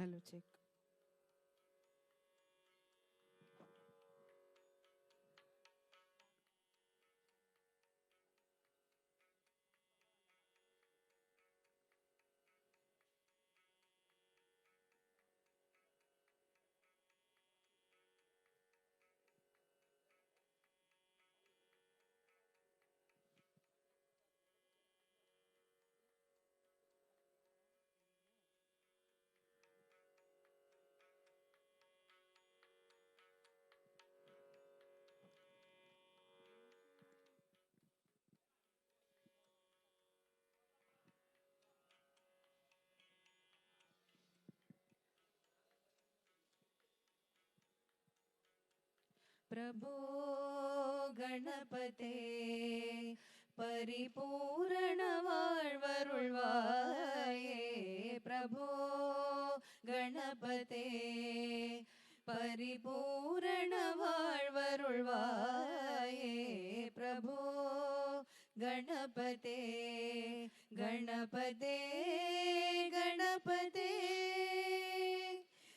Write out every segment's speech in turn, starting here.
Hello, check. प्रभो गणपते परिपूर्ण வாழ்வருள்வாயே प्रभो गणपते परिपूर्ण வாழ்வருள்வாயே प्रभो गणपते गणपते गणपते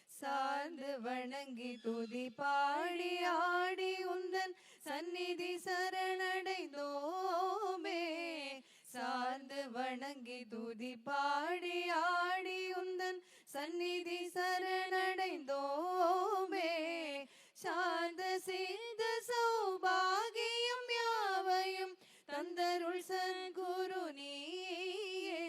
சார்ந்து வணங்கி துதி பாடி ஆடி உந்தன் சந்நிதி சரணடைந்தோமே சார்ந்து வணங்கி துதி பாடி ஆடி உந்தன் சந்நிதி சரணடைந்தோமே சாந்த சிந்த சௌபாகியம் யாவையும் தந்தருள் சத்குரு நீயே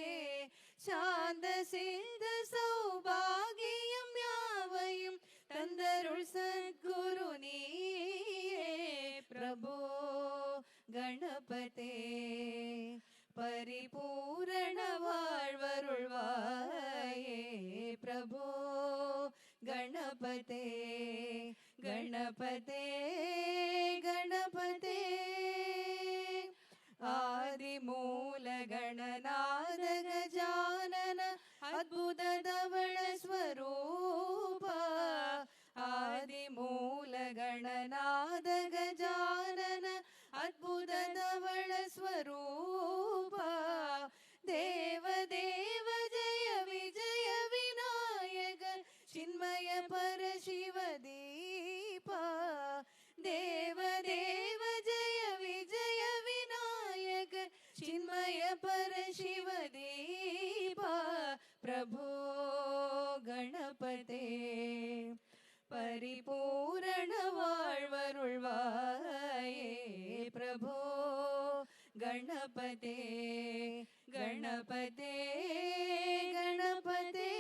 சாந்த சிந்த சௌபாகியம் யாவையும் தந்தருள் சத்குரு நீயே பிரபோ கணபதே பரிபூரண வாழ்வருள்வாயே பிரபோ கணபதே கணபதே கணபதே ஆதிமூல கணநாத கஜானன அத்புத தவள ஸ்வரூப ஆதிமூல கணநாத கஜானன அத்புத தவள ஸ்வரூப தேவ தேவ ஜய விஜய விநாயக சின்மய பரசிவ தீபா தேவ தேவ ஜய விஜய விநாயக சின்மய பரசிவ தீபா பிரபோ கணபதே பரிபூரண வாழ்வருள்வாயே பிரபோ கணபதே கணபதே கணபதே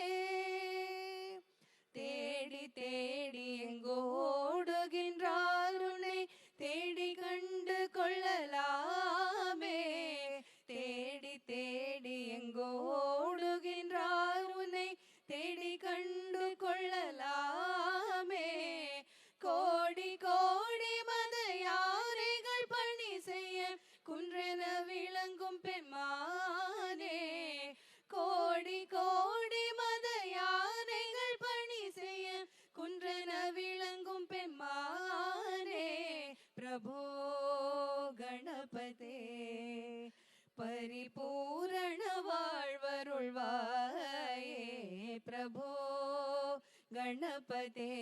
தேடி தேடி எங்கோடுகின்றார் உன்னை தேடி கண்டு கொள்ளலாமே தேடி தேடி எங்கோடுகின்றார் உன்னை தேடி கண்டு கொள்ளலாமே கோடி கோடி மத யானைகள் பணி செய்ய குன்றென விளங்கும் பெம்மானே கோடி கோடி மத யானைகள் பணி செய்ய குன்றென விளங்கும் பெம்மானே பிரபோ கணபதே பரிபூரண வாழ்வருள்வாயே பிரபோ கணபதே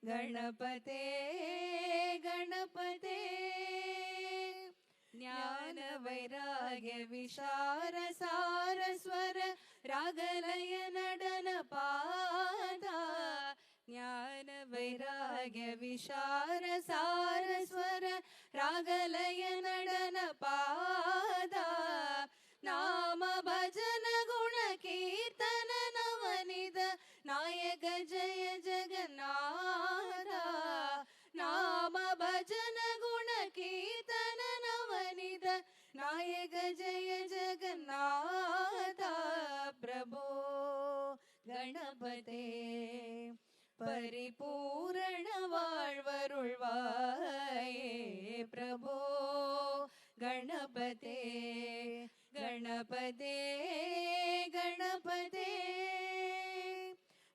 கணபதே கணபதே ஞான வைராகிய விஷார சாரஸ்வர ராகலய நடன பாதா ஞான வைராகிய விஷார சாரஸ்வர ராகலய நடன பாதா நாம பஜன குண கீர்த்தன நவனித நாயக ஜய ஜகநாதா நாம பஜன குண கீர்த்தன நவனித நாயக ஜய ஜகநாதா பிரபோ கணபதே பரிபூரண வாழ்வருள்வாயே பிரபோ கணபதே கணபதே கணபதே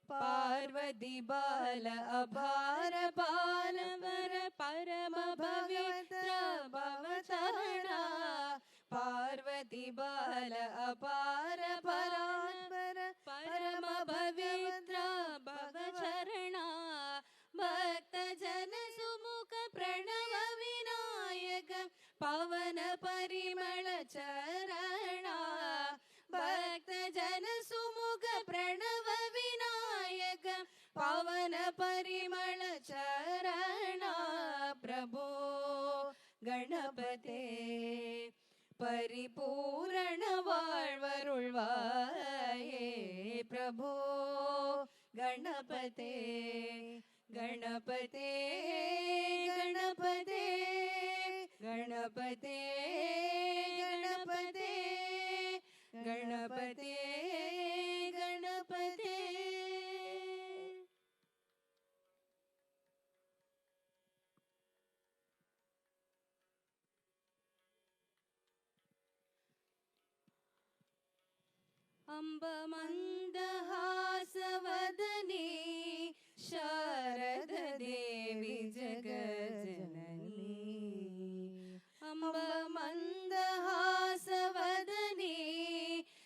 பார்வதி பால அபார பாலவர பரம பவித்ர பவதரணா பார்வதி பால அபார பராம்பர பரம பவித்ர परिमळ चरण प्रभो गणपते परिपूर्ण வாழ்வருள்வாயே प्रभो गणपते गणपते गणपते गणपते गणपते गणपते गणपते अम्ब मन्दहासवदने शारद देवी जगज्जननी अम्ब मन्दहासवदने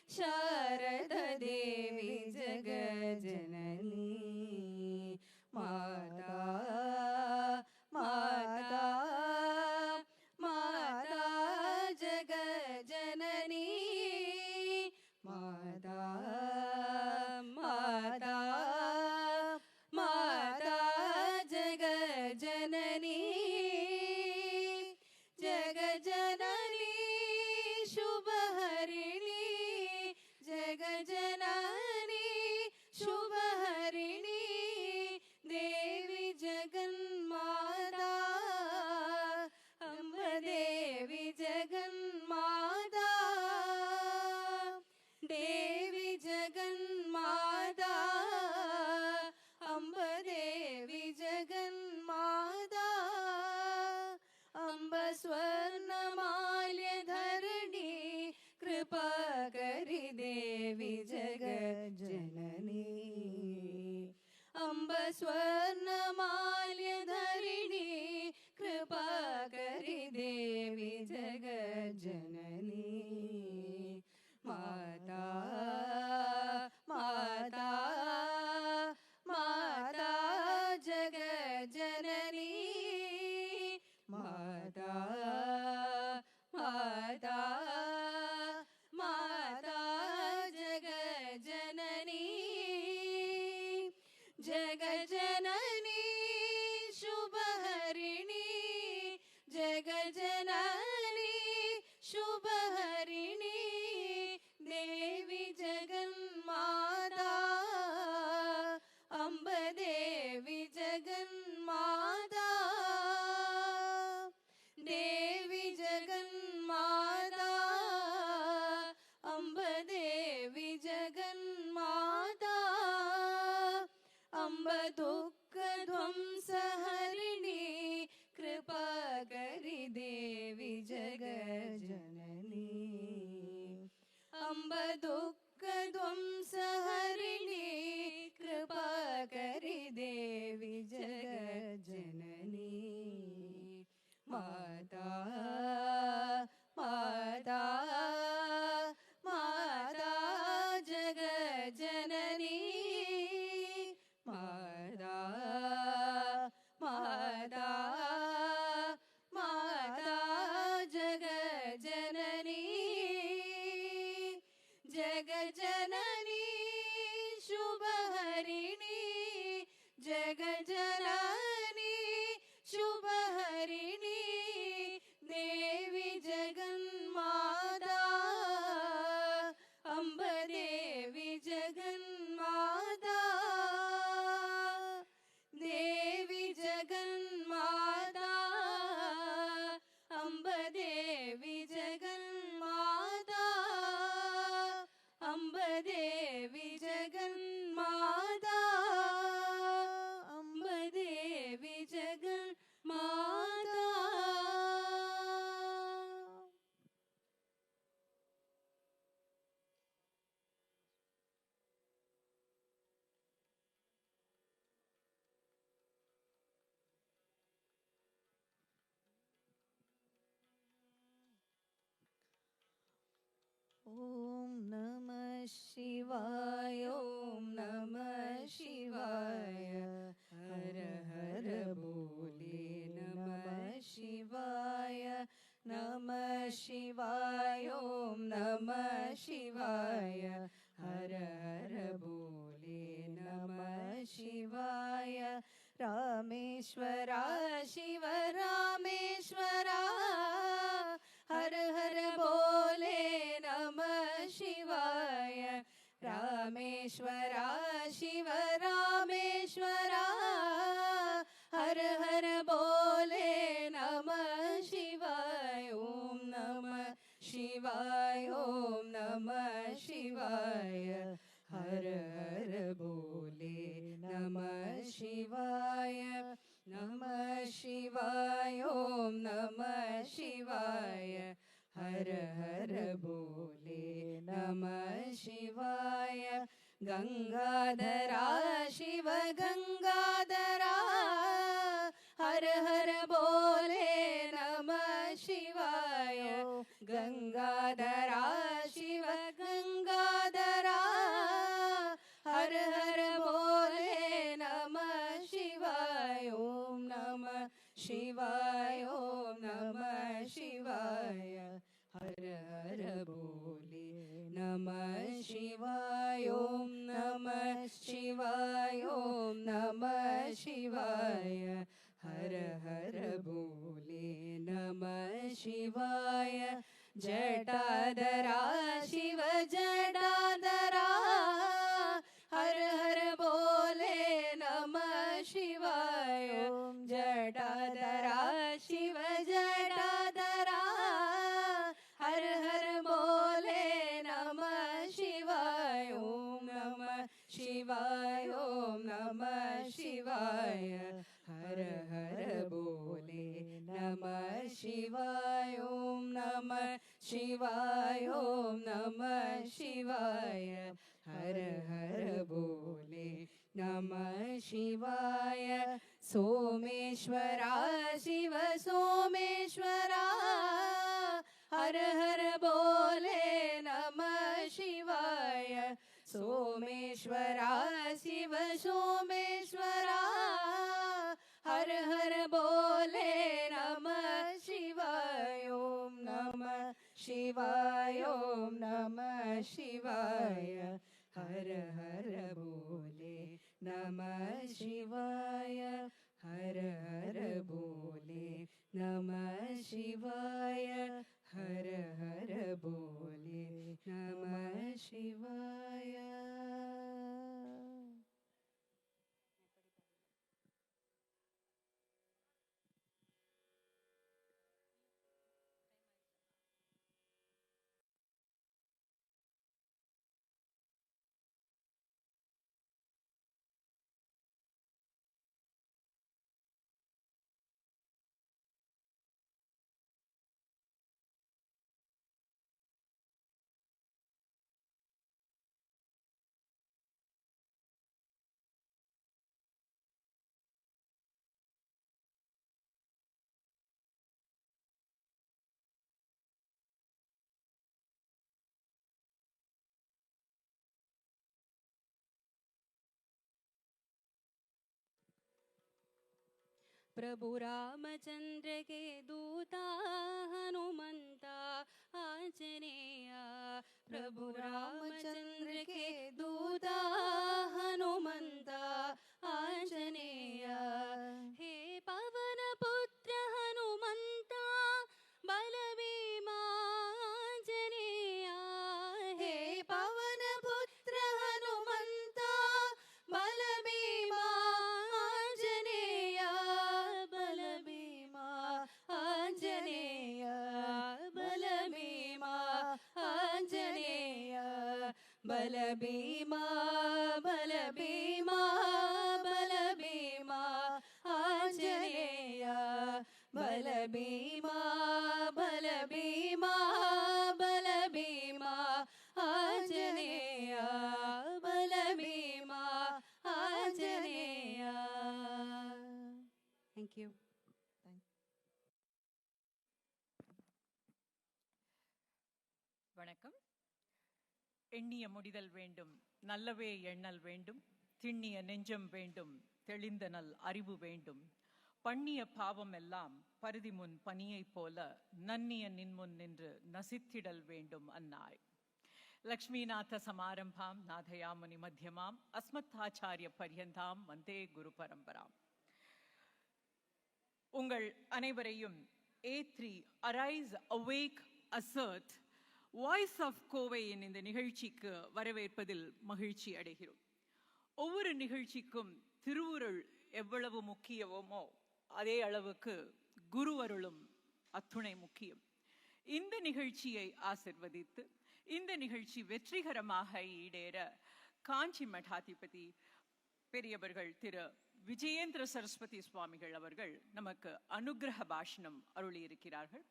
शारद देवी जगज्जननी माता माता माता जगज्जननी माता माता माता जगज्जननी जगज्जननी शुभहरिणी जगज्जननी शुभहरिणी देवी जगन्माता अम्ब देवी जगन्माता देवी जगन्माता अम्ब देवी जगन्माता अम्ब स्वर्णमाल्य धरणी कृपा करि देवी जगज्जननी अम्ब स्वर्णमाल्य धरणी कृपा करि देवी जगज्जननी माता माता माता जगज्जननी माता माता माता जगज्जननी जगज्जननी शुभहरिणी जगज्जननी शुभहरिणी देवी जगन्माता अम्ब देवी जगन्माता देवी जगन्माता अम्ब देवी जगन्माता अम्ब दुःख ध्वंसहरिणी कृपा करि देवी जगज्जननी अम्ब दुःख ध्वंसहरिणी कृपा करि देवी जगज्जननी माता माता माता जगज्जननी माता माता माता जगज्जननी जगज्जननी शुभहरिणी जगज्जननी शुभहरिणी देवी जगन्माता अम्ब देवी जगन्माता देवी जगन्माता अम्ब देवी जगन्माता अम्ब देवी जगन्माता अम्ब देवी जगन्माता ओम नमः शिवाय ओम नमः शिवाय हर हर बोले नमः शिवाय नमः शिवाय ओम नमः शिवाय हर हर बोले नमः शिवाय रामेश्वरा शिव रामेश्वरा हर हर बोले नमः शिवाय रामेश्वरा शिव रामेश्वरा हर हर बोले नमः शिवाय ओम नमः शिवाय ओम नमः शिवाय हर हर बोले नमः शिवाय नमः शिवाय ओम नमः शिवाय हर हर बोले नमः शिवाय गंगाधरा शिव गंगाधरा हर हर बोले नमः शिवाय गंगाधरा शिव गंगाधरा हर हर बोले नमः शिवाय ओम नमः शिवाय ओम नमः शिवाय हर हर बोले नमः शिवाय ओम नमः शिवाय ओम नमः शिवाय हर हर बोले नमः शिवाय जटाधरा शिव जटाधरा हर हर बोले नमः शिवाय ओम जटाधरा शिव जटाधरा हर हर बोले नमः शिवाय ओम नमः शिवाय ओम नमः शिवाय हर हर बोले नमः शिवाय ओम नमः शिवाय ओम नमः शिवाय हर हर बोले नमः शिवाय सोमेश्वरा शिव सोमेश्वरा हर हर बोले नमः शिवाय सोमेश्वरा शिव सोमेश्वरा हर हर बोले नमः शिवाय ओम नमः शिवाय ओम नमः शिवाय हर हर बोले नमः शिवाय हर हर बोले नमः शिवाय हर हर बोले नमः शिवाय प्रभु रामचंद्र के दूता हनुमंता आंजनेया प्रभु रामचंद्र के दूता हनुमंता आंजनेया हे पवन पुत्र हनुमंता बलभीमा आंजनेया हे पवन पुत्र हनुमंता बलभीमा आंजनेया बलभीमा आंजनेया बलभीमा आंजनेया बलभीमा बलभीमा बलभीमा आंजनेया बलभीमा बलभीमा बलभीमा आंजनेया बलभीमा आंजनेया Thank you. வணக்கம். எண்ணிய முடிதல் வேண்டும், நல்லவே எண்ணல் வேண்டும், திண்ணிய நெஞ்சம் வேண்டும், தெளிந்த நல் அறிவு வேண்டும், பண்ணிய பாவம் எல்லாம் பருதி முன் பனியைப் போல நன்னிய நின்முன் நின்று நசித்திடல் வேண்டும் அன்னாய். लक्ष्मीनाथसमारम्भां नाथयामुनिमध्यमाम् अस्मत्ताचार्यपर्यन्तां वन्दे गुरुपरम्पराम्. உங்கள் அனைவரையும் A3 Arise, Awake, Assert, voice of கோவையின் இந்த நிகழ்ச்சிக்கு வரவேற்பதில் மகிழ்ச்சி அடைகிறோம். ஒவ்வொரு நிகழ்ச்சிக்கும் திருவுருள் எவ்வளவு முக்கியமோ அதே அளவுக்கு குருவருளும் அத்துணை முக்கியம். இந்த நிகழ்ச்சியை ஆசிர்வதித்து இந்த நிகழ்ச்சி வெற்றிகரமாக ஈடேற காஞ்சி மடாதிபதி பெரியவர்கள் திரு விஜயேந்திர சரஸ்வதி சுவாமிகள் அவர்கள் நமக்கு அனுகிரக பாஷணம் அருளியிருக்கிறார்கள்.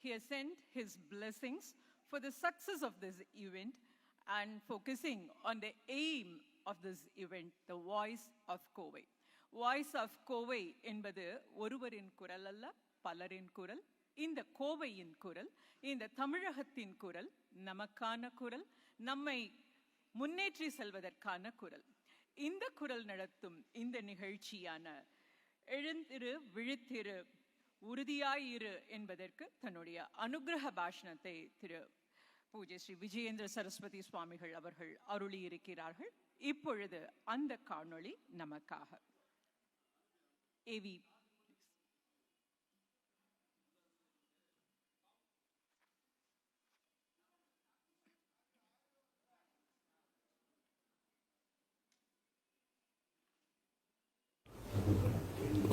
He has sent his blessings for the success of this event and focusing on the aim of this event, the voice of Covai. Voice of Covai என்பது ஒருவரின் குரல் அல்ல, பலரின் குரல். இந்த கோவையின் குரல், இந்த தமிழகத்தின் குரல், நமக்கான குரல், நம்மை முன்னேற்றி செல்வதற்கான குரல். இந்த குரல் நடத்தும் இந்த நிகழ்ச்சியான எழுந்திரு விழித்திரு உறுதியாயிரு என்பதற்கு தன்னுடைய அனுகிரக பாஷணத்தை திரு பூஜை ஸ்ரீ விஜயேந்திர சரஸ்வதி சுவாமிகள் அவர்கள் அருளியிருக்கிறார்கள். இப்பொழுது அந்த காணொளி நமக்காக. ஏவி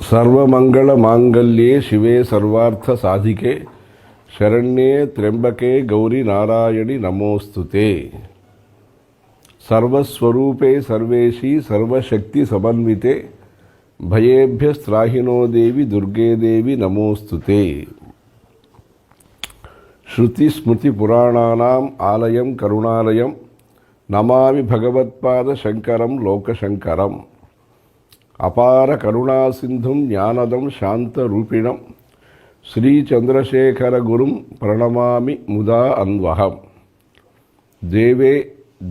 सर्वमंगल मांगल्ये शिवे सर्वार्थ साधिके शरण्ये त्र्यंबके गौरी नारायणि नमोस्तुते. सर्वस्वरूपे सर्वेशी सर्वशक्ति समन्विते भयेभ्यस्त्राहिनो देवी दुर्गे देवी नमोस्तुते. श्रुति स्मृति पुराणानाम् आलयं करुणालयं नमामि भगवत्पाद शंकरं लोकशंकरम्. अपार करुणा सिंधुं ज्ञानदं शांतरूपिणं श्री चंद्रशेखर गुरुं प्रणमामि मुदा अन्वहम्. देवे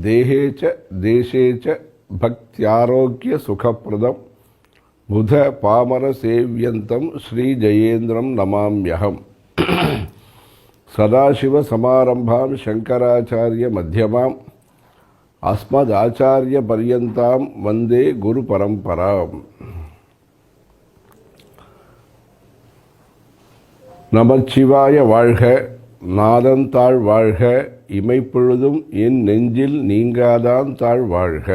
देहे च देशे च भक्त्यारोग्य सुखप्रदं बुध पामर सेव्यन्तं श्री जयेन्द्रं नमाम्यहम्. सदाशिव समारंभां शंकराचार्य मध्यमाम् अस्मदाचार्य पर्यन्तां वन्दे गुरु परम्पराम्. நமச்சிவாய வாழ்க, நாதன் தாழ் வாழ்க, இமைப்பொழுதும் என் நெஞ்சில் நீங்காதான் தாழ் வாழ்க.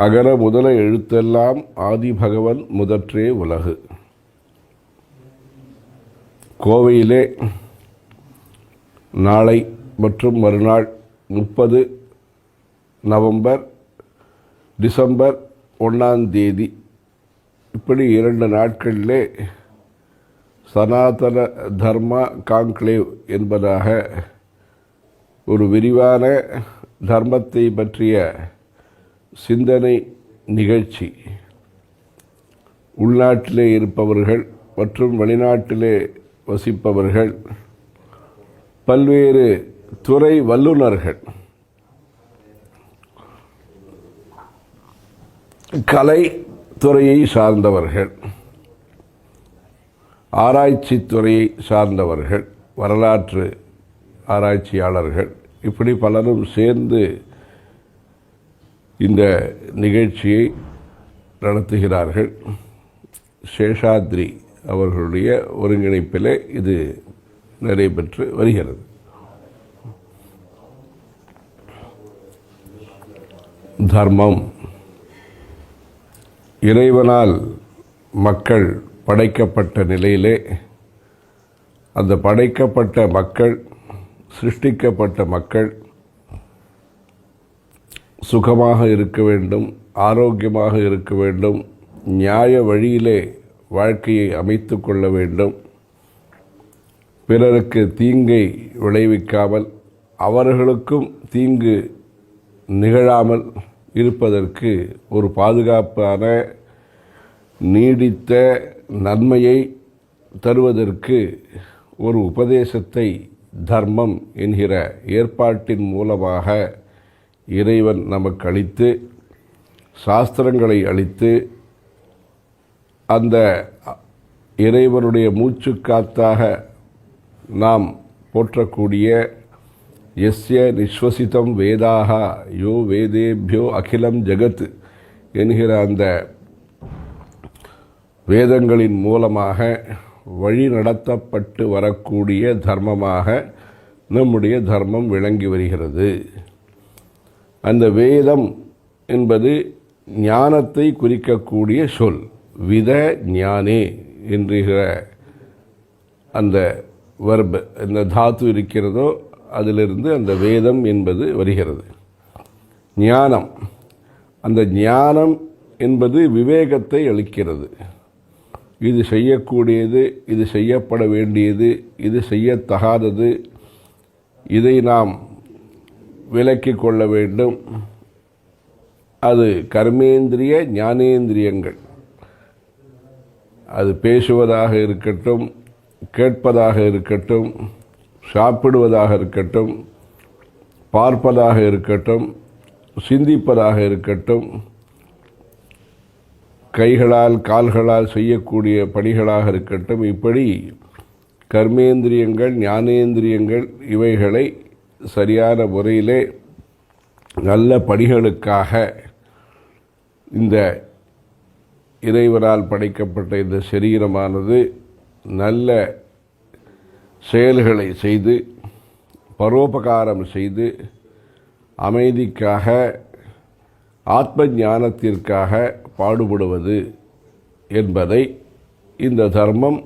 அகர முதல எழுத்தெல்லாம் ஆதி பகவன் முதற்றே உலகு. கோவையிலே நாளை மற்றும் மறுநாள் 30 நவம்பர், டிசம்பர் 1ஆம் தேதி இப்படி 2 நாட்களிலே சனாதன தர்மா கான்க்ளேவ் என்பதாக ஒரு விரிவான தர்மத்தை பற்றிய சிந்தனை நிகழ்ச்சி உள்நாட்டிலே இருப்பவர்கள் மற்றும் வெளிநாட்டிலே வசிப்பவர்கள், பல்வேறு துறை வல்லுநர்கள், கலை துறையை சார்ந்தவர்கள், ஆராய்ச்சி துறையை சார்ந்தவர்கள், வரலாற்று ஆராய்ச்சியாளர்கள், இப்படி பலரும் சேர்ந்து இந்த நிகழ்ச்சியை நடத்துகிறார்கள். சேஷாத்ரி அவர்களுடைய ஒருங்கிணைப்பிலே இது நடைபெற்று வருகிறது. தர்மம், இறைவனால் மக்கள் படைக்கப்பட்ட நிலையிலே அந்த படைக்கப்பட்ட மக்கள், சிருஷ்டிக்கப்பட்ட மக்கள் சுகமாக இருக்க வேண்டும், ஆரோக்கியமாக இருக்க வேண்டும், நியாய வழியிலே வாழ்க்கையை அமைத்து கொள்ள வேண்டும், பிறருக்கு தீங்கை விளைவிக்காமல் அவர்களுக்கும் தீங்கு நிகழாமல் இருப்பதற்கு ஒரு பாதுகாப்பான நீடித்த நன்மையை தருவதற்கு ஒரு உபதேசத்தை தர்மம் என்கிற ஏற்பாட்டின் மூலமாக இறைவன் நமக்கு அளித்து, சாஸ்திரங்களை அளித்து, அந்த இறைவனுடைய மூச்சுக்காத்தாக நாம் போற்றக்கூடிய எஸ்ய நிஸ்வசிதம் வேதாக யோ வேதேபியோ அகிலம் ஜகத் என்கிற அந்த வேதங்களின் மூலமாக வழி நடத்தப்பட்டு வரக்கூடிய தர்மமாக நம்முடைய தர்மம் விளங்கி வருகிறது. அந்த வேதம் என்பது ஞானத்தை குறிக்கக்கூடிய சொல். வித ஞானே என்கிற அந்த வர்ப இந்த தாத்து இருக்கிறதோ அதிலிருந்து அந்த வேதம் என்பது வருகிறது. ஞானம், அந்த ஞானம் என்பது விவேகத்தை அளிக்கிறது. இது செய்யக்கூடியது, இது செய்யப்பட வேண்டியது, இது செய்யத்தகாதது, இதை நாம் விலக்கிக் கொள்ள வேண்டும். அது கர்மேந்திரிய ஞானேந்திரியங்கள். அது பேசுவதாக இருக்கட்டும், கேட்பதாக இருக்கட்டும், சாப்பிடுவதாக இருக்கட்டும், பார்ப்பதாக இருக்கட்டும், சிந்திப்பதாக இருக்கட்டும், கைகளால் கால்களால் செய்யக்கூடிய பணிகளாக இருக்கட்டும், இப்படி கர்மேந்திரியங்கள் ஞானேந்திரியங்கள் இவைகளை சரியான முறையிலே நல்ல பணிகளுக்காக இந்த இறைவனால் படைக்கப்பட்ட இந்த சரீரமானது நல்ல செயல்களை செய்து பரோபகாரம் செய்து அமைதிக்காக ஆத்ம ஞானத்திற்காக பாடுபடுவது என்பதை இந்த தர்மம்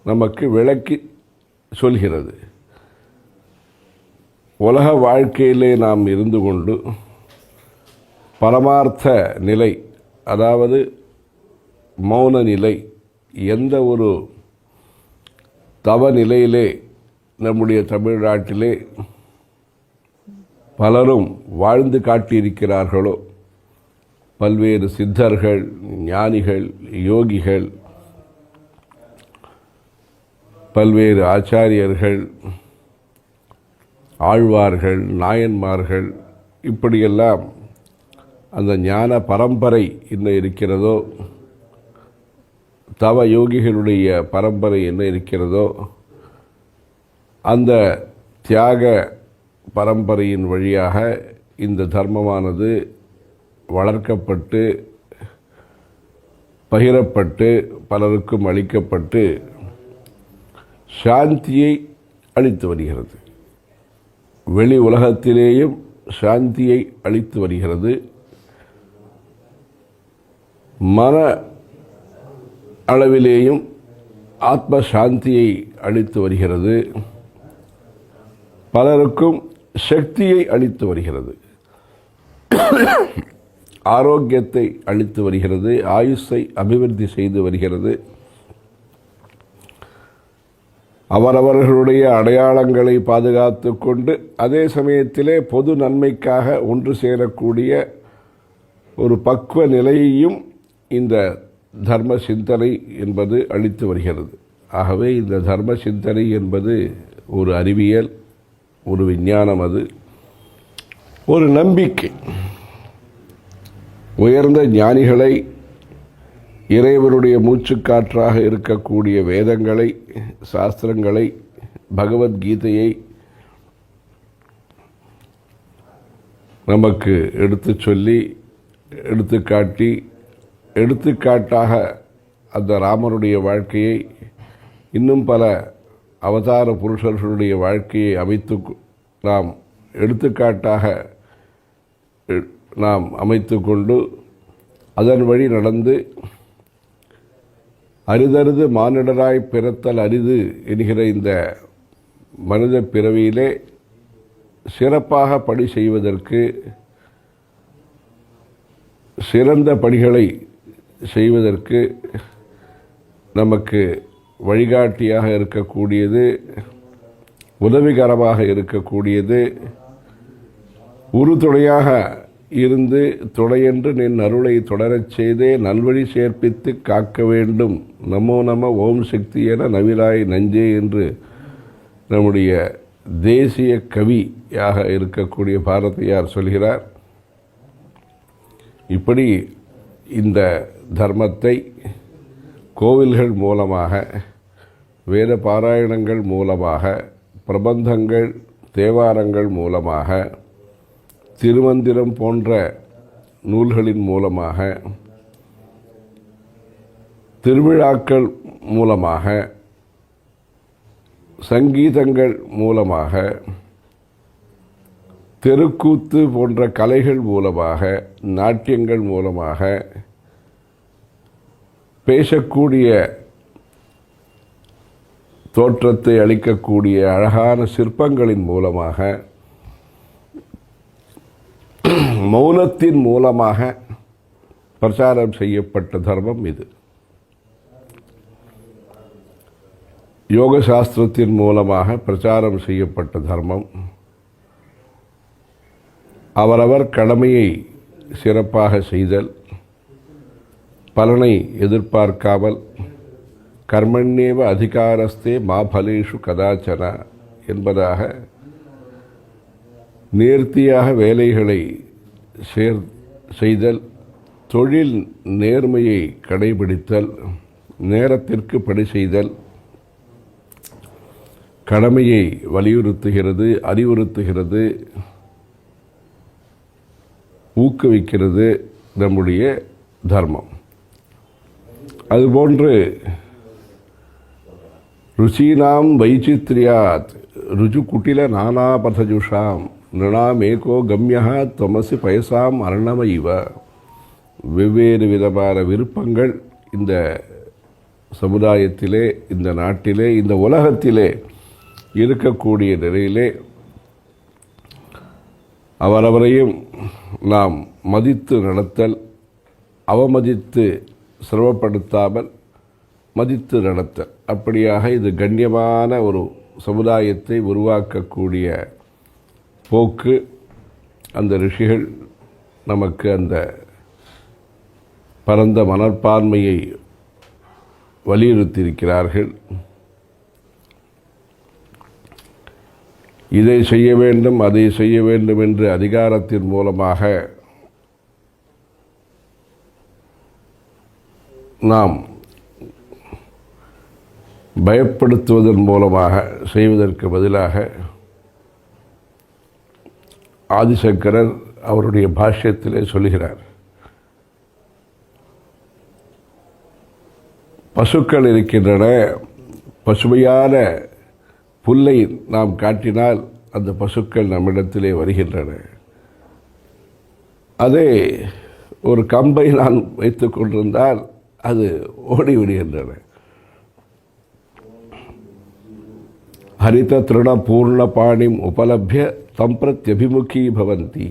நமக்கு விளக்கி சொல்கிறது. உலக வாழ்க்கையிலே நாம் இருந்து கொண்டு பரமார்த்த நிலை, அதாவது மௌன நிலை, எந்த ஒரு தவ நிலையிலே நம்முடைய தமிழ்நாட்டிலே பலரும் வாழ்ந்து காட்டியிருக்கிறார்களோ, பல்வேறு சித்தர்கள், ஞானிகள், யோகிகள், பல்வேறு ஆச்சாரியர்கள், ஆழ்வார்கள், நாயன்மார்கள், இப்படியெல்லாம் அந்த ஞான பரம்பரை என்ன இருக்கிறதோ, தவ யோகிகளுடைய பரம்பரை என்ன இருக்கிறதோ, அந்த தியாக பரம்பரையின் வழியாக இந்த தர்மமானது வளர்க்கப்பட்டு பகிரப்பட்டு பலருக்கும் அளிக்கப்பட்டு சாந்தியை அளித்து வருகிறது. வெளி உலகத்திலேயும் சாந்தியை அளித்து வருகிறது. மன அளவிலேயும் ஆத்ம சாந்தியை அளித்து வருகிறது. பலருக்கும் சக்தியை அளித்து வருகிறது. ஆரோக்கியத்தை அளித்து வருகிறது. ஆயுஷை அபிவிருத்தி செய்து வருகிறது. அவரவர்களுடைய அடையாளங்களை பாதுகாத்து கொண்டு அதே சமயத்திலே பொது நன்மைக்காக ஒன்று சேரக்கூடிய ஒரு பக்குவ நிலையையும் இந்த தர்ம சிந்தனை என்பது அளித்து வருகிறது. ஆகவே இந்த தர்ம சிந்தனை என்பது ஒரு அறிவியல், ஒரு விஞ்ஞானம், அது ஒரு நம்பிக்கை. உயர்ந்த ஞானிகளை, இறைவனுடைய மூச்சுக்காற்றாக இருக்கக்கூடிய வேதங்களை, சாஸ்திரங்களை, பகவத்கீதையை நமக்கு எடுத்து சொல்லி, எடுத்துக்காட்டி, எடுத்துக்காட்டாக அந்த ராமனுடைய வாழ்க்கையை, இன்னும் பல அவதார புருஷர்களுடைய வாழ்க்கையை அமைத்து நாம் எடுத்துக்காட்டாக நாம் அமைத்து கொண்டு அதன் வழி நடந்து அரிதறிது மானிடராய் பிறத்தல் அரிது என்கிற இந்த மனித பிறவியிலே சிறப்பாக பணி செய்வதற்கு, சிறந்த பணிகளை செய்வதற்கு நமக்கு வழிகாட்டியாக இருக்கக்கூடியது, உதவிகரமாக இருக்கக்கூடியது, உறுதுணையாக இருந்து துணையென்று நின் அருளை தொடரச் செய்தே நல்வழி சேர்ப்பித்து காக்க வேண்டும். நமோ நம ஓம் சக்தி என நவிலாய் நஞ்சே என்று நம்முடைய தேசிய கவியாக இருக்கக்கூடிய பாரதியார் சொல்கிறார். இப்படி இந்த தர்மத்தை கோவில்கள் மூலமாக, வேத பாராயணங்கள் மூலமாக, பிரபந்தங்கள், தேவாரங்கள் மூலமாக, திருமந்திரம் போன்ற நூல்களின் மூலமாக, திருவிழாக்கள் மூலமாக, சங்கீதங்கள் மூலமாக, தெருக்கூத்து போன்ற கலைகள் மூலமாக, நாட்டியங்கள் மூலமாக, பேசக்கூடிய தோற்றத்தை அளிக்கக்கூடிய அழகான சிற்பங்களின் மூலமாக, மௌனத்தின் மூலமாக பிரச்சாரம் செய்யப்பட்ட தர்மம் இது. யோக சாஸ்திரத்தின் மூலமாக பிரச்சாரம் செய்யப்பட்ட தர்மம். அவரவர் கடமையை சிறப்பாக செய்தல், பலனை எதிர்பார்க்காமல், கர்மண்யேவ அதிகாரஸ்தே மா பலேஷு கதாச்சன என்பதாக நேர்த்தியாக வேலைகளை செய்தல், தொழில் நேர்மையை கடைபிடித்தல், நேரத்திற்கு பணி செய்தல், கடமையை வலியுறுத்துகிறது, அறிவுறுத்துகிறது, ஊக்குவிக்கிறது நம்முடைய தர்மம். அதுபோன்று ருச்சீனாம் வைச்சித்ரியாத் ருஜு குட்டில நானாபதஜுஷாம் நிருணாம் ஏகோ கம்யா தமசி பயசாம் அரணம வெவ்வேறு விதமான விருப்பங்கள் இந்த சமுதாயத்திலே, இந்த நாட்டிலே, இந்த உலகத்திலே இருக்கக்கூடிய நிலையிலே அவரவரையும் நாம் மதித்து நடத்தல், அவமதித்து சிரமப்படுத்தாமல் மதித்து நடத்தல், அப்படியாக இது கண்ணியமான ஒரு சமுதாயத்தை உருவாக்கக்கூடிய போக்கு அந்த ரிஷிகள் நமக்கு அந்த பரந்த மனப்பான்மையை வலியுறுத்தியிருக்கிறார்கள். இதை செய்ய வேண்டும், அதை செய்ய வேண்டும் என்று அதிகாரத்தின் மூலமாக நாம் பயப்படுத்துவதன் மூலமாக செய்வதற்கு பதிலாக ஆதிசங்கரர் அவருடைய பாஷ்யத்திலே சொல்கிறார், பசுக்கள் இருக்கின்றன, பசுமையான புல்லை நாம் காட்டினால் அந்த பசுக்கள் நம்மிடத்திலே வருகின்றன. அதே ஒரு கம்பை நான் வைத்துக் கொண்டிருந்தால் அது ஓடிவிடுகின்றன. ஹரித திருண பூர்ண பாணிம் உபலப்ய தம்பிரத்யபிமுகி பவந்தி.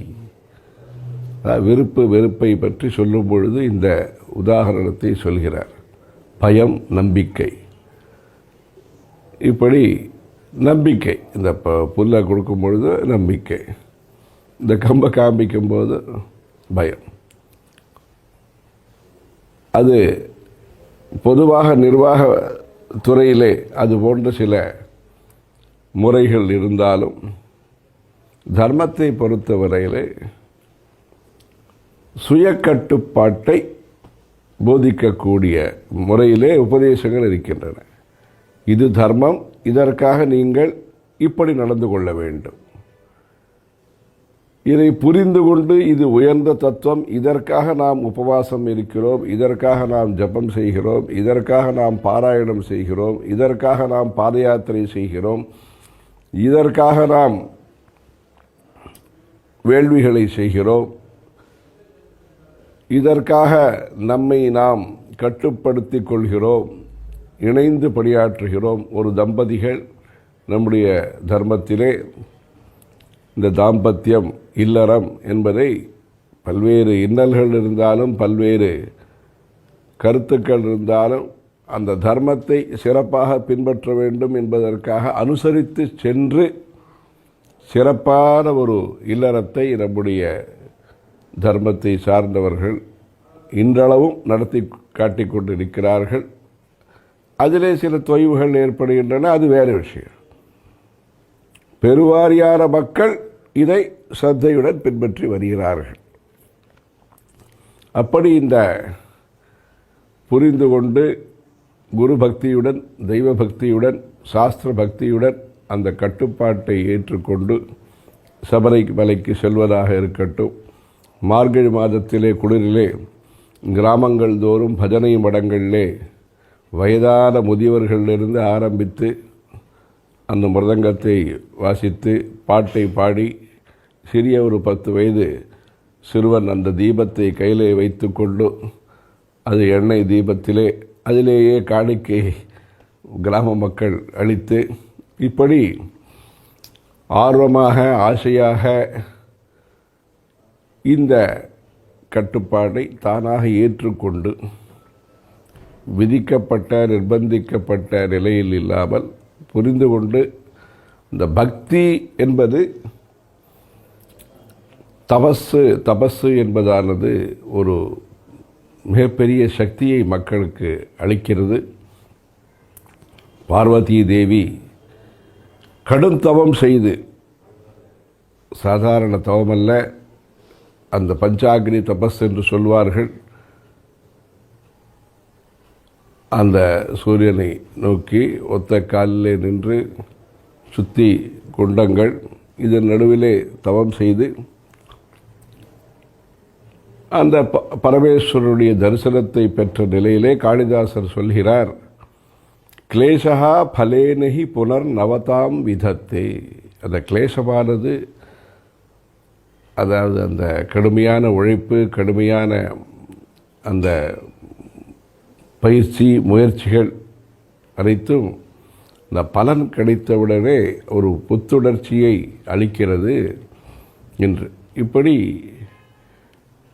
வெறுப்பை பற்றி சொல்லும் பொழுது இந்த உதாரணத்தை சொல்கிறார். பயம், நம்பிக்கை. இப்படி நம்பிக்கை, இந்த புல்லை கொடுக்கும் பொழுது நம்பிக்கை, இந்த கம்பை காண்பிக்கும் போது பயம். அது பொதுவாக நிர்வாக துறையிலே அது போன்ற சில முறைகள் இருந்தாலும் தர்மத்தை பொறுத்தவரையிலே சுய கட்டுப்பாட்டை போதிக்கக்கூடிய முறையிலே உபதேசங்கள் இருக்கின்றன. இது தர்மம், இதற்காக நீங்கள் இப்படி நடந்து கொள்ள வேண்டும். இதை புரிந்து கொண்டு இது உயர்ந்த தத்துவம், இதற்காக நாம் உபவாசம் இருக்கிறோம், இதற்காக நாம் ஜபம் செய்கிறோம், இதற்காக நாம் பாராயணம் செய்கிறோம், இதற்காக நாம் பாத யாத்திரை செய்கிறோம், இதற்காக நாம் வேள்விகளை செய்கிறோம், இதற்காக நம்மை நாம் கட்டுப்படுத்திக் கொள்கிறோம், இணைந்து பணியாற்றுகிறோம். ஒரு தம்பதிகள் நம்முடைய தர்மத்திலே இந்த தாம்பத்தியம், இல்லறம் என்பதை பல்வேறு இன்னல்கள் இருந்தாலும் பல்வேறு கருத்துக்கள் இருந்தாலும் அந்த தர்மத்தை சிறப்பாக பின்பற்ற வேண்டும் என்பதற்காக அனுசரித்து சென்று சிறப்பான ஒரு இல்லறத்தை நம்முடைய தர்மத்தை சார்ந்தவர்கள் இன்றளவும் நடத்தி காட்டிக் கொண்டிருக்கிறார்கள். அதிலே சில தொய்வுகள் ஏற்படுகின்றன, அது வேறு விஷயம். பெருவாரியான மக்கள் இதை ஸ்ரத்தையுடன் பின்பற்றி வருகிறார்கள். அப்படி இந்த புரிந்து கொண்டு குரு பக்தியுடன், தெய்வ பக்தியுடன், சாஸ்திர பக்தியுடன் அந்த கட்டுப்பாட்டை ஏற்றுக்கொண்டு சபரிமலைக்கு செல்வதாக இருக்கட்டும், மார்கழி மாதத்திலே குளிரிலே கிராமங்கள் தோறும் பஜனை மடங்களிலே வயதான முதியவர்களிலிருந்து ஆரம்பித்து அந்த மிருதங்கத்தை வாசித்து பாட்டை பாடி சிறிய ஒரு 10 வயது சிறுவன் அந்த தீபத்தை கையிலே வைத்து கொண்டு அது எண்ணெய் தீபத்திலே அதிலேயே காணிக்கை கிராம மக்கள் அளித்து இப்படி ஆர்வமாக ஆசையாக இந்த கட்டுப்பாடை தானாக ஏற்றுக்கொண்டு விதிக்கப்பட்ட நிர்பந்திக்கப்பட்ட நிலையில் இல்லாமல் புரிந்து கொண்டு இந்த பக்தி என்பது தபசு என்பதானது ஒரு மிகப்பெரிய சக்தியை மக்களுக்கு அளிக்கிறது. பார்வதி தேவி கடும் தவம் செய்து, சாதாரண தவமல்ல, அந்த பஞ்சாக்னி தபஸ் என்று சொல்வார்கள், அந்த சூரியனை நோக்கி ஒத்த காலிலே நின்று சுத்தி குண்டங்கள் இதன் நடுவிலே தவம் செய்து அந்த பரமேஸ்வரனுடைய தரிசனத்தை பெற்ற நிலையிலே காளிதாசர் சொல்கிறார், கிளேசா பலேனஹி புனர் நவதாம் விதத்தே. அந்த கிளேசமானது, அதாவது அந்த கடுமையான உழைப்பு, கடுமையான அந்த பயிற்சி முயற்சிகள் அனைத்தும் இந்த பலன் கிடைத்தவுடனே ஒரு புத்துணர்ச்சியை அளிக்கிறது என்று. இப்படி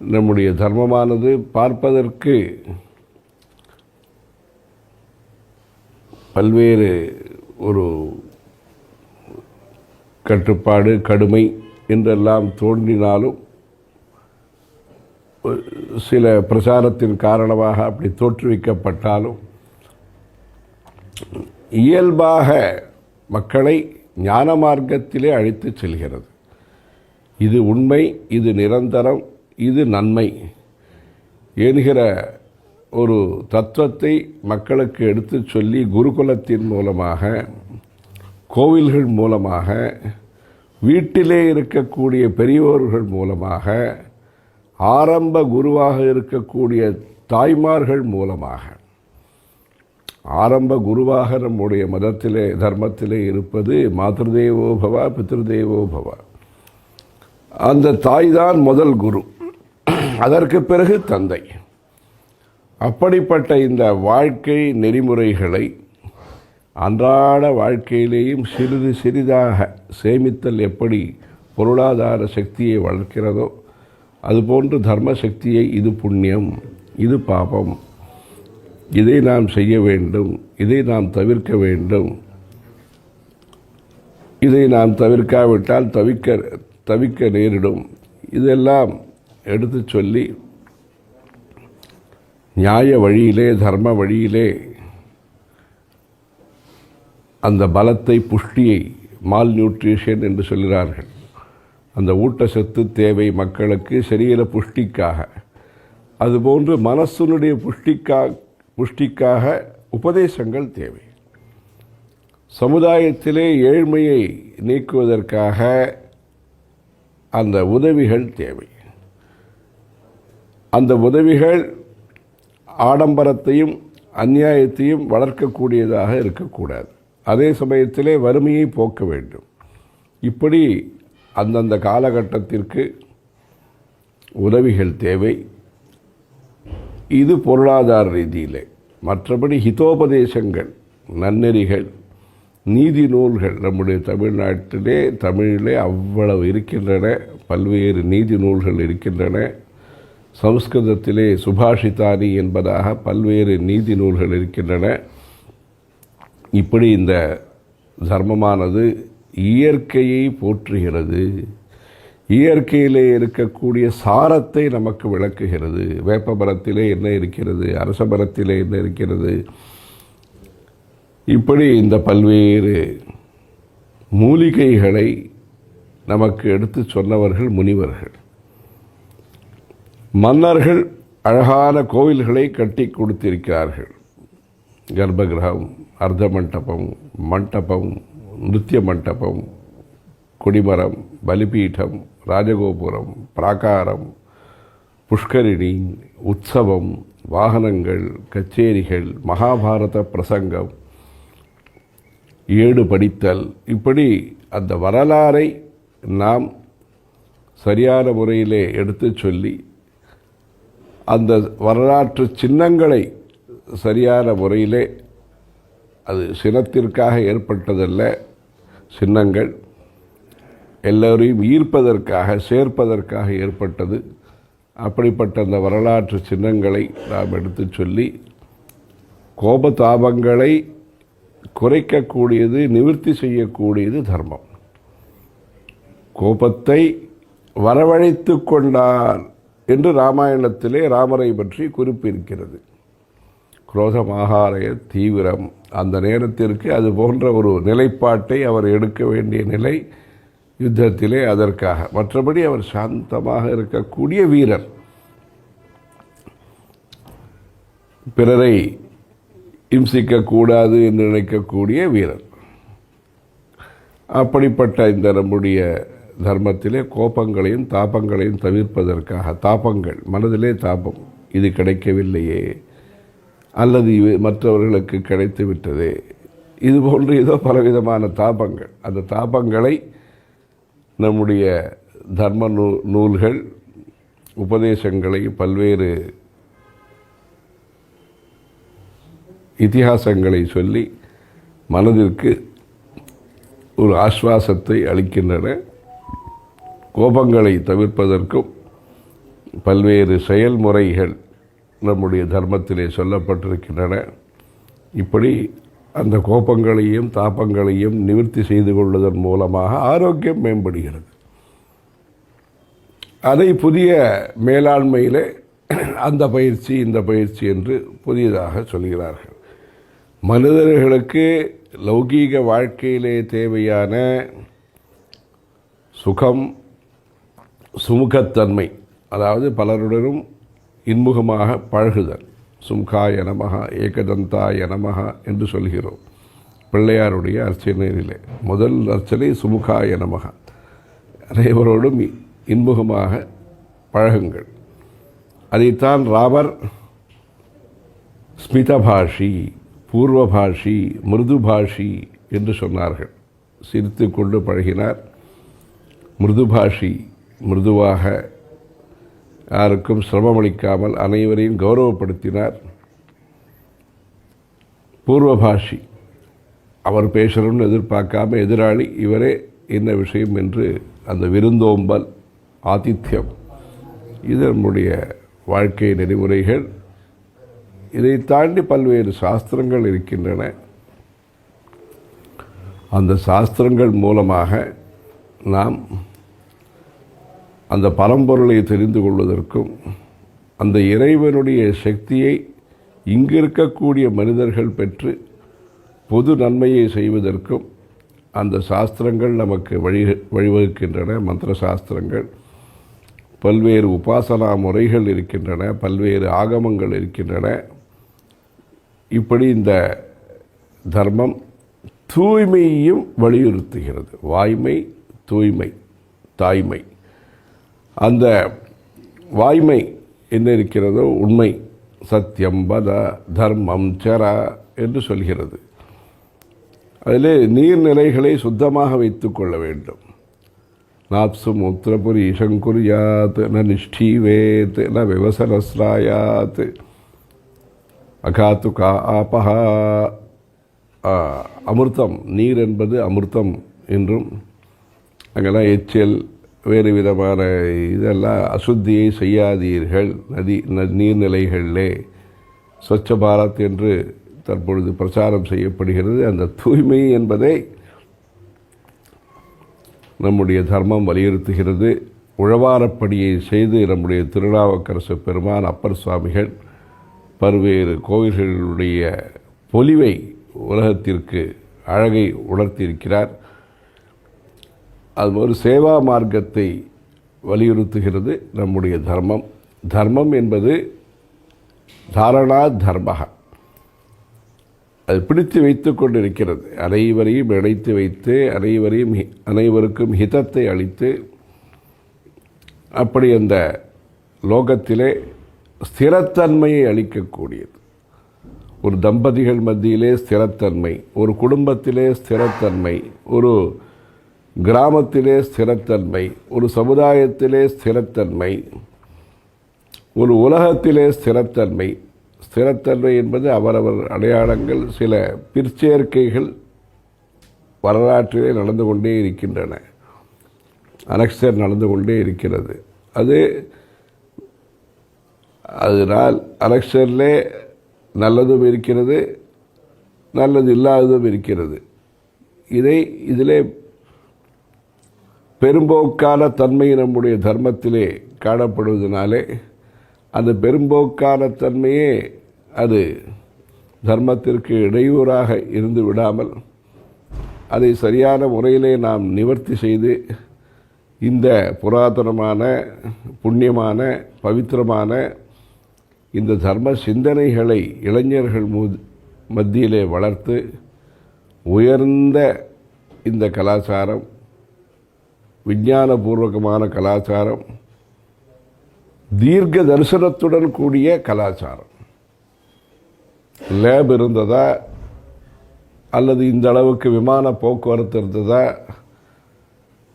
நம்முடைய தர்மமானது பார்ப்பதற்கு பல்வேறு ஒரு கட்டுப்பாடு, கடுமை என்றெல்லாம் தோன்றினாலும் சில பிரச்சாரத்தின் காரணமாக அப்படி தோற்றுவிக்கப்பட்டாலும் இயல்பாக மக்களை ஞான மார்க்கத்திலே அழைத்து செல்கிறது. இது உண்மை, இது நிரந்தரம், இது நன்மை என்கிற ஒரு தத்துவத்தை மக்களுக்கு எடுத்து சொல்லி குருகுலத்தின் மூலமாக, கோவில்கள் மூலமாக, வீட்டிலே இருக்கக்கூடிய பெரியோர்கள் மூலமாக, ஆரம்ப குருவாக இருக்கக்கூடிய தாய்மார்கள் மூலமாக, ஆரம்ப குருவாக நம்முடைய மதத்திலே தர்மத்திலே இருப்பது மாத்ருதேவோ பவ பித்ருதேவோ பவ. அந்த தாய்தான் முதல் குரு, அதற்கு பிறகு தந்தை. அப்படிப்பட்ட இந்த வாழ்க்கை நெறிமுறைகளை அன்றாட வாழ்க்கையிலேயும் சிறிது சிறிதாக சேமித்தல் எப்படி பொருளாதார சக்தியை வளர்க்கிறதோ அதுபோன்று தர்ம சக்தியை, இது புண்ணியம், இது பாபம், இதை நாம் செய்ய வேண்டும், இதை நாம் தவிர்க்க வேண்டும், இதை நாம் தவிர்க்காவிட்டால் தவிக்க நேரிடும், இதெல்லாம் எடுத்து சொல்லி நியாய வழியிலே, தர்ம வழியிலே அந்த பலத்தை, புஷ்டியை, மால் நியூட்ரிஷன் என்று சொல்கிறார்கள், அந்த ஊட்டச்சத்து தேவை மக்களுக்கு சரீர புஷ்டிக்காக. அதுபோன்று மனசுனுடைய புஷ்டிக்காக உபதேசங்கள் தேவை. சமுதாயத்திலே ஏழ்மையை நீக்குவதற்காக அந்த உதவிகள் தேவை. அந்த உதவிகள் ஆடம்பரத்தையும் அநியாயத்தையும் வளர்க்கக்கூடியதாக இருக்கக்கூடாது. அதே சமயத்திலே வறுமையை போக்க வேண்டும். இப்படி அந்தந்த காலகட்டத்திற்கு உதவிகள் தேவை. இது பொருளாதார ரீதியிலே. மற்றபடி ஹிதோபதேசங்கள், நன்னெறிகள், நீதி நூல்கள் நம்முடைய தமிழிலே அவ்வளவு இருக்கின்றன. பல்வேறு நீதி நூல்கள் இருக்கின்றன. சம்ஸ்கிருதத்திலே சுபாஷிதானி என்பதாக பல்வேறு நீதி நூல்கள் இருக்கின்றன. இப்படி இந்த தர்மமானது இயற்கையை போற்றுகிறது. இயற்கையிலே இருக்கக்கூடிய சாரத்தை நமக்கு விளக்குகிறது. வேப்ப மரத்திலே என்ன இருக்கிறது, அரச மரத்திலே என்ன இருக்கிறது, இப்படி இந்த பல்வேறு மூலிகைகளை நமக்கு எடுத்து சொன்னவர்கள் முனிவர்கள். மன்னர்கள் அழகான கோவில்களை கட்டி கொடுத்திருக்கிறார்கள். கர்ப்பகிரகம், அர்த்த மண்டபம், மண்டபம், நிருத்திய மண்டபம், கொடிமரம், பலிபீடம், ராஜகோபுரம், பிராகாரம், புஷ்கரிணி, உற்சவம், வாகனங்கள், கச்சேரிகள், மகாபாரத பிரசங்கம், ஏடு படித்தல், இப்படி அந்த வரலாறை நாம் சரியான முறையிலே எடுத்து சொல்லி அந்த வரலாற்று சின்னங்களை சரியான முறையிலே, அது சினத்திற்காக ஏற்பட்டதல்ல, சின்னங்கள் எல்லோரையும் ஈர்ப்பதற்காக சேர்ப்பதற்காக ஏற்பட்டது. அப்படிப்பட்ட அந்த வரலாற்று சின்னங்களை நாம் எடுத்து சொல்லி கோபதாபங்களை குறைக்கக்கூடியது, நிவர்த்தி செய்யக்கூடியது தர்மம். கோபத்தை வரவழைத்து கொண்டார் என்று ராமாயணத்திலே ராமரை பற்றி குறிப்பிருக்கிறது. குரோதமாகாரைய தீவிரம், அந்த நேரத்திற்கு அது போன்ற ஒரு நிலைப்பாட்டை அவர் எடுக்க வேண்டிய நிலை யுத்தத்திலே அதற்காக. மற்றபடி அவர் சாந்தமாக இருக்கக்கூடிய வீரர், பிறரை இம்சிக்கக்கூடாது என்று நினைக்கக்கூடிய வீரர். அப்படிப்பட்ட இந்த நம்முடைய தர்மத்திலே கோபங்களையும் தாபங்களையும் தவிர்ப்பதற்காக, தாபங்கள் மனதிலே தாபம், இது கிடைக்கவில்லையே அல்லது மற்றவர்களுக்கு கிடைத்து விட்டதே, இது போன்று ஏதோ பலவிதமான தாபங்கள். அந்த தாபங்களை நம்முடைய தர்ம நூல்கள் உபதேசங்களை, பல்வேறு இதிகாசங்களை சொல்லி மனதிற்கு ஒரு ஆஸ்வாசத்தை அளிக்கின்றன. கோபங்களை தவிர்ப்பதற்கும் பல்வேறு செயல்முறைகள் நம்முடைய தர்மத்திலே சொல்லப்பட்டிருக்கின்றன. இப்படி அந்த கோபங்களையும் தாபங்களையும் நிவர்த்தி செய்து கொள்வதன் மூலமாக ஆரோக்கியம் மேம்படுகிறது. அதை புதிய மேலாண்மையிலே அந்த பயிற்சி இந்த பயிற்சி என்று புதியதாக சொல்கிறார்கள். மனிதர்களுக்கு லௌகீக வாழ்க்கையிலே தேவையான சுகம், சுமுகத்தன்மை, அதாவது பலருடனும் இன்முகமாக பழகுதல், சும்காய நமக, ஏகதந்தாய நமக என்று சொல்கிறோம் பிள்ளையாருடைய அர்ச்சனையிலே. முதல் அர்ச்சனை சுமுகாய நமக, அனைவரோடும் இன்முகமாக பழகுங்கள். அதைத்தான் ராமர் ஸ்மிதபாஷி, பூர்வபாஷி, மிருதுபாஷி என்று சொன்னார்கள். சிரித்து கொண்டு பழகினார். மிருதுபாஷி, மிருதுவாக யாருக்கும் சிரமமளிக்காமல் அனைவரையும் கௌரவப்படுத்தினார். பூர்வபாஷி, அவர் பேசணும்னு எதிர்பார்க்காம எதிராளி இவரே என்ன விஷயம் என்று அந்த விருந்தோம்பல், ஆதித்யம், இது நம்முடைய வாழ்க்கை நெறிமுறைகள். இதை தாண்டி பல்வேறு சாஸ்திரங்கள் இருக்கின்றன. அந்த சாஸ்திரங்கள் மூலமாக நாம் அந்த பரம்பொருளை தெரிந்து கொள்வதற்கும் அந்த இறைவனுடைய சக்தியை இங்கு இருக்கக்கூடிய மனிதர்கள் பெற்று பொது நன்மையை செய்வதற்கும் அந்த சாஸ்திரங்கள் நமக்கு வழிவகுக்கின்றன. மந்திர சாஸ்திரங்கள், பல்வேறு உபாசனா முறைகள் இருக்கின்றன, பல்வேறு ஆகமங்கள் இருக்கின்றன. இப்படி இந்த தர்மம் தூய்மையையும் வலியுறுத்துகிறது. வாய்மை, தூய்மை, தாய்மை. அந்த வாய்மை என்ன இருக்கிறதோ உண்மை, சத்தியம் வத தர்மம் சர என்று சொல்கிறது. அதிலே நீர்நிலைகளை சுத்தமாக வைத்து கொள்ள வேண்டும். நாப்சு மூத்திரபுரி ஈஷங்குரியாத் ந நிஷ்டீவேத் ந விவசரஸ்ராயாத் அகாத்து கா ஆபஹா. அமிர்தம், நீர் என்பது அமிர்தம் என்றும், அங்கெல்லாம் எச்சல் வேறு விதமான இதெல்லாம் அசுத்தியை செய்யாதீர்கள். நீர்நிலைகளிலே ஸ்வச்ச பாரத் என்று தற்பொழுது பிரச்சாரம் செய்யப்படுகிறது. அந்த தூய்மை என்பதை நம்முடைய தர்மம் வலியுறுத்துகிறது. உழவாரப்படியை செய்து நம்முடைய திருநாவுக்கரசு பெருமான், அப்பர் சுவாமிகள் பல்வேறு கோவில்களுடைய பொலிவை உலகத்திற்கு அழகை உணர்த்தியிருக்கிறார். அது ஒரு சேவா மார்க்கத்தை வலியுறுத்துகிறது நம்முடைய தர்மம். தர்மம் என்பது தாரணா தர்மக, அது பிடித்து வைத்து கொண்டிருக்கிறது. அனைவரையும் இணைத்து வைத்து அனைவருக்கும் ஹிதத்தை அளித்து அப்படி அந்த லோகத்திலே ஸ்திரத்தன்மையை அளிக்கக்கூடியது. ஒரு தம்பதிகள் மத்தியிலே ஸ்திரத்தன்மை, ஒரு குடும்பத்திலே ஸ்திரத்தன்மை, ஒரு கிராமத்திலே ஸ்திரத்தன்மை, ஒரு சமுதாயத்திலே ஸ்திரத்தன்மை, ஒரு உலகத்திலே ஸ்திரத்தன்மை. ஸ்திரத்தன்மை என்பது அவரவர் அடையாளங்கள், சில பிற்சேர்க்கைகள் வரலாற்றிலே நடந்து கொண்டே இருக்கின்றன. அனக்சர் நடந்து கொண்டே இருக்கிறது. அதனால் அனக்சரிலே நல்லதும் இருக்கிறது, நல்லது இல்லாததும் இருக்கிறது. இதிலே பெரும்போக்கான தன்மை நம்முடைய தர்மத்திலே காணப்படுவதனாலே அந்த பெரும்போக்கான தன்மையே அது தர்மத்திற்கு இடையூறாக இருந்து விடாமல் அதை சரியான முறையிலே நாம் நிவர்த்தி செய்து இந்த புராதனமான புண்ணியமான பவித்திரமான இந்த தர்ம சிந்தனைகளை இளைஞர்கள் மத்தியிலே வளர்த்து உயர்ந்த இந்த கலாச்சாரம், விஞ்ஞானபூர்வகமான கலாச்சாரம், தீர்க்க தரிசனத்துடன் கூடிய கலாச்சாரம். லேப் இருந்ததா அல்லது இந்த அளவுக்கு விமான போக்குவரத்து இருந்ததா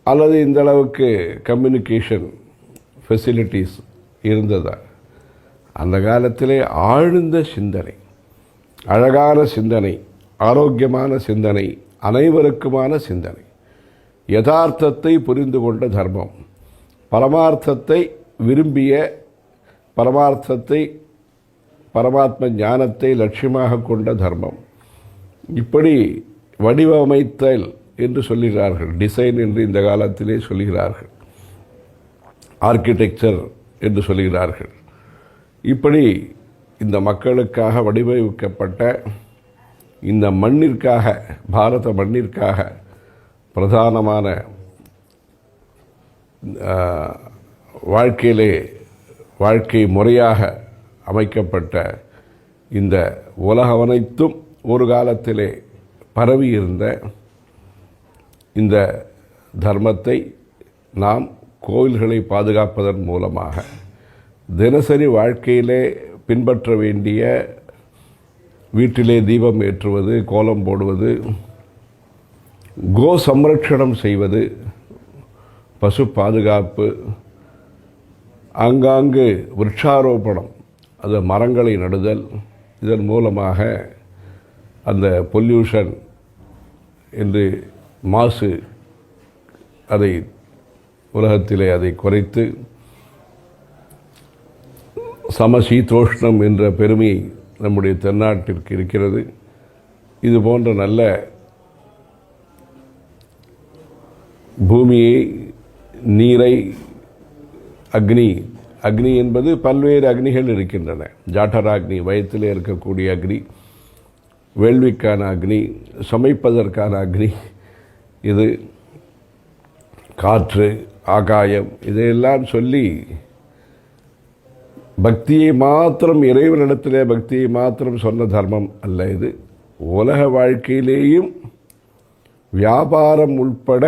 அல்லது இந்த அளவுக்கு கம்யூனிகேஷன் ஃபெசிலிட்டிஸ் இருந்ததா? அந்த காலத்திலே ஆழ்ந்த சிந்தனை, அழகான சிந்தனை, ஆரோக்கியமான சிந்தனை, அனைவருக்குமான சிந்தனை, யதார்த்தத்தை புரிந்து கொண்ட தர்மம், பரமார்த்தத்தை விரும்பிய, பரமார்த்தத்தை பரமாத்ம ஞானத்தை லட்சியமாக கொண்ட தர்மம். இப்படி வடிவமைத்தல் என்று சொல்கிறார்கள், டிசைன் என்று இந்த காலத்திலே சொல்கிறார்கள், ஆர்கிடெக்சர் என்று சொல்கிறார்கள். இப்படி இந்த மக்களுக்காக வடிவமைக்கப்பட்ட இந்த மண்ணிற்காக, பாரத மண்ணிற்காக பிரதானமான வாழ்க்கை முறையாக அமைக்கப்பட்ட இந்த உலகமனைத்தும் ஒரு காலத்திலே பரவி இருந்த இந்த தர்மத்தை நாம் கோவில்களை பாதுகாப்பதன் மூலமாக தினசரி வாழ்க்கையிலே பின்பற்ற வேண்டிய, வீட்டிலே தீபம் ஏற்றுவது, கோலம் போடுவது, கோ சம்ரட்சணம் செய்வது, பசு பாதுகாப்பு, ஆங்காங்கு விருட்சாரோபணம், அது மரங்களை நடுதல், இதன் மூலமாக அந்த பொல்யூஷன் என்று மாசு அதை உலகத்திலே அதை குறைத்து சமசீதோஷ்ணம் என்ற பெருமை நம்முடைய தென்னாட்டிற்கு இருக்கிறது. இது போன்ற நல்ல பூமியை, நீரை, அக்னி என்பது பல்வேறு அக்னிகள் இருக்கின்றன. ஜாட்டராக்னி, வயத்திலே இருக்கக்கூடிய அக்னி, வேள்விக்கான அக்னி, சமைப்பதற்கான அக்னி, இது காற்று, ஆகாயம், இதையெல்லாம் சொல்லி பக்தியை மாத்திரம், இறைவனிடத்திலே பக்தியை மாத்திரம் சொன்ன தர்மம் அல்ல இது. உலக வாழ்க்கையிலேயும் வியாபாரம் உட்பட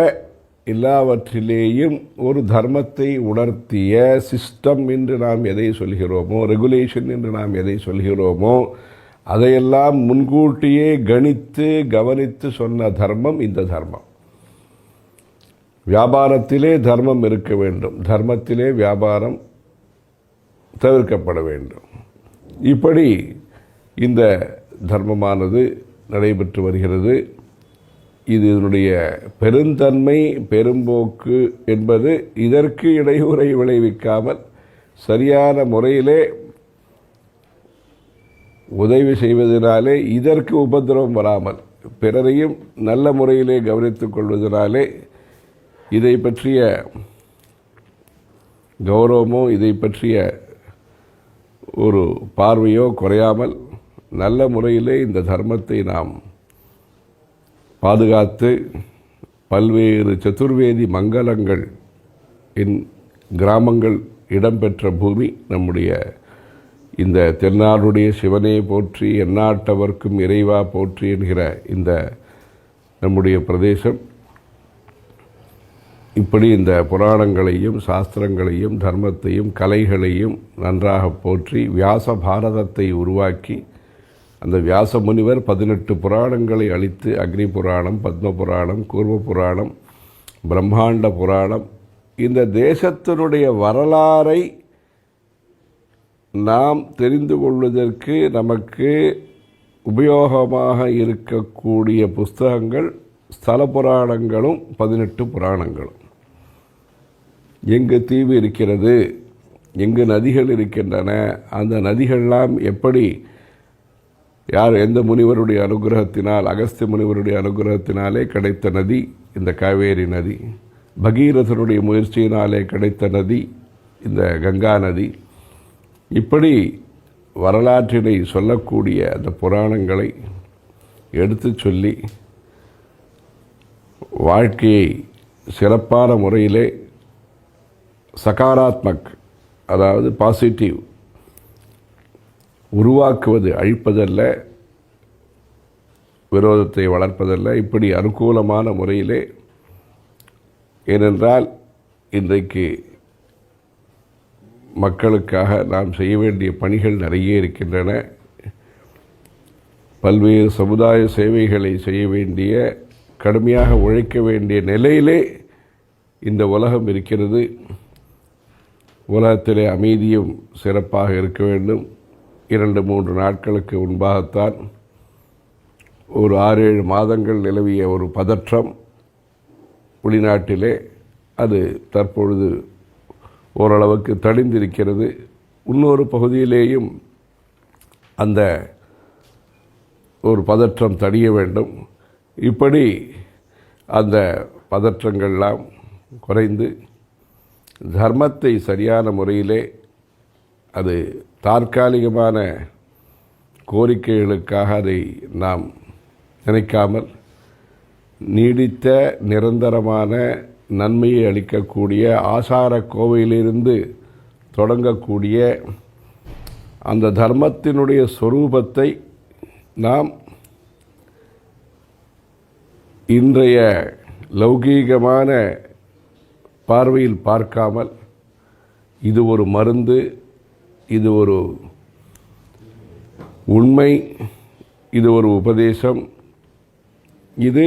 எல்லாவற்றிலேயும் ஒரு தர்மத்தை உணர்த்திய சிஸ்டம் என்று நாம் எதை சொல்கிறோமோ, ரெகுலேஷன் என்று நாம் எதை சொல்கிறோமோ, அதையெல்லாம் முன்கூட்டியே கவனித்து சொன்ன தர்மம் இந்த தர்மம். வியாபாரத்திலே தர்மம் இருக்க வேண்டும், தர்மத்திலே வியாபாரம் தவிர்க்கப்பட வேண்டும். இப்படி இந்த தர்மமானது நடைபெற்று வருகிறது. இதனுடைய பெருந்தன்மை, பெரும்போக்கு என்பது இதற்கு இடையூறை விளைவிக்காமல் சரியான முறையிலே உதவி செய்வதனாலே, இதற்கு உபத்திரவம் வராமல் பிறரையும் நல்ல முறையிலே கவனித்துக் கொள்வதனாலே இதை பற்றிய கௌரவமோ, இதை பற்றிய ஒரு பார்வையோ குறையாமல் நல்ல முறையிலே இந்த தர்மத்தை நாம் பாதுகாத்து பல்வேறு சதுர்வேதி மங்களங்கள் கிராமங்கள் இடம்பெற்ற பூமி நம்முடைய இந்த தென்னாடுடைய சிவனே போற்றி எந்நாட்டவர்க்கும் இறைவா போற்றி என்கிற இந்த நம்முடைய பிரதேசம் இப்படி இந்த புராணங்களையும் சாஸ்திரங்களையும் தர்மத்தையும் கலைகளையும் நன்றாக போற்றி வியாச பாரதத்தை உருவாக்கி அந்த வியாச முனிவர் 18 புராணங்களை அளித்து அக்னி புராணம், பத்ம புராணம், கூர்ம புராணம், பிரம்மாண்ட புராணம், இந்த தேசத்தினுடைய வரலாறை நாம் தெரிந்து கொள்வதற்கு நமக்கு உபயோகமாக இருக்கக்கூடிய புஸ்தகங்கள் ஸ்தல புராணங்களும் 18 புராணங்களும். எங்கு தீவு இருக்கிறது, எங்கு நதிகள் இருக்கின்றன, அந்த நதிகள்லாம் எப்படி எந்த முனிவருடைய அனுகிரகத்தினால், அகஸ்திய முனிவருடைய அனுகிரகத்தினாலே கிடைத்த நதி இந்த காவேரி நதி, பகீரதனுடைய முயற்சியினாலே கிடைத்த நதி இந்த கங்கா நதி, இப்படி வரலாற்றினை சொல்லக்கூடிய அந்த புராணங்களை எடுத்து சொல்லி வாழ்க்கையை சிறப்பான முறையிலே சகாராத்மக், அதாவது பாசிட்டிவ் உருவாக்குவது, அழிப்பதல்ல, விரோதத்தை வளர்ப்பதல்ல, இப்படி அனுகூலமான முறையிலே. ஏனென்றால் இன்றைக்கு மக்களுக்காக நாம் செய்ய வேண்டிய பணிகள் நிறைய இருக்கின்றன. பல்வேறு சமுதாய சேவைகளை செய்ய வேண்டிய, கடுமையாக உழைக்க வேண்டிய நிலையிலே இந்த உலகம் இருக்கிறது. உலகத்திலே அமைதியும் சிறப்பாக இருக்க வேண்டும். 2-3 நாட்களுக்கு முன்பாகத்தான் ஒரு 6-7 மாதங்கள் நிலவிய ஒரு பதற்றம் வெளிநாட்டிலே, அது தற்பொழுது ஓரளவுக்கு தணிந்திருக்கிறது. இன்னொரு பகுதியிலேயும் அந்த ஒரு பதற்றம் தணிய வேண்டும். இப்படி அந்த பதற்றங்கள்லாம் குறைந்து தர்மத்தை சரியான முறையிலே, அது தற்காலிகமான கோரிக்கைகளுக்காக அதை நாம் நினைக்காமல் நீடித்த நிரந்தரமான நன்மையை அளிக்கக்கூடிய ஆசார கோவையிலிருந்து தொடங்கக்கூடிய அந்த தர்மத்தினுடைய சொரூபத்தை நாம் இன்றைய லௌகீகமான பார்வையில் பார்க்காமல், இது ஒரு மருந்து, இது ஒரு உண்மை, இது ஒரு உபதேசம், இது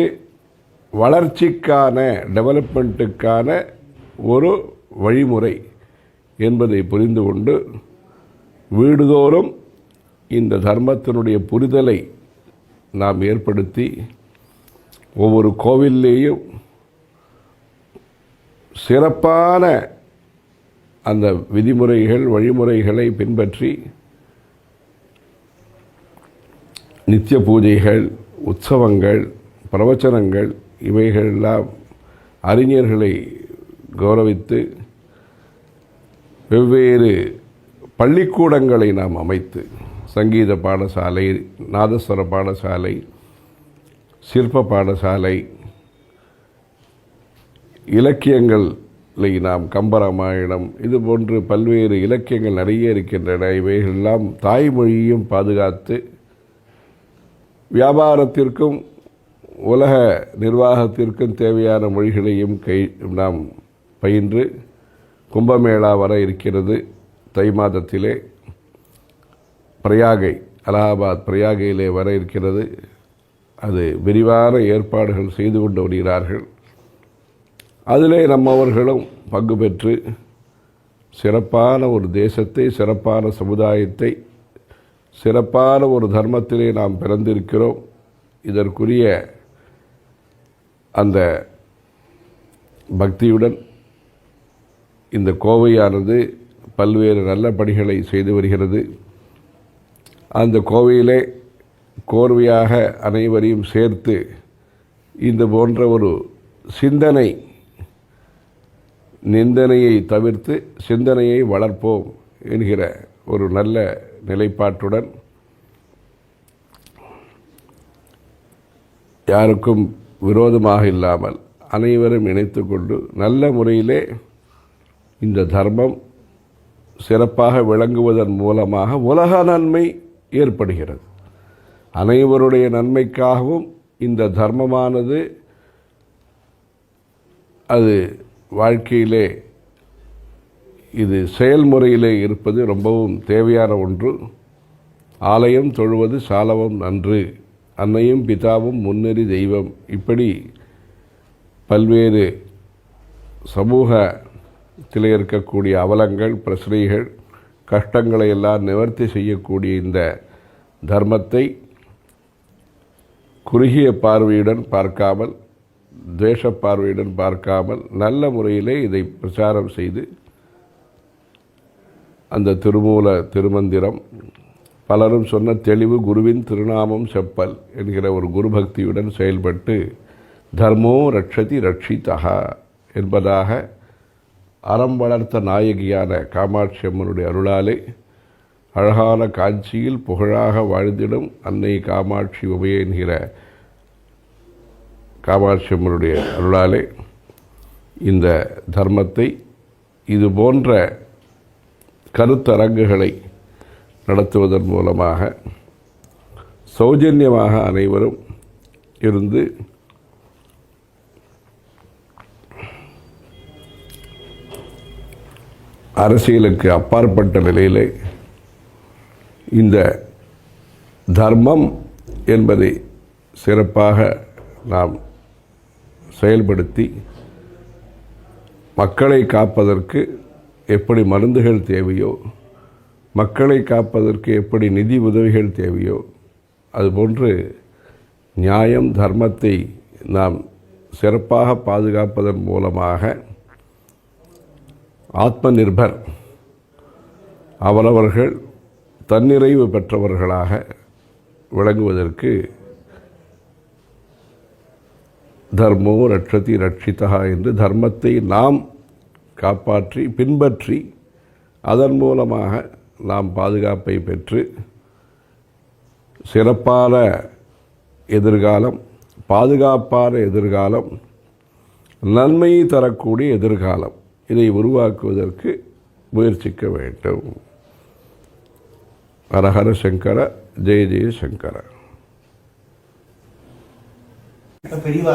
வளர்ச்சிக்கான, டெவலப்மெண்ட்டுக்கான ஒரு வழிமுறை என்பதை புரிந்து கொண்டு வீடுதோறும் இந்த தர்மத்தினுடைய புரிதலை நாம் ஏற்படுத்தி ஒவ்வொரு கோவில்லேயும் சிறப்பான அந்த விதிமுறைகள், வழிமுறைகளை பின்பற்றி நித்திய பூஜைகள், உற்சவங்கள், பிரவச்சனங்கள், இவைகளெல்லாம் அறிஞர்களை கௌரவித்து வெவ்வேறு பள்ளிக்கூடங்களை நாம் அமைத்து, சங்கீத பாடசாலை, நாதஸ்வர பாடசாலை, சிற்ப பாடசாலை, இலக்கியங்களை நாம் கம்பராமாயணம், இது போன்று பல்வேறு இலக்கியங்கள் நிறைய இருக்கின்றன. இவைகளெல்லாம் தாய்மொழியையும் பாதுகாத்து வியாபாரத்திற்கும் உலக நிர்வாகத்திற்கும் தேவையான மொழிகளையும் நாம் பயின்று, கும்பமேளா வர இருக்கிறது தை மாதத்திலே, பிரயாகை, அலகாபாத் பிரயாகையிலே வர இருக்கிறது. அது விரிவான ஏற்பாடுகள் செய்து கொண்டு வருகிறார்கள். அதிலே நம்மவர்களும் பங்கு பெற்று சிறப்பான ஒரு தேசத்தை, சிறப்பான சமுதாயத்தை, சிறப்பான ஒரு தர்மத்திலே நாம் பிறந்திருக்கிறோம். இதற்குரிய அந்த பக்தியுடன் இந்த கோவையானது பல்வேறு நல்ல பணிகளை செய்து வருகிறது. அந்த கோவையிலே கோர்வையாக அனைவரையும் சேர்த்து இந்த போன்ற ஒரு சிந்தனை, நிந்தனையை தவிர்த்து சிந்தனையை வளர்ப்போம் என்கிற ஒரு நல்ல நிலைப்பாட்டுடன் யாருக்கும் விரோதமாக இல்லாமல் அனைவரும் இணைத்து கொண்டு நல்ல முறையிலே இந்த தர்மம் சிறப்பாக விளங்குவதன் மூலமாக உலக நன்மை ஏற்படுகிறது. அனைவருடைய நன்மைக்காகவும் இந்த தர்மமானது அது வாழ்க்கையிலே இது செயல்முறையிலே இருப்பது ரொம்பவும் தேவையான ஒன்று. ஆலயம் தொழுவது சாலவும் நன்று, அன்னையும் பிதாவும் முன்னறி தெய்வம், இப்படி பல்வேறு சமூகத்தில் இருக்கக்கூடிய அவலங்கள், பிரச்சனைகள், கஷ்டங்களை எல்லாம் நிவர்த்தி செய்யக்கூடிய இந்த தர்மத்தை குறுகிய பார்வையுடன் பார்க்காமல், துவேஷ பார்வையுடன் பார்க்காமல் நல்ல முறையிலே இதை பிரச்சாரம் செய்து அந்த திருமூல திருமந்திரம், பலரும் சொன்ன தெளிவு குருவின் திருநாமம் செப்பல் என்கிற ஒரு குரு பக்தியுடன் செயல்பட்டு தர்மோ ரட்சதி ரட்சிதா என்பதாக அறம் வளர்த்த நாயகியான காமாட்சி அம்மனுடைய அருளாலே அழகான காஞ்சியில் புகழாக வாழ்ந்திடும் அன்னை காமாட்சி உபய என்கிற காமாட்சி அம்மனுடைய அருளாலே இந்த தர்மத்தை இது போன்ற கருத்தரங்குகளை நடத்துவதன் மூலமாக சௌஜன்யமாக அனைவரும் இருந்து அரசியலுக்கு அப்பாற்பட்ட நிலையிலே இந்த தர்மம் என்பதை சிறப்பாக நாம் செயல்படுத்தி மக்களை காப்பதற்கு எப்படி மருந்துகள் தேவையோ, மக்களை காப்பதற்கு எப்படி நிதி உதவிகள் தேவையோ, அதுபோன்று நியாயம் தர்மத்தை நாம் சிறப்பாக பாதுகாப்பதன் மூலமாக ஆத்ம நிர்பர் அவரவர்கள் தன்னிறைவு பெற்றவர்களாக விளங்குவதற்கு தர்மோ ரட்சதி ரட்சிதா என்று தர்மத்தை நாம் காப்பாற்றி பின்பற்றி அதன் மூலமாக நாம் பாதுகாப்பை பெற்று சிறப்பான எதிர்காலம், பாதுகாப்பான எதிர்காலம், நன்மையை தரக்கூடிய எதிர்காலம், இதை உருவாக்குவதற்கு முயற்சிக்க வேண்டும். ஹரஹர சங்கர, ஜெய ஜெய சங்கர. பெரியவா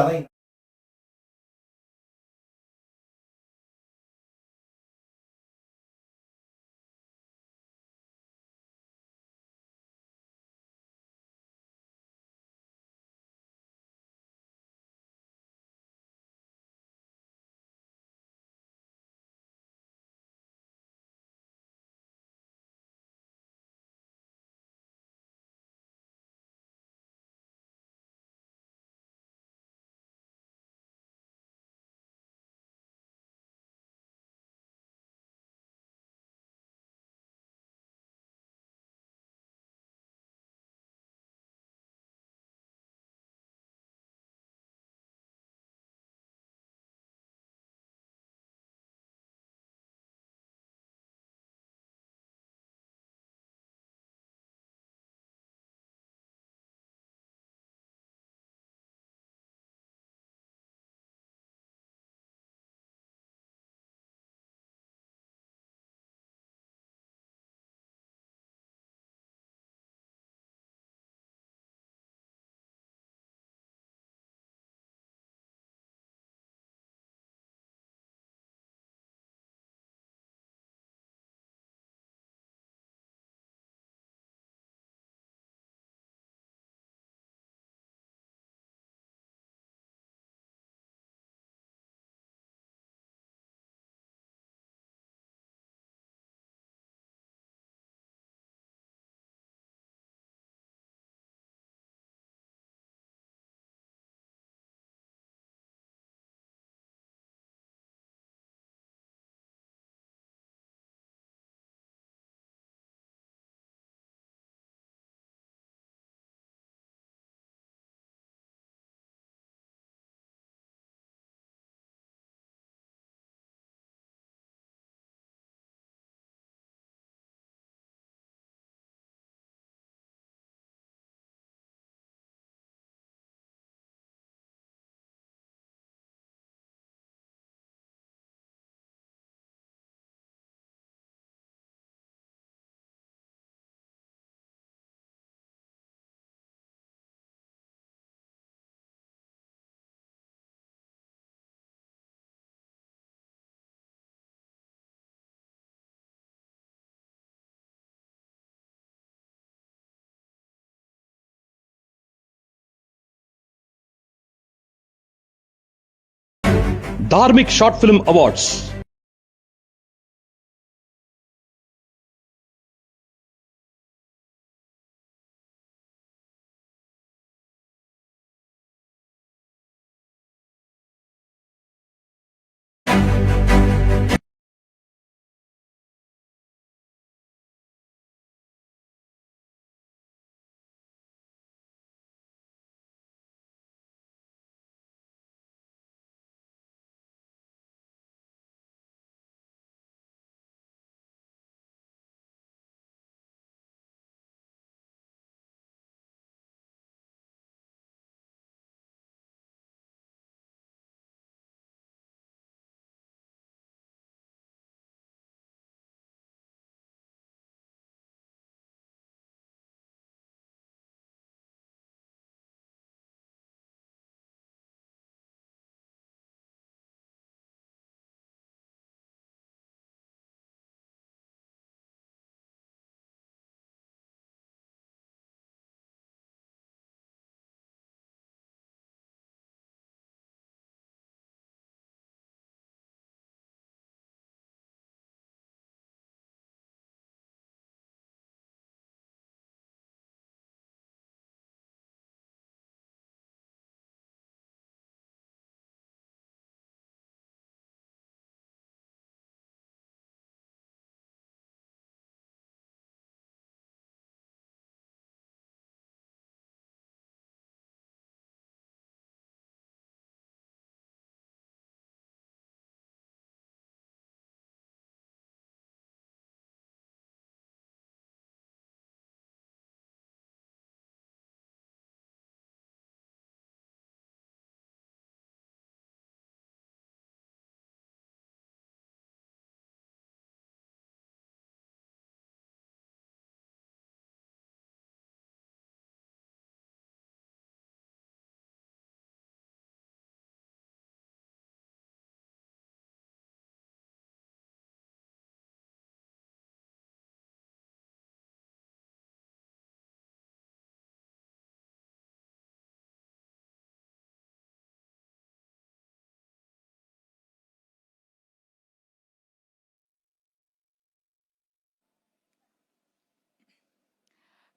Dharmic Short Film Awards.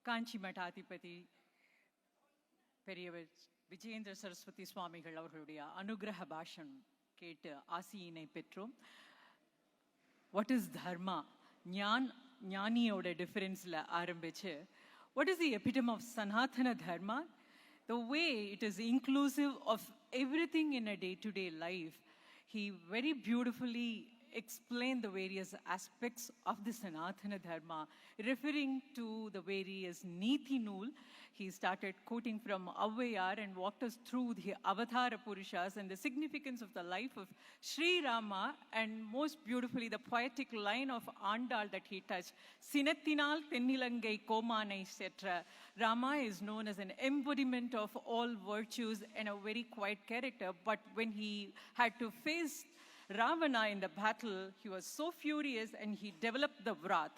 காஞ்சி மடாதிபதி பெரியவர் விஜயேந்திர சரஸ்வதி சுவாமிகள் அவர்களுடைய அனுகிரக பாஷன் கேட்டு ஆசியினை பெற்றோம். வாட் இஸ் தர்மா? ஞானியோட டிஃபரன்ஸில் ஆரம்பிச்சு what is the epitome of Sanatana dharma? The way it is inclusive of everything in a day-to-day life. He very beautifully explained the various aspects of the Sanatana Dharma, referring to the various Niti Nool. He started quoting from Avvayar and walked us through the Avatara Purushas and the significance of the life of Sri Rama, and most beautifully the poetic line of Andal that he touched. Sinathinal Tennilangai Komanai Setra. Rama is known as an embodiment of all virtues and a very quiet character, but when he had to face Ravana in the battle, he was so furious and he developed the Vrat.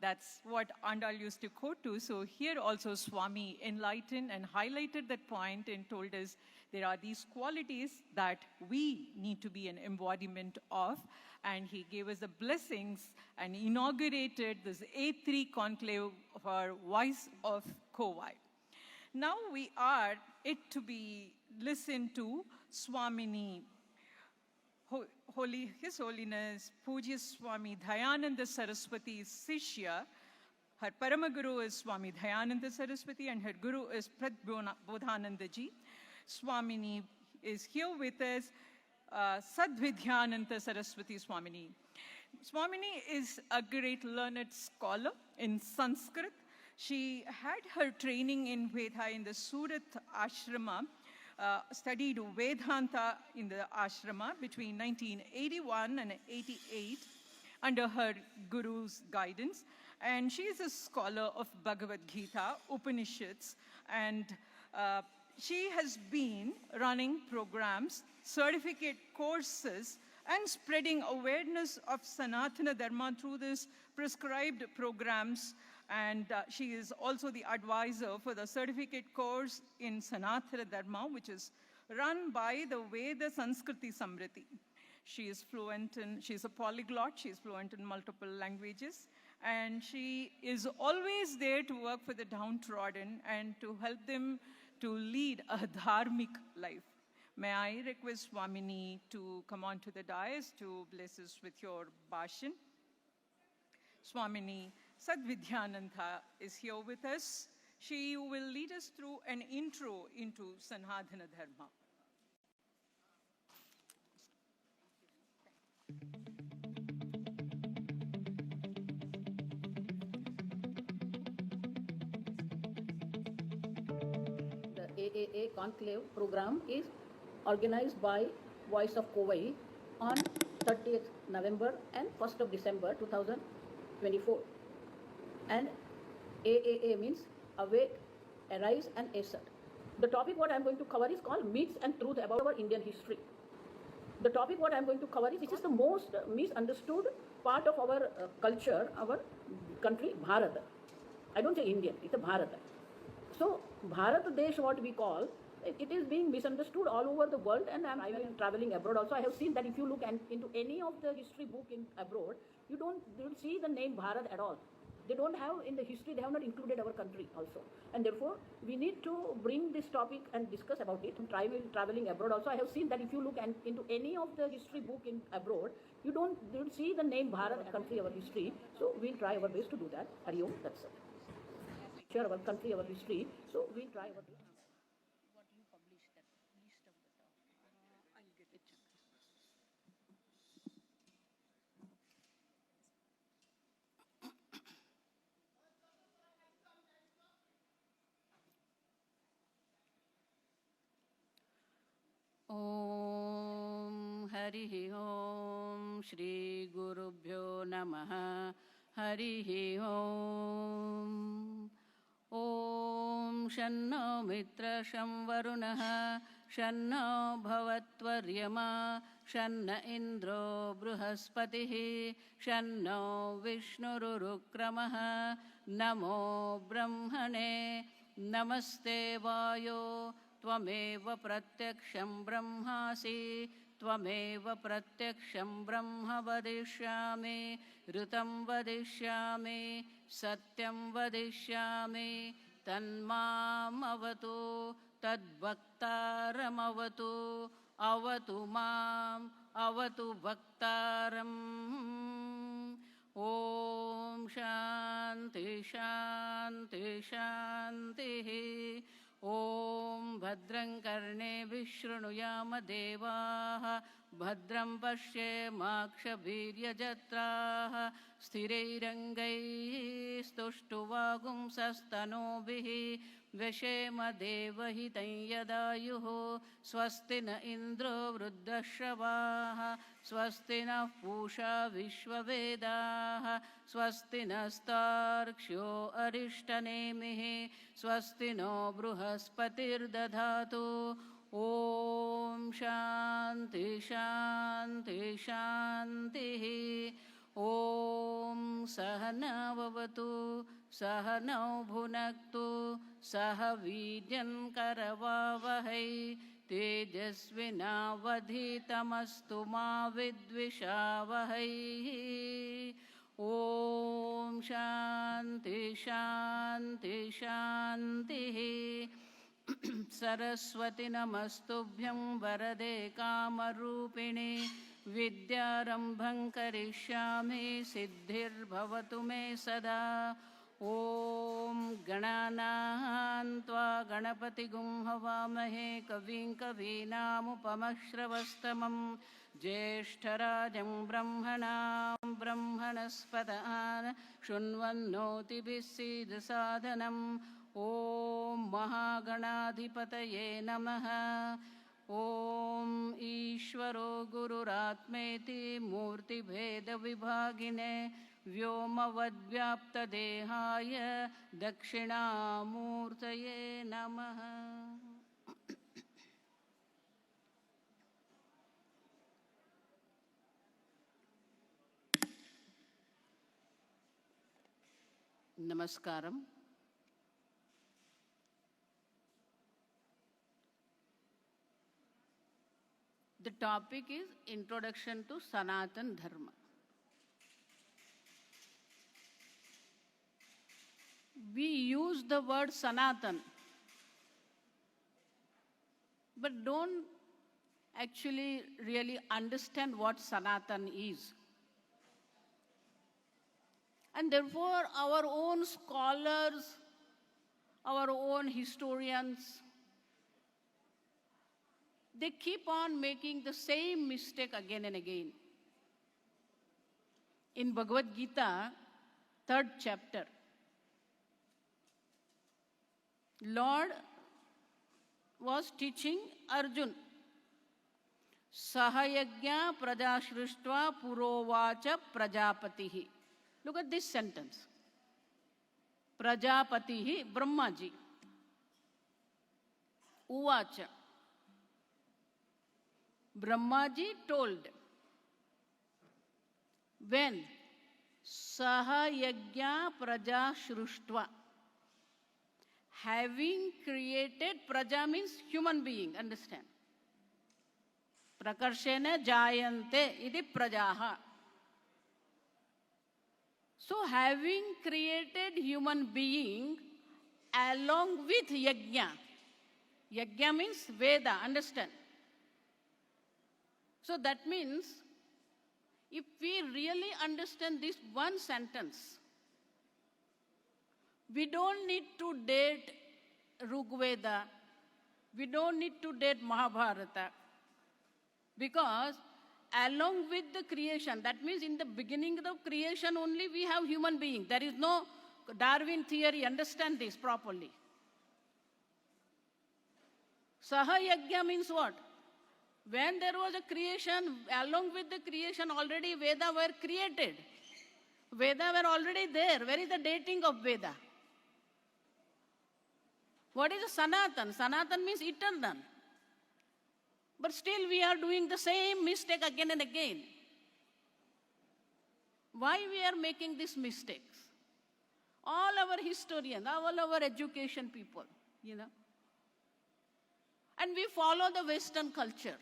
That's what Andal used to quote to. So here also Swami enlightened and highlighted that point and told us there are these qualities that we need to be an embodiment of. And he gave us the blessings and inaugurated this A3 Conclave for Voice of Covai. Now we are to be listened to Swamini His Holiness Pujya Swami Dayananda Saraswati's Sishya. Her Paramaguru is Swami Dayananda Saraswati and her Guru is Pradbodhananda Ji. Swamini is here with us, Sadvidyananda Saraswati Swamini. Swamini is a great learned scholar in Sanskrit. She had her training in Veda in the Surat Ashrama. Studied Vedanta in the ashrama between 1981 and 88 under her guru's guidance. And she is a scholar of Bhagavad Gita, Upanishads, and she has been running programs, certificate courses, and spreading awareness of Sanatana Dharma through these prescribed programs. And she is also the advisor for the certificate course in Sanatana Dharma, which is run by the Veda Sanskriti Samriti. She's a polyglot, she's fluent in multiple languages, and she is always there to work for the downtrodden and to help them to lead a dharmic life. May I request Swamini to come on to the dais to bless us with your bhashan. Swamini Sadananda is here with us. She will lead us through an intro into Sanatana Dharma. The A3 Conclave program is organized by Voice of Covai on 30th November and 1st of December 2024. And AAA means Awake, Arise and Assert. The topic what I am going to cover is called Myths and Truth about our Indian history. The topic what I am going to cover is, which is the most misunderstood part of our culture, our country, Bharat. I don't say Indian, it's a Bharat. So, Bharat Desh, what we call, it is being misunderstood all over the world, and I am traveling abroad also. I have seen that if you look into any of the history book in abroad, you don't see the name Bharat at all. They don't have, in the history, they have not included our country also. And therefore, we need to bring this topic and discuss about it. Traveling abroad also, I have seen that if you look into any of the history book in abroad, you don't see the name Bharat, country, our history. So we'll try our best to do that. Hari Om, that's it. Share our country, our history. So we'll try our best. What you publish, that list of the top. I'll get it. Om Harihi Om Shri Gurubhyo Namaha Harihi Om Om Shanno Mitra Shamvarunaha Shanno Bhavatvaryama Shanna Indro Bruhaspatihi Shanno Vishnururukramaha Namo Brahmane Namaste Vayo त्वमेव प्रत्यक्षं ब्रह्मासि त्वमेव प्रत्यक्षं ब्रह्म वदिष्यामि ऋतं वदिष्यामि सत्यं वदिष्यामि तन्मामवतु तद्वक्तारमवतु अवतु माम् अवतु वक्तारम् ॐ शान्ति शान्ति शान्तिः ॐ भद्रं कर्णेभिः शृणुयाम देवाः भद्रं पश्येमाक्षवीर्यजत्राः स्थिरैरङ्गैः स्तुष्टुवागुंसस्तनूभिः व्यशेम देवहितं यदायुः स्वस्ति न इन्द्रो वृद्धश्रवाः स्वस्ति नः पूषा विश्ववेदाः स्वस्ति नस्तार्क्ष्यो अरिष्टनेमिः स्वस्ति नो बृहस्पतिर्दधातु ॐ शान्ति शान्ति शान्तिः ॐ सहनाववतु सहनौ भुनक्तु सह वीर्यं करवावहै तेजस्विनावधीतमस्तु मा विद्विषावहै ॐ शान्ति शान्ति शान्तिः सरस्वति नमस्तुभ्यं वरदे कामरूपिणि विद्यारम्भं करिष्यामि सिद्धिर्भवतु मे सदा ॐ गणानां त्वा गणपतिगुं हवामहे कविं कवीनामुपमश्रवस्तमं ज्येष्ठराजं ब्रह्मणां ब्रह्मणस्पत शृण्वन्नोतिभिः सीदसादनम् ॐ महागणाधिपतये नमः ॐ ईश्वरो गुरुरात्मेति मूर्तिभेदविभागिने व्योमवद्व्याप्तदेहाय दक्षिणामूर्तये नमः नमस्कारम The topic is Introduction to Sanatan Dharma. We use the word Sanatan, but don't actually really understand what Sanatan is. And therefore, our own scholars, our own historians, they keep on making the same mistake again and again. In Bhagavad Gita, 3rd chapter, Lord was teaching Arjun, Sahayagya prajashrishtva purovacha prajapatihi. Look at this sentence. Prajapatihi, Brahmaji. Uvacha. Brahmaji told, when Sahayagya prajashrishtva, having created, praja means human being, understand? Prakarshena jayante iti prajaha. So having created human being along with yajna. Yajna means Veda, understand? So that means if we really understand this one sentence, we don't need to date Rigveda, we don't need to date Mahabharata, because along with the creation, that means in the beginning of creation only we have human being. There is no Darwin theory, understand this properly. Sahayagya means what? When there was a creation, along with the creation already Veda were created. Veda were already there. Where is the dating of Veda? What is Sanatan? Sanatan means eternal. But still we are doing the same mistake again and again. Why we are making these mistakes? All our historians, all our education people, you know. And we follow the Western culture.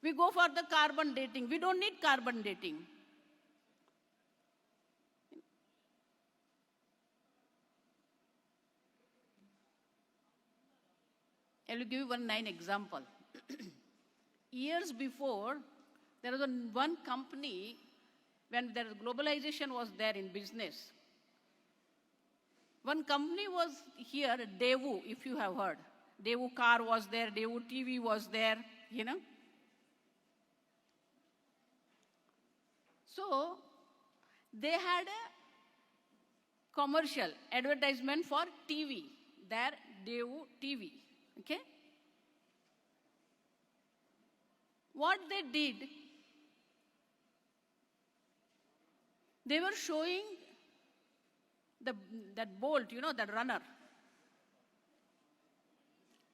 We go for the carbon dating. We don't need carbon dating. I will give you one example. Years before, there was one company, when the globalization was there in business, one company was here, Devu, if you have heard. Devu car was there, Devu TV was there, you know. So, they had a commercial advertisement for TV, their Devu TV, okay. What they did, they were showing that bolt, you know, that runner.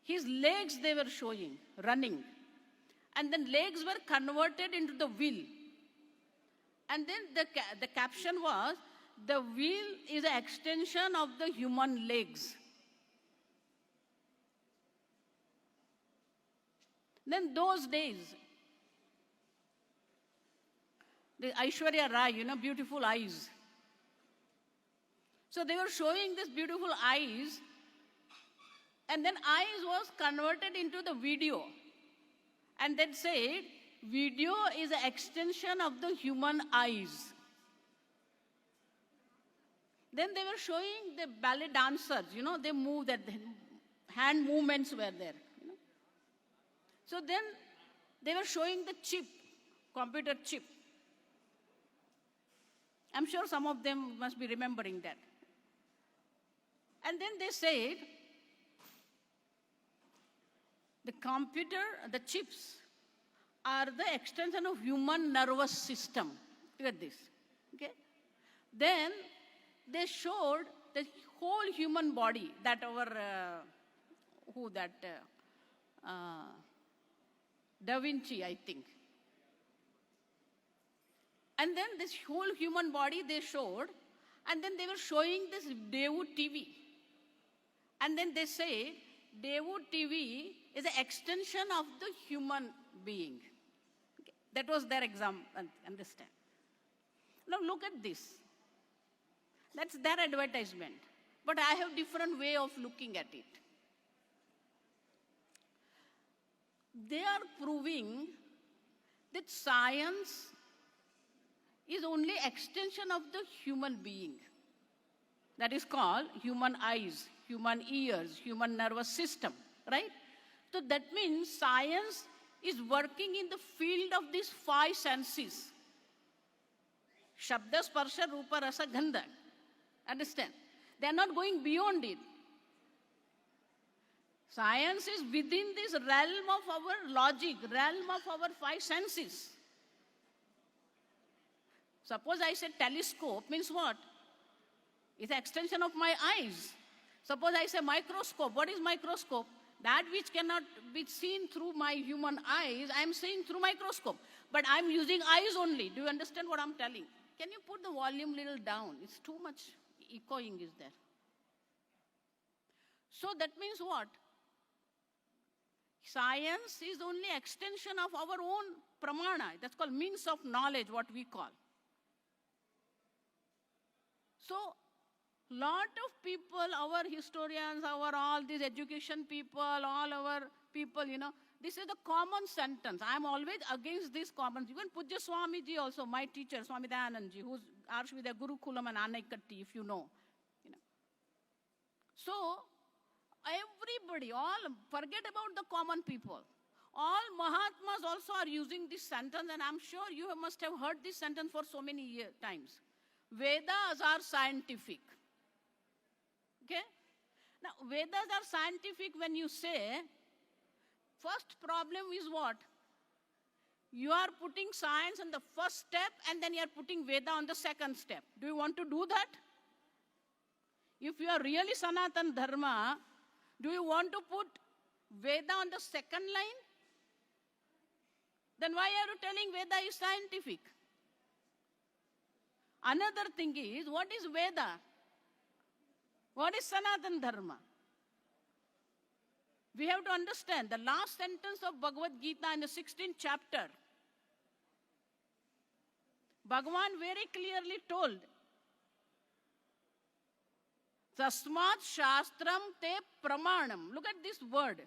His legs they were showing, running. And then legs were converted into the wheel. And then the caption was, the wheel is an extension of the human legs. Then those days, the Aishwarya Rai, you know, beautiful eyes. So they were showing this beautiful eyes, and then eyes was converted into the video. And then said, video is an extension of the human eyes. Then they were showing the ballet dancers, you know, they move, that hand movements were there. You know. So then they were showing the chip, computer chip. I'm sure some of them must be remembering that. And then they said, the computer, the chips are the extension of human nervous system. Look at this, okay? Then they showed the whole human body, that our, Da Vinci, I think. And then this whole human body they showed, and then they were showing this Devu TV. And then they say, Devu TV is an extension of the human being. Okay. That was their example, understand. Now look at this. That's their advertisement. But I have different way of looking at it. They are proving that science is only extension of the human being. That is called human eyes, human ears, human nervous system, right? So that means science is working in the field of these five senses. Shabda, Sparsha, Rupa, Rasa, Gandha. Understand? They are not going beyond it. Science is within this realm of our logic, realm of our five senses. Suppose I say telescope means what? It's an extension of my eyes. Suppose I say microscope. What is microscope? That which cannot be seen through my human eyes, I am seeing through microscope. But I am using eyes only. Do you understand what I am telling? Can you put the volume little down? It's too much echoing is there. So that means what? Science is only extension of our own pramana. That's called means of knowledge, what we call. So, lot of people, our historians, our all these education people, all our people, this is the common sentence. I am always against this common. Even Pujya Swamiji also, my teacher, Swami Dayanandji, who's Arshvidya Gurukulam and Anaikatti, if you know. So, everybody, all, forget about the common people. All Mahatmas also are using this sentence, and I'm sure you must have heard this sentence for so many times. Vedas are scientific. Okay? Now, Vedas are scientific when you say, first problem is what? You are putting science on the first step and then you are putting Veda on the second step. Do you want to do that? If you are really Sanatan Dharma, do you want to put Veda on the second line? Then why are you telling Veda is scientific? Another thing is, what is Veda? What is Sanatan Dharma? We have to understand the last sentence of Bhagavad Gita in the 16th chapter. Bhagavan very clearly told, Tasmat Shastram Te Pramanam. Look at this word.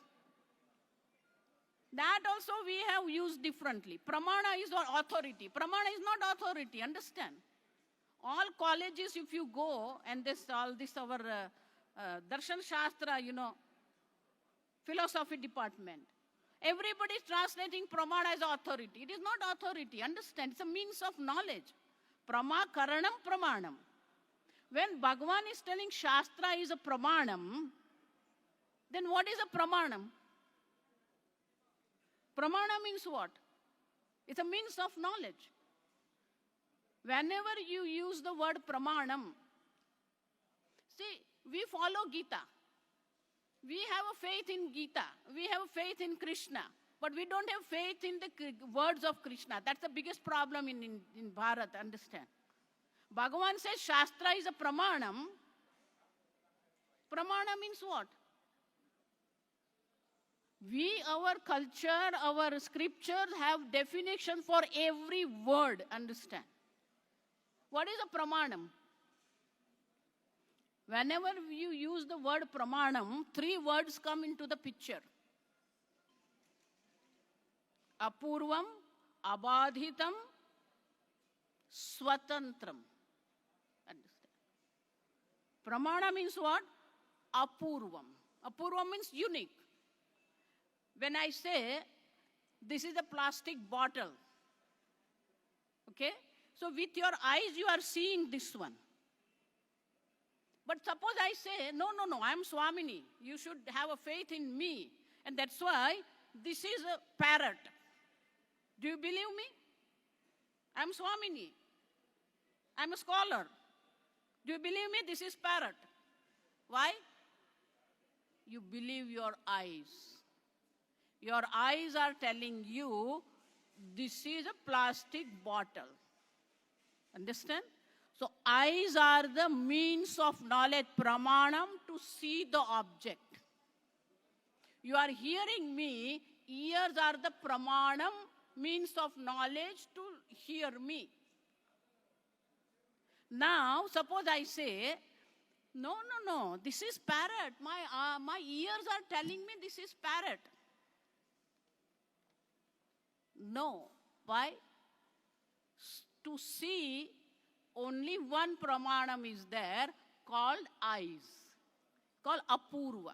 That also we have used differently. Pramana is authority. Pramana is not authority, understand? All colleges, if you go, and all this our Darshan Shastra, philosophy department, everybody is translating Pramana as authority. It is not authority, understand? It's a means of knowledge. Karanam Pramanam. When Bhagavan is telling Shastra is a Pramanam, then what is a Pramanam? Pramana means what? It's a means of knowledge. Whenever you use the word pramanam, see, we follow Gita. We have a faith in Gita. We have a faith in Krishna. But we don't have faith in the words of Krishna. That's the biggest problem in Bharat, understand? Bhagavan says Shastra is a pramanam. Pramana means what? Our culture, our scriptures have definition for every word, understand? What is a pramanam? Whenever you use the word pramanam, three words come into the picture. Apurvam, abadhitam, swatantram. Understand? Pramana means what? Apurvam. Apurvam means unique. When I say, this is a plastic bottle, okay? So with your eyes, you are seeing this one. But suppose I say, no, I am Swamini. You should have a faith in me. And that's why this is a parrot. Do you believe me? I am Swamini. I am a scholar. Do you believe me? This is parrot. Why? You believe your eyes. Your eyes are telling you, this is a plastic bottle. Understand? So eyes are the means of knowledge, pramanam, to see the object. You are hearing me, ears are the pramanam, means of knowledge to hear me. Now, suppose I say, no, this is parrot. My ears are telling me this is parrot. No. Why? To see, only one pramanam is there called eyes, called apurva.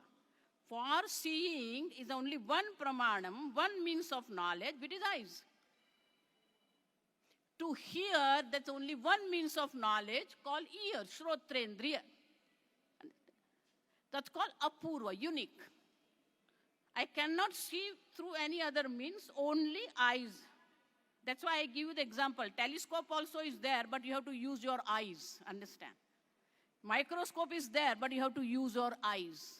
For seeing is only one pramanam, one means of knowledge, which is eyes. To hear, that's only one means of knowledge called ear, shrotrendriya. That's called apurva, unique. I cannot see through any other means, only eyes. That's why I give you the example. Telescope also is there, but you have to use your eyes, understand? Microscope is there, but you have to use your eyes.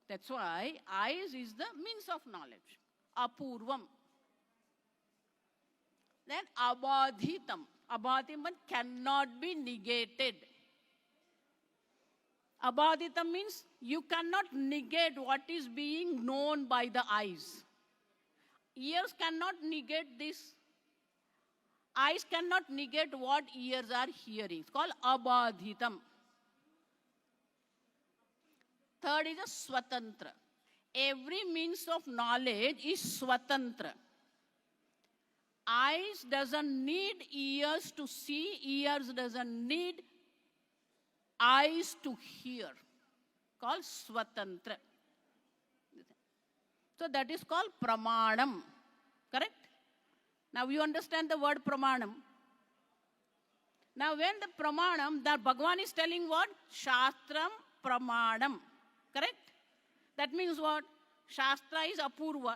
That's why eyes is the means of knowledge. Apurvam. Then abadhitam. Abadhitam cannot be negated. Abadhitam means you cannot negate what is being known by the eyes. Ears cannot negate this. Eyes cannot negate what ears are hearing. It's called abadhitam. Third is a swatantra. Every means of knowledge is swatantra. Eyes doesn't need ears to see. Ears doesn't need eyes to hear. Called swatantra. So that is called pramanam. Correct? Now you understand the word pramanam. Now when the pramanam, that Bhagavan is telling what? Shastram pramanam. Correct? That means what? Shastra is apurva.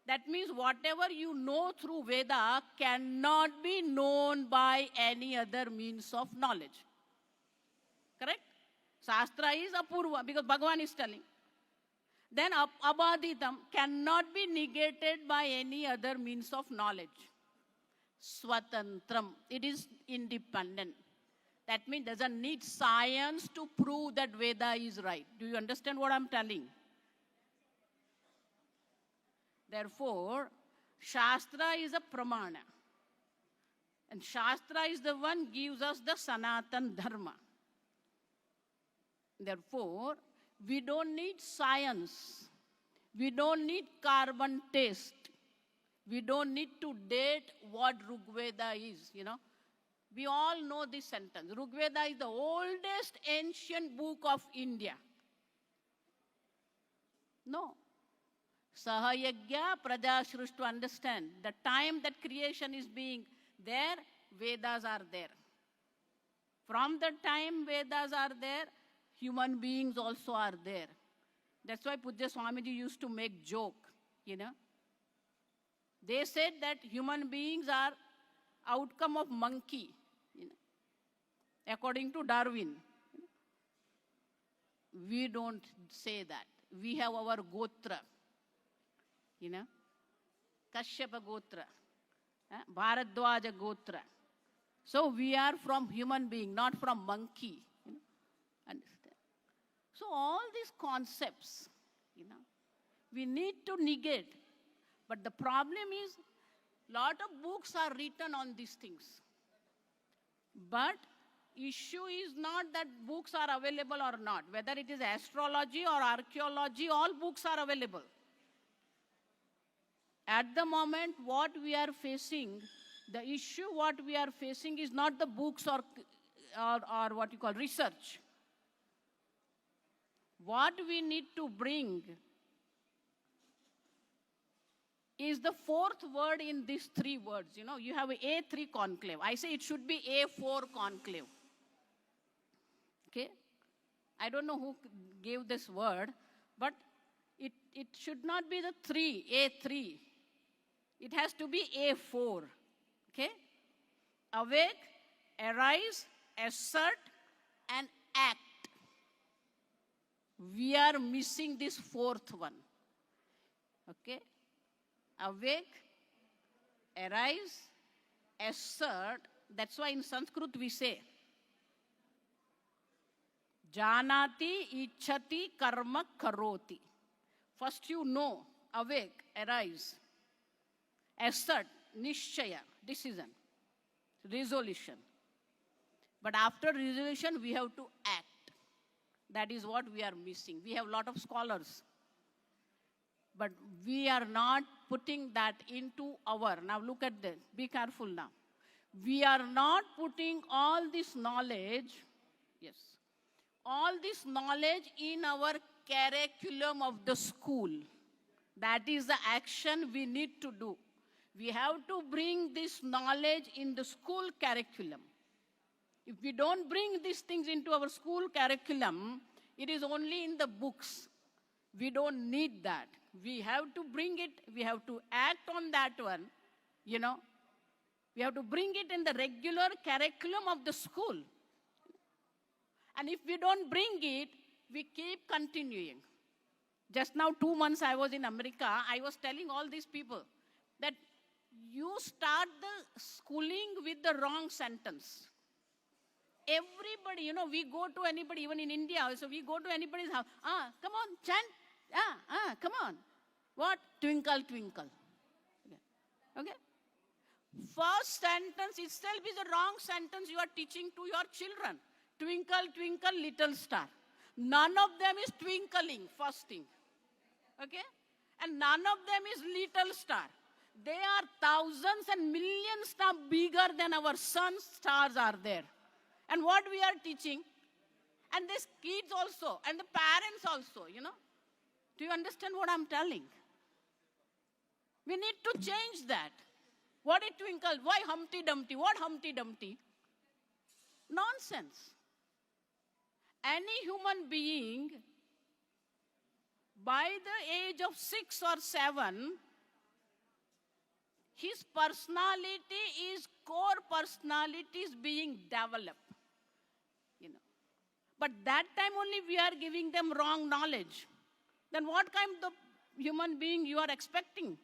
That means whatever you know through Veda cannot be known by any other means of knowledge. Correct? Shastra is apurva because Bhagavan is telling. Then abadhitam cannot be negated by any other means of knowledge. Swatantram. It is independent. That means doesn't need science to prove that Veda is right. Do you understand what I'm telling? Therefore, Shastra is a pramana. And Shastra is the one gives us the Sanatan Dharma. Therefore, we don't need science. We don't need carbon test. We don't need to date what Rigveda is, you know. We all know this sentence. Rigveda is the oldest ancient book of India. No. Sahayagya Prajashrush, to understand the time that creation is being there, Vedas are there. From the time Vedas are there, human beings also are there. That's why Pujya Swamiji used to make joke, you know. They said that human beings are outcome of monkey, you know, according to Darwin. We don't say that. We have our Gotra, you know, Kashyapa Gotra, Bharadwaja Gotra. So we are from human being, not from monkey, you know. Understand? So all these concepts, you know, we need to negate. But the problem is, lot of books are written on these things. But issue is not that books are available or not. Whether it is astrology or archaeology, all books are available. At the moment, what we are facing, the issue what we are facing is not the books or what you call research. What we need to bring is the fourth word in these three words. You know, you have A3 Conclave. I say it should be A4 Conclave. Okay? I don't know who gave this word, but it should not be the 3, A3. It has to be A4. Okay? Awake, arise, assert, and act. We are missing this fourth one. Okay? Awake, arise, assert. That's why in Sanskrit we say, Janati ichhati karma karoti. First you know, awake, arise, assert, nishchaya, decision, resolution. But after resolution, we have to act. That is what we are missing. We have a lot of scholars, but we are not putting that into our, now look at this, be careful now. We are not putting all this knowledge, yes, all this knowledge in our curriculum of the school. That is the action we need to do. We have to bring this knowledge in the school curriculum. If we don't bring these things into our school curriculum, it is only in the books. We don't need that. We have to bring it, we have to act on that one, you know. We have to bring it in the regular curriculum of the school. And if we don't bring it, we keep continuing. Just now, 2 months I was in America, I was telling all these people that you start the schooling with the wrong sentence. Everybody, you know, we go to anybody, even in India also, we go to anybody's house. Come on, chant. Come on. What? Twinkle, twinkle. Okay? First sentence itself is a wrong sentence you are teaching to your children. Twinkle, twinkle, little star. None of them is twinkling, first thing. Okay? And none of them is little star. They are thousands and millions times bigger than our sun's stars are there. And what we are teaching, and these kids also, and the parents also, you know. Do you understand what I'm telling? We need to change that. What is twinkle? Why Humpty Dumpty? What Humpty Dumpty? Nonsense. Any human being, by the age of 6 or 7, his personality is, core personality is being developed. You know. But that time only we are giving them wrong knowledge. Then what kind of human being you are expecting?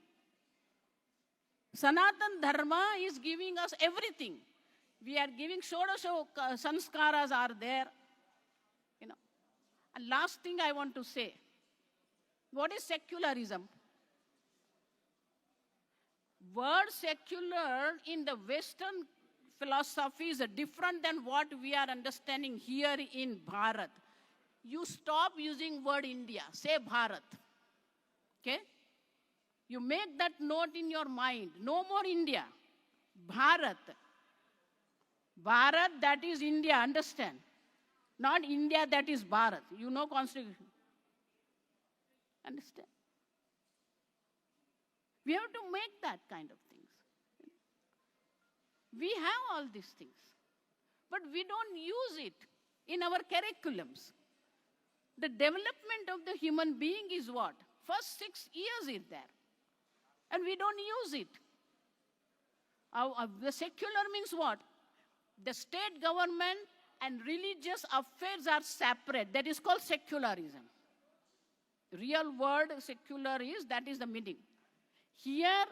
Sanatan Dharma is giving us everything. We are giving Shodasha Sanskaras are there. You know. And last thing I want to say. What is secularism? Word secular in the Western philosophy is different than what we are understanding here in Bharat. You stop using word India, say Bharat. Okay? You make that note in your mind. No more India. Bharat. Bharat, that is India, understand? Not India, that is Bharat. You know Constitution. Understand? We have to make that kind of things. We have all these things. But we don't use it in our curriculums. The development of the human being is what? First 6 years is there. And we don't use it. The secular means what? The state government and religious affairs are separate. That is called secularism. Real word secular is, that is the meaning. Here,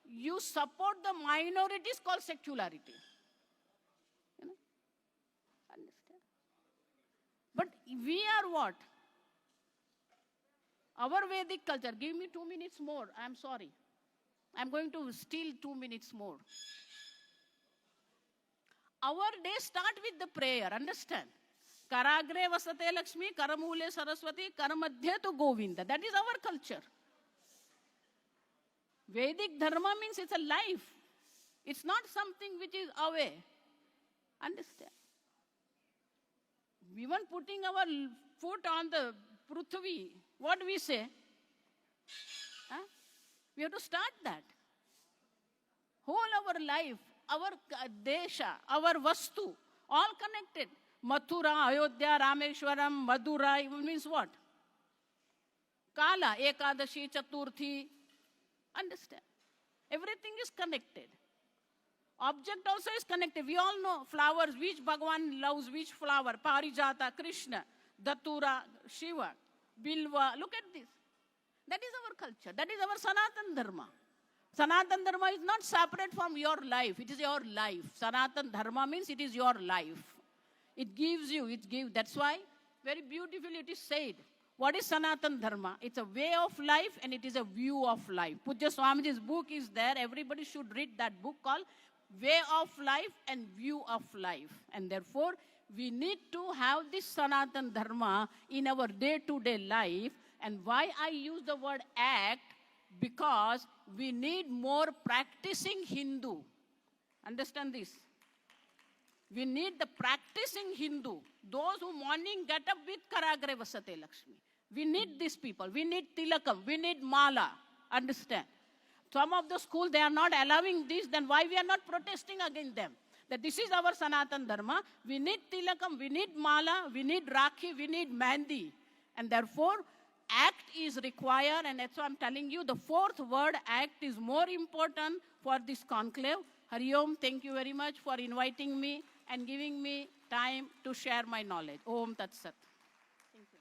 you support the minorities called secularity. You know? Understand? But we are what? Our Vedic culture, give me 2 minutes more, I'm sorry. I'm going to steal 2 minutes more. Our day start with the prayer, understand? Karagre vasate Lakshmi, Karamule Saraswati, Karamadhya tu Govinda. That is our culture. Vedic Dharma means it's a life. It's not something which is away. Understand? Even putting our foot on the Prithvi, what we say? Huh? We have to start that. Whole our life, our desha, our vastu, all connected. Mathura, Ayodhya, Rameshwaram, Madurai, means what? Kala, Ekadashi, Chaturthi. Understand? Everything is connected. Object also is connected. We all know flowers, which Bhagavan loves which flower. Parijata, Krishna, Datura, Shiva, Bilva. Look at this. That is our culture. That is our Sanatan Dharma. Sanatan Dharma is not separate from your life. It is your life. Sanatan Dharma means it is your life. It gives you, it gives. That's why very beautifully it is said. What is Sanatan Dharma? It's a way of life and it is a view of life. Pujya Swamiji's book is there. Everybody should read that book called Way of Life and View of Life. And therefore, we need to have this Sanatan Dharma in our day-to-day life. And why I use the word act? Because we need more practicing Hindu. Understand this? We need the practicing Hindu. Those who morning get up with Karagre Vasate Lakshmi. We need these people. We need Tilakam. We need Mala. Understand? Some of the schools, they are not allowing this. Then why we are not protesting against them? That this is our Sanatan Dharma. We need Tilakam. We need Mala. We need Rakhi. We need Mandi. And therefore, act is required. And that's why I'm telling you, the fourth word, act, is more important for this conclave. Hari Om, thank you very much for inviting me and giving me time to share my knowledge. Om Tat Sat. Thank you.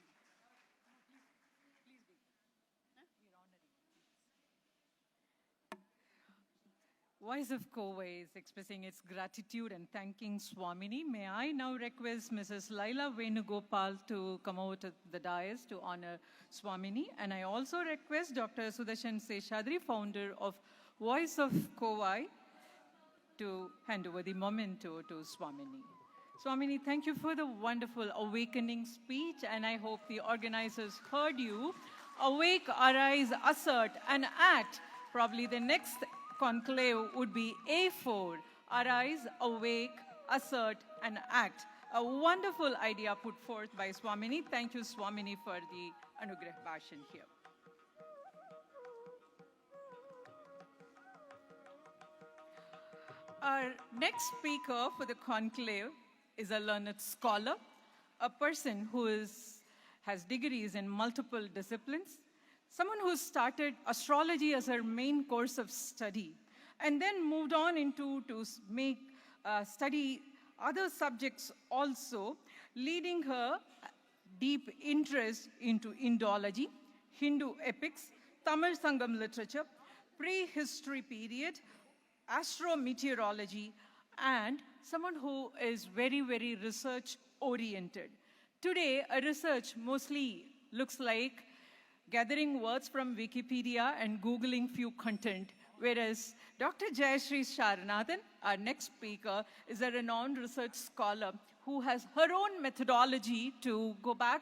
Voice of Covai is expressing its gratitude and thanking Swamini. May I now request Mrs. Laila Venugopal to come out to the dais to honor Swamini. And I also request Dr. Sudarshan Seshadri, founder of Voice of Covai, to hand over the memento to Swamini. Swamini, thank you for the wonderful awakening speech, and I hope the organizers heard you. Awake, arise, assert, and act. Probably the next conclave would be A4. Arise, awake, assert, and act. A wonderful idea put forth by Swamini. Thank you, Swamini, for the Anugrah Bhashan here. Our next speaker for the conclave is a learned scholar, a person who has degrees in multiple disciplines, someone who started astrology as her main course of study and then moved on into to study other subjects also, leading her deep interest into Indology, Hindu epics, Tamil Sangam literature, prehistory period, astrometeorology, and someone who is very, very research oriented. Today, a research mostly looks like gathering words from Wikipedia and Googling few content, whereas Dr. Jayasree Saranathan, our next speaker, is a renowned research scholar who has her own methodology to go back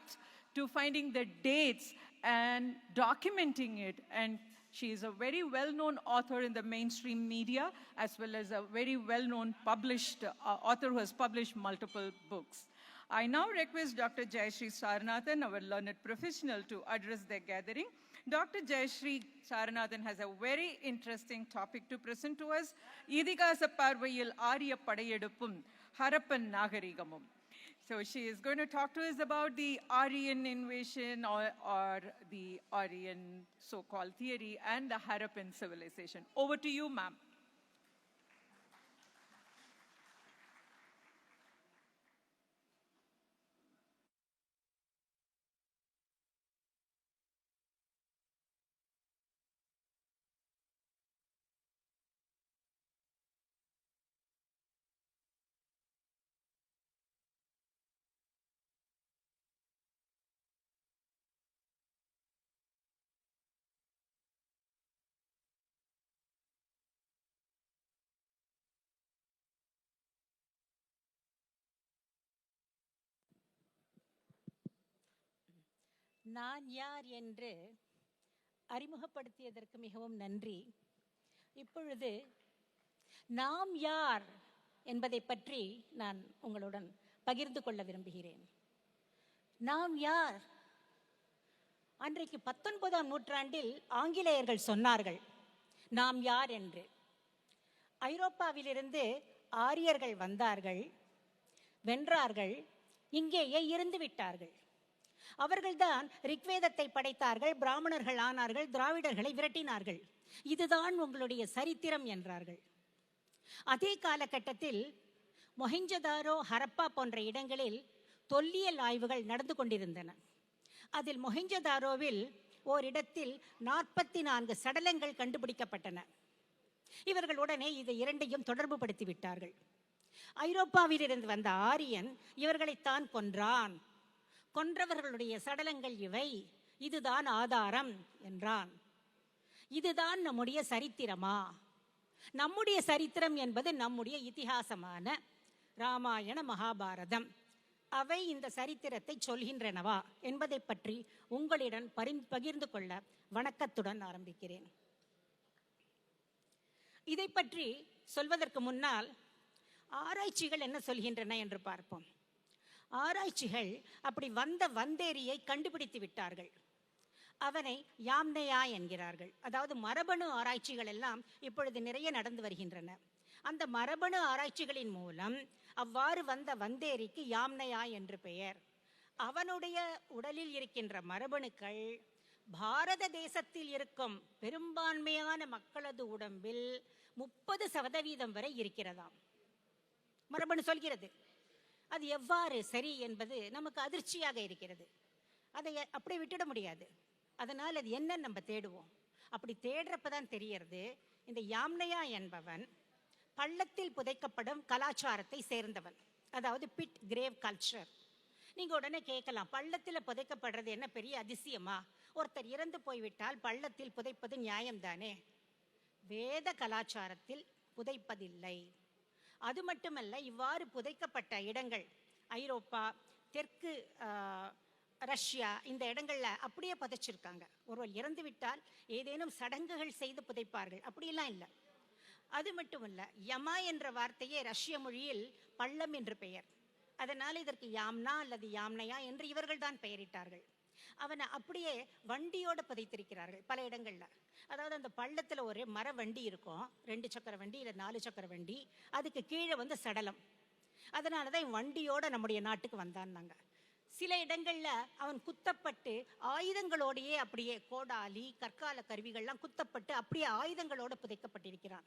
to finding the dates and documenting it. And she is a very well-known author in the mainstream media, as well as a very well-known published author who has published multiple books. I now request Dr. Jayasree Saranathan, our learned professional, to address the gathering. Dr. Jayasree Saranathan has a very interesting topic to present to us. Idikasa Parvayil Arya Padayeduppum Harappan Nagarigamum. So she is going to talk to us about the Aryan invasion or the Aryan so-called theory and the Harappan civilization. Over to you, ma'am. நான் யார் என்று அறிமுகப்படுத்தியதற்கு மிகவும் நன்றி. இப்பொழுது நாம் யார் என்பதை பற்றி நான் உங்களுடன் பகிர்ந்து கொள்ள விரும்புகிறேன். நாம் யார்? அன்றைக்கு 19ஆம் நூற்றாண்டில் ஆங்கிலேயர்கள் சொன்னார்கள் நாம் யார் என்று. ஐரோப்பாவிலிருந்து ஆரியர்கள் வந்தார்கள், வென்றார்கள், இங்கேயே இருந்து விட்டார்கள். அவர்கள்தான் ரிக்வேதத்தை படைத்தார்கள், பிராமணர்கள் ஆனார்கள், திராவிடர்களை விரட்டினார்கள். இதுதான் உங்களுடைய சரித்திரம் என்றார்கள். அதே காலகட்டத்தில் மொஹெஞ்சதாரோ, ஹரப்பா போன்ற இடங்களில் தொல்லியல் ஆய்வுகள் நடந்து கொண்டிருந்தன. அதில் மொஹெஞ்சதாரோவில் ஓரிடத்தில் 44 சடலங்கள் கண்டுபிடிக்கப்பட்டன. இவர்கள் உடனே இதை இரண்டையும் தொடர்பு படுத்தி விட்டார்கள். ஐரோப்பாவிலிருந்து வந்த ஆரியன் இவர்களைத்தான் கொன்றான், கொன்றவர்களுடைய சடலங்கள் இவை, இதுதான் ஆதாரம் என்றான். இதுதான் நம்முடைய சரித்திரமா? நம்முடைய சரித்திரம் என்பது நம்முடைய இதிகாசமான ராமாயண மகாபாரதம். அவை இந்த சரித்திரத்தை சொல்கின்றனவா என்பதை பற்றி உங்களிடம் பகிர்ந்து கொள்ள வணக்கத்துடன் ஆரம்பிக்கிறேன். இதை பற்றி சொல்வதற்கு முன்னால் ஆராய்ச்சிகள் என்ன சொல்கின்றன என்று பார்ப்போம். ஆராய்ச்சிகள் அப்படி வந்த வந்தேரியை கண்டுபிடித்து விட்டார்கள். அவனை யாம்னையா என்கிறார்கள். அதாவது மரபணு ஆராய்ச்சிகள் எல்லாம் இப்பொழுது நிறைய நடந்து வருகின்றன. அந்த மரபணு ஆராய்ச்சிகளின் மூலம் அவ்வாறு வந்த வந்தேரிக்கு யாம்னையா என்று பெயர். அவனுடைய உடலில் இருக்கின்ற மரபணுக்கள் பாரத தேசத்தில் இருக்கும் பெரும்பான்மையான மக்களது உடம்பில் 30% வரை இருக்கிறதாம். மரபணு சொல்கிறது. அது எவ்வாறு சரி என்பது நமக்கு அதிர்ச்சியாக இருக்கிறது. அதை அப்படியே விட்டுட முடியாது. அதனால் அது என்ன நம்ம தேடுவோம். அப்படி தேடுறப்பதான் தெரியறது, இந்த யாம்னையா என்பவன் பள்ளத்தில் புதைக்கப்படும் கலாச்சாரத்தை சேர்ந்தவன். அதாவது பிட் கிரேவ் கல்ச்சர். நீங்க உடனே கேட்கலாம், பள்ளத்தில் புதைக்கப்படுறது என்ன பெரிய அதிசயமா? ஒருத்தர் இறந்து போய்விட்டால் பள்ளத்தில் புதைப்பது நியாயம்தானே? வேத கலாச்சாரத்தில் புதைப்பதில்லை. அது மட்டுமல்ல, இவ்வாறு புதைக்கப்பட்ட இடங்கள் ஐரோப்பா, தெற்கு ரஷ்யா, இந்த இடங்கள்ல அப்படியே புதைச்சிருக்காங்க. ஒருவர் இறந்து விட்டால் ஏதேனும் சடங்குகள் செய்து புதைப்பார்கள், அப்படியெல்லாம் இல்லை. அது மட்டுமல்ல, யமா என்ற வார்த்தையே ரஷ்ய மொழியில் பள்ளம் என்று பெயர். அதனால் இதற்கு யாம்னா அல்லது யாம்னையா என்று இவர்கள் தான் பெயரிட்டார்கள். அவனை அப்படியே வண்டியோட புதைத்திருக்கிறார்கள் பல இடங்கள்ல. அதாவது அந்த பள்ளத்துல ஒரு மர வண்டி இருக்கும், 2 சக்கர வண்டி இல்லை 4 சக்கர வண்டி, அதுக்கு கீழே வந்து சடலம். அதனாலதான் வண்டியோட நம்முடைய நாட்டுக்கு வந்தான்னாங்க. சில இடங்கள்ல அவன் குத்தப்பட்டு ஆயுதங்களோடையே, அப்படியே கோடாலி கற்கால கருவிகள்லாம் குத்தப்பட்டு அப்படியே ஆயுதங்களோடு புதைக்கப்பட்டிருக்கிறான்.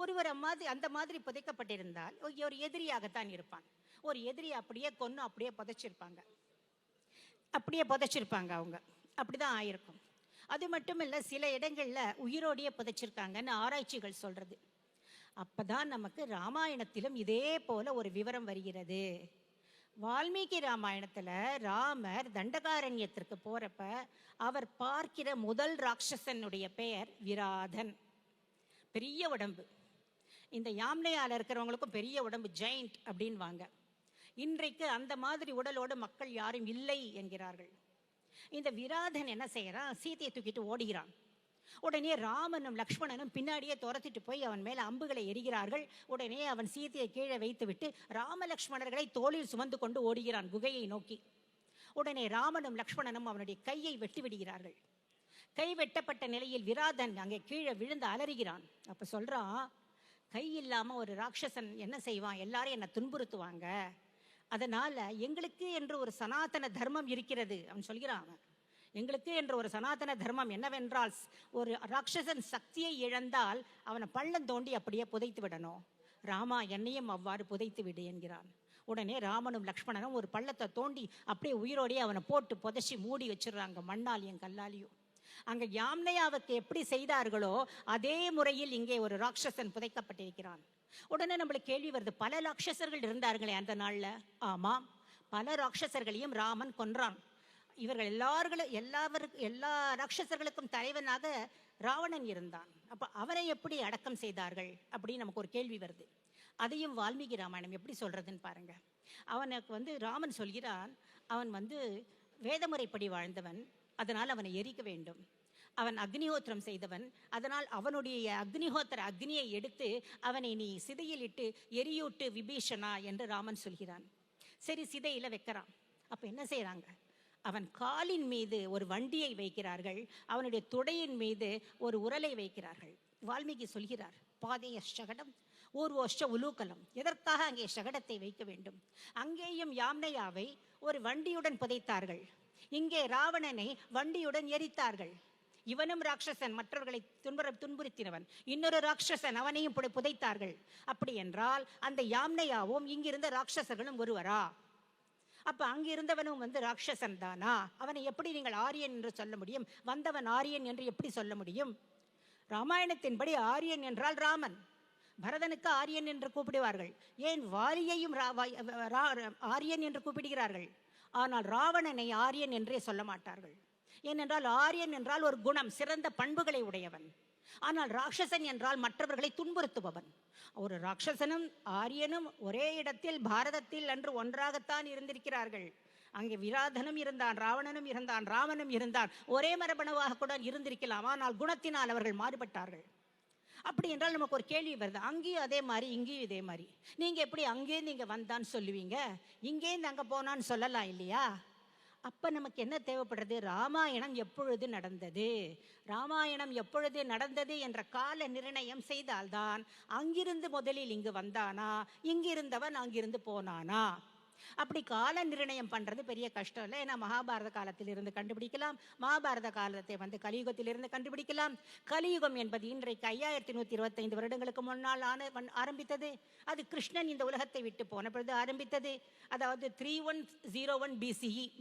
ஒருவர் அந்த மாதிரி புதைக்கப்பட்டிருந்தால் ஒரு எதிரியாகத்தான் இருப்பான். ஒரு எதிரி அப்படியே கொன்னு அப்படியே புதைச்சிருப்பாங்க அவங்க. அப்படிதான் ஆயிருக்கும். அது மட்டும் இல்ல, சில இடங்கள்ல உயிரோடையே புதைச்சிருக்காங்கன்னு ஆராய்ச்சிகள் சொல்றது. அப்பதான் நமக்கு ராமாயணத்திலும் இதே போல ஒரு விவரம் வருகிறது. வால்மீகி ராமாயணத்துல ராமர் தண்டகாரண்யத்திற்கு போறப்ப அவர் பார்க்கிற முதல் ராட்சசனுடைய பெயர் விராதன். பெரிய உடம்பு. இந்த யாம்னையால இருக்கிறவங்களுக்கும் பெரிய உடம்பு, ஜெயிண்ட் அப்படின்வாங்க. இன்றைக்கு அந்த மாதிரி உடலோடு மக்கள் யாரும் இல்லை என்கிறார்கள். இந்த விராதன் என்ன செய்யறான், சீதையை தூக்கிட்டு ஓடுகிறான். உடனே ராமனும் லக்ஷ்மணனும் பின்னாடியே துரத்திட்டு போய் அவன் மேல அம்புகளை எரிகிறார்கள். உடனே அவன் சீதையை கீழே வைத்து விட்டு ராம லக்ஷ்மணர்களை தோளில் சுமந்து கொண்டு ஓடுகிறான் குகையை நோக்கி. உடனே ராமனும் லக்ஷ்மணனும் அவனுடைய கையை வெட்டி விடுகிறார்கள். கை வெட்டப்பட்ட நிலையில் விராதன் அங்கே கீழே விழுந்து அலறுகிறான். அப்ப சொல்றான், கை இல்லாம ஒரு ராட்சசன் என்ன செய்வான், எல்லாரும் என்னை துன்புறுத்துவாங்க, அதனால எங்களுக்கு என்று ஒரு சனாதன தர்மம் இருக்கிறது. அவன் சொல்கிறான், எங்களுக்கு என்ற ஒரு சனாதன தர்மம் என்னவென்றால், ஒரு ராட்சசன் சக்தியை இழந்தால் அவனை பள்ளம் தோண்டி அப்படியே புதைத்து விடணும். ராமா, என்னையும் அவ்வாறு புதைத்து விடு என்கிறான். உடனே ராமனும் லக்ஷ்மணனும் ஒரு பள்ளத்தை தோண்டி அப்படியே உயிரோடையே அவனை போட்டு புதைச்சி மூடி வச்சிடுறாங்க, மண்ணாலியும் கல்லாலியும். அங்க யாம்னையாவுக்கு எப்படி செய்தார்களோ அதே முறையில் இங்கே ஒரு ராட்சசன் புதைக்கப்பட்டிருக்கிறான். உடனே நம்மளுக்கு கேள்வி வருது, பல ராட்சசர்கள் இருந்தார்களே அந்த நாள்ல. ஆமாம், பல ராட்சசர்களையும் ராமன் கொன்றான். இவர்கள் எல்லா ராட்சசர்களுக்கும் தலைவனாக ராவணன் இருந்தான். அப்ப அவனை எப்படி அடக்கம் செய்தார்கள் அப்படின்னு நமக்கு ஒரு கேள்வி வருது. அதையும் வால்மீகி ராமாயணம் எப்படி சொல்றதுன்னு பாருங்க. அவனுக்கு ராமன் சொல்கிறான், அவன் வேதமுறைப்படி வாழ்ந்தவன், அதனால் அவனை எரிக்க வேண்டும். அவன் அக்னிஹோத்திரம் செய்தவன், அதனால் அவனுடைய அக்னிஹோத்திர அக்னியை எடுத்து அவனை நீ சிதையில் இட்டு எரியூட்டு விபீஷணா என்று ராமன் சொல்கிறான். சரி, சிதையில வைக்கிறான். அப்ப என்ன செய்யறாங்க, அவன் காலின் மீது ஒரு வண்டியை வைக்கிறார்கள், அவனுடைய துடையின் மீது ஒரு உரலை வைக்கிறார்கள். வால்மீகி சொல்கிறார், பாதைய சகடம் ஊர்வோஷ்ட உலூக்கலம். எதற்காக அங்கே சகடத்தை வைக்க வேண்டும்? அங்கேயும் யாம்னையாவை ஒரு வண்டியுடன் புதைத்தார்கள், இங்கே ராவணனை வண்டியுடன் எரித்தார்கள். இவனும் ராட்சசன், மற்றவர்களை துன்புறுத்தினவன். இன்னொரு ராட்சசன், அவனையும் புதைத்தார்கள். அப்படி என்றால் அந்த யாம்னையாவும் இங்கிருந்த ராட்சசர்களும் ஒருவரா? அப்ப அங்கிருந்தவனும் ராட்சசன் தானா? அவனை எப்படி நீங்கள் ஆரியன் என்று சொல்ல முடியும்? வந்தவன் ஆரியன் என்று எப்படி சொல்ல முடியும்? ராமாயணத்தின்படி ஆரியன் என்றால் ராமன். பரதனுக்கு ஆரியன் என்று கூப்பிடுவார்கள். ஏன் வாலியையும் ஆரியன் என்று கூப்பிடுகிறார்கள்? ஆனால் ராவணனை ஆரியன் என்றே சொல்ல மாட்டார்கள். ஏனென்றால் ஆரியன் என்றால் ஒரு குணம், சிறந்த பண்புகளை உடையவன். ஆனால் ராட்சசன் என்றால் மற்றவர்களை துன்புறுத்துபவன். ஒரு ராட்சசனும் ஆரியனும் ஒரே இடத்தில் பாரதத்தில் அன்று ஒன்றாகத்தான் இருந்திருக்கிறார்கள். அங்கே விராதனும் இருந்தான், ராவணனும் இருந்தான், ராமனும் இருந்தான், ஒரே மரபணுவாக கூட இருந்திருக்கலாம். ஆனால் குணத்தினால் அவர்கள் மாறுபட்டார்கள். அப்படி என்றால் நமக்கு ஒரு கேள்வி வருது, அங்கேயும் அதே மாதிரி இங்கேயும் இதே மாதிரி, நீங்க எப்படி அங்கேருந்து இங்க வந்தான்னு சொல்லுவீங்க, இங்கேருந்து அங்க போனான்னு சொல்லலாம் இல்லையா? அப்ப நமக்கு என்ன தேவைப்படுறது? ராமாயணம் எப்பொழுது நடந்தது, ராமாயணம் எப்பொழுது நடந்தது என்ற கால நிர்ணயம் செய்தால்தான் அங்கிருந்து முதலில் இங்கு வந்தானா, இங்கிருந்தவன் அங்கிருந்து போனானா. அப்படி கால நிர்ணயம் பண்றது பெரிய கஷ்டம் இல்லை. ஏன்னா மகாபாரத காலத்திலிருந்து கண்டுபிடிக்கலாம், மகாபாரத காலத்தை கலியுகத்திலிருந்து கண்டுபிடிக்கலாம். கலியுகம் என்பது இன்றைக்கு 5125 வருடங்களுக்கு முன்னால் ஆரம்பித்தது. அது கிருஷ்ணன் இந்த உலகத்தை விட்டு போன பொழுது ஆரம்பித்தது. அதாவது 3101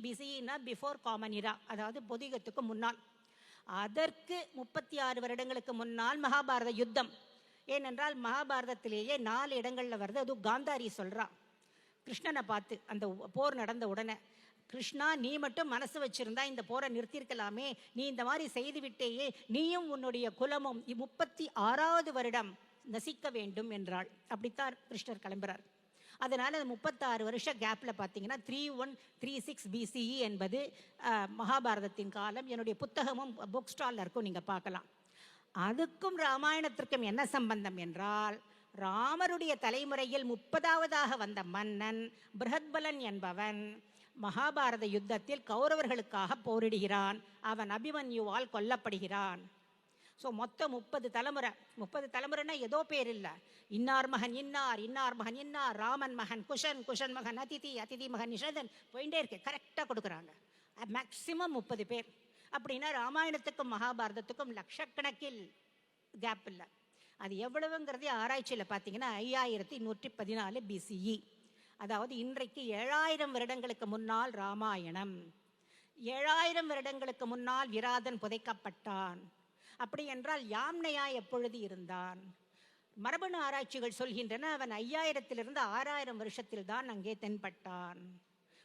பிசிஇனா பிஃபோர் காமன் இரா, அதாவது பொதுயுகத்துக்கு முன்னால். அதற்கு 36 வருடங்களுக்கு முன்னால் மகாபாரத யுத்தம். ஏனென்றால் மகாபாரதத்திலேயே 4 இடங்கள்ல வருது. அது காந்தாரி சொல்றா கிருஷ்ணனை பார்த்து, அந்த போர் நடந்த உடனே, கிருஷ்ணா நீ மட்டும் மனசு வச்சிருந்தா இந்த போரை நிறுத்திருக்கலாமே, நீ இந்த மாதிரி செய்து விட்டேயே, நீயும் உன்னுடைய குலமும் 36வது வருடம் நசிக்க வேண்டும் என்றாள். அப்படித்தான் கிருஷ்ணர் கிளம்புறார். அதனால 36 வருஷ கேப்ல பார்த்தீங்கன்னா 3136 பிசிஇ என்பது மகாபாரதத்தின் காலம். என்னுடைய புத்தகமும் புக் ஸ்டால்ல இருக்கும், நீங்க பார்க்கலாம். அதுக்கும் ராமாயணத்திற்கும் என்ன சம்பந்தம் என்றால், ராமருடைய தலைமுறையில் 30வதாக வந்த மன்னன் பிரஹத்பலன் என்பவன் மகாபாரத யுத்தத்தில் கௌரவர்களுக்காக போரிடுகிறான். அவன் அபிமன்யுவால் கொல்லப்படுகிறான். ஸோ மொத்தம் 30 தலைமுறை. 30 தலைமுறைன்னா ஏதோ பேர் இல்லை. இன்னார் மகன் இன்னார், இன்னார் மகன் இன்னார், ராமன் மகன் குஷன், குஷன் மகன் அதிதி, அதிதி மகன் நிஷதன், போயிட்டே இருக்கு. கரெக்டாக கொடுக்குறாங்க. மேக்சிமம் 30 பேர். அப்படின்னா ராமாயணத்துக்கும் மகாபாரதத்துக்கும் லட்சக்கணக்கில் கேப் இல்லை. அது எவ்வளவுங்கிறதே ஆராய்ச்சியில் பார்த்தீங்கன்னா 5114 பிசிஇ. அதாவது இன்றைக்கு 7000 வருடங்களுக்கு முன்னால் ராமாயணம், 7000 வருடங்களுக்கு முன்னால் விராதன் புதைக்கப்பட்டான். அப்படி என்றால் யாம்னையா எப்பொழுது இருந்தான்? மரபணு ஆராய்ச்சிகள் சொல்கின்றன அவன் 5000 6000 வருஷத்தில் தான் அங்கே தென்பட்டான்.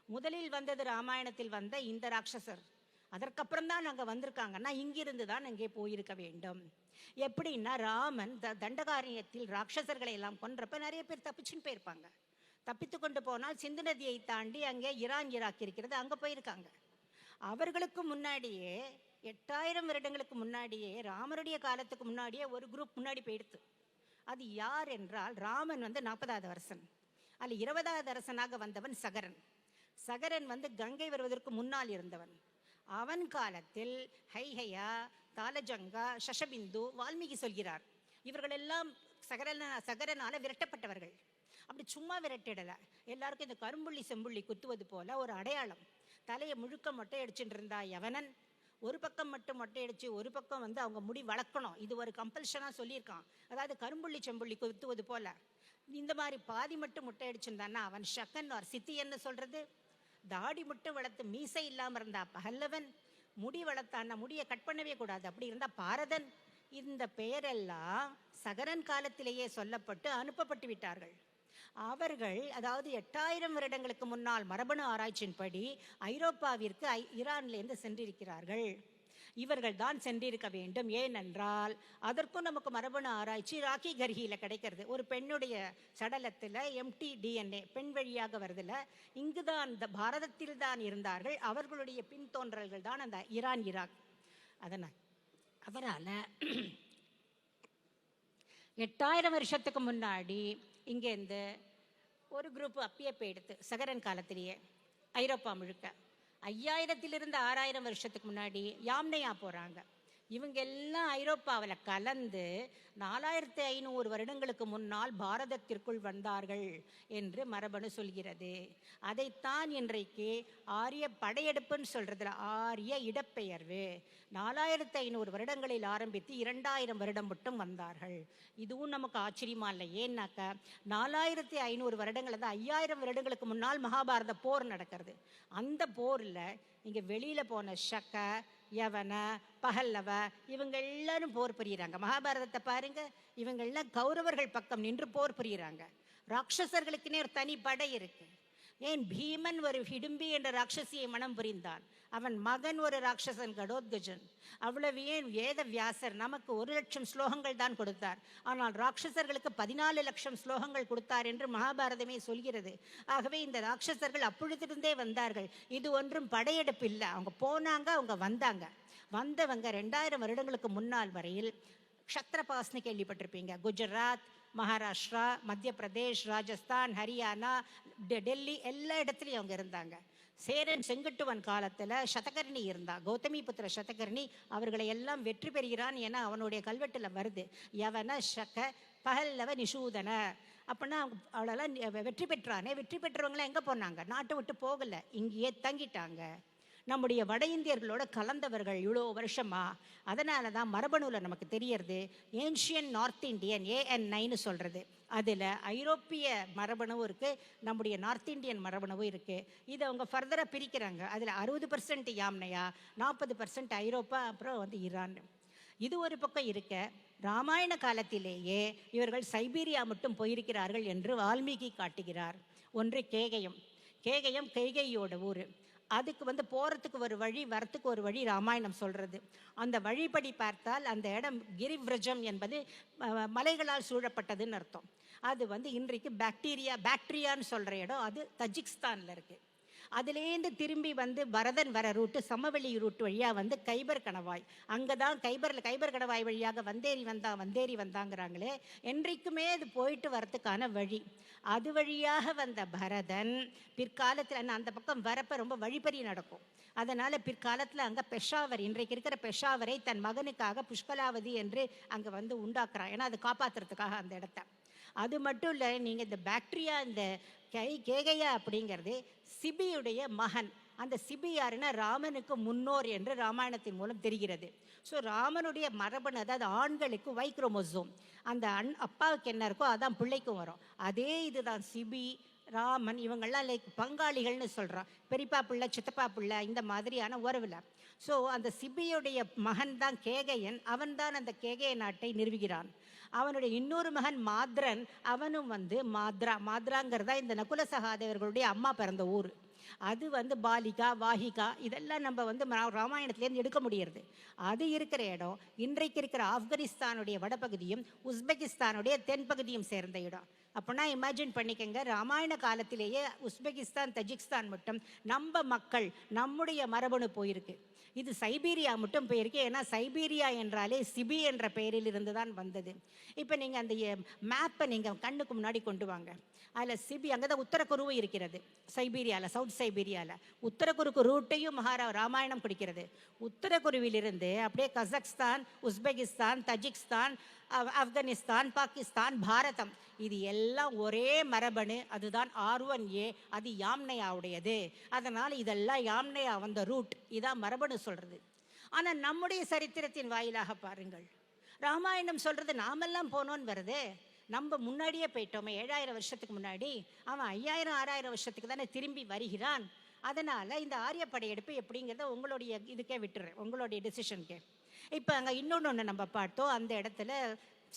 முதலில் வந்தது ராமாயணத்தில் வந்த இந்த ராட்சசர், அதற்கப்புறம் தான் அங்கே வந்திருக்காங்கன்னா இங்கிருந்து தான் அங்கே போயிருக்க வேண்டும். எப்படின்னா ராமன் தண்டகாரண்யத்தில் ராட்சசர்களை எல்லாம் கொன்றப்ப நிறைய பேர் தப்பிச்சுன்னு போயிருப்பாங்க. தப்பித்து கொண்டு போனால் சிந்து நதியை தாண்டி அங்கே ஈராக் இருக்கிறது, அங்கே போயிருக்காங்க. அவர்களுக்கு முன்னாடியே 8000 வருடங்களுக்கு முன்னாடியே, ராமருடைய காலத்துக்கு முன்னாடியே ஒரு குரூப் முன்னாடி போயிடுத்து. அது யார் என்றால், ராமன் 40வது அரசன், அதில் 20வது அரசனாக வந்தவன் சகரன். சகரன் கங்கை வருவதற்கு முன்னால் இருந்தவன். அவன் காலத்தில் ஹைஹயா, தாலஜங்கா, சஷபிந்து, வால்மீகி சொல்கிறார், இவர்கள் எல்லாம் சகரனால விரட்டப்பட்டவர்கள். அப்படி சும்மா விரட்டிடல, எல்லாருக்கும் இந்த கரும்புள்ளி செம்புள்ளி குத்துவது போல ஒரு அடையாளம். தலையை முழுக்க மொட்டை அடிச்சுட்டு இருந்தா யவனன், ஒரு பக்கம் மட்டும் மொட்டை அடிச்சு ஒரு பக்கம் அவங்க முடி வளர்க்கணும், இது ஒரு கம்பல்ஷனா சொல்லியிருக்கான். அதாவது கரும்புள்ளி செம்புள்ளி குத்துவது போல. இந்த மாதிரி பாதி மட்டும் முட்டை அடிச்சிருந்தான்னா அவன் ஷக்கன் ஒரு சித்தியன்னு சொல்றது. தாடி மட்டும் வளர்த்து மீசை இல்லாம இருந்தா பஹல்லவன், முடி வளர்த்தான்னா முடியை கட் பண்ணவே கூடாது, அப்படி இருந்தா பாரதன். இந்த பெயரெல்லாம் சகரன் காலத்திலேயே சொல்லப்பட்டு அனுப்பப்பட்டு விட்டார்கள். அவர்கள் அதாவது 8000 வருடங்களுக்கு முன்னால் மரபணு ஆராய்ச்சியின்படி ஐரோப்பாவிற்கு ஈரான்லேருந்து சென்றிருக்கிறார்கள். இவர்கள் தான் சென்றிருக்க வேண்டும். ஏனென்றால் அதற்கும் நமக்கு மரபணு ஆராய்ச்சி ராக்கி கர்ஹியில கிடைக்கிறது. ஒரு பெண்ணுடைய சடலத்தில் எம்டி டிஎன்ஏ பெண் வழியாக வருதுல, இங்குதான் இந்த பாரதத்தில் தான் இருந்தார்கள். அவர்களுடைய பின்தோன்றல்கள் தான் அந்த ஈராக். அதனால 8000 வருஷத்துக்கு முன்னாடி இங்கேருந்து ஒரு குரூப் அப்பயே போயிடுத்து. சகரன் காலத்திலேயே ஐரோப்பா முழுக்க 5000 6000 வருஷத்துக்கு முன்னாடி யாம்னையா போறாங்க. இவங்க எல்லாம் ஐரோப்பாவில் கலந்து 4500 வருடங்களுக்கு முன்னால் பாரதத்திற்குள் வந்தார்கள் என்று மரபணு சொல்கிறது. அதைத்தான் இன்றைக்கு ஆரிய படையெடுப்புன்னு சொல்றதுல ஆரிய இடப்பெயர்வு. 4500 வருடங்களில் ஆரம்பித்து 2000 வருடம் மட்டும் வந்தார்கள். இதுவும் நமக்கு ஆச்சரியமா இல்லை. ஏன்னாக்க 4500 வருடங்கள், 5000 வருடங்களுக்கு முன்னால் மகாபாரத போர் நடக்கிறது. அந்த போர்ல இங்க வெளியில போன ஷக்க, யவன, பஹல்லவ இவங்க எல்லாரும் போர் புரியுறாங்க. மகாபாரதத்தை பாருங்க, இவங்க எல்லாம் கௌரவர்கள் பக்கம் நின்று போர் புரியுறாங்க. ராட்சசர்களுக்குன்னே ஒரு தனி படை இருக்கு. ஏன் பீமன் ஒரு ஹிடும்பி என்ற ராட்சசியை மனம் புரிந்தான், அவன் மகன் ஒரு ராட்சசன் கடோத்கஜன். அவ்வளவு ஏன் வேத வியாசர் நமக்கு 1,00,000 ஸ்லோகங்கள் தான் கொடுத்தார், ஆனால் ராட்சசர்களுக்கு 14 லட்சம் ஸ்லோகங்கள் கொடுத்தார் என்று மகாபாரதமே சொல்கிறது. ஆகவே இந்த ராட்சசர்கள் அப்பொழுதிருந்தே வந்தார்கள். இது ஒன்றும் படையெடுப்பு இல்லை, அவங்க போனாங்க, அவங்க வந்தவங்க 2000 வருடங்களுக்கு முன்னால் வரையில் க்ஷத்ரபாஸ்னு கேள்விப்பட்டிருப்பீங்க. குஜராத், மகாராஷ்டிரா, மத்திய பிரதேஷ், ராஜஸ்தான், ஹரியானா, டெல்லி எல்லா இடத்துலையும் அவங்க இருந்தாங்க. சேரன் செங்குட்டுவன் காலத்தில் சதகர்ணி இருந்தா, கௌதமி புத்திர சதகர்ணி. அவர்களை எல்லாம் வெற்றி பெறுகிறான். ஏன்னா அவனுடைய கல்வெட்டில் வருது, யவன சக பகல்லவ நிஷூதன. அப்படின்னா அவளெல்லாம் வெற்றி பெற்றானே. வெற்றி பெற்றவங்களாம் எங்கே போனாங்க? நாட்டை விட்டு போகலை, இங்கேயே தங்கிட்டாங்க. நம்முடைய வட இந்தியர்களோட கலந்தவர்கள் இவ்வளோ வருஷமா. அதனால தான் மரபணுவில் நமக்கு தெரியறது ஏன்ஷியன் நார்த் இண்டியன் AN9 சொல்கிறது. அதில் ஐரோப்பிய மரபணுவும் இருக்குது, நம்முடைய நார்த் இந்தியன் மரபணுவும் இருக்குது. இதை அவங்க ஃபர்தராக பிரிக்கிறாங்க. அதில் 60% யாம்னையா, 40% ஐரோப்பா, அப்புறம் வந்து ஈரான். இது ஒரு பக்கம் இருக்க, ராமாயண காலத்திலேயே இவர்கள் சைபீரியா மட்டும் போயிருக்கிறார்கள் என்று வால்மீகி காட்டுகிறார். ஒன்று கேகயம் கைகையோட ஊர். அதுக்கு வந்து போகிறதுக்கு ஒரு வழி, வரத்துக்கு ஒரு வழி ராமாயணம் சொல்கிறது. அந்த வழிபடி பார்த்தால் அந்த இடம் கிரிவ்ரஜம் என்பது மலைகளால் சூழப்பட்டதுன்னு அர்த்தம். அது வந்து இன்றைக்கு பாக்டீரியான்னு சொல்கிற இடம், அது தஜிக்ஸ்தானில் இருக்குது. அதுலேருந்து திரும்பி வந்து பரதன் வர ரூட்டு சமவெளி ரூட் வழியாக வந்து கைபர் கணவாய், அங்கே தான் கைபர் கணவாய் வழியாக வந்தேரி வந்தாங்கிறாங்களே. என்றைக்குமே அது போயிட்டு வரத்துக்கான வழி. அது வழியாக வந்த பரதன் பிற்காலத்தில் அந்த பக்கம் வரப்ப ரொம்ப வழிபறி நடக்கும். அதனால் பிற்காலத்தில் அங்கே பெஷாவர், இன்றைக்கு இருக்கிற பெஷாவரை தன் மகனுக்காக புஷ்கலாவதி என்று அங்கே வந்து உண்டாக்குறான். ஏன்னா அது காப்பாற்றுறதுக்காக அந்த இடத்த. அது மட்டும் இல்லை, நீங்கள் இந்த பாக்டீரியா, இந்த கேகையா அப்படிங்கிறது சிபியுடைய மகன். அந்த சிபி யாருன்னா ராமனுக்கு முன்னோர் என்று ராமாயணத்தின் மூலம் தெரிகிறது. ஸோ ராமனுடைய மரபணு, அதாவது ஆண்களுக்கு Y குரோமோசோம், அந்த அப்பாவுக்கு என்ன இருக்கோ அதான் பிள்ளைக்கும் வரும். அதே இதுதான் சிபி, ராமன், இவங்கெல்லாம் லைக் பங்காளிகள்னு சொல்கிறான். பெரியப்பா பிள்ளை, சித்தப்பா பிள்ளை, இந்த மாதிரியான உறவில். ஸோ அந்த சிபியுடைய மகன் தான் கேகையன். அவன் தான் அந்த கேகைய நாட்டை நிறுவுகிறான். அவனுடைய இன்னொரு மகன் மாத்ரன், அவனும் வந்து மாத்ராங்கிறதா இந்த நகுல சகாதேவர்களுடைய அம்மா பிறந்த ஊர். அது வந்து பாலிகா, வாஹிகா, இதெல்லாம் நம்ம வந்து ராமாயணத்துலேருந்து எடுக்க முடியறது. அது இருக்கிற இடம் இன்றைக்கு இருக்கிற ஆப்கானிஸ்தானுடைய வடபகுதியும் உஸ்பெகிஸ்தானுடைய தென்பகுதியும் சேர்ந்த இடம். அப்படின்னா இமேஜின் பண்ணிக்கங்க, ராமாயண காலத்திலேயே உஸ்பெகிஸ்தான், தஜிக்ஸ்தான் மட்டும் நம்ம மக்கள், நம்முடைய மரபணு போயிருக்கு. இது சைபீரியா மட்டும் போயிருக்கு. ஏன்னா சைபீரியா என்றாலே சிபி என்ற பெயரில் இருந்து தான் வந்தது. இப்போ நீங்கள் அந்த மேப்பை நீங்கள் கண்ணுக்கு முன்னாடி கொண்டு வாங்க. அதில் சிபி, அங்கே தான் உத்தரக்குருவும் இருக்கிறது சைபீரியாவில், சவுத் சைபீரியாவில். உத்தரக்குருக்கு ரூட்டையும் ராமாயணம் பிடிக்கிறது. உத்தரக்குருவிலிருந்து அப்படியே கசக்ஸ்தான், உஸ்பெகிஸ்தான், தஜிக்ஸ்தான், ஆப்கானிஸ்தான், பாகிஸ்தான், பாரதம், இது எல்லாம் ஒரே மரபணு. அதுதான் R1A, அது யாம்னையாவுடையது. அதனால் இதெல்லாம் யாம்னையா வந்த ரூட், இதான் மரபணு சொல்கிறது. ஆனால் நம்முடைய சரித்திரத்தின் வாயிலாக பாருங்கள், ராமாயணம் சொல்கிறது நாமெல்லாம் போனோன்னு வருது. நம்ம முன்னாடியே போயிட்டோமே, 7000 வருஷத்துக்கு முன்னாடி. அவன் 5000 6000 வருஷத்துக்கு தானே திரும்பி வருகிறான். அதனால் இந்த ஆரிய படையெடுப்பு எப்படிங்கிறத உங்களுடைய இதுக்கே விட்டுறேன், உங்களுடைய டிசிஷனுக்கே. இப்போ அங்கே இன்னொன்று நம்ம பார்த்தோம், அந்த இடத்துல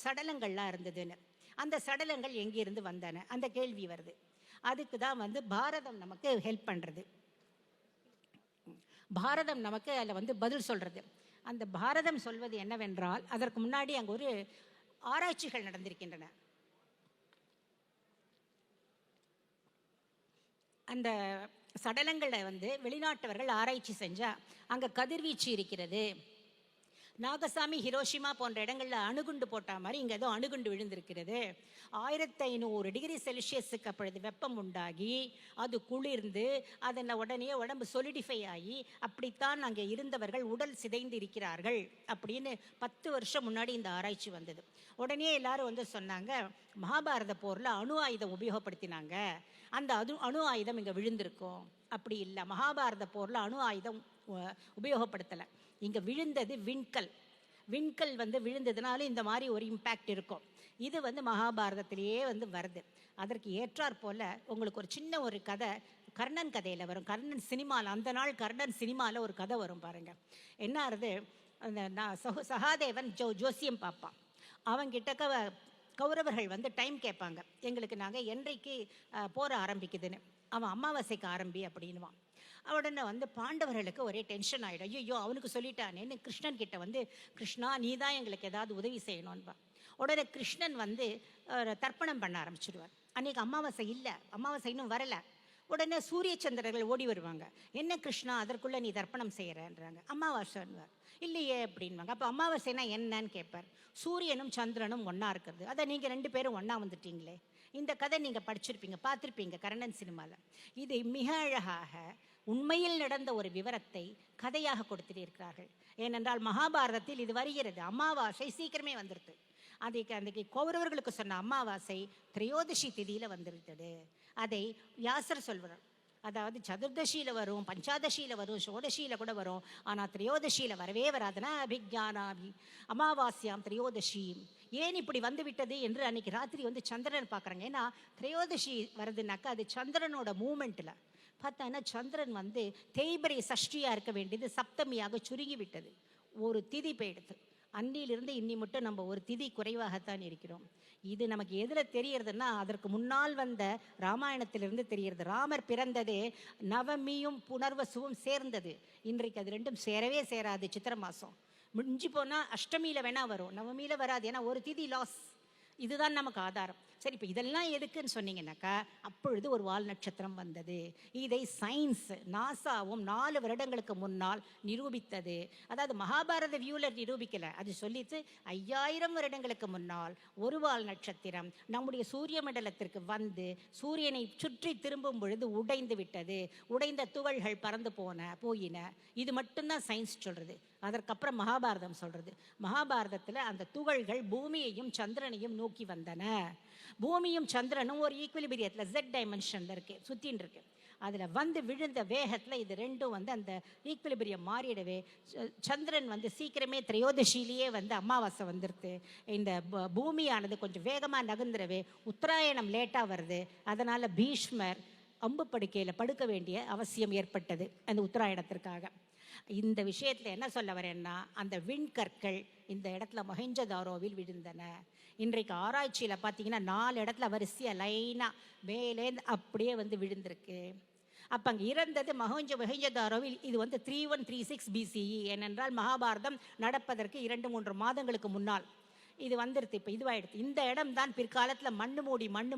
சடலங்கள்லாம் இருந்ததுன்னு. அந்த சடலங்கள் எங்கிருந்து வந்தன அந்த கேள்வி வருது. அதுக்கு தான் வந்து பாரதம் நமக்கு ஹெல்ப் பண்ணுறது. பாரதம் நமக்கு அதில் வந்து பதில் சொல்கிறது. அந்த பாரதம் சொல்வது என்னவென்றால், அதற்கு முன்னாடி அங்கே ஒரு ஆராய்ச்சிகள் நடந்திருக்கின்றன. அந்த சடலங்களை வந்து வெளிநாட்டவர்கள் ஆராய்ச்சி செஞ்சால் அங்கே கதிர்வீச்சு இருக்கிறது. நாகசாமி, ஹிரோஷிமா போன்ற இடங்களில் அணுகுண்டு போட்ட மாதிரி இங்கே ஏதோ அணுகுண்டு விழுந்திருக்கிறது. 1500 டிகிரி செல்சியஸுக்கு அப்பொழுது வெப்பம் உண்டாகி அது குளிர்ந்து அதில் உடனே உடம்பு சொலிடிஃபை ஆகி அப்படித்தான் அங்கே இருந்தவர்கள் உடல் சிதைந்து இருக்கிறார்கள் அப்படின்னு 10 வருஷம் முன்னாடி இந்த ஆராய்ச்சி வந்தது. உடனே எல்லாரும் வந்து சொன்னாங்க, மகாபாரத போரில் அணு ஆயுதம் உபயோகப்படுத்தினாங்க, அந்த அணு ஆயுதம் இங்கே விழுந்திருக்கும். அப்படி இல்லை, மகாபாரத போரில் அணு ஆயுதம் உபயோகப்படுத்தலை. இங்கே விழுந்தது விண்கல் வந்து விழுந்ததுனால இந்த மாதிரி ஒரு இம்பேக்ட் இருக்கும். இது வந்து மகாபாரதத்திலேயே வந்து வருது. அதற்கு ஏற்றாற் போல் உங்களுக்கு ஒரு சின்ன ஒரு கதை கர்ணன் கதையில் வரும். கர்ணன் சினிமாவில், அந்த நாள் கர்ணன் சினிமாவில் ஒரு கதை வரும் பாருங்கள். என்ன ஆகுது, அந்த சகாதேவன் ஜோசியம் பார்ப்பான். அவங்கிட்டக்க கௌரவர்கள் வந்து டைம் கேட்பாங்க, எங்களுக்கு நாங்கள் என்றைக்கு போற ஆரம்பிக்குதுன்னு. அவன் அமாவாசைக்கு ஆரம்பி அப்படின்வான். உடனே வந்து பாண்டவர்களுக்கு ஒரே டென்ஷன் ஆகிடும். ஐயோ அவனுக்கு சொல்லிட்டானேன்னு கிருஷ்ணன் கிட்ட வந்து, கிருஷ்ணா நீ தான் எங்களுக்கு ஏதாவது உதவி செய்யணும்பா. உடனே கிருஷ்ணன் வந்து தர்ப்பணம் பண்ண ஆரம்பிச்சிடுவார். அன்னைக்கு அமாவாசை இல்லை, அமாவாசை இன்னும் வரலை. உடனே சூரிய சந்திரர்கள் ஓடி வருவாங்க. என்ன கிருஷ்ணா அதற்குள்ளே நீ தர்ப்பணம் செய்கிறன்றாங்க. அமாவாசைன்வார். இல்லையே அப்படின்வாங்க. அப்போ அமாவாசைனா என்னன்னு கேட்பார். சூரியனும் சந்திரனும் ஒன்றா இருக்கிறது. அதை நீங்கள் 2 பேரும் ஒன்றா வந்துட்டீங்களே. இந்த கதை நீங்கள் படிச்சிருப்பீங்க, பார்த்துருப்பீங்க கர்ணன் சினிமாவில். இது மிக அழகாக உண்மையில் நடந்த ஒரு விவரத்தை கதையாக கொடுத்திருக்கிறார்கள். ஏனென்றால் மகாபாரதத்தில் இது வருகிறது. அமாவாசை சீக்கிரமே வந்துடுது. அன்றைக்கு கௌரவர்களுக்கு சொன்ன அமாவாசை திரையோதசி திதியில் வந்துருத்தது. அதை வியாசர் சொல்வார். அதாவது சதுர்தசியில் வரும், பஞ்சாதசியில் வரும், ஷோடசியில் கூட வரும். ஆனால் திரையோதசியில் வரவே வராதுன்னா அபிஜானாபி அமாவாஸ்யாம் திரையோதசி. ஏன் இப்படி வந்து விட்டது என்று அன்னைக்கு ராத்திரி வந்து சந்திரன் பார்க்குறாங்க. ஏன்னா திரையோதசி வருதுனாக்கா அது சந்திரனோட மூமெண்ட்டில் பார்த்தான்னா சந்திரன் வந்து தேய்பிரை சஷ்டியாக இருக்க வேண்டியது சப்தமியாக சுருங்கி விட்டது. ஒரு திதி போயிடுது. அன்னிலிருந்து இன்னி மட்டும் நம்ம ஒரு திதி குறைவாகத்தான் இருக்கிறோம். இது நமக்கு எதில் தெரியறதுன்னா அதற்கு முன்னால் வந்த ராமாயணத்திலிருந்து தெரிகிறது. ராமர் பிறந்ததே நவமியும் புனர்வசுவும் சேர்ந்தது. இன்றைக்கு அது ரெண்டும் சேரவே சேராது. சித்திரை மாதம் முடிஞ்சு போனால் அஷ்டமியில் வேணா வரும், நவமியில் வராது. ஏன்னா ஒரு திதி லாஸ். இதுதான் நமக்கு ஆதாரம். சரி, இப்போ இதெல்லாம் எதுக்குன்னு சொன்னீங்கன்னாக்கா அப்பொழுது ஒரு வால் நட்சத்திரம் வந்தது. இதை சயின்ஸ் நாசாவும் 4 வருடங்களுக்கு முன்னால் நிரூபித்தது. அதாவது மகாபாரத வியூவில் நிரூபிக்கலை, அது சொல்லிட்டு 5000 வருடங்களுக்கு முன்னால் ஒரு வால் நட்சத்திரம் நம்முடைய சூரிய மண்டலத்திற்கு வந்து சூரியனை சுற்றி திரும்பும் பொழுது உடைந்து விட்டது. உடைந்த துகள்கள் பறந்து போயின. இது மட்டும்தான் சயின்ஸ் சொல்கிறது. அதற்கப்புறம் மகாபாரதம் சொல்கிறது. மகாபாரதத்தில் அந்த துகள்கள் பூமியையும் சந்திரனையும் நோக்கி வந்தன. பூமியும் சந்திரனும் ஒரு ஈக்குவலிபிரியத்தில் Z டைமென்ஷனில் இருக்கு, சுற்றின்னு இருக்கு. அதில் வந்து விழுந்த வேகத்தில் இது ரெண்டும் வந்து அந்த ஈக்குவலிபிரியம் மாறிடவே சந்திரன் வந்து சீக்கிரமே திரையோதசிலேயே வந்து அமாவாசை வந்துடுது. இந்த பூமியானது கொஞ்சம் வேகமாக நகர்ந்துடவே உத்தராயணம் லேட்டாக வருது. அதனால் பீஷ்மர் அம்பு படுக்கையில் படுக்க வேண்டிய அவசியம் ஏற்பட்டது அந்த உத்தராயணத்திற்காக. இந்த விஷயத்தில் என்ன சொல்ல வரேன்னா, அந்த விண்கற்கள் இந்த இடத்துல மொஹெஞ்சதாரோவில் விழுந்தன. இன்றைக்கு ஆராய்ச்சியில் பார்த்தீங்கன்னா 4 இடத்துல வரிசையாக லைனாக மேலேந்து அப்படியே வந்து விழுந்திருக்கு. அப்போ அங்கே இறந்தது மொஹெஞ்சதாரோவில். இது வந்து 3136 BCE. ஏனென்றால் மகாபாரதம் நடப்பதற்கு 2-3 மாதங்களுக்கு முன்னால் இது வந்துடுது. இப்போ இதுவாகிடுது. இந்த இடம் தான் பிற்காலத்தில் மண்ணு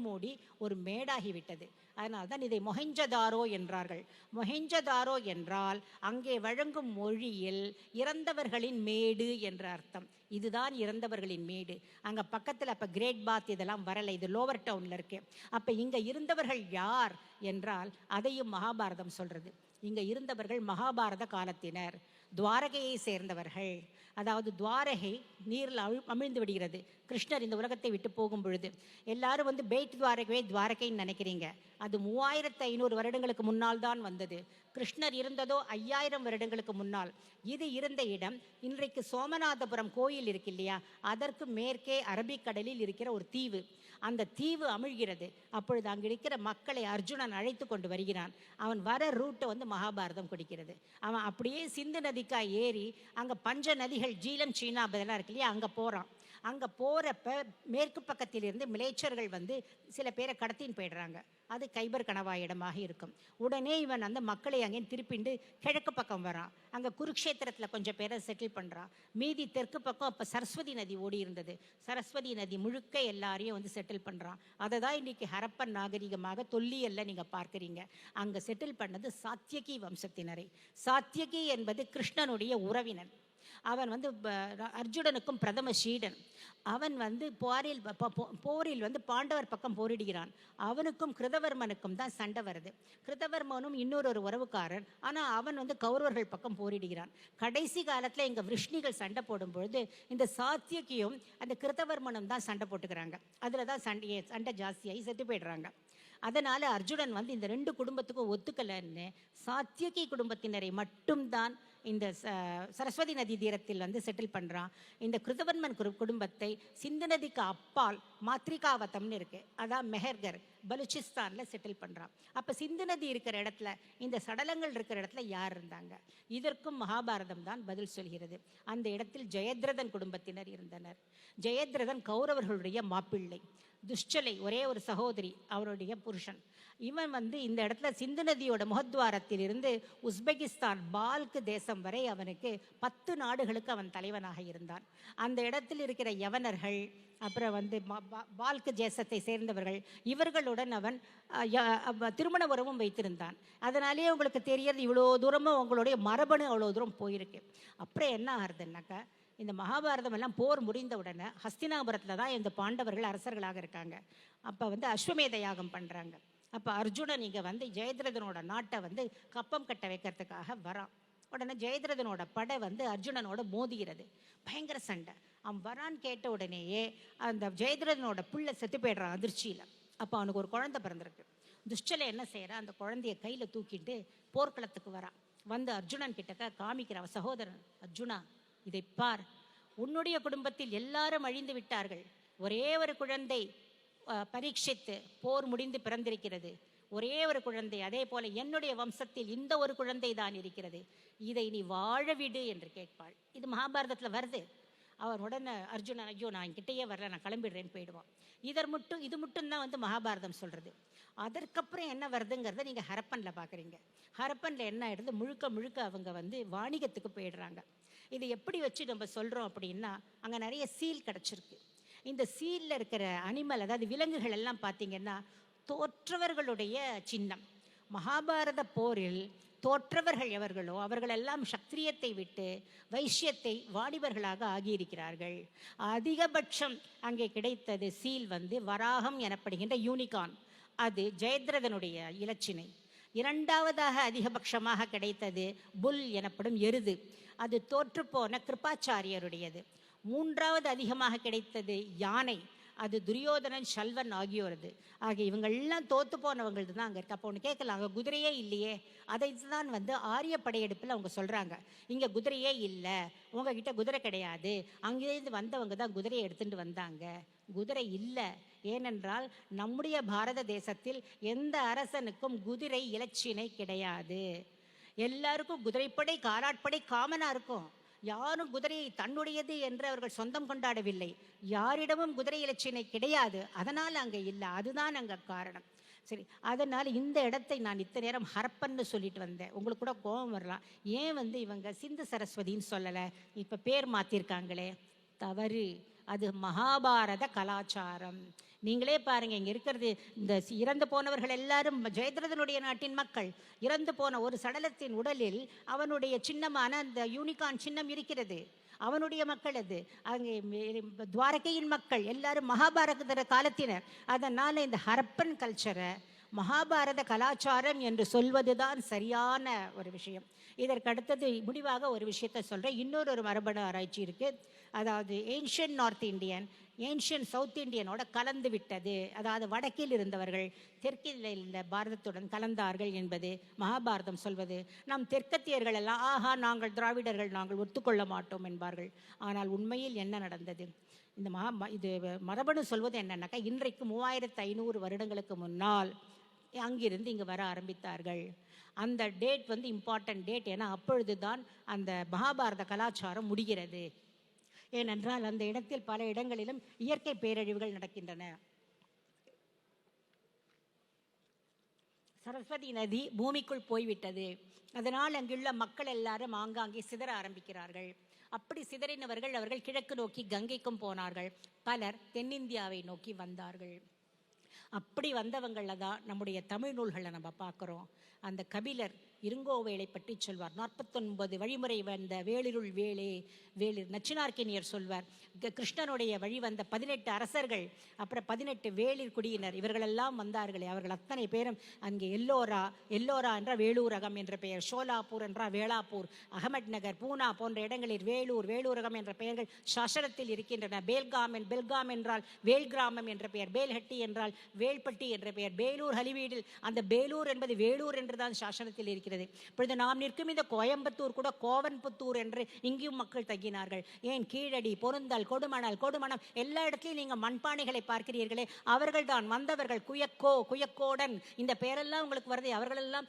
மூடி ஒரு மேடாகிவிட்டது. அதனால் தான் இதை மொஹெஞ்சதாரோ என்றார்கள். மொஹெஞ்சதாரோ என்றால் அங்கே வழங்கும் மொழியில் இறந்தவர்களின் மேடு என்ற அர்த்தம். இதுதான் இறந்தவர்களின் மேடு. அங்கே பக்கத்தில் அப்போ கிரேட் பாத் இதெல்லாம் வரலை, இது லோவர் டவுனில் இருக்கு. அப்போ இங்கே இருந்தவர்கள் யார் என்றால் அதையும் மகாபாரதம் சொல்கிறது. இங்கே இருந்தவர்கள் மகாபாரத காலத்தினர், துவாரகையை சேர்ந்தவர்கள். அதாவது துவாரகை நீரில் அமிழ்ந்து விடுகிறது. கிருஷ்ணர் இந்த உலகத்தை விட்டு போகும் பொழுது எல்லாரும் வந்து பெய்ட் துவாரகைன்னு நினைக்கிறீங்க. அது 3500 வருடங்களுக்கு முன்னால் தான் வந்தது. கிருஷ்ணர் இருந்ததோ 5000 வருடங்களுக்கு முன்னால். இது இருந்த இடம் இன்றைக்கு சோமநாதபுரம் கோயில் இருக்கு இல்லையா, அதற்கு மேற்கே அரபிக்கடலில் இருக்கிற ஒரு தீவு. அந்த தீவு அமிழ்கிறது. அப்பொழுது அங்கே இருக்கிற மக்களை அர்ஜுனன் அழைத்து கொண்டு வருகிறான். அவன் வர ரூட்டை வந்து மகாபாரதம் கொடுக்கிறது. அவன் அப்படியே சிந்து நதிக்கா ஏறி அங்கே பஞ்ச நதிகள் ஜீலம் சீனா இதெல்லாம் இருக்கு இல்லையா, அங்கே போகிறான். அங்கே போகிறப்ப மேற்கு பக்கத்திலிருந்து மிலேச்சர்கள் வந்து சில பேரை கடத்தின்னு போயிடுறாங்க. அது கைபர் கணவாய் இடமாக இருக்கும். உடனே இவன் அந்த மக்களை அங்கே திருப்பிண்டு கிழக்கு பக்கம் வரான். அங்கே குருக்ஷேத்திரத்தில் கொஞ்சம் பேரை செட்டில் பண்ணுறான். மீதி தெற்கு பக்கம் அப்போ சரஸ்வதி நதி ஓடி இருந்தது. சரஸ்வதி நதி முழுக்க எல்லாரையும் வந்து செட்டில் பண்ணுறான். அதை தான் இன்றைக்கி ஹரப்பன் நாகரிகமாக தொல்லியல்ல நீங்கள் பார்க்குறீங்க. அங்கே செட்டில் பண்ணது சாத்தியகி வம்சத்தினரை. சாத்தியகி என்பது கிருஷ்ணனுடைய உறவினன். அவன் வந்து அர்ஜுனனுக்கும் பிரதம சீடன். அவன் வந்து போரில் வந்து பாண்டவர் பக்கம் போரிடுகிறான். அவனுக்கும் கிருதவர்மனுக்கும் தான் சண்டை வருது. கிருதவர்மனும் இன்னொரு உறவுக்காரன். ஆனால் அவன் வந்து கௌரவர்கள் பக்கம் போரிடுகிறான். கடைசி காலத்தில் இங்கே விஷ்ணிகள் சண்டை போடும் பொழுது இந்த சாத்தியகியும் அந்த கிருதவர்மனும் தான் சண்டை போட்டுக்கிறாங்க. அதில் தான் சண்டை ஜாஸ்தியாகி செத்து போயிடுறாங்க. அதனால் அர்ஜுனன் வந்து இந்த 2 குடும்பத்துக்கும் ஒத்துக்கலைன்னு சாத்தியகி குடும்பத்தினரை மட்டும்தான் இந்த சரஸ்வதி நதி தீரத்தில் வந்து செட்டில் பண்ணுறான். இந்த கிருதவர்மன் குடும்பத்தை சிந்து நதிக்கு அப்பால் மாத்ரிகாவத்தம்னு இருக்குது, அதான் மெஹர்கர் பலுச்சிஸ்தானில் செட்டில் பண்ணுறான். அப்போ சிந்து நதி இருக்கிற இடத்துல, இந்த சடலங்கள் இருக்கிற இடத்துல யார் இருந்தாங்க? இதற்கும் மகாபாரதம் தான் பதில் சொல்கிறது. அந்த இடத்தில் ஜெயத்ரதன் குடும்பத்தினர் இருந்தனர். ஜெயத்ரதன் கௌரவர்களுடைய மாப்பிள்ளை. துஷ்சலை ஒரே ஒரு சகோதரி, அவருடைய புருஷன். இவன் இந்த இடத்துல சிந்து நதியோட முகத்வாரத்தில் இருந்து உஸ்பெகிஸ்தான் பால்க் தேசம் வரை அவனுக்கு 10 நாடுகளுக்கு அவன் தலைவனாக இருந்தான். அந்த இடத்தில் இருக்கிற யவனர்கள், அப்புறம் பால்க் தேசத்தை சேர்ந்தவர்கள், இவர்களுடன் அவன் திருமண உறவும் வைத்திருந்தான். அதனாலேயே உங்களுக்கு தெரியறது இவ்வளோ தூரமும் அவங்களுடைய மரபணு அவ்வளோ தூரம் போயிருக்கு. அப்புறம் என்ன ஆகுதுன்னாக்கா, இந்த மகாபாரதம் எல்லாம் போர் முடிந்த உடனே ஹஸ்தினாபுரத்தில் தான் இந்த பாண்டவர்கள் அரசர்களாக இருக்காங்க. அப்போ அஸ்வமேத யாகம் பண்ணுறாங்க. அப்போ அர்ஜுனன் இங்கே ஜெயத்ரதனோட நாட்டை கப்பம் கட்ட வைக்கிறதுக்காக வரான். உடனே ஜெயத்ரதனோட படை அர்ஜுனனோட மோதுகிறது. பயங்கர சண்டை. அவன் வரான்னு கேட்ட உடனேயே அந்த ஜெயத்ரதனோட பிள்ளை செத்து போய்ட்றான் அதிர்ச்சியில். அப்போ அவனுக்கு ஒரு குழந்தை பிறந்திருக்கு. துஷ்டலை என்ன செய்யறான், அந்த குழந்தைய கையில் தூக்கிட்டு போர்க்களத்துக்கு வரான். அர்ஜுனன் கிட்டக்க காமிக்கிற சகோதரன், அர்ஜுனா இதை பார், உன்னுடைய குடும்பத்தில் எல்லாரும் அழிந்து விட்டார்கள். ஒரே ஒரு குழந்தை பரீட்சித்து போர் முடிந்து பிறந்திருக்கிறது. ஒரே ஒரு குழந்தை. அதே போல என்னுடைய வம்சத்தில் இந்த ஒரு குழந்தை தான் இருக்கிறது. இதை நீ வாழ விடு என்று கேட்பாள். இது மகாபாரதத்தில் வருது. அவன் உடனே அர்ஜுனன், ஐயோ நான் என்கிட்டயே வரல, நான் கிளம்பிடுறேன்னு போயிடுவான். இது மட்டும்தான் மகாபாரதம் சொல்றது. அதற்கப்புறம் என்ன வருதுங்கிறத நீங்க ஹரப்பன்ல பாக்குறீங்க. ஹரப்பன்ல என்ன ஆயிடுது, முழுக்க அவங்க வாணிகத்துக்கு போயிடுறாங்க. இதை எப்படி வச்சு நம்ம சொல்றோம் அப்படின்னா, அங்க நிறைய சீல் கிடைச்சிருக்கு. இந்த சீல்ல இருக்கிற அனிமல், அதாவது விலங்குகள் எல்லாம் பார்த்தீங்கன்னா தோற்றவர்களுடைய சின்னம். மகாபாரத போரில் தோற்றவர்கள் எவர்களோ அவர்களெல்லாம் சத்திரியத்தை விட்டு வைஷ்யத்தை வாணிபர்களாக ஆகியிருக்கிறார்கள். அதிகபட்சம் அங்கே கிடைத்தது சீல் வராகம் எனப்படுகின்ற யூனிகார்ன். அது ஜெயத்ரதனுடைய இலச்சினை. இரண்டாவதாக அதிகபட்சமாக கிடைத்தது புல் எனப்படும் எருது. அது தோற்றுப்போன கிருபாச்சாரியருடையது. மூன்றாவது அதிகமாக கிடைத்தது யானை. அது துரியோதனன், சல்வன் ஆகியோரது. இவங்கெல்லாம் தோத்து போனவங்களது தான் அங்கே இருக்கு. அப்போ ஒன்று கேட்கலாம், அங்கே குதிரையே இல்லையே. அதை தான் ஆரிய படையெடுப்பில் அவங்க சொல்கிறாங்க, இங்கே குதிரையே இல்லை, உங்ககிட்ட குதிரை கிடையாது, அங்கேருந்து வந்தவங்க தான் குதிரையை எடுத்துட்டு வந்தாங்க. குதிரை இல்லை. ஏனென்றால் நம்முடைய பாரத தேசத்தில் எந்த அரசனுக்கும் குதிரை இலச்சினை கிடையாது. எல்லாருக்கும் குதிரைப்படை காலாட்படை காமனா இருக்கும். யாரும் குதிரையை தன்னுடையது என்று அவர்கள் சொந்தம் கொண்டாடவில்லை. யாரிடமும் குதிரை இலச்சினை கிடையாது. அதனால் அங்கே இல்லை. அதுதான் அங்கே காரணம். சரி, அதனால் இந்த இடத்தை நான் இத்தனை நேரம் ஹரப்பன்னு சொல்லிட்டு வந்தேன். உங்களுக்கு கூட கோபம் வரலாம், ஏன் இவங்க சிந்து சரஸ்வதின்னு சொல்லலை, இப்போ பேர் மாற்றிருக்காங்களே. தவறு. அது மகாபாரத கலாச்சாரம். நீங்களே பாருங்க, இங்க இருக்கிறது இந்த இறந்து போனவர்கள் எல்லாரும் ஜெயத்ரதனுடைய நாட்டின் மக்கள். இறந்து போன ஒரு சடலத்தின் உடலில் அவனுடைய சின்னமான அந்த யூனிகார்ன் சின்னம் இருக்கிறது. அவனுடைய மக்கள் அது. அங்கே துவாரகையின் மக்கள் எல்லாரும் மகாபாரத காலத்தினர். அதனால இந்த ஹரப்பன் கல்ச்சரை மகாபாரத கலாச்சாரம் என்று சொல்வதுதான் சரியான ஒரு விஷயம். இதற்கு அடுத்தது முடிவாக ஒரு விஷயத்தை சொல்றேன். இன்னொரு மரபணு ஆராய்ச்சி இருக்கு. அதாவது ancient north Indian ancient south இந்தியனோட கலந்து விட்டது. அதாவது வடக்கில் இருந்தவர்கள் தெற்கில் இருந்த பாரதத்துடன் கலந்தார்கள் என்பது மகாபாரதம் சொல்வது. நம் தெற்கத்தியர்கள் எல்லாம் ஆஹா நாங்கள் திராவிடர்கள், நாங்கள் ஒத்துக்கொள்ள மாட்டோம் என்பார்கள். ஆனால் உண்மையில் என்ன நடந்தது? இந்த இது மரபணு சொல்வது என்னன்னாக்கா, இன்றைக்கு 3500 வருடங்களுக்கு முன்னால் அங்கிருந்து இங்கு வர ஆரம்பித்தார்கள். அந்த டேட் இம்பார்ட்டன்ட் டேட். ஏன்னா அப்பொழுது தான் அந்த மகாபாரத கலாச்சாரம் முடிகிறது. ஏனென்றால் அந்த இடத்தில் பல இடங்களிலும் இயற்கை பேரழிவுகள் நடக்கின்றன. சரஸ்வதி நதி பூமிக்குள் போய்விட்டது. அதனால் அங்குள்ள மக்கள் எல்லாரும் ஆங்காங்கே சிதற ஆரம்பிக்கிறார்கள். அப்படி சிதறினவர்கள் அவர்கள் கிழக்கு நோக்கி கங்கைக்கும் போனார்கள். பலர் தென்னிந்தியாவை நோக்கி வந்தார்கள். அப்படி வந்தவங்கள தான் நம்முடைய தமிழ் நூல்களை நம்ம பார்க்குறோம். அந்த கபிலர் இருங்கோவேளை பற்றி சொல்வார். 49 வழிமுறை வந்த வேளிருள் வேளே வேளிர். நச்சினார்க்கினியர் சொல்வார், கிருஷ்ணனுடைய வழி வந்த 18 அரசர்கள், அப்புறம் 18 வேளிர் குடியினர், இவர்களெல்லாம் வந்தார்களே, அவர்கள் அத்தனை பேரும் அங்கே எல்லோரா என்ற வேலூரகம் என்ற பெயர், ஷோலாப்பூர் என்றால் வேளாப்பூர், அகமட் நகர், பூனா போன்ற இடங்களில் வேலூரகம் என்ற பெயர்கள் சாசனத்தில் இருக்கின்றன. பெல்காம் என்றால் வேல் கிராமம் என்ற பெயர், பேல்ஹட்டி என்றால் வேல்பட்டி என்ற பெயர். பேலூர் ஹலிவீடில் அந்த பேலூர் என்பது வேலூர் என்றுதான் சாசனத்தில் இருக்கிறது. இப்பொழுது நாம் நிற்கும் இந்த கோயம்புத்தூர் கூட கோவன்புத்தூர் என்று இங்கேயும் மக்கள் தங்கினார்கள். ஏன் கீழடி, பொருந்தல், கொடுமணம் எல்லா இடத்துலையும் நீங்கள் மண்பானைகளை பார்க்கிறீர்களே, அவர்கள் தான் வந்தவர்கள். குயக்கோடன் இந்த பெயரெல்லாம் உங்களுக்கு வருது. அவர்களெல்லாம்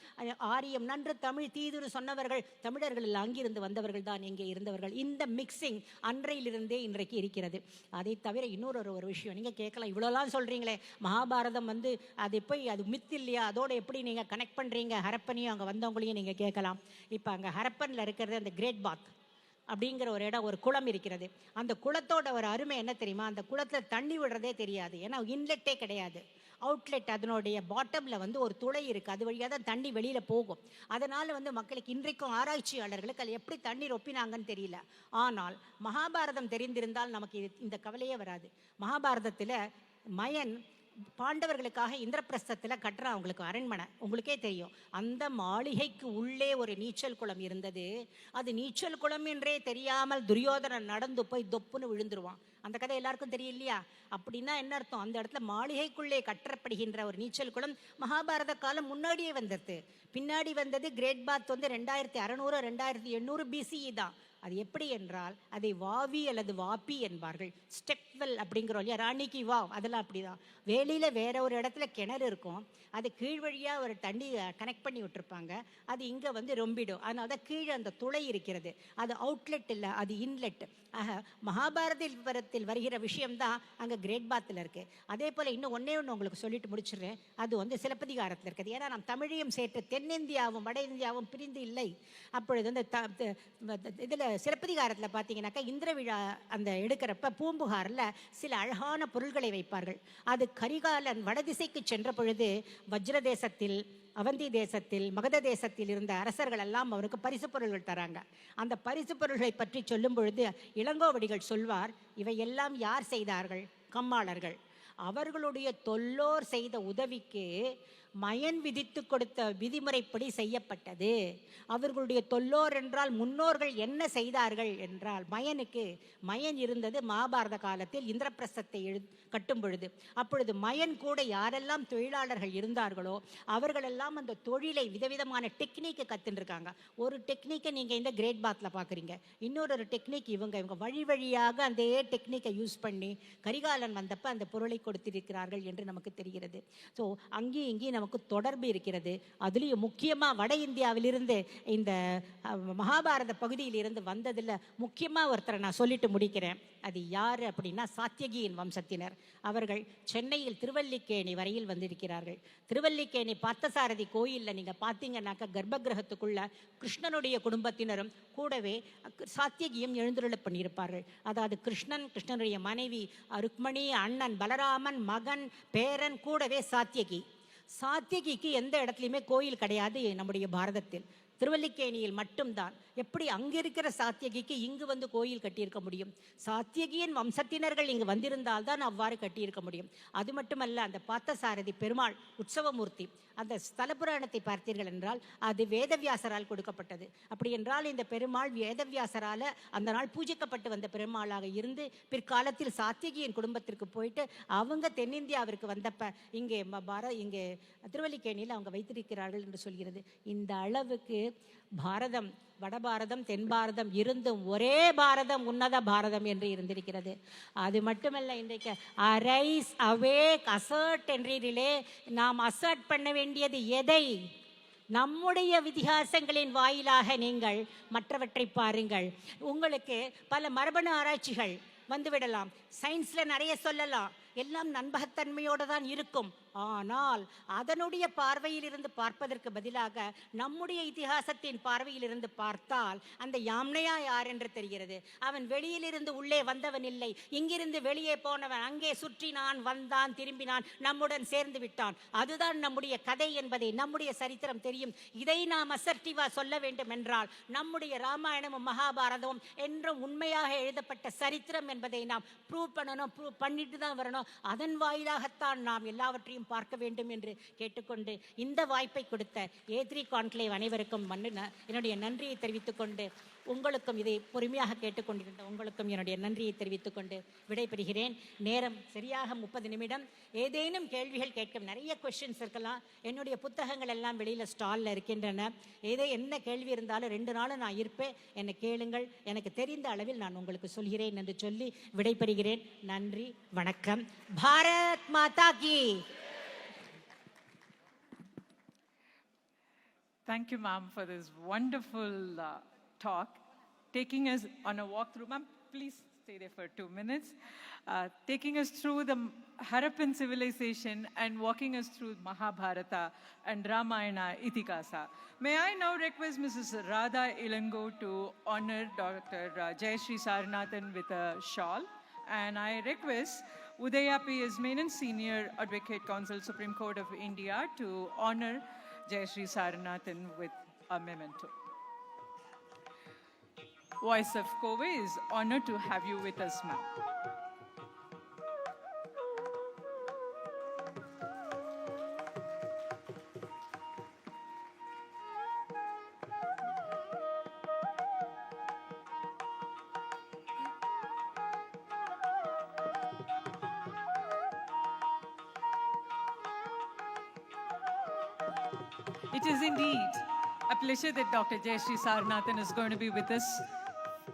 ஆரியம் நன்று தமிழ் தீதுரு சொன்னவர்கள் தமிழர்கள் அங்கிருந்து வந்தவர்கள் தான் இங்கே இருந்தவர்கள். இந்த மிக்சிங் அன்றையிலிருந்தே இன்றைக்கு இருக்கிறது. அதை தவிர இன்னொரு விஷயம் நீங்கள் கேட்கலாம், இவ்வளோலாம் சொல்கிறீங்களே, மகாபாரதம் அது போய் அது மித் இல்லையா, அதோட எப்படி நீங்கள் கனெக்ட் பண்ணுறீங்க ஹரப்பனையும் அங்கே வந்தவங்களையும் நீங்கள் கேட்கலாம். இப்போ அங்கே ஹரப்பனில் இருக்கிறது அந்த கிரேட் பாத் அப்படிங்கிற ஒரு இடம், ஒரு குளம் இருக்கிறது. அந்த குளத்தோட ஒரு அருமை என்ன தெரியுமா, அந்த குளத்தில் தண்ணி விடுறதே தெரியாது. ஏன்னா இன்லெட்டே கிடையாது, அவுட்லெட். அதனுடைய பாட்டமில் ஒரு துளை இருக்குது, அது வழியாக தான் தண்ணி வெளியில் போகும். அதனால் மக்களுக்கு இன்றைக்கும் ஆராய்ச்சியாளர்களுக்கு அது எப்படி தண்ணீர் ஒப்பினாங்கன்னு தெரியல. ஆனால் மகாபாரதம் தெரிந்திருந்தால் நமக்கு இந்த கவலையே வராது. மகாபாரதத்தில் மயன் பாண்டவர்களுக்காக இந்திரபிரஸ்தத்தில் கட்டுற அவங்களுக்கு அரண்மனை உங்களுக்கே தெரியும். அந்த மாளிகைக்கு உள்ளே ஒரு நீச்சல் குளம் இருந்தது. அது நீச்சல் குளம் என்றே தெரியாமல் துரியோதனன் நடந்து போய் தொப்புன்னு விழுந்துருவான். அந்த கதை எல்லாருக்கும் தெரியும் இல்லையா? அப்படின்னா என்ன அர்த்தம்? அந்த இடத்துல மாளிகைக்குள்ளே கட்டப்படுகின்ற ஒரு நீச்சல் குளம் மகாபாரத காலம் முன்னாடியே வந்தது. பின்னாடி வந்தது கிரேட் பாத் 2600 2800 BCE தான். அது எப்படி என்றால் அதை வாவி அல்லது வாப்பி என்பார்கள். ஸ்டெப்வெல் அப்படிங்கிறோம் இல்லையா, ராணிக்கு வாவ், அதெல்லாம் அப்படிதான். வேலியில் வேற ஒரு இடத்துல கிணறு இருக்கும், அது கீழ் வழியாக ஒரு தண்ணி கனெக்ட் பண்ணி விட்டுருப்பாங்க. அது இங்கே ரொம்பிடும். அதனால தான் கீழே அந்த துளை இருக்கிறது. அது அவுட்லெட் இல்லை, அது இன்லெட். ஆக மகாபாரதத்தில் வருகிற விஷயம்தான் அங்கே கிரேட் பாத்தில் இருக்குது. அதே போல் இன்னும் ஒன்றே உங்களுக்கு சொல்லிட்டு முடிச்சிடுறேன். அது சிலப்பதிகாரத்தில் இருக்குது. ஏன்னா நாம் தமிழையும் சேர்த்து தென்னிந்தியாவும் வட இந்தியாவும் பிரிந்து இல்லை. அப்பொழுது இதில் சிலப்பதிகாரத்தில் பார்த்தீங்கன்னாக்கா இந்திர விழா அந்த எடுக்கிறப்ப பூம்புகாரில் சில அழகான பொருள்களை வைப்பார்கள். அது கரிகாலன் வடதிசைக்கு சென்ற பொழுது வஜ்ர தேசத்தில், அவந்தி தேசத்தில், மகத தேசத்தில் இருந்த அரசர்கள் எல்லாம் அவருக்கு பரிசு பொருள்கள் தராங்க. அந்த பரிசு பொருள்களை பற்றி சொல்லும் பொழுது இளங்கோவடிகள் சொல்வார், இவையெல்லாம் யார் செய்தார்கள்? கம்மாளர்கள். அவர்களுடைய தொல்லோர் செய்த உதவிக்கு மயன் விதித்து கொடுத்த விதிமுறைப்படி செய்யப்பட்டது. அவர்களுடைய தொல்லோர் என்றால் முன்னோர்கள் என்ன செய்தார்கள் என்றால் மயன் இருந்தது மகாபாரத காலத்தில் இந்திரபிரஸ்தத்தை கட்டும் பொழுது. அப்பொழுது மயன் கூட யாரெல்லாம் தொழிலாளர்கள் இருந்தார்களோ அவர்களெல்லாம் அந்த தொழிலை விதவிதமான டெக்னிக்கை கற்றுருக்காங்க. ஒரு டெக்னிக்கை நீங்கள் இந்த கிரேட் பாத்தில் பார்க்குறீங்க, இன்னொரு டெக்னிக் இவங்க வழி வழியாக அந்த டெக்னிக்கை யூஸ் பண்ணி கரிகாலன் வந்தப்போ அந்த பொருளை கொடுத்திருக்கிறார்கள் என்று நமக்கு தெரிகிறது. ஸோ அங்கேயும் இங்கேயும் நமக்கு தொடர்பு இருக்கிறது. அதுலேயும் முக்கியமாக வட இந்தியாவிலிருந்து இந்த மகாபாரத பகுதியிலிருந்து வந்ததில் முக்கியமாக ஒருத்தரை நான் சொல்லிட்டு முடிக்கிறேன். அது யார் அப்படின்னா சாத்தியகியின் வம்சத்தினர். அவர்கள் சென்னையில் திருவல்லிக்கேணி வரையில் வந்திருக்கிறார்கள். திருவல்லிக்கேணி பார்த்தசாரதி கோயிலில் நீங்கள் பார்த்தீங்கன்னாக்கா கர்ப்பகிரகத்துக்குள்ள கிருஷ்ணனுடைய குடும்பத்தினரும் கூடவே சாத்தியகியும் எழுந்துருள பண்ணியிருப்பார்கள். அதாவது கிருஷ்ணனுடைய மனைவி ருக்மணி, அண்ணன் பலராமன், மகன், பேரன், கூடவே சாத்தியகிக்கு எந்த இடத்துலையுமே கோயில் கிடையாது நம்முடைய பாரதத்தில். திருவல்லிக்கேணியில் மட்டும்தான். எப்படி அங்கே இருக்கிற சாத்தியகிக்கு இங்கு கோயில் கட்டியிருக்க முடியும்? சாத்தியகியின் வம்சத்தினர்கள் இங்கு வந்திருந்தால் தான் அவ்வாறு கட்டியிருக்க முடியும். அது மட்டுமல்ல, அந்த பார்த்தசாரதி பெருமாள் உற்சவமூர்த்தி, அந்த ஸ்தல புராணத்தை பார்த்தீர்கள் என்றால் அது வேதவியாசரால் கொடுக்கப்பட்டது. அப்படி என்றால் இந்த பெருமாள் வேதவியாசரால் அந்த நாள் பூஜிக்கப்பட்டு வந்த பெருமாளாக இருந்து பிற்காலத்தில் சாத்தியகியின் குடும்பத்திற்கு போயிட்டு அவங்க தென்னிந்தியாவிற்கு வந்தப்ப இங்கே திருவல்லிக்கேணியில் அவங்க வைத்திருக்கிறார்கள் என்று சொல்கிறது. இந்த அளவுக்கு பாரதம், வடபாரதம், தென் பாரதம் இருந்தும் ஒரே பாரதம், உன்னத பாரதம் என்று இருந்திருக்கிறது. அது மட்டுமல்ல, இன்றைக்கு அரைஸ் அவேக் அசர்ட் என்றீர்களே, நாம் அசர்ட் பண்ண வேண்டியது எதை? நம்முடைய வித்தியாசங்களின் வாயிலாக நீங்கள் மற்றவற்றை பாருங்கள். உங்களுக்கு பல மரபணு ஆராய்ச்சிகள் வந்துவிடலாம், சயின்ஸில் நிறைய சொல்லலாம், எல்லாம் நம்பகத்தன்மையோடு தான் இருக்கும். ஆனால் அதனுடைய பார்வையில் இருந்து பார்ப்பதற்கு பதிலாக நம்முடைய இதிகாசத்தின் பார்வையில் இருந்து பார்த்தால் அந்த யாம்னையா யார் என்று தெரிகிறது. அவன் வெளியிலிருந்து உள்ளே வந்தவன் இல்லை, இங்கிருந்து வெளியே போனவன், அங்கே சுற்றினான், வந்தான், திரும்பினான், நம்முடன் சேர்ந்து விட்டான். அதுதான் நம்முடைய கதை என்பதை நம்முடைய சரித்திரம் தெரியும். இதை நாம் அசர்டிவா சொல்ல வேண்டும் என்றால் நம்முடைய ராமாயணமும் மகாபாரதமும் என்றும் உண்மையாக எழுதப்பட்ட சரித்திரம் என்பதை நாம் ப்ரூவ் பண்ணணும், ப்ரூவ் பண்ணிட்டு தான் வரணும். அதன் வாயிலாகத்தான் நாம் எல்லாவற்றையும் நாம் பார்க்க வேண்டும் என்று கேட்டுக்கொண்டு இந்த வாய்ப்பை கொடுத்த A3 கான்க்ளேவ் அனைவருக்கும் என்னுடைய நன்றியை தெரிவித்துக் கொண்டு, உங்களுக்கும் இதை பொறுமையாக கேட்டுக்கொண்டிருந்த உங்களுக்கும் என்னுடைய நன்றியை தெரிவித்துக் கொண்டு விடைபெறுகிறேன். நேரம் சரியாக 30 நிமிடம். ஏதேனும் கேள்விகள் கேட்கும், நிறைய கொஸ்டின்ஸ் இருக்கலாம். என்னுடைய புத்தகங்கள் எல்லாம் வெளியில் ஸ்டாலில் இருக்கின்றன. என்ன கேள்வி இருந்தாலும் 2 நாளும் நான் இருப்பேன், என்னை கேளுங்கள். எனக்கு தெரிந்த அளவில் நான் உங்களுக்கு சொல்கிறேன் என்று சொல்லி விடைபெறுகிறேன். நன்றி, வணக்கம். பாரத் மாதா கி. Thank you, ma'am, for this wonderful talk, taking us on a walk through. Ma'am, please stay there for 2 minutes. Taking us through the Harappan civilization and walking us through Mahabharata and Ramayana Itikasa. May I now request Mrs. Radha Ilango to honor Dr. Jayasree Saranathan with a shawl. And I request Udaya P.S. Menon, Senior Advocate Counsel, Supreme Court of India, to honor Jayasree Saranathan with a memento. Voice of Covai is honored to have you with us, ma'am. It is indeed a pleasure that Dr. Jayasree Saranathan is going to be with us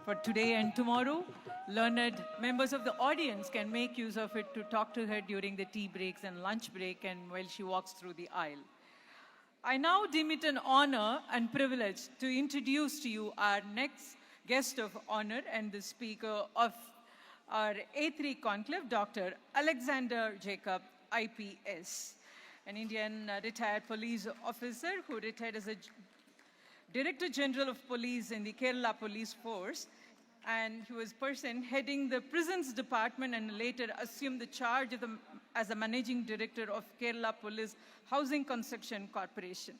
for today and tomorrow. Learned members of the audience can make use of it to talk to her during the tea breaks and lunch break and while she walks through the aisle. I now deem it an honor and privilege to introduce to you our next guest of honor and the speaker of our A3 Conclave, Dr. Alexander Jacob, IPS, an Indian retired police officer who retired as a Director General of Police in the Kerala Police Force, and he was person heading the Prisons Department and later assumed the charge of as a Managing Director of Kerala Police Housing Construction Corporation.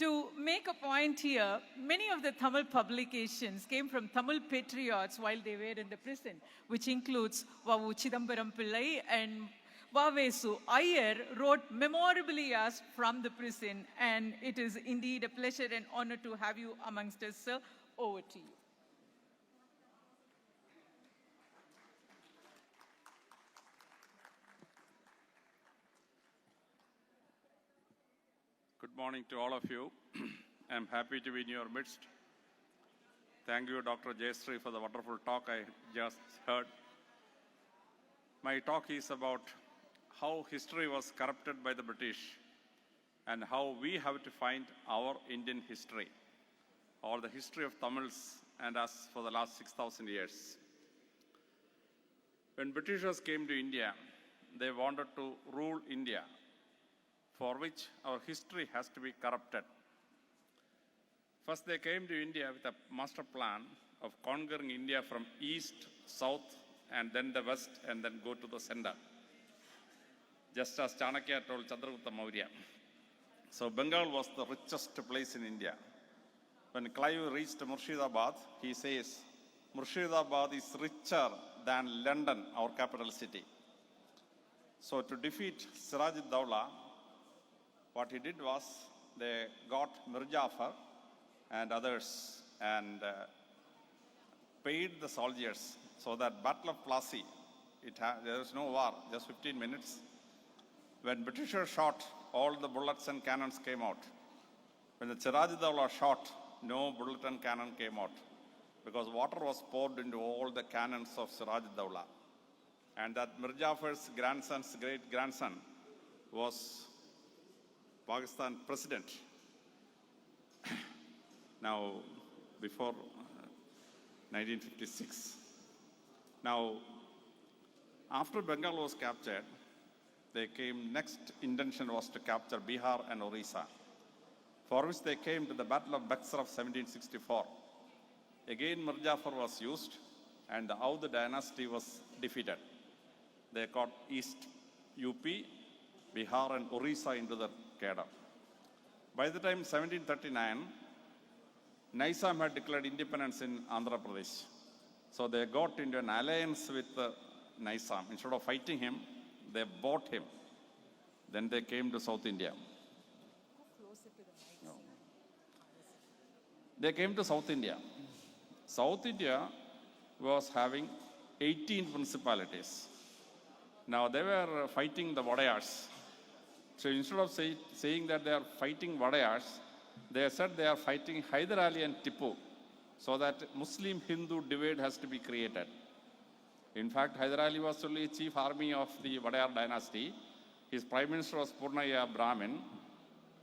To make a point here, many of the Tamil publications came from Tamil patriots while they were in the prison, which includes Vavu Chidambaram Pillai and Vavesu Iyer wrote memorably us from the prison, and it is indeed a pleasure and honor to have you amongst us, sir. Over to you. Good morning to all of you. I'm happy to be in your midst. Thank you, Dr. Jayasree, for the wonderful talk I just heard. My talk is about how history was corrupted by the British and how we have to find our Indian history, or the history of Tamils and us for the last 6,000 years. When Britishers came to India, they wanted to rule India, for which our history has to be corrupted. First, they came to India with a master plan of conquering India from east, south, and then the west, and then go to the center, just as Chanakya told Chandragupta Maurya. So Bengal was the richest place in India. When Clive reached Murshidabad, he says, Murshidabad is richer than London, our capital city. So to defeat Siraj-ud-Dawla, what he did was, they got Mir Jafar and others and paid the soldiers. So that Battle of Plassey, there was no war, just 15 minutes. When Britishers shot, all the bullets and cannons came out. When the Siraj-ud-Dawla shot, no bullet and cannon came out, because water was poured into all the cannons of Siraj-ud-Dawla. And that Mir Jafar's grandson's great-grandson was Pakistan president. Now, before 1956. Now, after Bengal was captured, next intention was to capture Bihar and Orissa, for which they came to the Battle of Buxar of 1764. Again, Mir Jafar was used, and the Audh dynasty was defeated. They got East UP, Bihar and Orissa into the cadre. By the time 1739, Nizam had declared independence in Andhra Pradesh. So they got into an alliance with Nizam. Instead of fighting him, they bought him. Then they came to South India. No. They came to South India. South India was having 18 principalities. Now they were fighting the Vadayars. So instead of saying that they are fighting Vadayars, they said they are fighting Hyder Ali and Tipu, so that Muslim-Hindu divide has to be created. In fact, Hyder Ali was only chief army of the Vadayar dynasty. His prime minister was Purnaya Brahmin.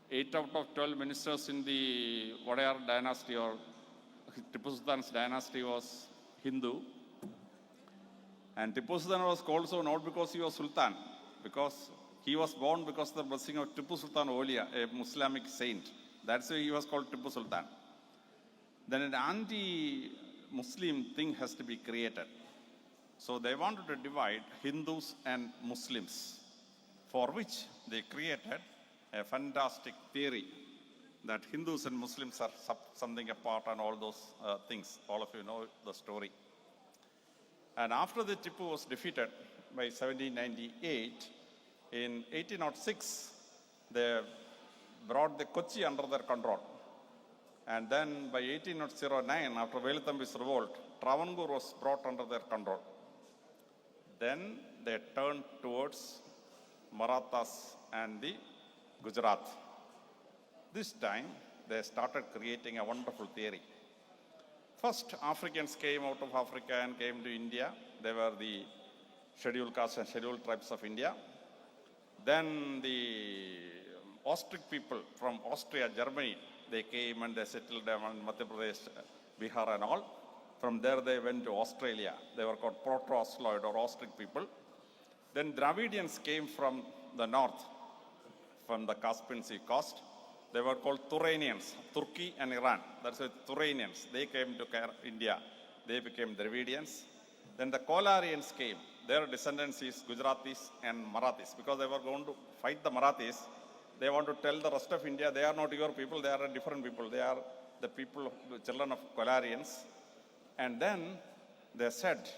8 out of 12 ministers in the Vadayar dynasty or Tipu Sultan's dynasty was Hindu. And Tipu Sultan was called so not because he was Sultan, because he was born because of the blessing of Tipu Sultan Olia, a Muslimic saint. That's why he was called Tipu Sultan. Then an anti-Muslim thing has to be created. So they wanted to divide Hindus and Muslims, for which they created a fantastic theory that Hindus and Muslims are something apart and all those things. All of you know the story. And after the Tipu was defeated by 1798, in 1806, they brought the Kochi under their control. And then by 1809, after Velathambi's revolt, Travancore was brought under their control. Then they turned towards Marathas and the Gujarat. This time, they started creating a wonderful theory. First, Africans came out of Africa and came to India. They were the scheduled castes and scheduled tribes of India. Then the Austric people from Austria, Germany, they came and they settled down in Madhya Pradesh, Bihar and all. From there they went to Australia. They were called Proto-Ausloid or Austric people. Then Dravidians came from the north, from the Caspian Sea coast. They were called Turanians, Turkey and Iran. That's why Turanians. They came to India. They became Dravidians. Then the Kolarians came. Their descendants is Gujaratis and Marathis. Because they were going to fight the Marathis, they want to tell the rest of India, they are not your people, they are different people. They are the people, the children of Kolarians. And then they said,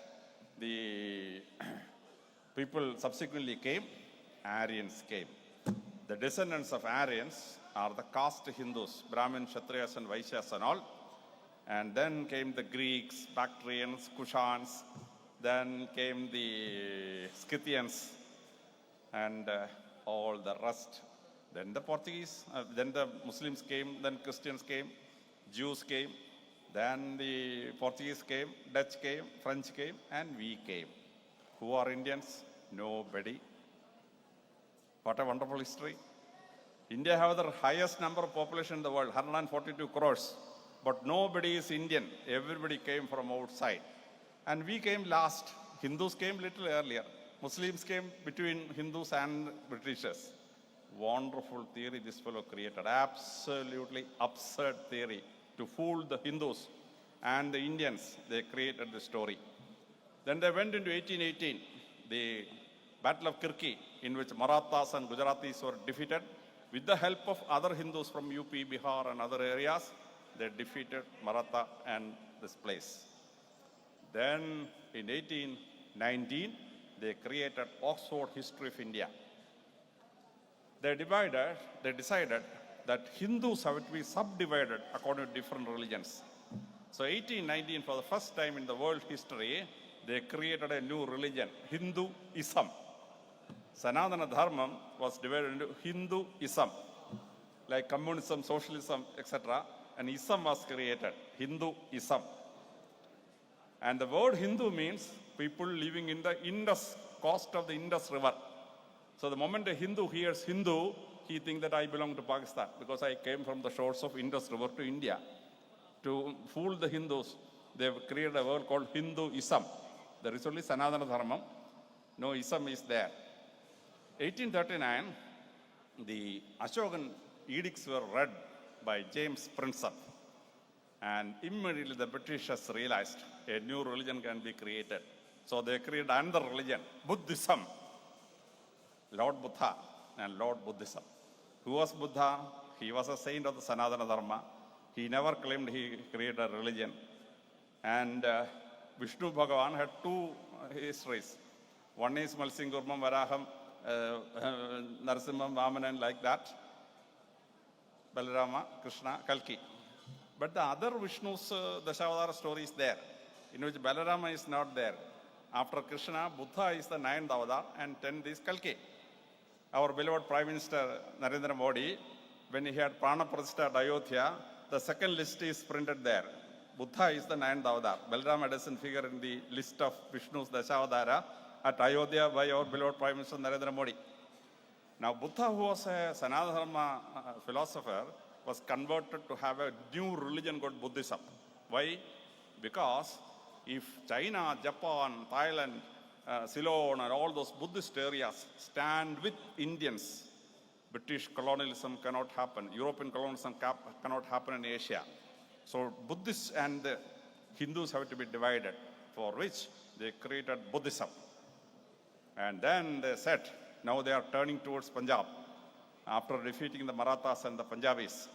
the people subsequently came, Aryans came. The descendants of Aryans are the caste Hindus, Brahmin, Kshatriyas and Vaishyas and all. And then came the Greeks, Bactrians, Kushans, then came the Scythians and all the rest. Then the Portuguese, then the Muslims came, then Christians came, Jews came, then the Portuguese came, Dutch came, French came, and we came. Who are Indians? Nobody. What a wonderful history. India has the highest number of population in the world, 142 crores. But nobody is Indian. Everybody came from outside. And we came last. Hindus came little earlier. Muslims came between Hindus and Britishers. Wonderful theory this fellow created. Absolutely absurd theory to fool the Hindus and the Indians. They created the story. Then they went into 1818, the Battle of Kirki, in which Marathas and Gujaratis were defeated. With the help of other Hindus from UP, Bihar and other areas, they defeated Maratha and this place. Then in 1819, they created Oxford History of India. They decided that Hindus have to be subdivided according to different religions. So 1819, for the first time in the world history, they created a new religion, Hinduism. Sanatana Dharma was divided into Hinduism, like communism, socialism, etc. And Islam was created, Hinduism. And the word Hindu means people living in the Indus, coast of the Indus River. So the moment a Hindu hears Hindu, he thinks that I belong to Pakistan because I came from the shores of Indus River to India. To fool the Hindus, they've created a word called Hinduism. There is only Sanatana Dharma. No Ism is there. 1839, the Ashokan edicts were read by James Prinsep. And immediately the Britishers realized a new religion can be created. So they created another religion, Buddhism. Lord Buddha and Lord Buddhism. Who was Buddha? He was a saint of the Sanatana Dharma. He never claimed he created a religion. And Vishnu Bhagavan had two histories. One is Malsingurmam Varaham Narasimha, Vamanan, like that. Balarama, Krishna, Kalki. But the other Vishnu's Dashavadara story is there, in which Balarama is not there. After Krishna, Buddha is the 9th avatar and 10th is Kalki. Our beloved Prime Minister Narendra Modi, when he had Prana Pratishta at Ayodhya, the second list is printed there. Buddha is the 9th avatar. Balarama doesn't figure in the list of Vishnu's Dashavadara at Ayodhya by our beloved Prime Minister Narendra Modi. Now, Buddha, who was a Sanatana Dharma philosopher, was converted to have a new religion called Buddhism. Why? Because if China, Japan, Thailand, Ceylon and all those Buddhist areas stand with Indians, British colonialism cannot happen. European colonialism cannot happen in Asia. So Buddhists and the Hindus have to be divided, for which they created Buddhism. And then they said, now they are turning towards Punjab after defeating the Marathas and the Punjabis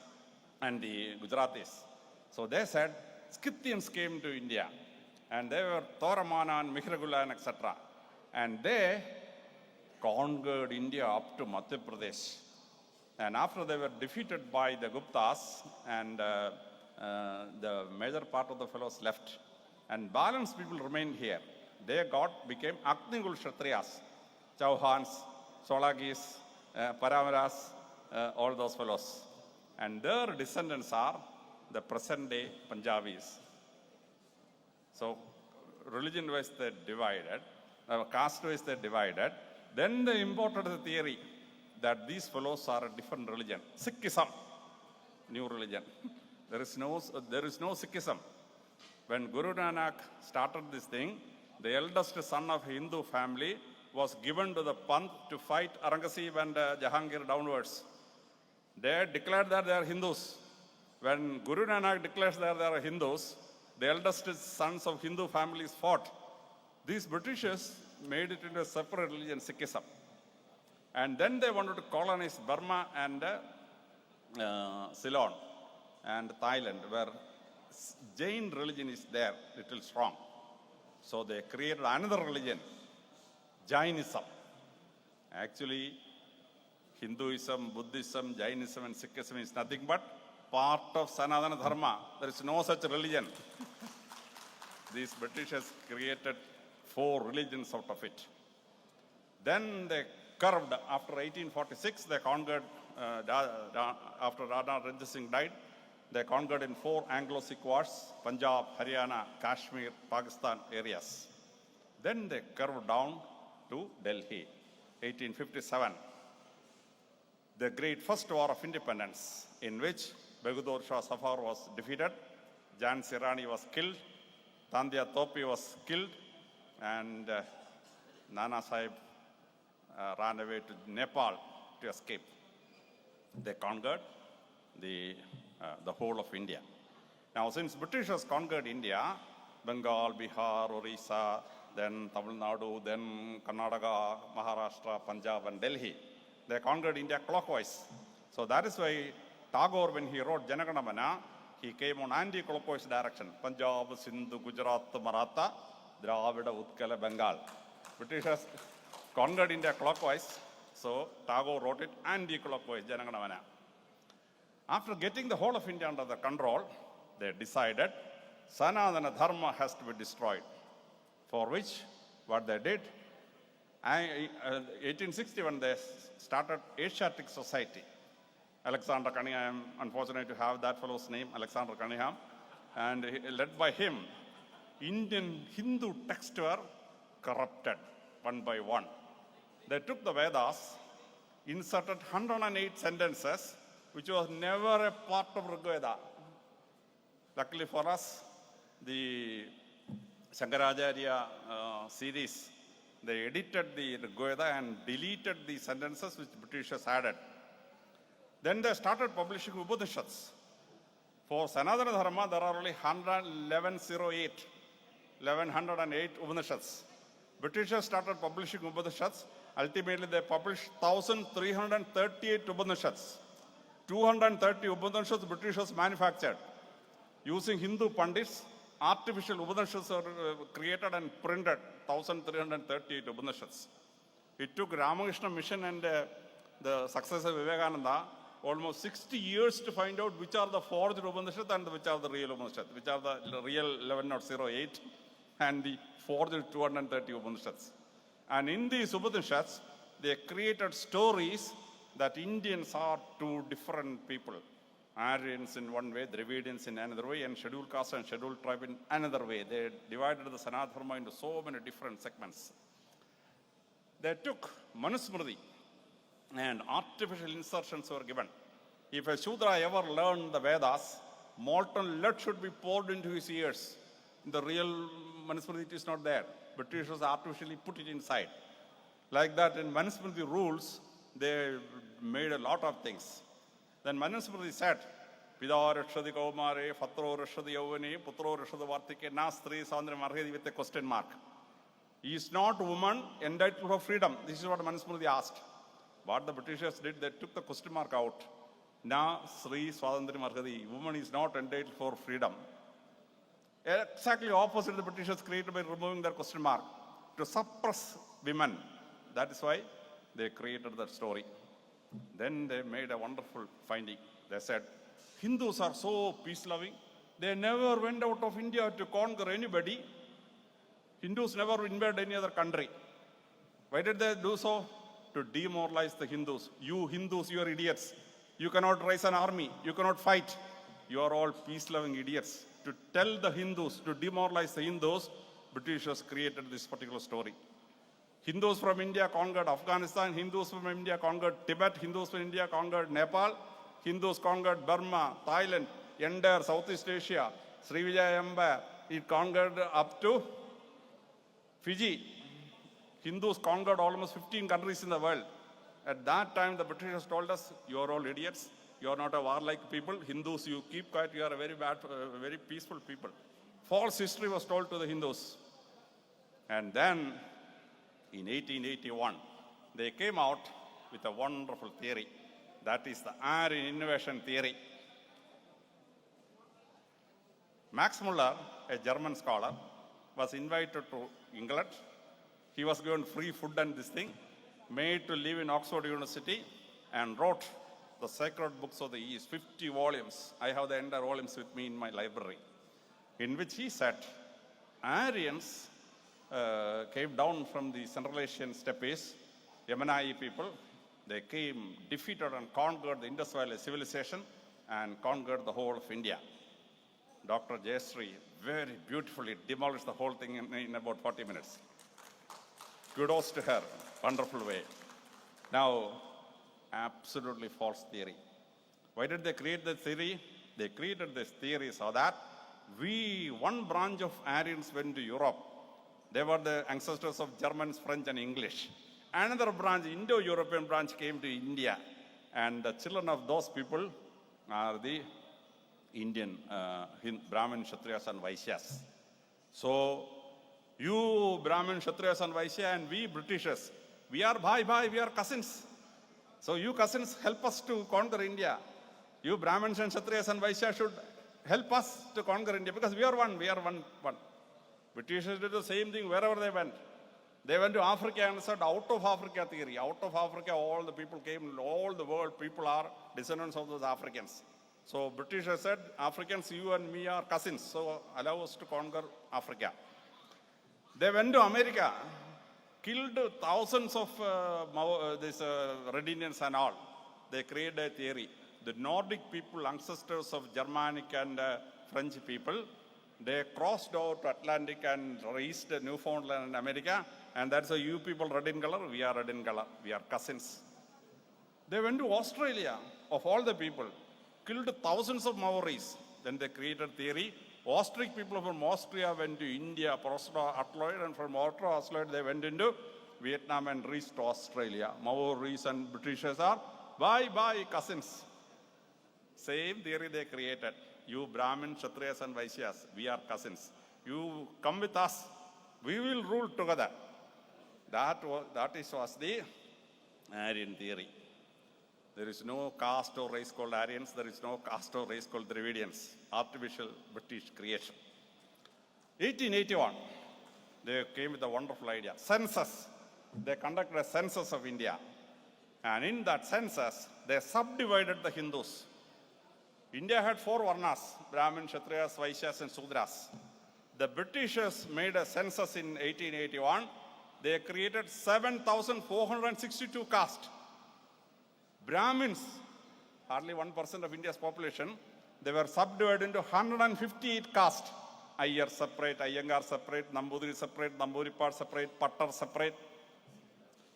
and the Gujaratis. So they said, Scythians came to India and they were Toramana and Mihragula and etc. And they conquered India up to Madhya Pradesh. And after they were defeated by the Guptas and the major part of the fellows left, and balanced people remained here. They became Agnigul Kshatriyas, Chauhans, Solagis, Paramaras, all those fellows. And their descendants are the present day Punjabis. So religion-wise they divided, caste-wise they divided. Then they imported the theory that these fellows are a different religion. Sikhism, new religion. There is no Sikhism. When Guru Nanak started this thing, the eldest son of Hindu family was given to the Panth to fight Aurangzeb and Jahangir downwards. They declared that they are Hindus. When Guru Nanak declares that they are Hindus, the eldest sons of Hindu families fought. These Britishers made it into a separate religion, Sikhism. And then they wanted to colonize Burma and Ceylon and Thailand, where Jain religion is there, little strong. So they created another religion, Jainism. Actually, Hinduism, Buddhism, Jainism and Sikhism is nothing but part of Sanatana Dharma. There is no such religion. These Britishers created 4 religions out of it. Then they curved, after 1846, they conquered, after Rana Ranjit Singh died, they conquered in 4 Anglo-Sikh wars, Punjab, Haryana, Kashmir, Pakistan areas. Then they curved down to Delhi, 1857. The great first war of independence, in which Bahadur Shah Zafar was defeated, Jhansi Rani was killed, Tandya Topi was killed, and Nana Sahib ran away to Nepal to escape. They conquered the whole of India. Now, since Britishers conquered India, Bengal, Bihar, Orissa, then Tamil Nadu, then Karnataka, Maharashtra, Punjab, and Delhi, they conquered India clockwise. So that is why Tagore, when he wrote Janaganamana, he came on anti-clockwise direction. Punjab, Sindhu, Gujarat, Maratha, Dravida, Utkala, Bengal. Britishers conquered India clockwise, so Tagore wrote it anti-clockwise, Janaganamana. After getting the whole of India under the control, they decided Sanatana Dharma has to be destroyed. For which, what they did, 1861 they started Asiatic Society. Alexander Cunningham, unfortunate to have that fellow's name, Alexander Cunningham, and led by him, Indian Hindu texts were corrupted one by one. They took the Vedas, inserted 108 sentences, which was never a part of Rigveda. Luckily for us, the Shankaracharya series, they edited the Rigveda and deleted the sentences which Britishers added. Then they started publishing Upanishads. For Sanatana Dharma, there are only 1108 Upanishads. Britishers started publishing Upanishads. Ultimately, they published 1,338 Upanishads. 230 Upanishads Britishers manufactured. Using Hindu Pandits, artificial Upanishads are created and printed, 1,338 Upanishads. It took Ramakrishna Mission and the successor Vivekananda almost 60 years to find out which are the forged Upanishads and which are the real Upanishads, which are the real 1108 and the forged 230 Upanishads. And in these Upanishads, they created stories that Indians are two different people. Aryans in one way, Dravidians in another way, and scheduled caste and scheduled tribe in another way. They divided the Sanatana Dharma into so many different segments. They took Manusmriti and artificial insertions were given. If a Shudra ever learned the Vedas, molten lead should be poured into his ears. In the real Manusmriti, it is not there. Britishers artificially put it inside. Like that, in Manusmriti rules, they made a lot of things. Then Manusmriti said, Pida Rashadi Kaumare, Fatro Rashadi Yavani, Putro Rashadi Vartike, Nastri, Sandra Marhedi with a question mark. He is not woman entitled for freedom. This is what Manusmriti asked. What the Britishers did, they took the question mark out. Na Sri Swadandri Marhadi, woman is not entitled for freedom. Exactly opposite the Britishers created by removing their question mark to suppress women. That is why they created that story. Then they made a wonderful finding. They said, Hindus are so peace-loving. They never went out of India to conquer anybody. Hindus never invaded any other country. Why did they do so? To demoralize the Hindus. You Hindus, you are idiots. You cannot raise an army. You cannot fight. You are all peace-loving idiots. To tell the Hindus, to demoralize the Hindus, Britishers created this particular story. Hindus from India conquered Afghanistan, Hindus from India conquered Tibet, Hindus from India conquered Nepal, Hindus conquered Burma, Thailand, entire Southeast Asia, Srivijaya Empire, it conquered up to Fiji. Hindus conquered almost 15 countries in the world. At that time, the Britishers told us, you are all idiots, you are not a warlike people, Hindus, you keep quiet, you are a very bad, very peaceful people. False history was told to the Hindus. And then, in 1881, they came out with a wonderful theory. That is the Aryan innovation theory. Max Muller, a German scholar, was invited to England. He was given free food and this thing, made to live in Oxford University, and wrote the Sacred Books of the East, 50 volumes. I have the entire volumes with me in my library, in which he said, Aryans came down from the Central Asian steppes, Yemenite people. They came, defeated and conquered the Indus Valley civilization and conquered the whole of India. Dr. Jayasree very beautifully demolished the whole thing in about 40 minutes. Kudos to her, wonderful way. Now, absolutely false theory. Why did they create the theory? They created this theory so that one branch of Aryans went to Europe. They were the ancestors of Germans, French, and English. Another branch, Indo-European branch, came to India. And the children of those people are the Indian Brahmin, Kshatriyas, and Vaishyas. So, you Brahmin, Kshatriyas, and Vaishya, and we Britishers, we are bhai, we are cousins. So, you cousins help us to conquer India. You Brahmins and Kshatriyas and Vaishya should help us to conquer India because we are one. Britishers did the same thing wherever they went. They went to Africa and said, out of Africa theory. Out of Africa, all the people came, all the world people are descendants of those Africans. So Britishers said, Africans, you and me are cousins, so allow us to conquer Africa. They went to America, killed thousands of Red Indians and all. They created a theory. The Nordic people, ancestors of Germanic and French people, they crossed out Atlantic and reached Newfoundland and America, and that's why you people red in color, we are red in color, we are cousins. They went to Australia, of all the people, killed thousands of Maoris. Then they created theory. Austric people from Austria went to India, Austro-Atloid, and from Austro-Atloid they went into Vietnam and reached Australia. Maoris and Britishers are bye cousins. Same theory they created. You Brahmin, Kshatriyas, and Vaishyas, we are cousins. You come with us, we will rule together. That was the Aryan theory. There is no caste or race called Aryans. There is no caste or race called Dravidians. Artificial British creation. 1881, they came with a wonderful idea. Census. they conducted a census of India. And in that census, they subdivided the Hindus. India had 4 varnas, Brahmin, Kshatriyas, Vaishyas and Sudras. The Britishers made a census in 1881. They created 7,462 castes. Brahmins, hardly 1% of India's population, they were subdivided into 158 castes. Iyer separate, Iyengar separate, Nambudiri separate, Namburipar separate, Pattar separate.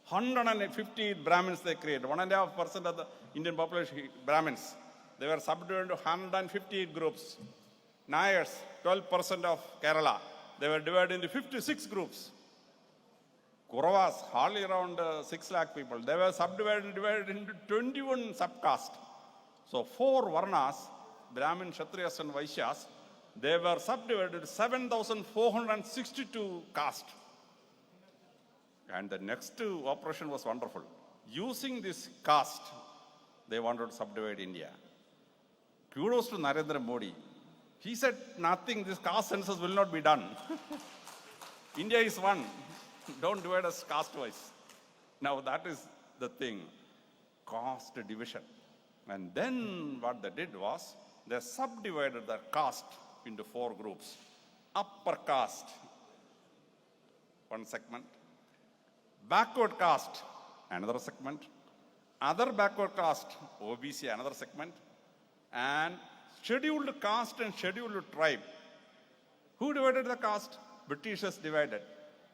158 Brahmins they created. 1.5% of the Indian population, Brahmins. They were subdivided into 158 groups. Nayars, 12% of Kerala. They were divided into 56 groups. Kauravas, hardly around 6 lakh people. They were subdivided and divided into 21 subcastes. So 4 varnas, Brahmin, Kshatriyas and Vaishyas, they were subdivided into 7,462 castes. And the next operation was wonderful. Using this caste, they wanted to subdivide India. Kudos to Narendra Modi. He said, nothing, this caste census will not be done. India is one. Don't divide us caste-wise. Now that is the thing, caste division. And then what they did was, they subdivided the caste into 4 groups. Upper caste, one segment. Backward caste, another segment. Other backward caste, OBC, another segment. And scheduled caste and scheduled tribe. Who divided the caste? Britishers divided.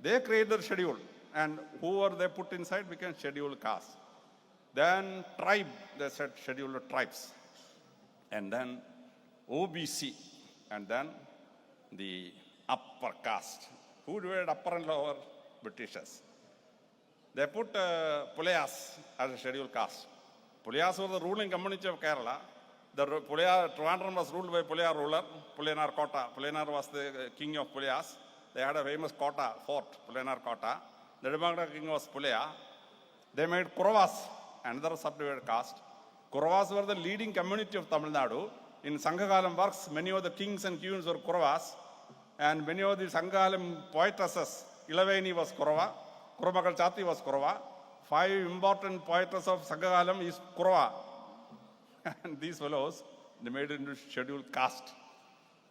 They created the schedule, and whoever they put inside became scheduled caste. Then tribe, they said scheduled tribes. And then OBC, and then the upper caste. Who divided upper and lower? Britishers. They put Pulayas as a scheduled caste. Pulayas were the ruling community of Kerala. The Trivandrum was ruled by Pulaya ruler, Pulayanar Kota. Pulayanar was the king of Pulayas. They had a famous Kota, fort, Pulayanar Kota. The Democratic king was Pulaya. They made Kauravas, another subdivided caste. Kauravas were the leading community of Tamil Nadu. In Sanghakalam works, many of the kings and queens were Kauravas. And many of the Sanghakalam poetesses, Ilaveni was Kaurava, Kurumakal Chati was Kaurava. 5 important poetesses of Sanghakalam is Kaurava. And these fellows, they made it into scheduled caste.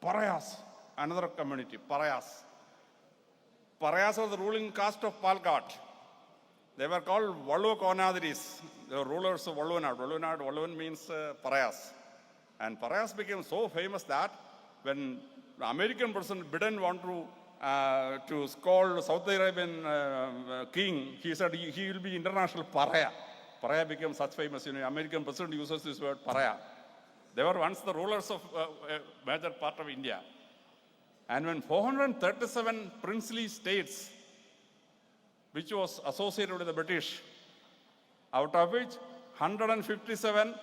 Parayas, another community, Parayas. Parayas was the ruling caste of Palghat. They were called Vallu Konadiris. They were rulers of Vallunad. Vallun means Parayas. And Parayas became so famous that when the American president Biden wanted to scold South Arabian king, he said he will be international Paraya. Paraya became such famous. American president uses this word Paraya. They were once the rulers of a major part of India. And when 437 princely states, which was associated with the British, out of which 157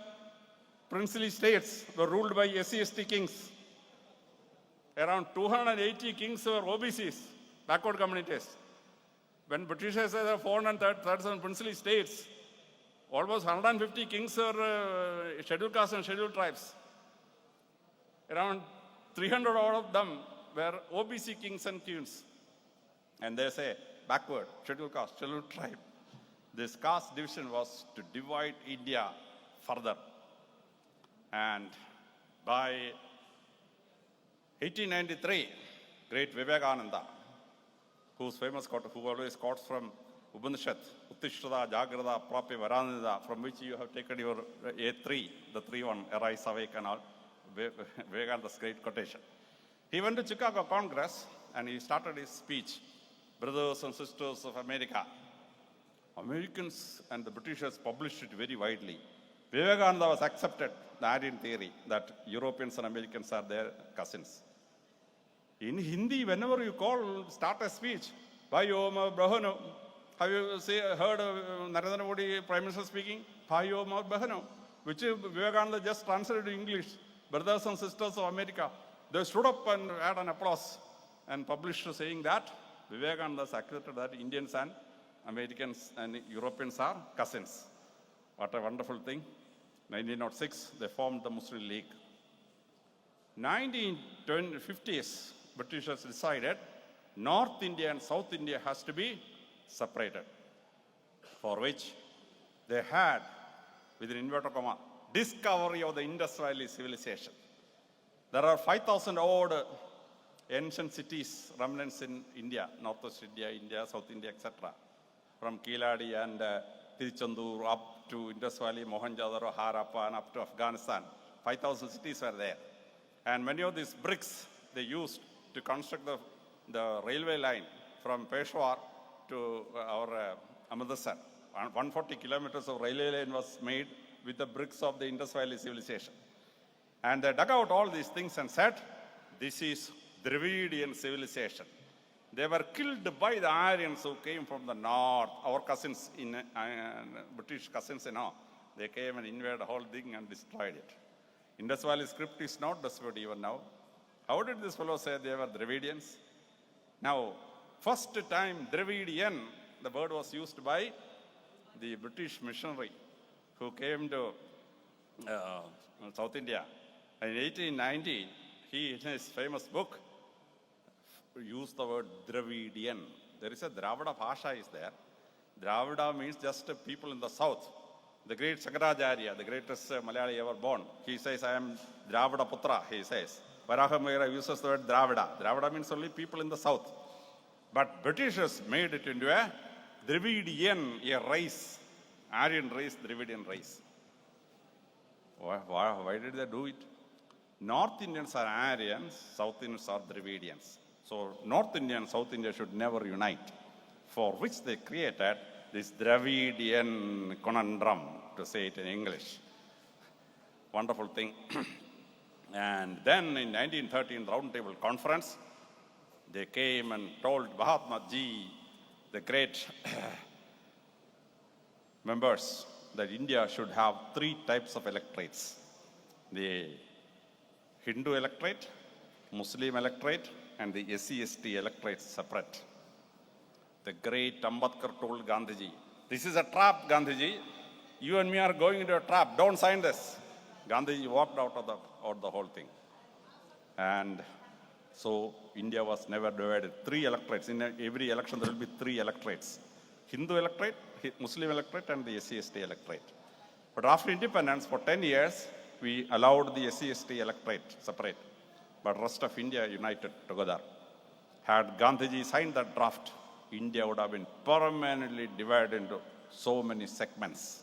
princely states were ruled by SC/ST kings. Around 280 kings were OBCs, backward communities. When Britishers said there are 437 princely states, almost 150 kings were scheduled castes and scheduled tribes. Around 300 of them were OBC kings and queens. And they say, backward, scheduled caste, scheduled tribe. This caste division was to divide India further. And by 1893, great Vivekananda, whose famous quote, who always quotes from Upanishad, Uttishtata, Jagrata, Prapi, Varanida, from which you have taken your A3, the 3-1, arise, awake and all, Vivekananda's great quotation. He went to Chicago Congress and he started his speech, brothers and sisters of America. Americans and the Britishers published it very widely. Vivekananda was accepted the Aryan theory that Europeans and Americans are their cousins. In Hindi, whenever you start a speech, Bhaiyo Brahano, have you heard Narendra Modi Prime Minister speaking? Bhaiyo Brahano, which Vivekananda just translated to English. Brothers and sisters of America. They stood up and had an applause and published saying that Vivekananda accepted that Indians and Americans and Europeans are cousins. What a wonderful thing. 1906, they formed the Muslim League. 1950s, Britishers decided North India and South India has to be separated. for which they had, within inverted comma, discovery of the Indus Valley civilization. There are 5,000 odd ancient cities, remnants in India, Northwest India, South India, etc. From Kiladi and Tiruchendur up to Indus Valley, Mohenjo-daro, Harappa, and up to Afghanistan. 5,000 cities were there. And many of these bricks they used to construct the railway line from Peshawar to our Amritsar. 140 kilometers of railway line was made with the bricks of the Indus Valley civilization. And they dug out all these things and said, this is Dravidian civilization. They were killed by the Aryans who came from the north, our cousins, British cousins, they came and invaded the whole thing and destroyed it. Indus Valley script is not disputed even now. How did this fellow say they were Dravidians? Now, first time Dravidian, the word was used by the British missionary who came to South India. In 1890, he, in his famous book, used the word Dravidian. There is a Dravida Bhasha is there. Dravida means just people in the south. The great Shankaracharya, the greatest Malayali ever born, he says, I am Dravida Putra, he says. Varahamira uses the word Dravida. Dravida means only people in the south. But Britishers made it into a Dravidian, a race, Aryan race, Dravidian race. Why did they do it? North Indians are Aryans, South Indians are Dravidians. So North India and South India should never unite, for which they created this Dravidian conundrum, to say it in English. Wonderful thing. And then in 1913 Round Table Conference, they came and told Mahatma Ji, the great members, that India should have 3 types of electorates. The Hindu electorate, Muslim electorate, and the SC/ST electorate separate. The great Ambedkar told Gandhiji, this is a trap, Gandhiji. You and me are going into a trap. Don't sign this. Gandhiji walked out of the whole thing. And so India was never divided. 3 electorates. In every election there will be 3 electorates. Hindu electorate, Muslim electorate, and the SC/ST electorate. But after independence, for 10 years, we allowed the SC/ST electorate separate. But rest of India united together. Had Gandhiji signed that draft, India would have been permanently divided into so many segments.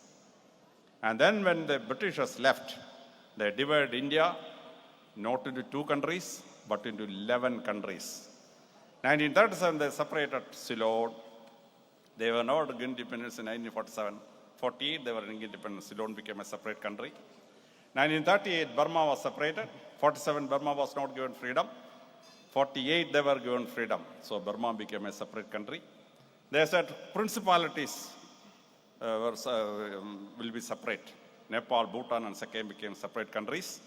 And then when the Britishers left, they divided India not into 2 countries, but into 11 countries. 1937, they separated Ceylon. They were not independent in 1947. 48, they were independent. Ceylon became a separate country. 1938, Burma was separated. 47, Burma was not given freedom. 48, they were given freedom. So Burma became a separate country. They said principalities will be separate. Nepal, Bhutan, and Sikkim became separate countries.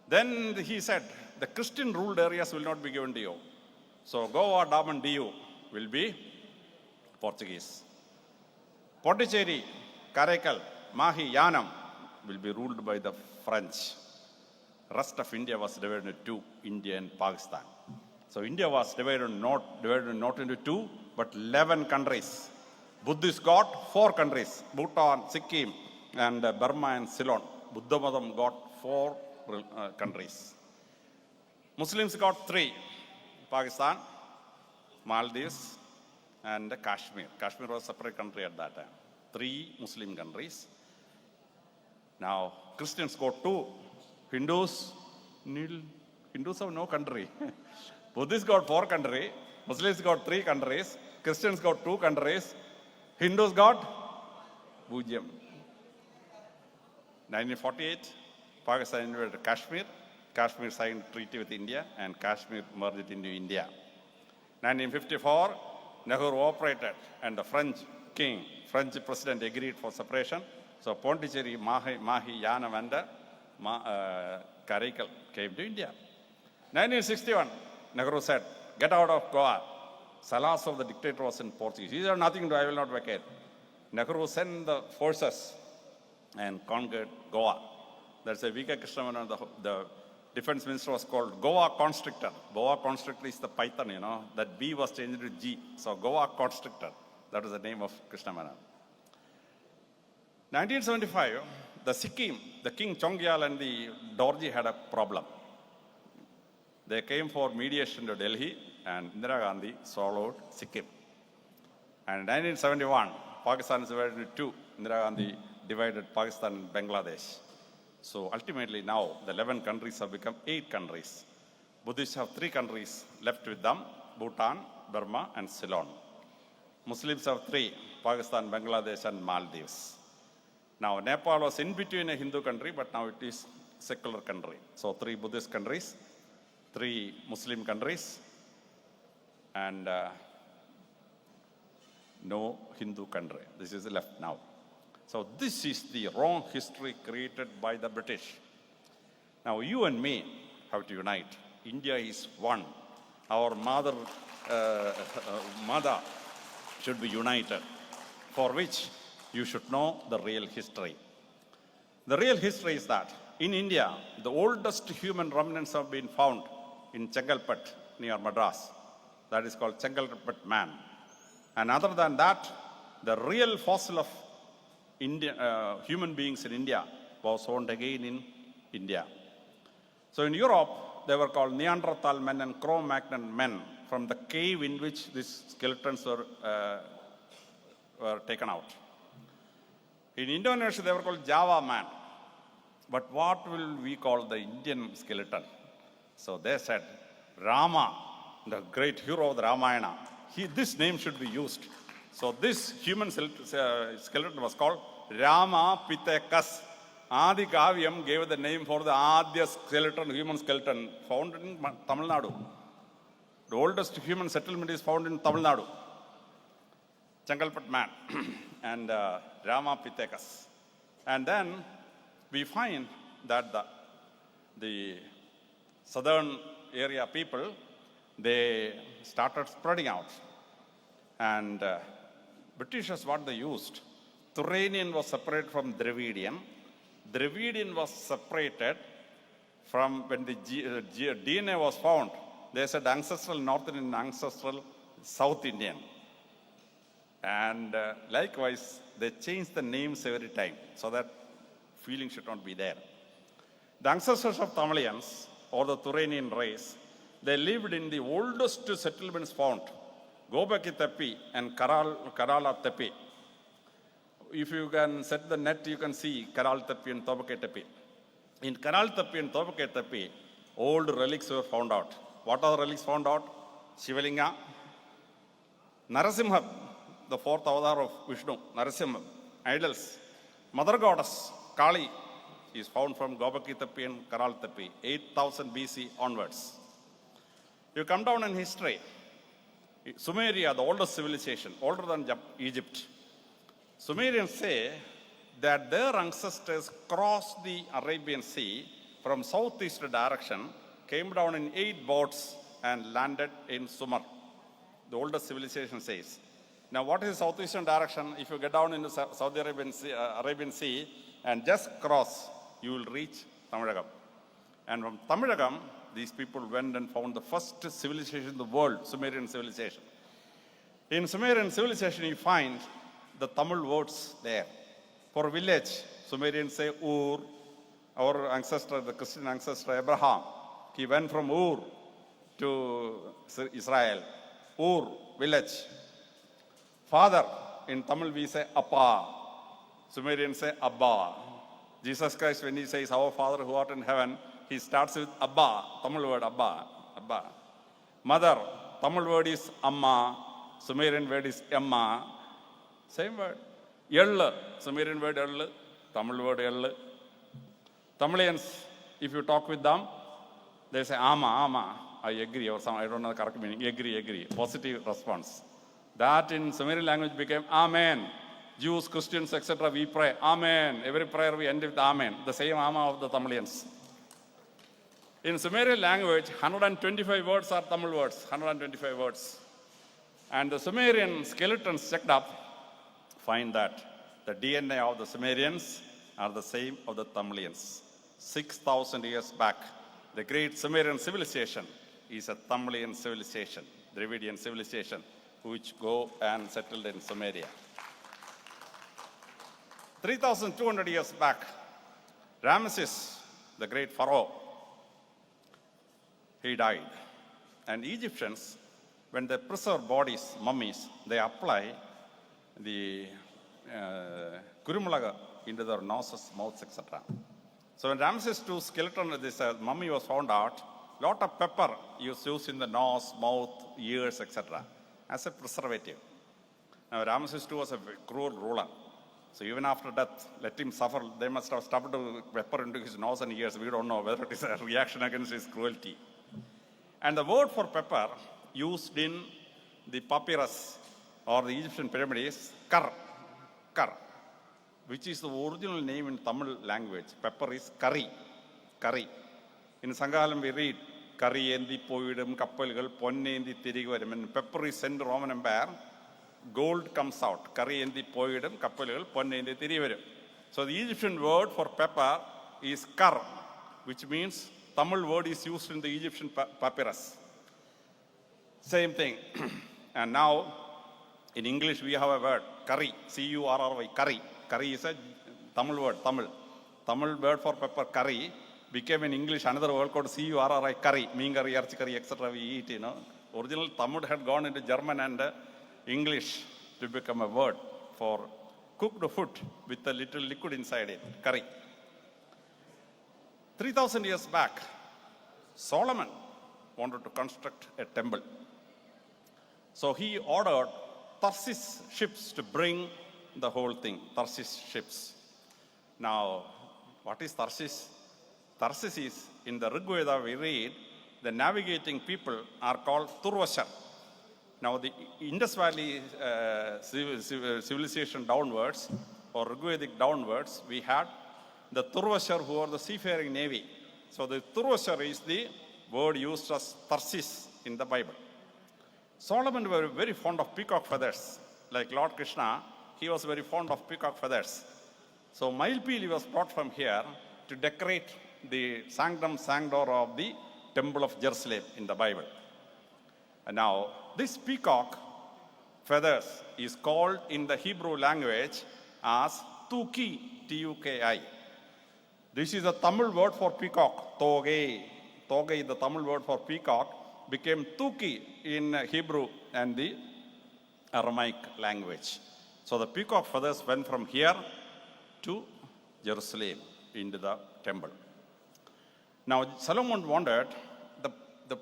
Then he said, the Christian ruled areas will not be given to you. So Goa, Daman, Diu will be Portuguese. Pondicherry, Karaikal, Mahi, Yanam will be ruled by the French. Rest of India was divided into 2, India and Pakistan. So India was divided not into 2, but 11 countries. Buddhists got 4 countries, Bhutan, Sikkim, and Burma and Ceylon. Buddha Madam got 4 countries. Muslims got 3, Pakistan, Maldives, and Kashmir. Kashmir was a separate country at that time. 3 Muslim countries. Now, Christians got 2. Hindus, nil. Hindus have no country. Buddhists got 4 countries. Muslims got 3 countries. Christians got 2 countries. Hindus got Bujam. 1948, Pakistan invaded Kashmir. Kashmir signed treaty with India, and Kashmir merged into India. 1954, Nehru operated, and the French president agreed for separation. So Pondicherry, Mahi, Yanam, and Karaikal came to India. 1961, Nehru said, get out of Goa. Salas of the dictator was in Portuguese. He said, nothing to do, I will not vacate. Nehru sent the forces and conquered Goa. That's a V.K. Krishnaman, the defense minister was called Goa Constrictor. Goa Constrictor is the python, That B was changed to G. So Goa Constrictor. That was the name of Krishnaman. 1975, the Sikkim, the King Chongyal and the Dorji had a problem. They came for mediation to Delhi and Indira Gandhi swallowed Sikkim. And in 1971, Pakistan is divided into two. Indira Gandhi divided Pakistan and Bangladesh. So ultimately now, the 11 countries have become 8 countries. Buddhists have 3 countries left with them, Bhutan, Burma and Ceylon. Muslims have 3, Pakistan, Bangladesh and Maldives. Now Nepal was in between a Hindu country, but now it is secular country. So 3 Buddhist countries, 3 Muslim countries, and no Hindu country. This is left now. So this is the wrong history created by the British. Now you and me have to unite. India is one. Our mother should be united, for which you should know the real history. The real history is that in India, the oldest human remnants have been found in Chengalpet near Madras. That is called Chengalpet man. And other than that, the real fossil of human beings in India was found again in India. So in Europe, they were called Neanderthal men and Cro-Magnon men from the cave in which these skeletons were taken out. In Indonesia, they were called Java man. But what will we call the Indian skeleton? So they said, Rama, the great hero of the Ramayana, this name should be used. So this human skeleton was called Rama Pitekas. Adi Kavyam gave the name for the Adya skeleton, human skeleton, found in Tamil Nadu. The oldest human settlement is found in Tamil Nadu. Chengalpet man and Rama Pitekas. And then we find that the southern area people, they started spreading out. And Britishers, what they used, Turanian was separated from Dravidian. Dravidian was separated from when the DNA was found. They said ancestral North Indian, ancestral South Indian. And likewise, they changed the names every time so that feeling should not be there. The ancestors of Tamilians, or the Turanian race, they lived in the oldest settlements found, Gobaki Tepi and Kerala Tepi. If you can set the net, you can see Kerala Tepi and Tobake Tepi. In Kerala Tepi and Tobake Tepi, old relics were found out. What are the relics found out? Shivalinga, Narasimha, the 4th avatar of Vishnu, Narasimha, idols. Mother goddess, Kali, is found from Gobaki Tepi and Kerala Tepi, 8000 BC onwards. You come down in history, Sumeria, the oldest civilization, older than Egypt. Sumerians say that their ancestors crossed the Arabian Sea from southeast direction, came down in 8 boats and landed in Sumer. The oldest civilization says. Now what is southeastern direction? If you get down into Saudi Arabian Sea and just cross, you will reach Tamizha. And from Tamizha, these people went and found the first civilization in the world, Sumerian civilization. In Sumerian civilization, you find the Tamil words there. For village, Sumerians say Ur. Our ancestor, the Christian ancestor Abraham, he went from Ur to Israel. Ur, village. Father, in Tamil we say Appa. Sumerians say Abba. Jesus Christ, when he says, our Father who art in heaven, he starts with Abba, Tamil word Abba, Abba. Mother, Tamil word is Amma, Sumerian word is Emma. Same word. Yell, Sumerian word Yell, Tamil word Yell. Tamilians, if you talk with them, they say Ama, I agree, or some, I don't know the correct meaning, agree, positive response. That in Sumerian language became Amen. Jews, Christians, etc., we pray, Amen. Every prayer we end with Amen. The same Ama of the Tamilians. In Sumerian language, 125 words are Tamil words, 125 words. And the Sumerian skeletons checked up, find that the DNA of the Sumerians are the same of the Tamilians. 6,000 years back, the great Sumerian civilization is a Tamilian civilization, Dravidian civilization, which go and settled in Sumeria. 3,200 years back, Ramesses, the great pharaoh, he died. And Egyptians, when they preserve bodies, mummies, they apply the kurumulaga into their noses, mouths, etc. So when Ramesses II skeleton, this mummy was found out, lot of pepper was used in the nose, mouth, ears, etc. as a preservative. Now Ramesses II was a cruel ruler. So even after death, let him suffer. They must have stuffed pepper into his nose and ears. We don't know whether it is a reaction against his cruelty. And the word for pepper used in the papyrus or the Egyptian pyramid is kar, which is the original name in Tamil language. Pepper is curry. In Sangalam we read, curry endi poyidum kappalgal ponnendi thirigi varum. When pepper is sent to Roman Empire, gold comes out. Curry endi poyidum kappalgal ponnendi thirigi varum. So the Egyptian word for pepper is kar, which means Tamil word is used in the Egyptian papyrus. Same thing. And now, in English, we have a word, curry, C-U-R-R-Y, curry. Curry is a Tamil word, Tamil word for pepper, curry, became in English another word called C-U-R-R-I, curry, mean curry, arch curry, etc. we eat, you know. Original Tamil had gone into German and English to become a word for cooked food with a little liquid inside it, curry. 3,000 years back, Solomon wanted to construct a temple. So he ordered Tarshish ships to bring the whole thing, Tarshish ships. Now, what is Tarshish? Tarshish is, in the Rig Veda we read, the navigating people are called Turvashar. Now, the Indus Valley civilization downwards, or Rig Vedic downwards, we had the Turvashar who are the seafaring navy. So the Turvashar is the word used as Tarshish in the Bible. Solomon was very fond of peacock feathers. Like Lord Krishna, he was very fond of peacock feathers. So Mailpili was brought from here to decorate the sanctum sanctor of the temple of Jerusalem in the Bible. And now, this peacock feathers is called in the Hebrew language as Tuki, T-U-K-I. This is a Tamil word for peacock, Togai. Togai, the Tamil word for peacock, became Tuki in Hebrew and the Aramaic language. So the peacock feathers went from here to Jerusalem into the temple. Now Solomon wanted the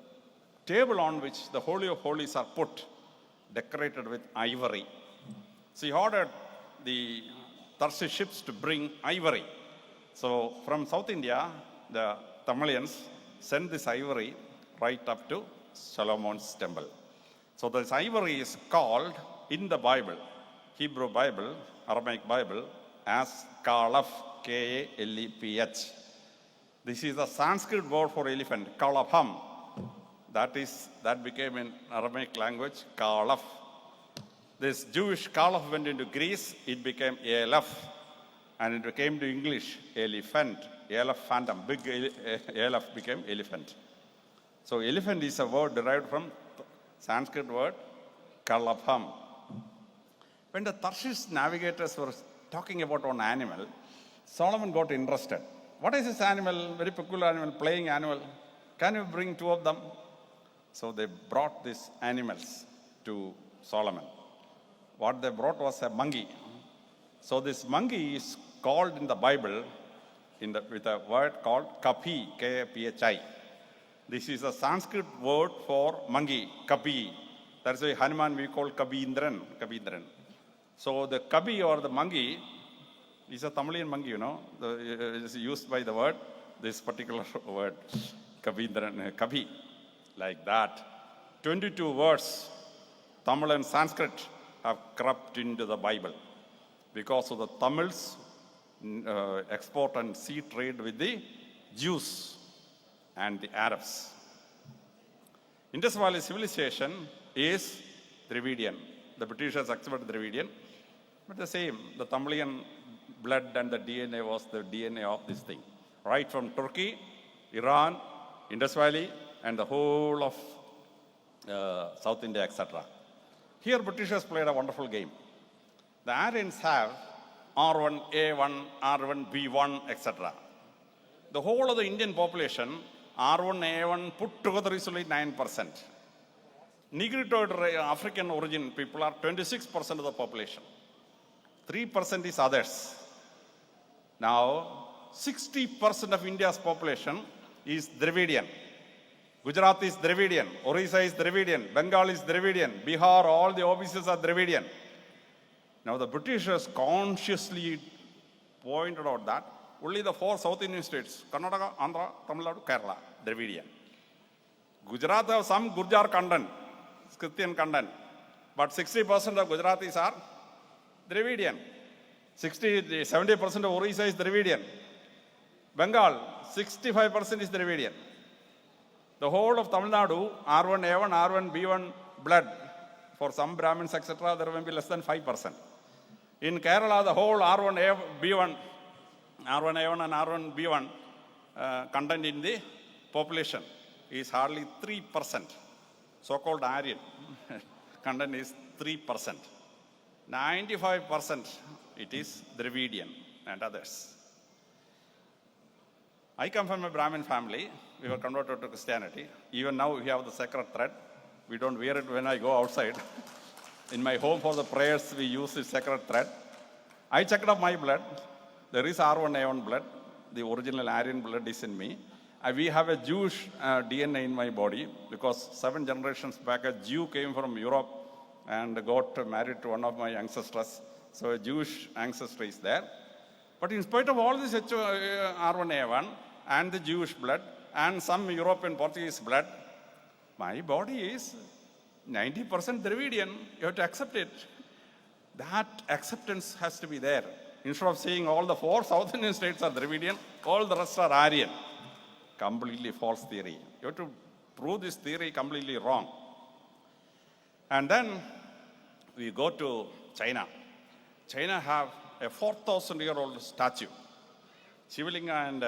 table on which the Holy of Holies are put, decorated with ivory. So he ordered the Tarshish ships to bring ivory. So from South India, the Tamilians sent this ivory right up to Solomon's temple. So this ivory is called in the Bible, Hebrew Bible, Aramaic Bible, as Kalaf, K-A-L-E-P-H. This is the Sanskrit word for elephant, Kalafam. That became in Aramaic language, Kalaf. This Jewish Kalaf went into Greece, it became Elef. And it came to English, elephant, phantom, big Elef became elephant. So elephant is a word derived from Sanskrit word, Kalafam. When the Tarshish navigators were talking about one animal, Solomon got interested. What is this animal, very peculiar animal, playing animal? Can you bring two of them? So they brought these animals to Solomon. What they brought was a monkey. So this monkey is called in the Bible with a word called Kapi, K-A-P-H-I. This is a Sanskrit word for monkey, Kapi. That's why Hanuman we call Kabindran. So the Kabi or the monkey is a Tamilian monkey, you know. It's used by the word, this particular word, Kabindran, Kabi, like that. 22 words, Tamil and Sanskrit, have crept into the Bible because of the Tamils export and sea trade with the Jews and the Arabs. Indus Valley civilization is Dravidian. The Britishers accepted Dravidian, but the same, the Tamilian blood and the DNA was the DNA of this thing. Right from Turkey, Iran, Indus Valley, and the whole of South India, etc. Here Britishers played a wonderful game. The Aryans have R1A1, R1B1, etc. The whole of the Indian population, R1A1 put together is only 9%. Negroid African origin people are 26% of the population. 3% is others. Now, 60% of India's population is Dravidian. Gujarat is Dravidian, Orissa is Dravidian, Bengal is Dravidian, Bihar, all the OBCs are Dravidian. Now the Britishers consciously pointed out that only the 4 South Indian states, Karnataka, Andhra, Tamil Nadu, Kerala, Dravidian. Gujarat have some Gurjar content, Christian content, but 60% of Gujaratis are Dravidian. 70% of Orissa is Dravidian. Bengal, 65% is Dravidian. The whole of Tamil Nadu, R1A1, R1B1 blood, for some Brahmins, etc., there will be less than 5%. In Kerala, the whole R1A1 and R1B1 content in the population is hardly 3%. So-called Aryan content is 3%. 95% it is Dravidian and others. I come from a Brahmin family. We were converted to Christianity. Even now we have the sacred thread. We don't wear it when I go outside. In my home for the prayers, we use the sacred thread. I checked up my blood. There is R1A1 blood. The original Aryan blood is in me. We have a Jewish DNA in my body because 7 generations back, a Jew came from Europe and got married to one of my ancestors. So a Jewish ancestor is there. But in spite of all this R1A1 and the Jewish blood and some European Portuguese blood, my body is 90% Dravidian. You have to accept it. That acceptance has to be there. Instead of saying all the 4 South Indian states are Dravidian, all the rest are Aryan. Completely false theory. You have to prove this theory completely wrong. And then we go to China. China have a 4,000-year-old statue. Shivalinga and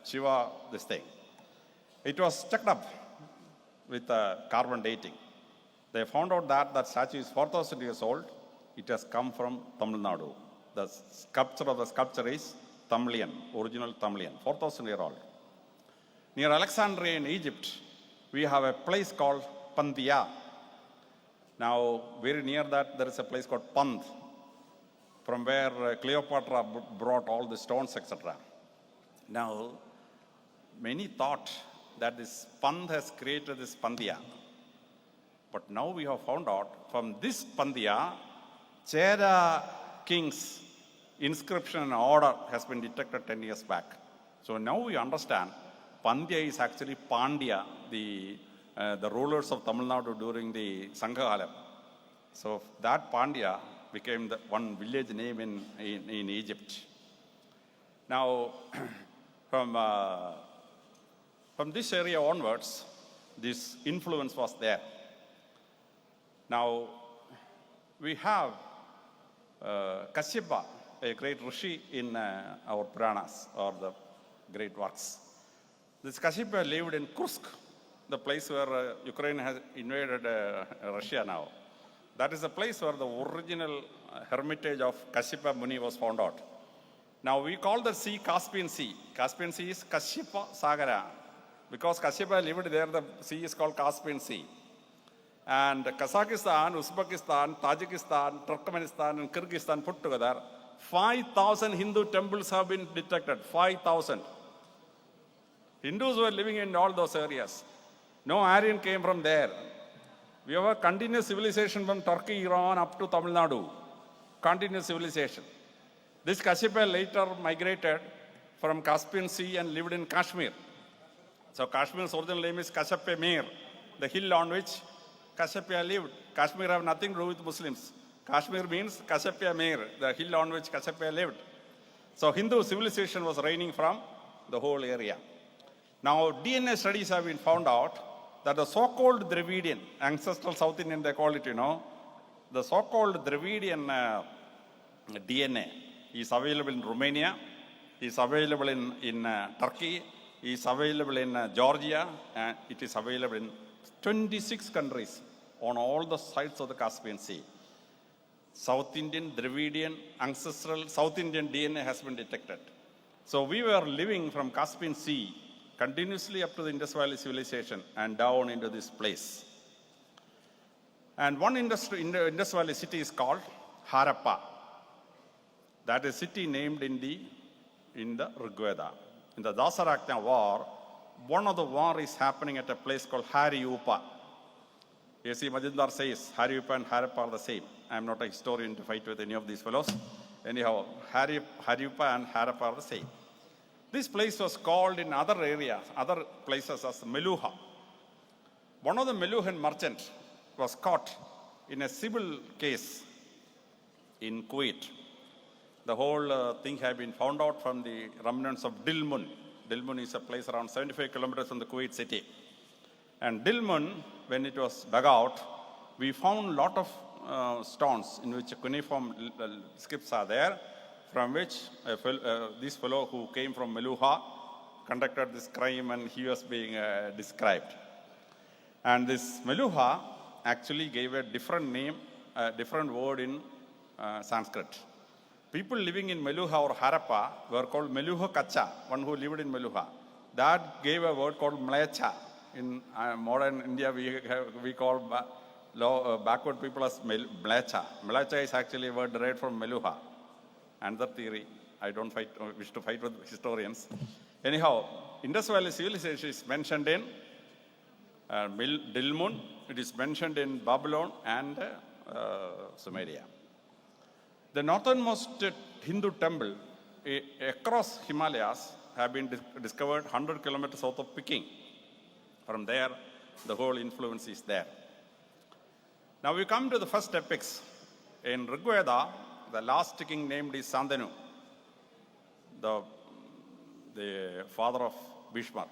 Shiva, this thing. It was checked up with carbon dating. They found out that that statue is 4,000 years old. It has come from Tamil Nadu. The sculpture of the sculpture is Tamilian, original Tamilian, 4,000-year-old. Near Alexandria in Egypt, we have a place called Pandia. Now, very near that, there is a place called Pand, from where Cleopatra brought all the stones, etc. Now, many thought that this Pand has created this Pandia. But now we have found out from this Pandia, Chera king's inscription and order has been detected 10 years back. So now we understand Pandya is actually Pandya, the rulers of Tamil Nadu during the Sanghalam. So that Pandya became the one village name in Egypt. Now, from this area onwards, this influence was there. Now, we have Kashyapa, a great Rishi in our Puranas, or the great works. This Kashyapa lived in Kursk, the place where Ukraine has invaded Russia now. That is the place where the original hermitage of Kashyapa Muni was found out. Now we call the sea Caspian Sea. Caspian Sea is Kashyapa Sagara. Because Kashyapa lived there, the sea is called Caspian Sea. And Kazakhstan, Uzbekistan, Tajikistan, Turkmenistan, and Kyrgyzstan put together, 5,000 Hindu temples have been detected. 5,000. Hindus were living in all those areas. No Aryan came from there. We have a continuous civilization from Turkey, Iran, up to Tamil Nadu. Continuous civilization. This Kashyapa later migrated from Caspian Sea and lived in Kashmir. So Kashmir's original name is Kashyapa Mir, the hill on which Kashyapa lived. Kashmir have nothing to do with Muslims. Kashmir means Kashyapa Mir, the hill on which Kashyapa lived. So Hindu civilization was reigning from the whole area. Now DNA studies have been found out that the so-called Dravidian, ancestral South Indian they call it, the so-called Dravidian DNA is available in Romania, is available in Turkey, is available in Georgia, and it is available in 26 countries on all the sides of the Caspian Sea. South Indian, Dravidian, ancestral South Indian DNA has been detected. So we were living from Caspian Sea continuously up to the Indus Valley civilization and down into this place. And one Indus Valley city is called Harappa. That is a city named in the Rigveda. In the Dasarakya war, one of the war is happening at a place called Hariyupa. You see, Majindar says Hariyupa and Harappa are the same. I am not a historian to fight with any of these fellows. Anyhow, Hariyupa and Harappa are the same. This place was called in other areas, other places as Meluha. One of the Meluhan merchants was caught in a civil case in Kuwait. The whole thing had been found out from the remnants of Dilmun. Dilmun is a place around 75 kilometers from the Kuwait city. And Dilmun, when it was dug out, we found a lot of stones in which cuneiform scripts are there, from which this fellow who came from Meluha conducted this crime and he was being described. And this Meluha actually gave a different name, a different word in Sanskrit. People living in Meluha or Harappa were called Meluha Kacha, one who lived in Meluha. That gave a word called Mlecha. In modern India, we call backward people as Mlecha. Mlecha is actually a word derived from Meluha. Another theory. I don't wish to fight with historians. Anyhow, Indus Valley civilization is mentioned in Dilmun. It is mentioned in Babylon and Sumeria. The northernmost Hindu temple across Himalayas have been discovered 100 kilometers south of Peking. From there, the whole influence is there. Now we come to the first epics. In Rigveda, the last king named is Sandanu, the father of Bhishma.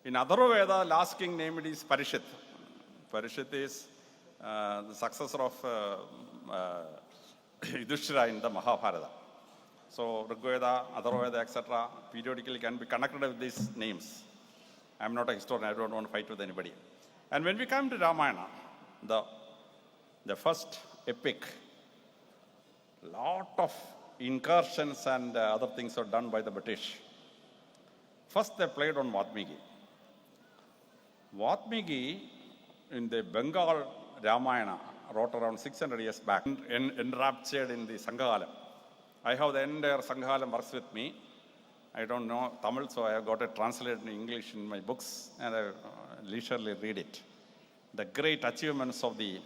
In Atharvaveda, last king named is Parishit. Parishit is the successor of Yudhishthira in the Mahabharata. So Rigveda, Atharvaveda, etc. periodically can be connected with these names. I am not a historian, I don't want to fight with anybody. And when we come to Ramayana, the first epic, lot of incursions and other things are done by the British. First they played on Valmiki. Valmiki in the Bengal Ramayana wrote around 600 years back, enraptured in the Sanghalam. I have the entire Sanghalam works with me. I don't know Tamil, so I have got it translated in English in my books and I leisurely read it. The great achievements of the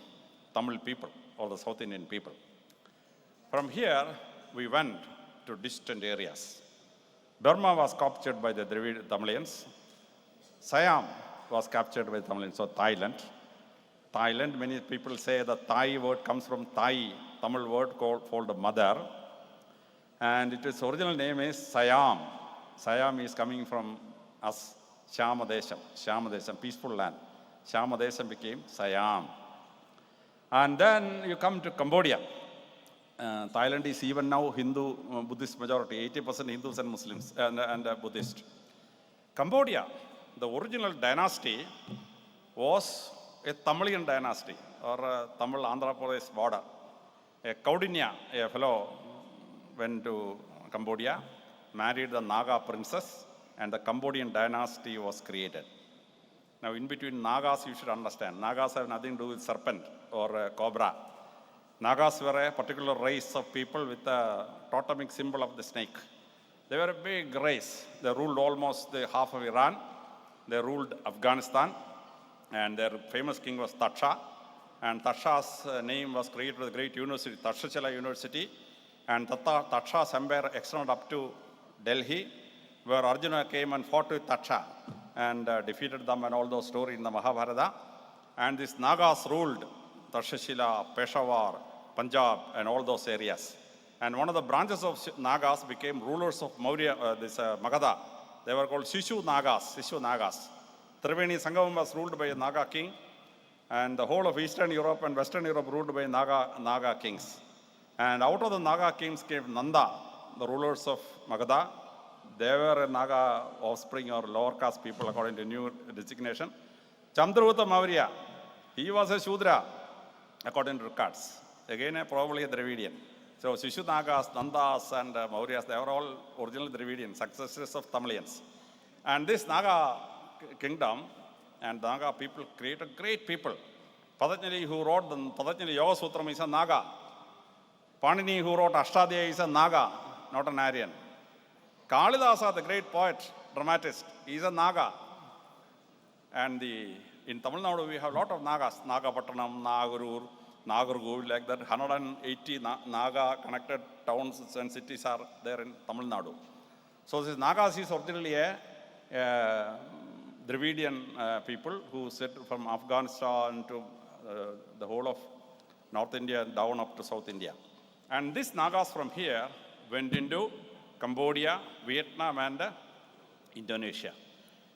Tamil people or the South Indian people. From here, we went to distant areas. Burma was captured by the Dravid Tamilians. Siam was captured by the Tamilians, so Thailand. Thailand, many people say the Thai word comes from Thai, Tamil word called mother. And its original name is Siam. Siam is coming from us, Shyamadesham, peaceful land. Shyamadesham became Siam. And then you come to Cambodia. Thailand is even now Hindu, Buddhist majority, 80% Hindus and Muslims and Buddhist. Cambodia, the original dynasty was a Tamilian dynasty or a Tamil Andhra Pradesh border. A Kaudinya, a fellow, went to Cambodia, married the Naga princess, and the Cambodian dynasty was created. Now, in between Nagas, you should understand, Nagas have nothing to do with serpent or cobra. Nagas were a particular race of people with a totemic symbol of the snake. They were a big race. They ruled almost the half of Iran. They ruled Afghanistan, and their famous king was Tatsha. And Tatsha's name was created with a great university, Takshashila University. And Tatsha's empire extended up to Delhi, where Arjuna came and fought with Tatsha and defeated them and all those stories in the Mahabharata. And these Nagas ruled Takshashila, Peshawar, Punjab, and all those areas. And one of the branches of Nagas became rulers of Maurya, Magadha. They were called Shishu Nagas. Triveni Sangam was ruled by a Naga king, and the whole of Eastern Europe and Western Europe ruled by Naga kings. And out of the Naga kings came Nanda, the rulers of Magadha. They were a Naga offspring or lower caste people according to new designation. Chandragupta Maurya, he was a Shudra according to records. again probably a Dravidian. So Shishu Nagas, Nandas and Mauryas, they are all original Dravidian, successors of Tamilians. And this Naga kingdom and Naga people created great people. Patanjali, who wrote the Patanjali Yoga Sutram, is a Naga. Panini, who wrote Ashtadhyayi, is a Naga, not an Aryan. Kalidasa, the great poet, dramatist, is a Naga. And in Tamil Nadu, we have a lot of Nagas, Nagapattanam, Nagarur, Nagargul, like that. 180 Naga connected towns and cities are there in Tamil Nadu. So this Nagas is originally a Dravidian people who settled from Afghanistan to the whole of North India down up to South India. And these Nagas from here went into Cambodia, Vietnam and Indonesia.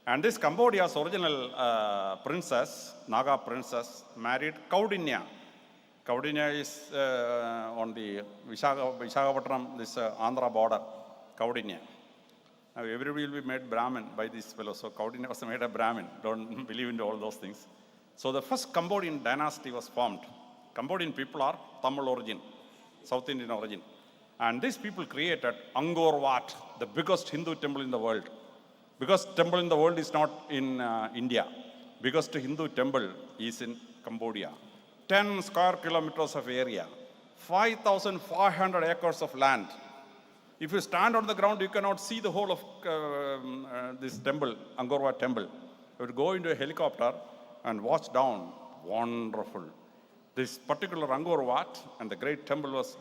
And this Cambodia's original princess, Naga princess, married Kaudinya. Kaudinya is on the Visakhapatnam, this Andhra border, Kaudinya. Now everybody will be made Brahmin by this fellow. So Kaudinya was made a Brahmin. Don't believe in all those things. So the first Cambodian dynasty was formed. Cambodian people are Tamil origin, South Indian origin. And these people created Angkor Wat, the biggest Hindu temple in the world. Biggest temple in the world is not in India. Biggest Hindu temple is in Cambodia. 10 square kilometers of area, 5,500 acres of land. If you stand on the ground, you cannot see the whole of this temple, Angkor Wat temple. You would go into a helicopter and watch down. Wonderful. This particular Angkor Wat and the great temple was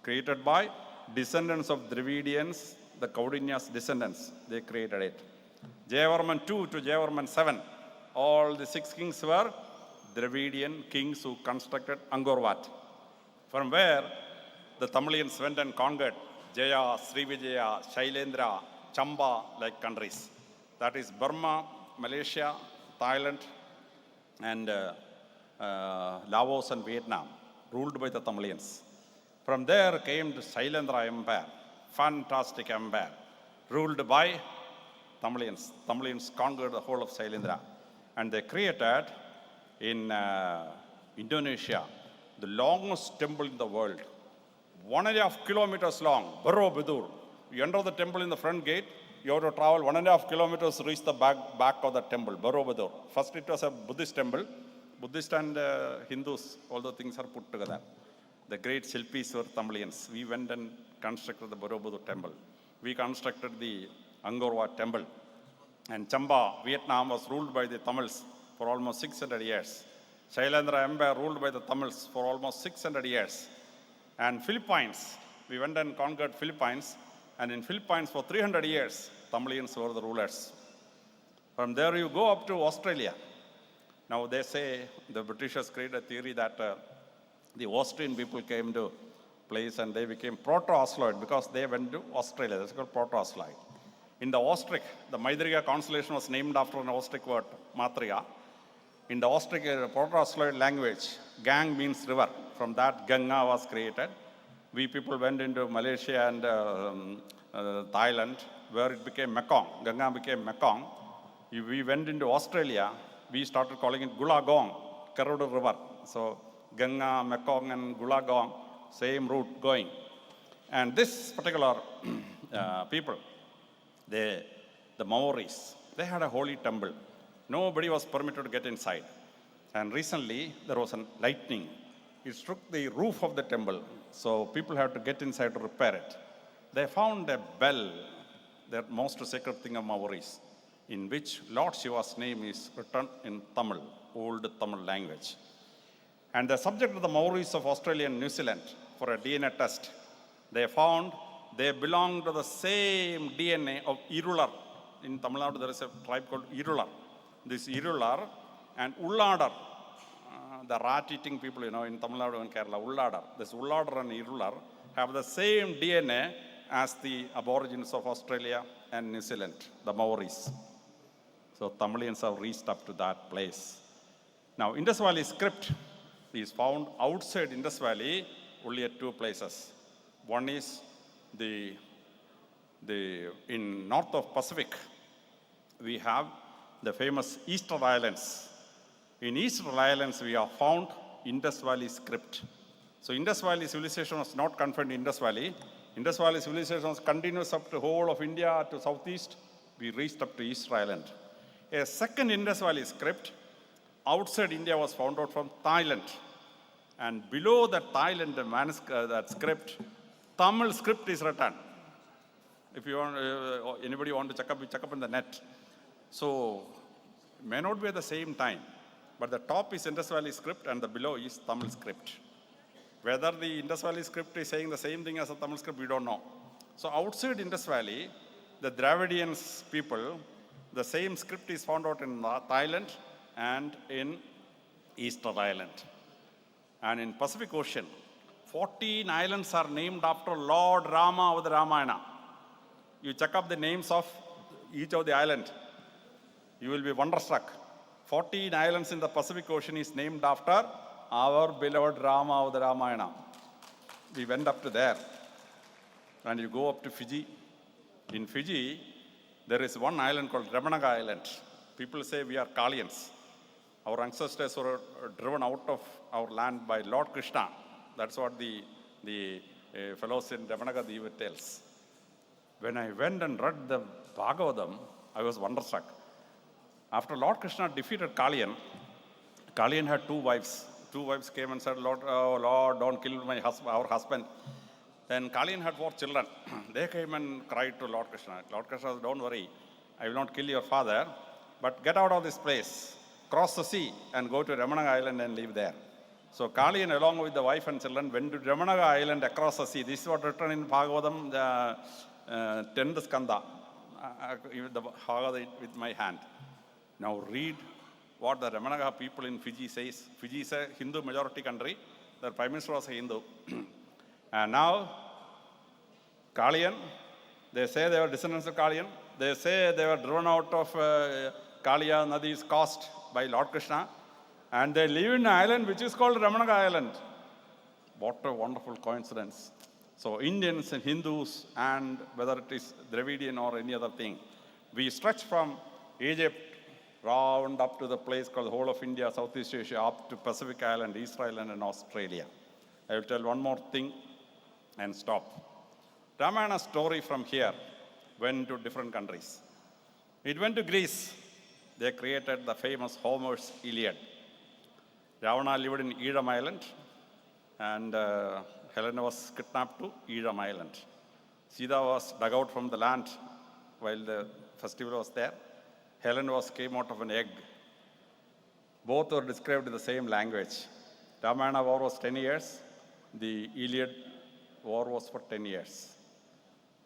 created by descendants of Dravidians, the Kaudinya's descendants. They created it. Jayavarman II to Jayavarman VII, all the 6 kings were Dravidian kings who constructed Angkor Wat. From where the Tamilians went and conquered Jaya, Srivijaya, Shailendra, Chamba like countries. That is Burma, Malaysia, Thailand, and Laos and Vietnam, ruled by the Tamilians. From there came the Shailendra Empire, fantastic empire, ruled by Tamilians. Tamilians conquered the whole of Shailendra. And they created in Indonesia the longest temple in the world, 1.5 kilometers long, Borobudur. You enter the temple in the front gate, you have to travel 1.5 kilometers to reach the back of the temple, Borobudur. First it was a Buddhist temple. Buddhist and Hindus, all the things are put together. The great Shilpis were Tamilians. We went and constructed the Borobudur temple. We constructed the Angkor Wat temple. And Chamba, Vietnam, was ruled by the Tamils for almost 600 years. Shailendra Empire ruled by the Tamils for almost 600 years. And Philippines, we went and conquered Philippines. And in Philippines for 300 years, Tamilians were the rulers. From there you go up to Australia. Now they say, the Britishers created a theory that the Austrian people came to place and they became Proto-Ausloid because they went to Australia. That's called Proto-Ausloid. In the Austric, the Maidriga constellation was named after an Austric word, Matriga. In the Austric Proto-Ausloid language, Gang means river. From that, Ganga was created. We people went into Malaysia and Thailand, where it became Mekong. Ganga became Mekong. We went into Australia. We started calling it Gulagong, Karudu River. So Ganga, Mekong, and Gulagong, same route going. And this particular people, the Maoris, they had a holy temple. Nobody was permitted to get inside. And recently, there was a lightning. It struck the roof of the temple. So people had to get inside to repair it. They found a bell, the most sacred thing of Maoris, in which Lord Shiva's name is written in Tamil, old Tamil language. And the subject of the Maoris of Australia and New Zealand for a DNA test, they found they belong to the same DNA of Irular. In Tamil Nadu, there is a tribe called Irular. This Irular and Ulladar, the rat-eating people, in Tamil Nadu and Kerala, Ulladar. This Ulladar and Irular have the same DNA as the aborigines of Australia and New Zealand, the Maoris. So Tamilians have reached up to that place. Now, Indus Valley script is found outside Indus Valley only at 2 places. One is in north of Pacific, we have the famous Eastern Islands. In Eastern Islands, we have found Indus Valley script. So Indus Valley civilization was not confined to Indus Valley. Indus Valley civilization was continuous up to the whole of India to southeast. We reached up to Easter Island. A second Indus Valley script outside India was found out from Thailand. And below that Thailand that script, Tamil script is written. If you want, anybody want to check up in the net. So, may not be at the same time, but the top is Indus Valley script and the below is Tamil script. Whether the Indus Valley script is saying the same thing as the Tamil script, we don't know. So outside Indus Valley, the Dravidians people, the same script is found out in Thailand and in Easter Island. And in Pacific Ocean, 14 islands are named after Lord Rama of the Ramayana. You check up the names of each of the island, you will be wonderstruck. 14 islands in the Pacific Ocean is named after our beloved Rama of the Ramayana. We went up to there. And you go up to Fiji. In Fiji, there is one island called Karanika Island. People say we are Kalians. Our ancestors were driven out of our land by Lord Krishna. That's what the fellows in Karanika Diva tells. When I went and read the Bhagavatam, I was wonderstruck. After Lord Krishna defeated Kalian, Kalian had two wives. Two wives came and said, Lord, don't kill our husband. Then Kalian had 4 children. They came and cried to Lord Krishna. Lord Krishna said, don't worry, I will not kill your father, but get out of this place, cross the sea and go to Karanika Island and live there. So Kalian, along with the wife and children, went to Karanika Island across the sea. This is what written in Bhagavatam, 10th skanda, the Bhagavatam with my hand. Now read what the Karanika people in Fiji says. Fiji is a Hindu majority country. Their prime minister was a Hindu. And now, Kalian, they say they were descendants of Kalian. They say they were driven out of Kaliya Nadi's coast by Lord Krishna. And they live in an island which is called Karanika Island. What a wonderful coincidence. So Indians and Hindus, and whether it is Dravidian or any other thing, we stretch from Egypt round up to the place called the whole of India, Southeast Asia, up to Pacific Island, Easter Island, and Australia. I will tell one more thing and stop. Ramayana's story from here went to different countries. It went to Greece. They created the famous Homer's Iliad. Ravana lived in Edom Island, and Helena was kidnapped to Edom Island. Sita was dug out from the land while the festival was there. Helen came out of an egg. Both were described in the same language. Ramayana war was 10 years. The Iliad war was for 10 years.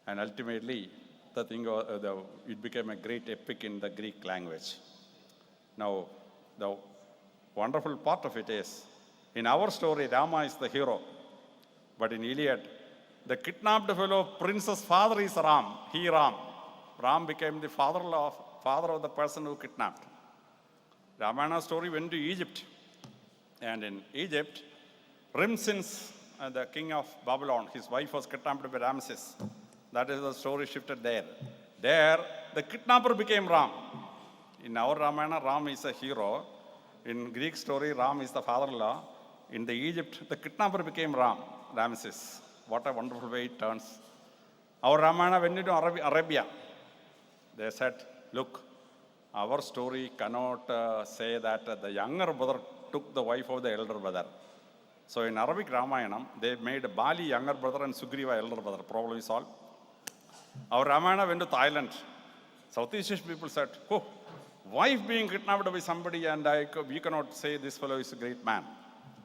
And ultimately, it became a great epic in the Greek language. Now, the wonderful part of it is, in our story, Rama is the hero. But in Iliad, the kidnapped fellow prince's father is Ram. Ram. Ram became the father of the person who kidnapped. Ramayana's story went to Egypt. And in Egypt, Ramses, the king of Babylon, his wife was kidnapped by Ramses. That is the story shifted there. There, the kidnapper became Ram. In our Ramayana, Ram is a hero. In Greek story, Ram is the father-in-law. In the Egypt, the kidnapper became Ramses. What a wonderful way it turns. Our Ramayana went into Arabia. They said, look, our story cannot say that the younger brother took the wife of the elder brother. So in Arabic Ramayana, they made Bali younger brother and Sugriva elder brother. Problem is solved. Our Ramayana went to Thailand. Southeast Asian people said, oh, wife being kidnapped by somebody, and we cannot say this fellow is a great man.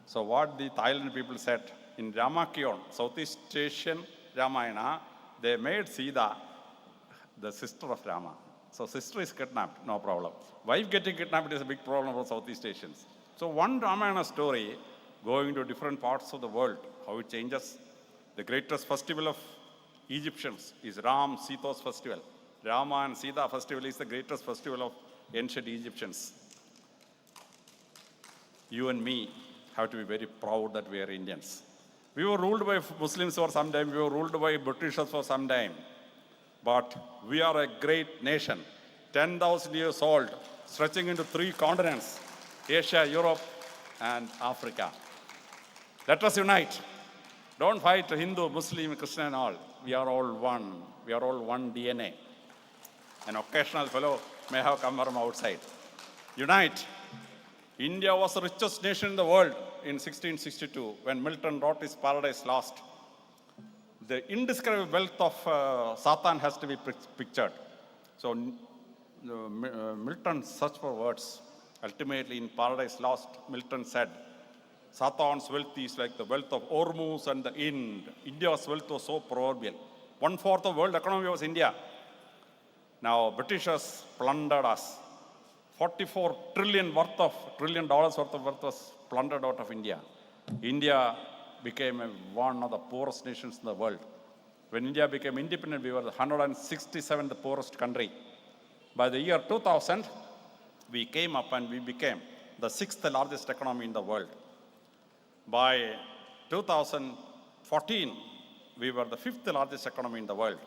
So what the Thailand people said, in Ramakyon, Southeast Asian Ramayana, they made Sita the sister of Rama. So sister is kidnapped, no problem. Wife getting kidnapped is a big problem for Southeast Asians. So one Ramayana story going to different parts of the world, how it changes. The greatest festival of Egyptians is Ram Sita's festival. Rama and Sita festival is the greatest festival of ancient Egyptians. You and me have to be very proud that we are Indians. We were ruled by Muslims for some time, we were ruled by Britishers for some time. But we are a great nation, 10,000 years old, stretching into 3 continents, Asia, Europe, and Africa. Let us unite. Don't fight Hindu, Muslim, Christian and all. We are all one. We are all one DNA. An occasional fellow may have come from outside. Unite. India was the richest nation in the world in 1662 when Milton wrote his Paradise Lost. The indescribable wealth of Satan has to be pictured. So Milton searched for words. Ultimately, in Paradise Lost, Milton said, Satan's wealth is like the wealth of Ormuz and the Ind. India's wealth was so proverbial. 1/4 of world economy was India. Now, Britishers plundered us. $44 trillion worth of wealth was plundered out of India. India became one of the poorest nations in the world. When India became independent, we were the 167th poorest country. By the year 2000, we came up and we became the 6th largest economy in the world. By 2014, we were the 5th largest economy in the world.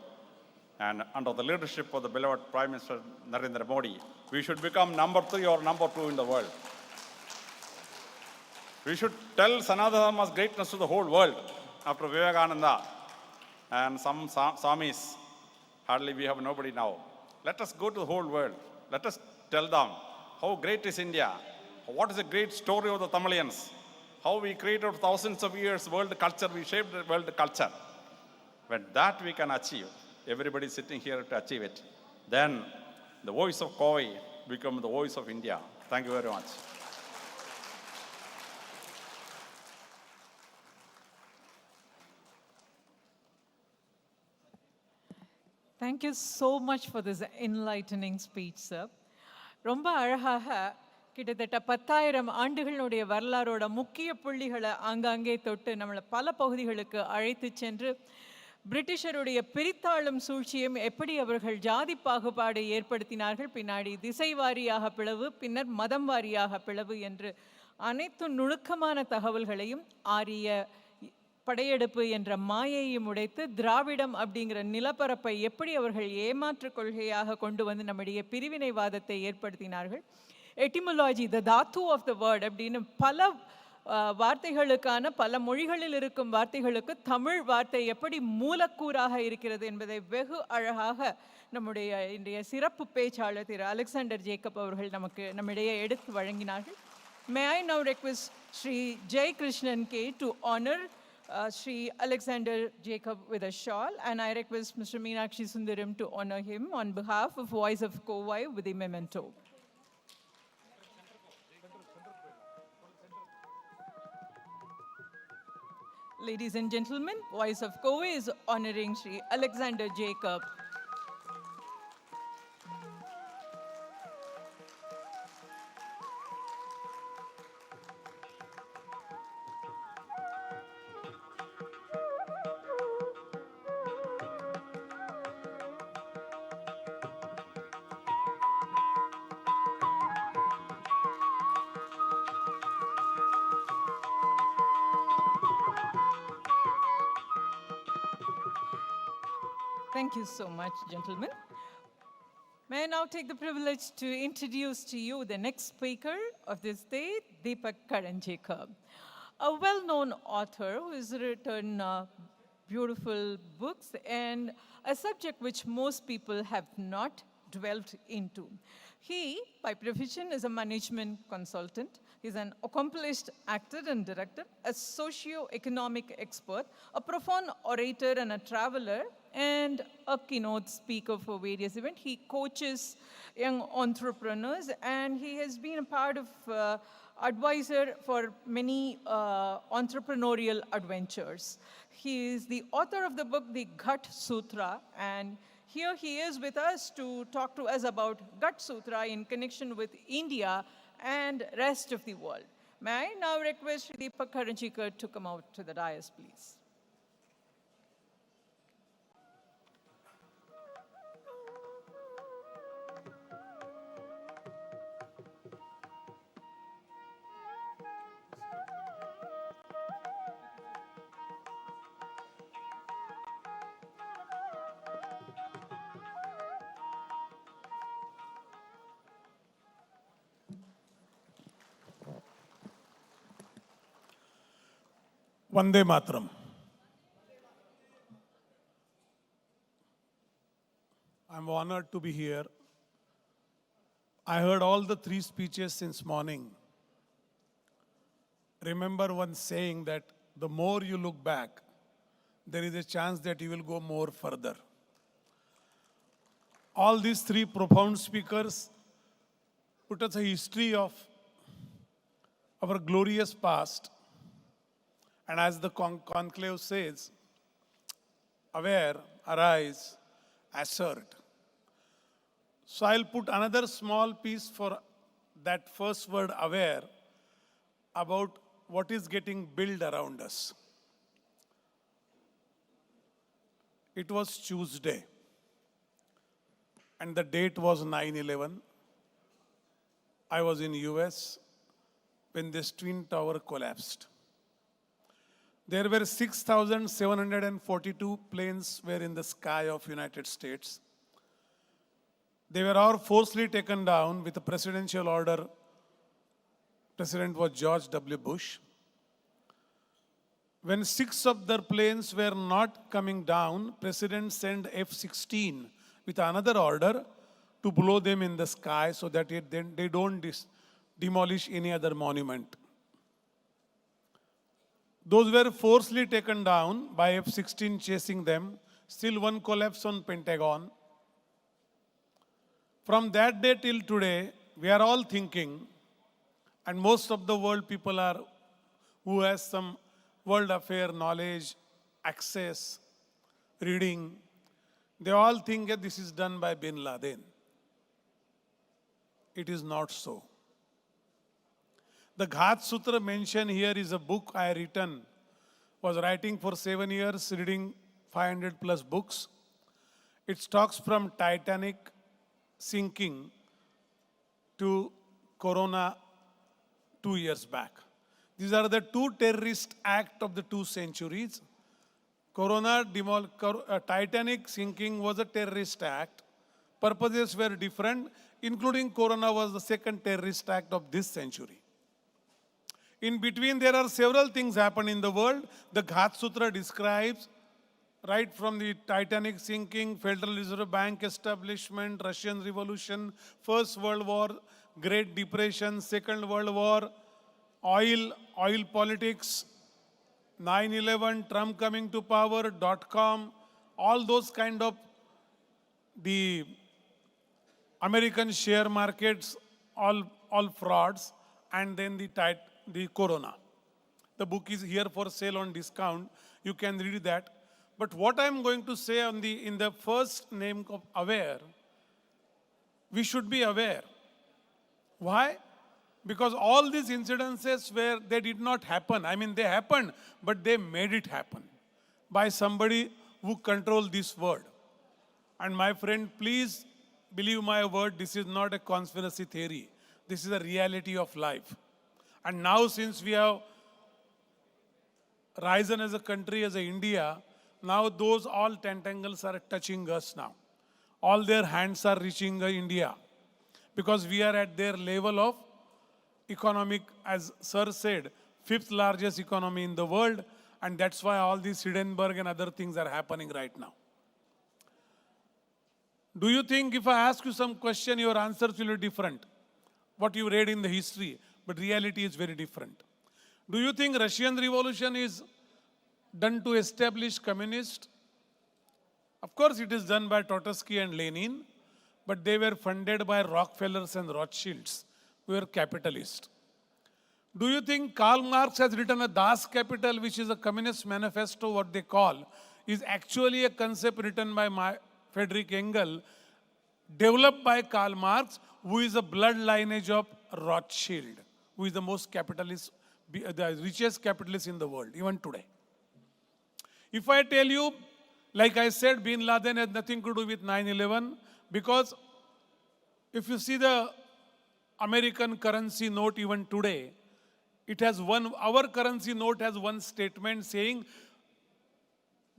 And under the leadership of the beloved Prime Minister Narendra Modi, we should become number 3 or number 2 in the world. We should tell Sanatana's greatness to the whole world. After Vivekananda and some Swamis, hardly we have nobody now. Let us go to the whole world. Let us tell them how great is India. What is the great story of the Tamilians? How we created thousands of years world culture, we shaped the world culture. When that we can achieve, everybody sitting here to achieve it, then the voice of Covai become the voice of India. Thank you very much. Thank you so much for this enlightening speech, sir. ரொம்ப அழகாக கிட்டத்தட்ட 10,000 ஆண்டுகளுடைய வரலாறோட முக்கிய புள்ளிகளை ஆங்காங்கே தொட்டு நம்மளை பல பகுதிகளுக்கு அழைத்து சென்று பிரிட்டிஷருடைய பிரித்தாளும் சூழ்ச்சியும் எப்படி அவர்கள் ஜாதி பாகுபாடு ஏற்படுத்தினார்கள், பின்னாடி திசை வாரியாக பிளவு, பின்னர் மதம் வாரியாக பிளவு என்று அனைத்து நுணுக்கமான தகவல்களையும் ஆரிய படையெடுப்பு என்ற மாயையும் உடைத்து திராவிடம் அப்படிங்கிற நிலப்பரப்பை எப்படி அவர்கள் ஏமாற்று கொள்கையாக கொண்டு வந்து நம்முடைய பிரிவினைவாதத்தை ஏற்படுத்தினார்கள். எட்டிமோலாஜி, த தாத்து ஆஃப் த வேர்ட் அப்படின்னு பல வார்த்தைகளுக்கான பல மொழிகளில் இருக்கும் வார்த்தைகளுக்கு தமிழ் வார்த்தை எப்படி மூலக்கூறாக இருக்கிறது என்பதை வெகு அழகாக நம்முடைய இன்றைய சிறப்பு பேச்சாளர் திரு அலெக்சாண்டர் ஜேக்கப் அவர்கள் நம்மிடையே எடுத்து வழங்கினார்கள். May I now request Sri Jay Krishnan K to honor Sri Alexander Jacob with a shawl, and I request Mr. Meenakshi Sundaram to honor him on behalf of Voice of Covai with a memento. Ladies and gentlemen, Voice of Covai is honoring Sri Alexander Jacob. Thank you so much, gentlemen. May I now take the privilege to introduce to you the next speaker of this day, Deepak Karanika, a well-known author who has written beautiful books and a subject which most people have not dwelled into. He, by profession, is a management consultant. He's an accomplished actor and director, a socio-economic expert, a profound orator and a traveler, and a keynote speaker for various events. He coaches young entrepreneurs, and he has been a part of advisor for many entrepreneurial adventures. He is the author of the book, The Gut Sutra, and here he is with us to talk to us about Gut Sutra in connection with India and rest of the world. May I now request Deepak Karanika to come out to the dais, please. Vande Mataram. I'm honored to be here. I heard all the three speeches since morning. Remember one saying that the more you look back, there is a chance that you will go more further. All these three profound speakers put us a history of our glorious past. And as the conclave says, aware, arise, assert. So I'll put another small piece for that first word, aware, about what is getting built around us. It was Tuesday, and the date was 9/11. I was in US when this Twin Tower collapsed. There were 6,742 planes were in the sky of United States. They were all forcibly taken down with a presidential order. President was George W. Bush. When 6 of their planes were not coming down, President sent F-16 with another order to blow them in the sky so that they don't demolish any other monument. Those were forcibly taken down by F-16 chasing them. Still one collapse on Pentagon. From that day till today, we are all thinking, and most of the world people are, who has some world affair knowledge, access, reading, they all think that this is done by bin Laden. It is not so. The Ghat Sutra mentioned here is a book I written, was writing for 7 years, reading 500 plus books. It talks from Titanic sinking to Corona 2 years back. These are the two terrorist acts of the 2 centuries. Titanic sinking was a terrorist act. Purposes were different, including Corona was the second terrorist act of this century. In between, there are several things happen in the world. The Ghat Sutra describes, right from the Titanic sinking, Federal Reserve Bank establishment, Russian Revolution, First World War, Great Depression, Second World War, oil politics, 9/11, Trump coming to power, .com, all those kind of the American share markets, all frauds, and then the Corona. The book is here for sale on discount. You can read that. But what I'm going to say in the first name of aware, we should be aware. Why? Because all these incidences where they did not happen, I mean they happened, but they made it happen by somebody who controls this world. And my friend, please believe my word, this is not a conspiracy theory. This is a reality of life. And now since we have risen as a country, as a India, now those all tentacles are touching us now. All their hands are reaching India. Because we are at their level of economic, as Sir said, 5th largest economy in the world. And that's why all these Hindenburg and other things are happening right now. Do you think if I ask you some question, your answers will be different? What you read in the history, but reality is very different. Do you think Russian Revolution is done to establish communist? Of course it is done by Trotsky and Lenin, but they were funded by Rockefellers and Rothschilds, who were capitalists. Do you think Karl Marx has written a Das Kapital, which is a communist manifesto, what they call, is actually a concept written by Friedrich Engels, developed by Karl Marx, who is a blood lineage of Rothschild, who is the most capitalist, the richest capitalist in the world, even today. If I tell you, like I said, bin Laden has nothing to do with 9/11, because if you see the American currency note even today, it has our currency note has one statement saying,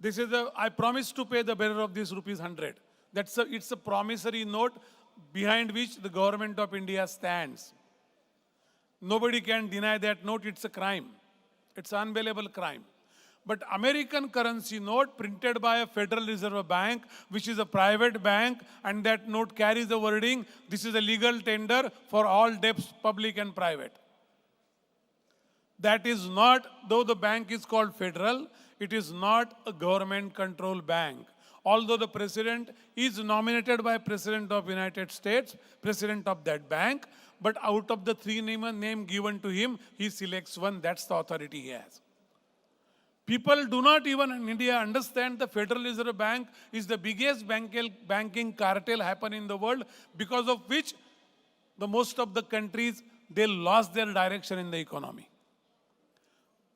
this is I promise to pay the bearer of this ₹100. It's a promissory note behind which the government of India stands. Nobody can deny that note. It's a crime. It's an unbelievable crime. But American currency note printed by a Federal Reserve Bank, which is a private bank, and that note carries the wording, this is a legal tender for all debts, public and private. That is not, though the bank is called federal, it is not a government-controlled bank. Although the president is nominated by President of United States, president of that bank, but out of the three name given to him, he selects one. That's the authority he has. People do not even in India understand the Federal Reserve Bank is the biggest banking cartel happen in the world, because of which the most of the countries, they lost their direction in the economy.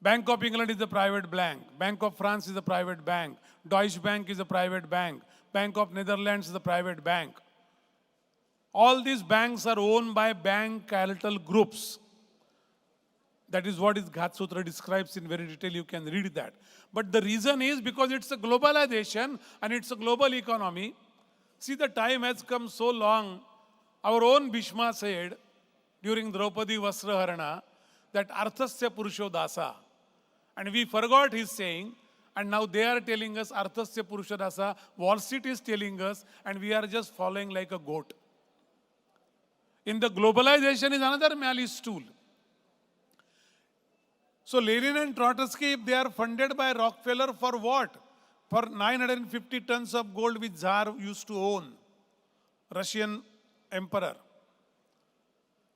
Bank of England is a private bank. Bank of France is a private bank. Deutsche Bank is a private bank. Bank of Netherlands is a private bank. All these banks are owned by bank cartel groups. That is what Ghat Sutra describes in very detail. You can read that. But the reason is because it's a globalization and it's a global economy. See, the time has come so long. Our own Bhishma said during Draupadi Vasraharana that Arthasya Purusho Dasa. And we forgot his saying. And now they are telling us Arthasya Purusho Dasa. Wall Street is telling us, and we are just following like a goat. In the globalization is another malice tool. So Lenin and Trotsky, they are funded by Rockefeller for what? For 950 tons of gold which Tsar used to own, Russian emperor.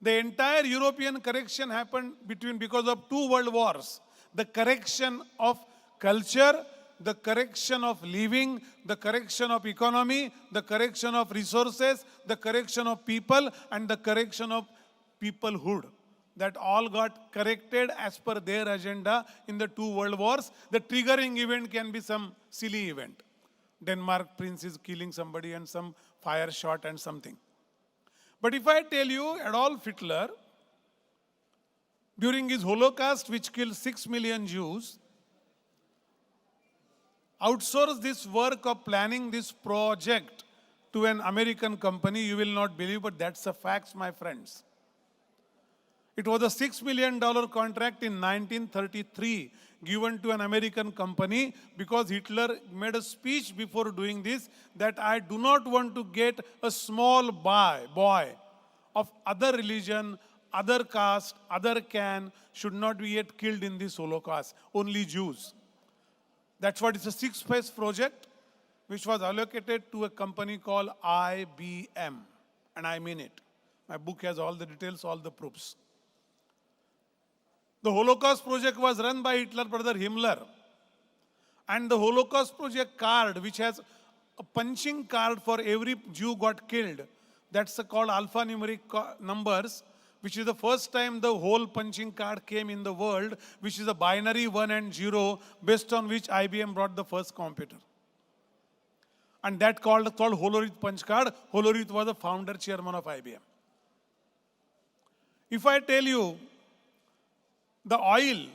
The entire European correction happened because of two world wars. The correction of culture, the correction of living, the correction of economy, the correction of resources, the correction of people, and the correction of peoplehood. That all got corrected as per their agenda in the two world wars. The triggering event can be some silly event. Denmark prince is killing somebody and some fire shot and something. But if I tell you Adolf Hitler, during his Holocaust, which killed 6 million Jews, outsourced this work of planning this project to an American company, you will not believe, but that's a fact, my friends. It was a $6 million contract in 1933 given to an American company because Hitler made a speech before doing this that I do not want to get a small boy of other religion, other caste, other can should not be yet killed in this Holocaust, only Jews. That's what is a 6-phase project which was allocated to a company called IBM. And I mean it. My book has all the details, all the proofs. The Holocaust project was run by Hitler brother Himmler. And the Holocaust project card, which has a punching card for every Jew got killed, that's called alphanumeric numbers, which is the first time the whole punching card came in the world, which is a binary 1 and 0, based on which IBM brought the first computer. And that called Hollerith punch card. Hollerith was the founder chairman of IBM. If I tell you, the oil,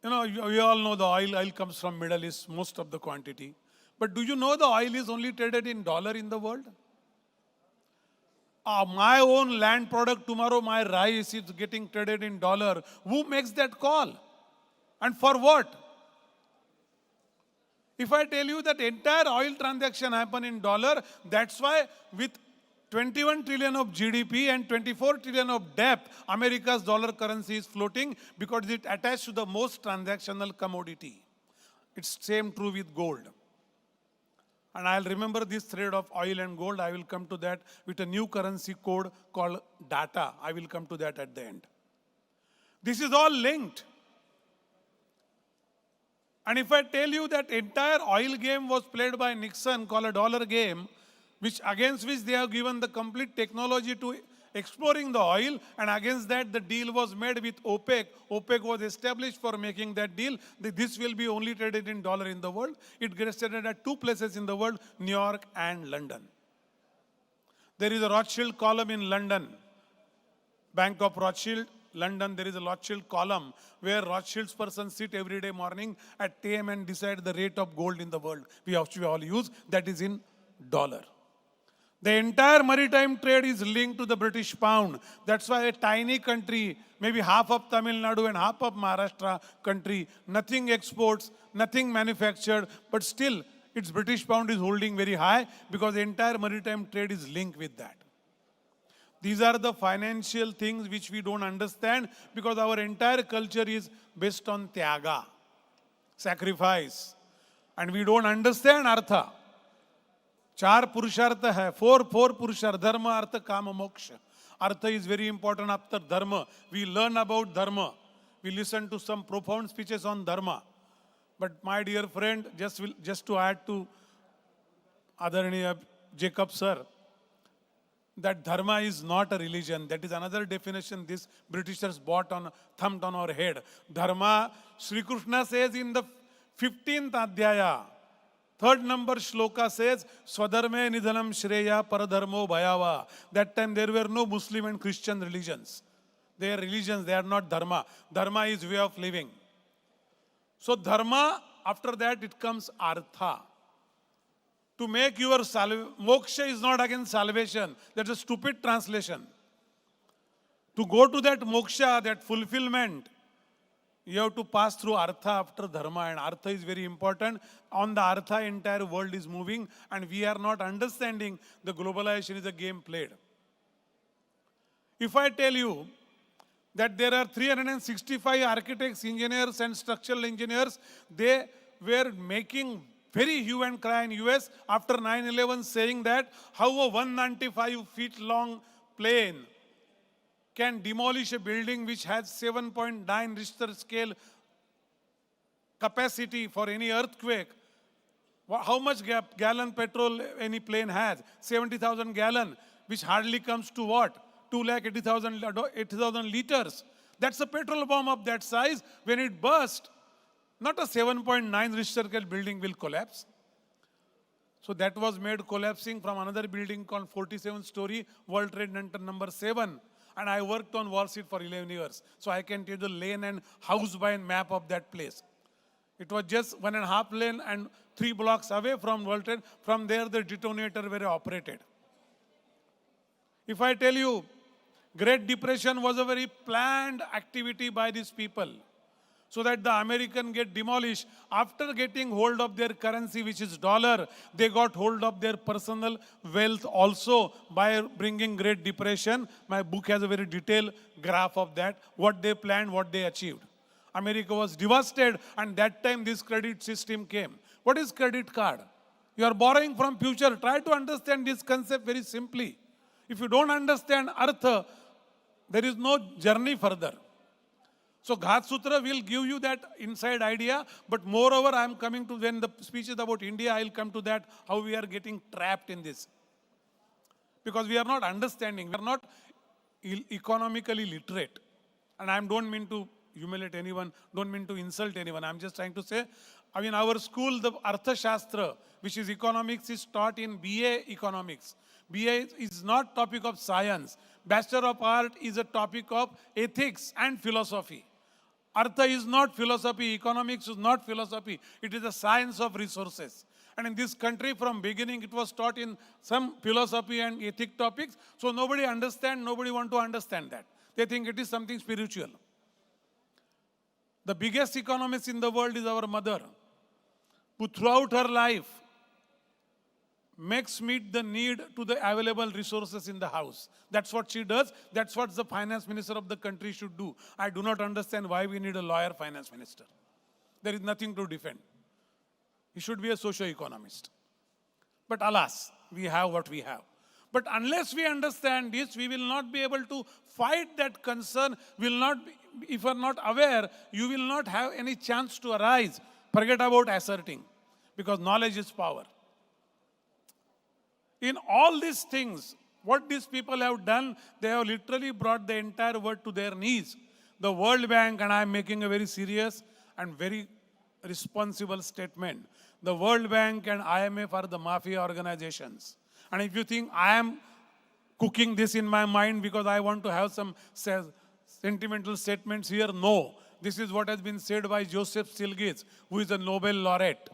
we all know the oil comes from Middle East, most of the quantity. But do you know the oil is only traded in dollar in the world? My own land product tomorrow, my rice is getting traded in dollar. Who makes that call? And for what? If I tell you that entire oil transaction happen in dollar, that's why with 21 trillion of GDP and 24 trillion of debt, America's dollar currency is floating because it attached to the most transactional commodity. It's same true with gold. And I'll remember this thread of oil and gold. I will come to that with a new currency code called data. I will come to that at the end. This is all linked. And if I tell you that entire oil game was played by Nixon, called a dollar game, against which they have given the complete technology to exploring the oil, and against that the deal was made with OPEC. OPEC was established for making that deal. This will be only traded in dollar in the world. It gets traded at two places in the world, New York and London. There is a Rothschild column in London. Bank of Rothschild, London, there is a Rothschild column where Rothschild's person sit every day morning at 10 a.m. and decide the rate of gold in the world. We all use, that is in dollar. The entire maritime trade is linked to the British pound. That's why a tiny country, maybe half of Tamil Nadu and half of Maharashtra country, nothing exports, nothing manufactured, but still its British pound is holding very high because the entire maritime trade is linked with that. These are the financial things which we don't understand because our entire culture is based on tyaga, sacrifice. And we don't understand artha. 4 purushartha hai, 4 purushartha, dharma, artha, kama, moksha. Artha is very important after dharma. We learn about dharma. We listen to some profound speeches on dharma. But my dear friend, just to add to Adaraniya Jacob sir, that dharma is not a religion. That is another definition these Britishers thumped on our head. Dharma, Sri Krishna says in the 15th adhyaya, 3rd number shloka says, Swadharme nidhanam shreya paradharmo bhayava. That time there were no Muslim and Christian religions. They are religions, they are not dharma. Dharma is way of living. So dharma, after that it comes artha. To make your moksha is not again salvation. That's a stupid translation. To go to that moksha, that fulfillment, you have to pass through artha after dharma, and artha is very important. On the artha, entire world is moving, and we are not understanding the globalization is a game played. If I tell you that there are 365 architects, engineers, and structural engineers, they were making very hue and cry in US after 9/11, saying that how a 195 feet long plane can demolish a building which has 7.9 Richter scale capacity for any earthquake. How much gallon petrol any plane has? 70,000 gallon, which hardly comes to what? 280,000 liters. That's a petrol bomb of that size. When it bursts, not a 7.9 Richter scale building will collapse. So that was made collapsing from another building called 47th story, World Trade Center number 7. And I worked on Wall Street for 11 years. So I can tell you the lane and house by map of that place. It was just 1.5 lane and 3 blocks away from World Trade. From there, the detonator were operated. If I tell you, Great Depression was a very planned activity by these people, so that the American get demolished. After getting hold of their currency, which is dollar, they got hold of their personal wealth also by bringing Great Depression. My book has a very detailed graph of that, what they planned, what they achieved. America was devastated, and that time this credit system came. What is credit card? You are borrowing from future. Try to understand this concept very simply. If you don't understand artha, there is no journey further. So Ghat Sutra will give you that inside idea, but moreover, I am coming to, when the speech is about India, I will come to that, how we are getting trapped in this. Because we are not understanding, we are not economically literate. And I don't mean to humiliate anyone, don't mean to insult anyone. I'm just trying to say, our school, the Artha Shastra, which is economics, is taught in BA Economics. BA is not topic of science. Bachelor of Art is a topic of ethics and philosophy. Artha is not philosophy, economics is not philosophy. It is a science of resources. And in this country, from beginning, it was taught in some philosophy and ethic topics. So nobody want to understand that. They think it is something spiritual. The biggest economist in the world is our mother, who throughout her life makes meet the need to the available resources in the house. That's what she does. That's what the finance minister of the country should do. I do not understand why we need a lawyer finance minister. There is nothing to defend. He should be a socio-economist. But alas, we have what we have. But unless we understand this, we will not be able to fight that concern. If you are not aware, you will not have any chance to arise. Forget about asserting, because knowledge is power. In all these things, what these people have done, they have literally brought the entire world to their knees. The World Bank, and I am making a very serious and very responsible statement. The World Bank and IMF are the mafia organizations. And if you think I am cooking this in my mind because I want to have some sentimental statements here, no. This is what has been said by Joseph Stiglitz, who is a Nobel laureate.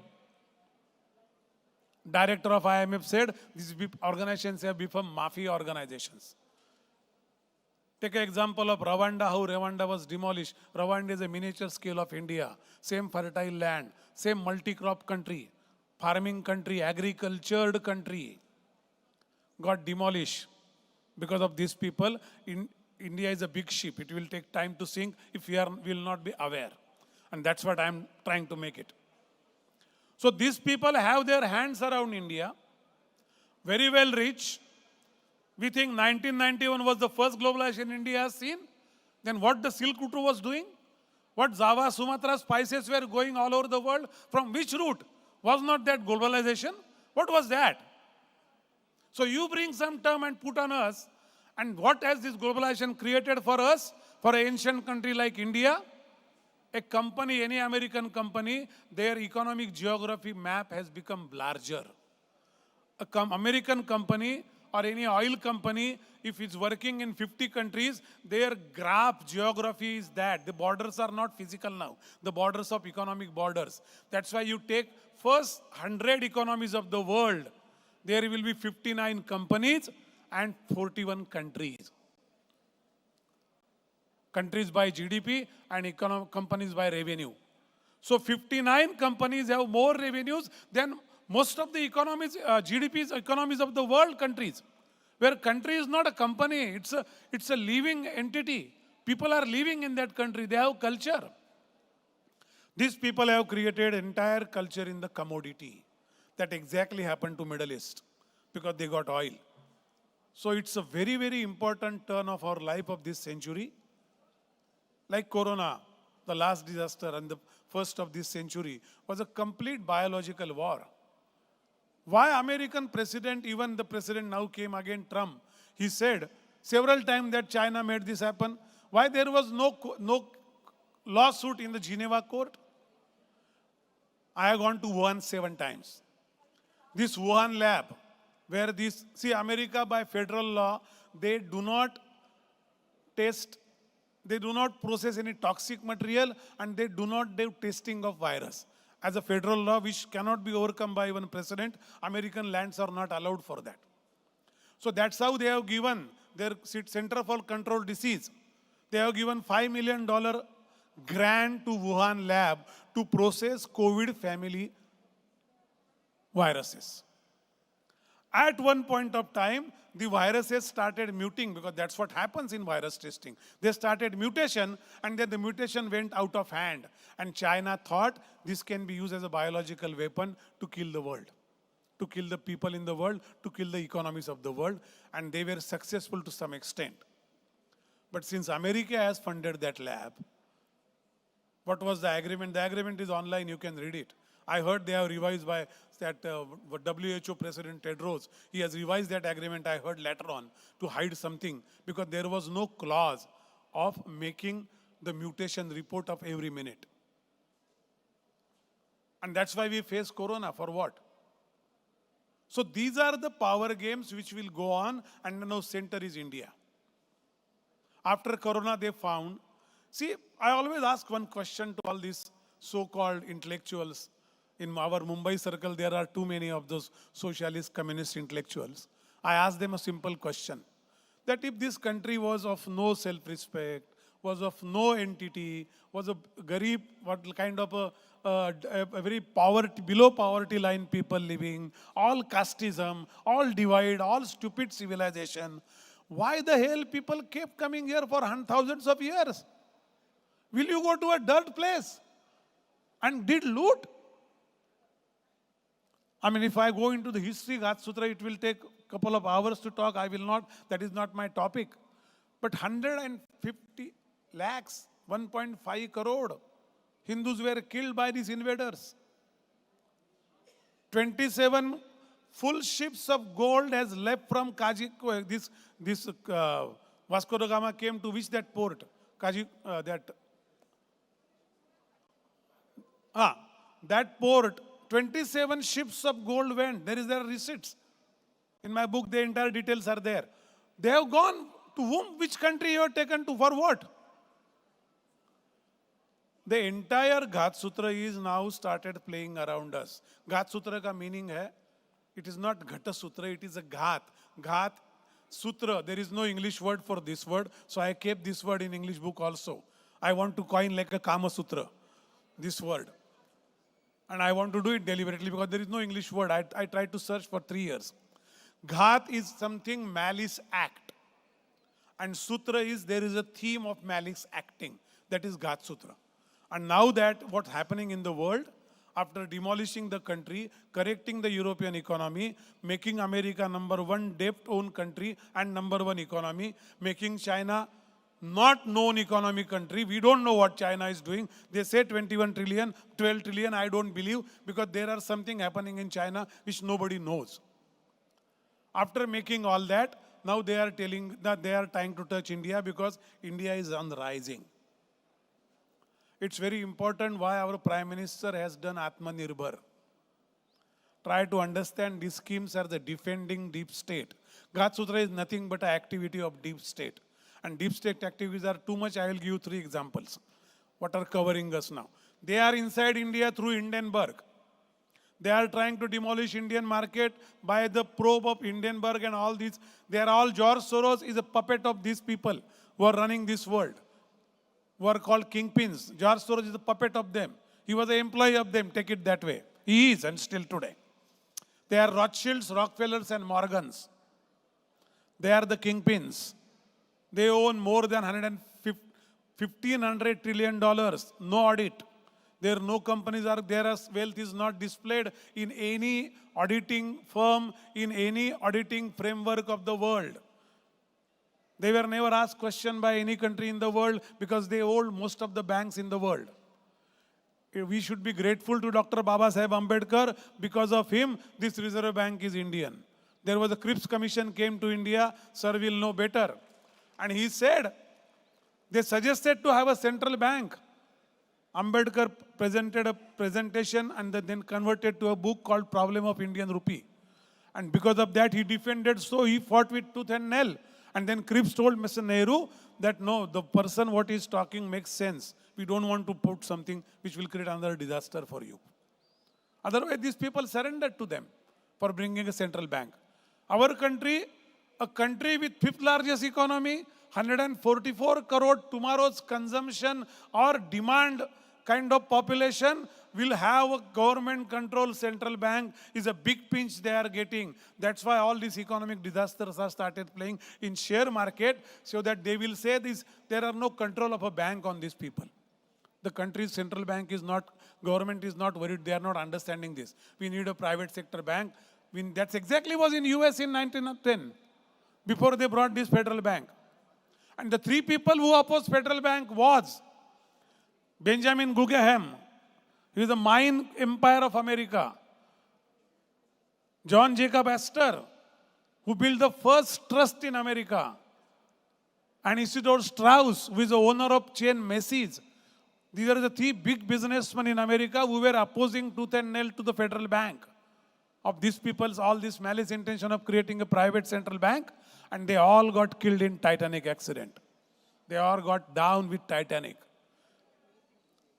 Director of IMF said these organizations have become mafia organizations. Take an example of Rwanda, how Rwanda was demolished. Rwanda is a miniature scale of India. Same fertile land, same multi-crop country, farming country, agricultured country. Got demolished because of these people. India is a big ship. It will take time to sink if we will not be aware. And that's what I'm trying to make it. So these people have their hands around India, very well rich. We think 1991 was the first globalization India has seen. Then what the Silk Route was doing? What Java, Sumatra spices were going all over the world? From which route? Was not that globalization? What was that? So you bring some term and put on us. And what has this globalization created for us? For an ancient country like India? A company, any American company, their economic geography map has become larger. American company or any oil company, if it's working in 50 countries, their graph geography is that. The borders are not physical now. The borders of economic borders. That's why you take first 100 economies of the world. There will be 59 companies and 41 countries. Countries by GDP and companies by revenue. So 59 companies have more revenues than most of the economies, GDPs, economies of the world countries. Where country is not a company, it's a living entity. People are living in that country, they have culture. These people have created entire culture in the commodity. That exactly happened to Middle East because they got oil. So it's a very, very important turn of our life of this century. Like Corona, the last disaster and the first of this century, was a complete biological war. Why American president, even the president now came again, Trump, he said several times that China made this happen. Why there was no lawsuit in the Geneva court? I have gone to Wuhan 7 times. This Wuhan lab, where America by federal law, they do not test, they do not process any toxic material, and they do not do testing of virus. As a federal law which cannot be overcome by even president, American lands are not allowed for that. So that's how they have given their Center for Control Disease. They have given $5 million grant to Wuhan lab to process COVID family viruses. At one point of time, the viruses started mutating because that's what happens in virus testing. They started mutation and then the mutation went out of hand. And China thought this can be used as a biological weapon to kill the world, to kill the people in the world, to kill the economies of the world. And they were successful to some extent. But since America has funded that lab, what was the agreement? The agreement is online, you can read it. I heard they have revised by that WHO President Tedros. He has revised that agreement, I heard later on, to hide something because there was no clause of making the mutation report of every minute. And that's why we face Corona. For what? So these are the power games which will go on, and now center is India. After Corona, they found, see, I always ask one question to all these so-called intellectuals. In our Mumbai circle, there are too many of those socialist, communist intellectuals. I ask them a simple question, that if this country was of no self-respect, was of no entity, was a garib, what kind of a very poverty, below poverty line people living, all casteism, all divide, all stupid civilization, why the hell people kept coming here for thousands of years? Will you go to a dirt place and did loot? I mean, if I go into the history, Ghat Sutra, it will take a couple of hours to talk. I will not, that is not my topic. But 150 lakhs, 1.5 crore Hindus were killed by these invaders. 27 full ships of gold has left from Vasco da Gama came to which that port? That port, 27 ships of gold went. There receipts. In my book, the entire details are there. They have gone to whom? Which country you have taken to? For what? The entire Ghat Sutra is now started playing around us. Ghat Sutra ka meaning hai It is not Ghata Sutra, it is a Ghat. Ghat Sutra, there is no English word for this word, so I kept this word in English book also. I want to coin like a Kama Sutra, this word. And I want to do it deliberately because there is no English word. I tried to search for 3 years. Ghat is something malice act. And Sutra is, there is a theme of malice acting. That is Ghat Sutra. And now that what's happening in the world, after demolishing the country, correcting the European economy, making America #1 debt-owned country and #1 economy, making China not known economy country. We don't know what China is doing. They say 21 trillion, 12 trillion. I don't believe because there are something happening in China which nobody knows. After making all that, now they are telling that they are trying to touch India because India is on the rising. It's very important why our Prime Minister has done Atmanirbhar. Try to understand these schemes are the defending deep state. Ghat Sutra is nothing but an activity of deep state. And deep state activities are too much. I will give you 3 examples. What are covering us now? They are inside India through Hindenburg. They are trying to demolish Indian market by the probe of Hindenburg and all these. They are all, George Soros is a puppet of these people who are running this world, who are called kingpins. George Soros is a puppet of them. He was an employee of them, take it that way. He is, and still today. They are Rothschilds, Rockefellers, and Morgans. They are the kingpins. They own more than $1,500 trillion. No audit. There no companies are there. Wealth is not displayed in any auditing firm, in any auditing framework of the world. They were never asked question by any country in the world because they hold most of the banks in the world. We should be grateful to Dr. Baba Saheb Ambedkar. Because of him, this Reserve Bank is Indian. There was a Cripps Commission came to India. Sir will know better. And he said, they suggested to have a central bank. Ambedkar presented a presentation and then converted to a book called Problem of Indian Rupee. And because of that, he defended, so he fought with tooth and nail. And then Cripps told Mr. Nehru that no, the person what is talking makes sense. We don't want to put something which will create another disaster for you. Otherwise, these people surrendered to them for bringing a central bank. Our country, a country with 5th largest economy, 144 crore tomorrow's consumption or demand kind of population will have a government-controlled central bank is a big pinch they are getting. That's why all these economic disasters are started playing in share market so that they will say this, there are no control of a bank on these people. The country's central bank is not, government is not worried, they are not understanding this. We need a private sector bank. That's exactly was in US in 1910, before they brought this federal bank. And the 3 people who opposed federal bank was Benjamin Guggenheim, he is the mine empire of America. John Jacob Astor, who built the first trust in America. And Isidore Straus, who is the owner of chain Macy's. These are the 3 big businessmen in America who were opposing tooth and nail to the federal bank. Of these people's, all this malice intention of creating a private central bank, and they all got killed in Titanic accident. They all got down with Titanic.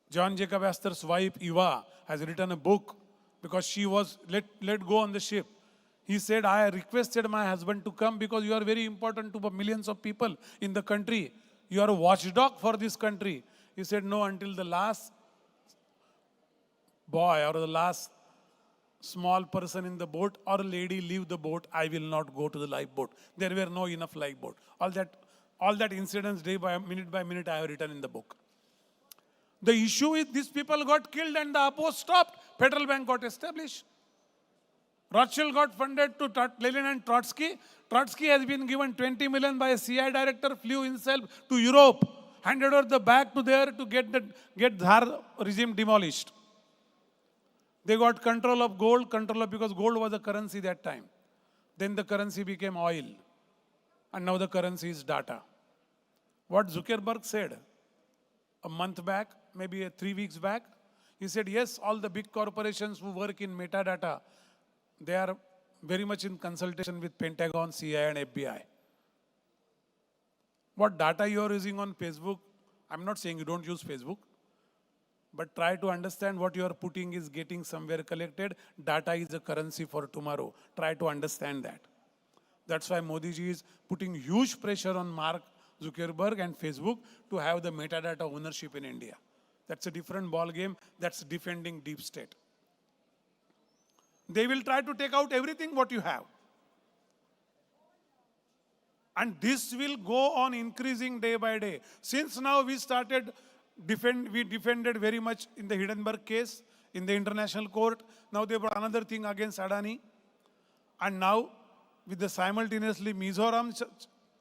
John Jacob Astor's wife, Eva, has written a book because she was let go on the ship. He said, I requested my husband to come because you are very important to millions of people in the country. You are a watchdog for this country. He said, no, until the last boy or the last small person in the boat or a lady leave the boat, I will not go to the lifeboat. There were no enough lifeboat. All that incidents day by minute I have written in the book. The issue is these people got killed and the oppose stopped. Federal bank got established. Rothschild got funded to Lenin and Trotsky. Trotsky has been given 20 million by a CIA director, flew himself to Europe, handed over the bag to there to get Tsar regime demolished. They got control of gold, because gold was the currency that time. Then the currency became oil. And now the currency is data. What Zuckerberg said a month back, maybe 3 weeks back, he said, yes, all the big corporations who work in metadata, they are very much in consultation with Pentagon, CIA and FBI. What data you are using on Facebook, I'm not saying you don't use Facebook, But try to understand what you are putting is getting somewhere collected. Data is a currency for tomorrow. Try to understand that. That's why Modi ji is putting huge pressure on Mark Zuckerberg and Facebook to have the metadata ownership in India. That's a different ball game. That's defending deep state. They will try to take out everything what you have. And this will go on increasing day by day. Since now we started we defended very much in the Hindenburg case, in the international court. Now they brought another thing against Adani. And now, with the simultaneously, Mizoram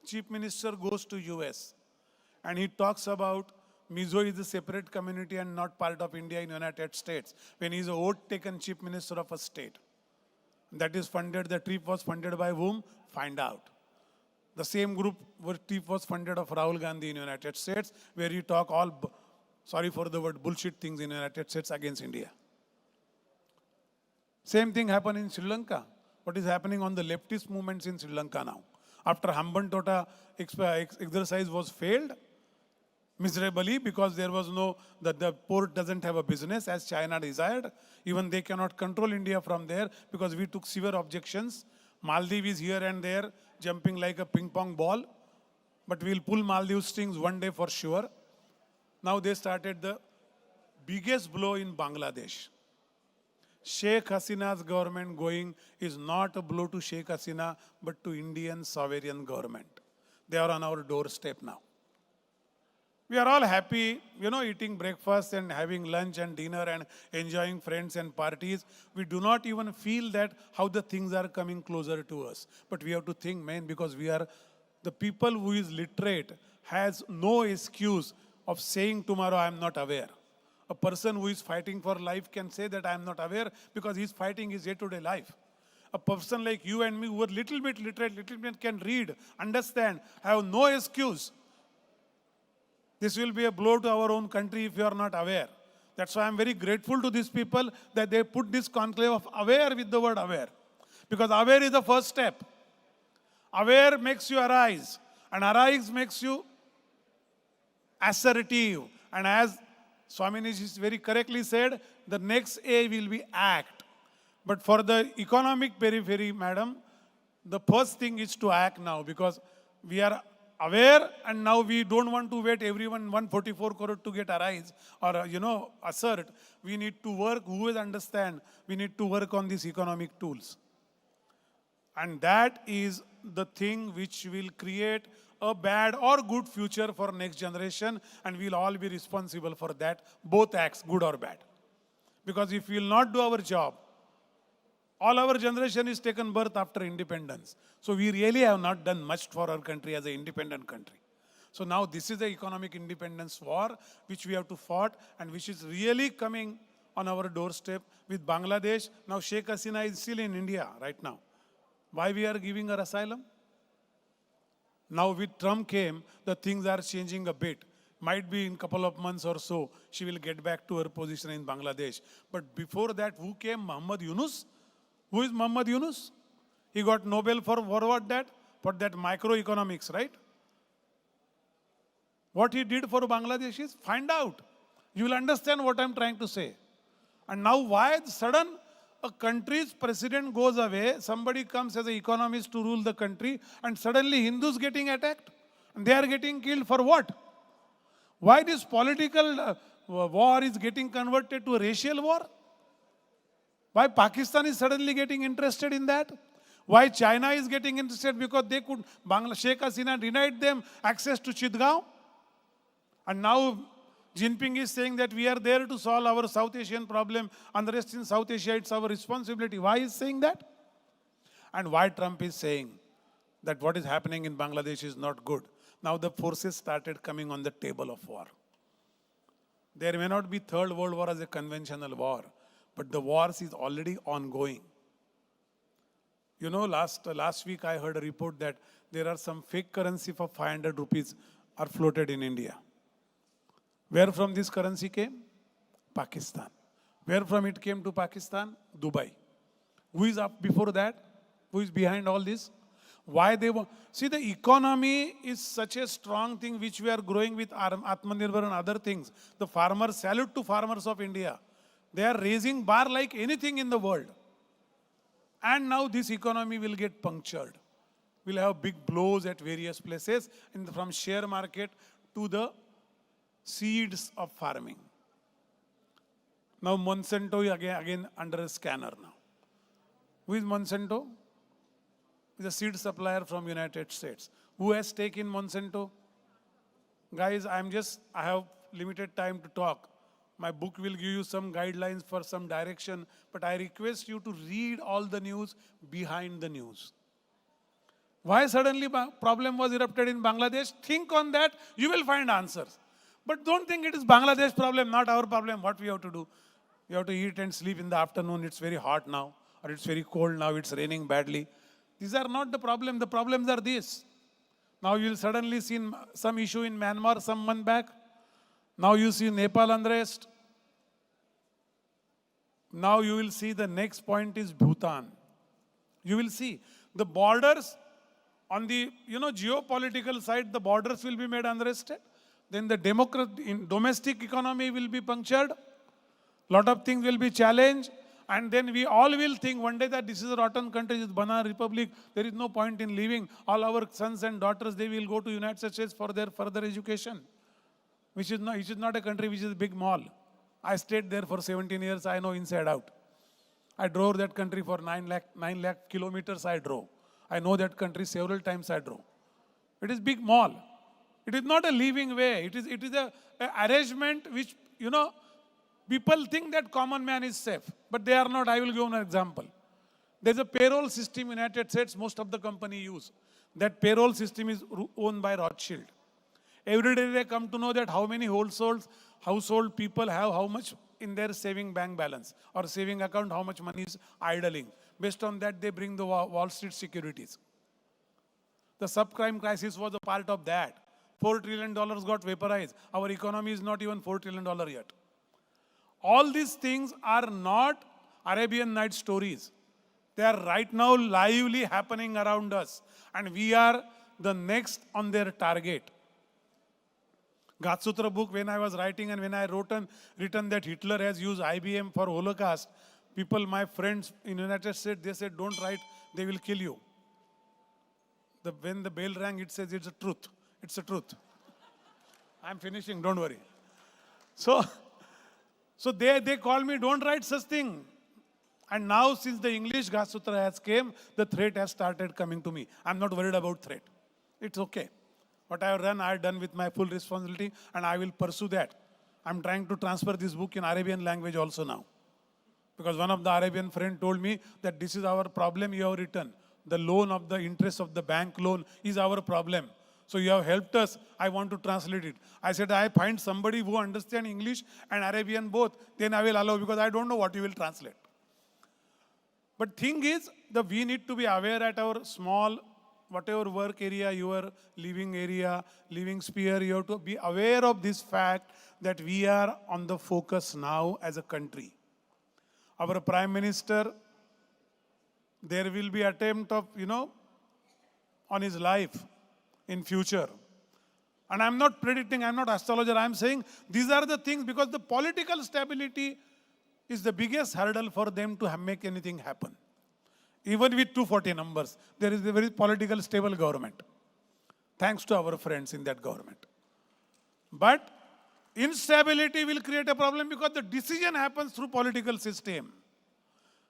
chief minister goes to US. And he talks about Mizo is a separate community and not part of India in United States. When he is a vote-taken chief minister of a state. That is funded, the trip was funded by whom? Find out. The same group where trip was funded of Rahul Gandhi in United States, where he talk all, sorry for the word, bullshit things in United States against India. Same thing happened in Sri Lanka. What is happening on the leftist movements in Sri Lanka now? After Hambantota exercise was failed, miserably, because there was no, the port doesn't have a business as China desired. Even they cannot control India from there because we took severe objections. Maldives is here and there, jumping like a ping pong ball. But we'll pull Maldives strings one day for sure. Now they started the biggest blow in Bangladesh. Sheikh Hasina's government going is not a blow to Sheikh Hasina, but to Indian sovereign government. They are on our doorstep now. We are all happy, eating breakfast and having lunch and dinner and enjoying friends and parties. We do not even feel that how the things are coming closer to us. But we have to think, man, because we are, the people who is literate has no excuse of saying tomorrow I am not aware. A person who is fighting for life can say that I am not aware because he is fighting his day-to-day life. A person like you and me who are little bit literate, little bit can read, understand, have no excuse. This will be a blow to our own country if you are not aware. That's why I am very grateful to these people that they put this conclave of aware with the word aware. Because aware is the first step. Aware makes you arise. And arise makes you assertive. And as Swamini very correctly said, the next A will be act. But for the economic periphery, madam, the first thing is to act now because we are aware and now we don't want to wait everyone 144 crore to get arise or, assert. We need to work, who will understand, we need to work on these economic tools. And that is the thing which will create a bad or good future for next generation, and we'll all be responsible for that, both acts, good or bad. Because if we will not do our job, all our generation is taken birth after independence. So we really have not done much for our country as an independent country. So now this is the economic independence war which we have to fight and which is really coming on our doorstep with Bangladesh. Now Sheikh Hasina is still in India right now. Why we are giving her asylum? Now with Trump came, the things are changing a bit. Might be in a couple of months or so, she will get back to her position in Bangladesh. But before that, who came? Muhammad Yunus. Who is Muhammad Yunus? He got Nobel for what that? For that microeconomics, right? What he did for Bangladesh is find out. You will understand what I am trying to say. And now why sudden a country's president goes away, somebody comes as an economist to rule the country, and suddenly Hindus getting attacked? And they are getting killed for what? Why this political war is getting converted to a racial war? Why Pakistan is suddenly getting interested in that? Why China is getting interested? Because they could, Sheikh Hasina denied them access to Chitgaon. And now Jinping is saying that we are there to solve our South Asian problem and the rest in South Asia, it's our responsibility. Why is saying that? And why Trump is saying that what is happening in Bangladesh is not good. Now the forces started coming on the table of war. There may not be Third World War as a conventional war, but the wars is already ongoing. Last week I heard a report that there are some fake currency for 500 rupees are floated in India. Where from this currency came? Pakistan. Where from it came to Pakistan? Dubai. Who is up before that? Who is behind all this? Why they want? See, the economy is such a strong thing which we are growing with Atmanirbhar and other things. The farmers, salute to farmers of India. They are raising bar like anything in the world. And now this economy will get punctured. We'll have big blows at various places, and from share market to the seeds of farming. Now Monsanto is again under a scanner now. Who is Monsanto? Is a seed supplier from United States. Who has stake in Monsanto? Guys, I have limited time to talk. My book will give you some guidelines for some direction, but I request you to read all the news behind the news. Why suddenly problem was erupted in Bangladesh? Think on that, you will find answers. But don't think it is Bangladesh problem, not our problem. What we have to do? We have to eat and sleep in the afternoon. It's very hot now, or it's very cold now, it's raining badly. These are not the problem. The problems are this. Now you will suddenly see some issue in Myanmar some month back. Now you see Nepal unrest. Now you will see the next point is Bhutan. You will see the borders on the geopolitical side, the borders will be made unrested. Then the domestic economy will be punctured. Lot of things will be challenged. And then we all will think one day that this is a rotten country, this is Banana Republic. There is no point in leaving. All our sons and daughters, they will go to United States for their further education. Which is not a country which is a big mall. I stayed there for 17 years. I know inside out. I drove that country for 9 lakh kilometers I drove. I know that country several times I drove. It is big mall. It is not a living way. It is a arrangement which, people think that common man is safe, but they are not. I will give you an example. There's a payroll system in United States most of the company use. That payroll system is owned by Rothschild. Every day they come to know that how many household people have how much in their saving bank balance or saving account, how much money is idling. Based on that, they bring the Wall Street securities. The subprime crisis was a part of that. $4 trillion got vaporized. Our economy is not even $4 trillion yet. All these things are not Arabian Nights stories. They are right now lively happening around us. And we are the next on their target. Sutra book, when I was writing and when I written that Hitler has used IBM for Holocaust, people, my friends in United States, they said, don't write, they will kill you. When the bell rang, it says it's a truth. It's a truth. I'm finishing, don't worry. So they call me, don't write such thing. And now since the English Sutra has came, the threat has started coming to me. I'm not worried about threat. It's okay. What I have done with my full responsibility, and I will pursue that. I'm trying to transfer this book in Arabian language also now. Because one of the Arabian friends told me that this is our problem you have written. The loan of the interest of the bank loan is our problem. So you have helped us. I want to translate it. I said, I find somebody who understands English and Arabian both. Then I will allow, because I don't know what you will translate. But thing is, we need to be aware at our small, whatever work area, your living sphere, you have to be aware of this fact that we are on the focus now as a country. Our Prime Minister, there will be attempt of, on his life in future. And I'm not predicting, I'm not astrologer, I'm saying these are the things, because the political stability is the biggest hurdle for them to make anything happen. Even with 240 numbers, there is a very political stable government. Thanks to our friends in that government. But instability will create a problem because the decision happens through political system.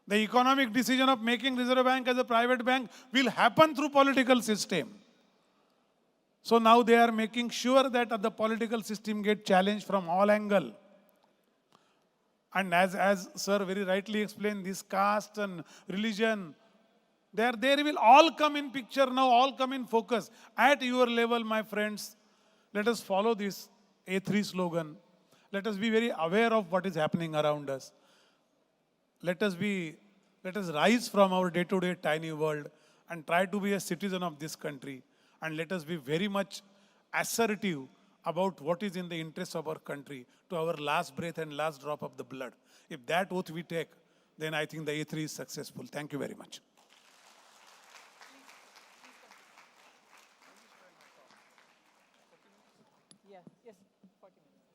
The economic decision of making Reserve Bank as a private bank will happen through political system. So now they are making sure that the political system get challenged from all angles. And as sir very rightly explained, this caste and religion, they will all come in picture now, all come in focus. At your level, my friends, let us follow this A3 slogan. Let us be very aware of what is happening around us. Let us rise from our day-to-day tiny world and try to be a citizen of this country. And let us be very much assertive about what is in the interest of our country to our last breath and last drop of the blood. If that oath we take, then I think the A3 is successful. Thank you very much. Yes, 40 minutes.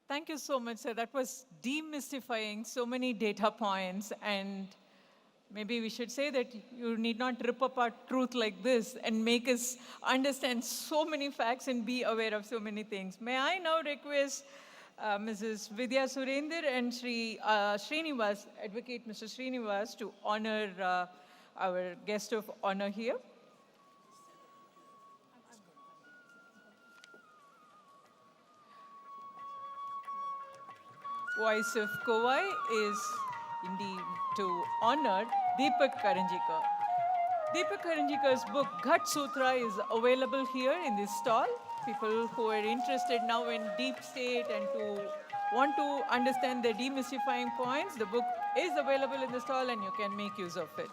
Thank you so much, sir. That was demystifying so many data points, and maybe we should say that you need not rip apart truth like this and make us understand so many facts and be aware of so many things. May I now request Mrs. Vidya Surender and Srinivas, Advocate Mr. Srinivas, to honor our guest of honor here. Voice of Covai is indeed to honor Deepak Karanika. Deepak Karanika's book, Sutra, is available here in this stall. People who are interested now in deep state and to want to understand the demystifying points, the book is available in the stall and you can make use of it.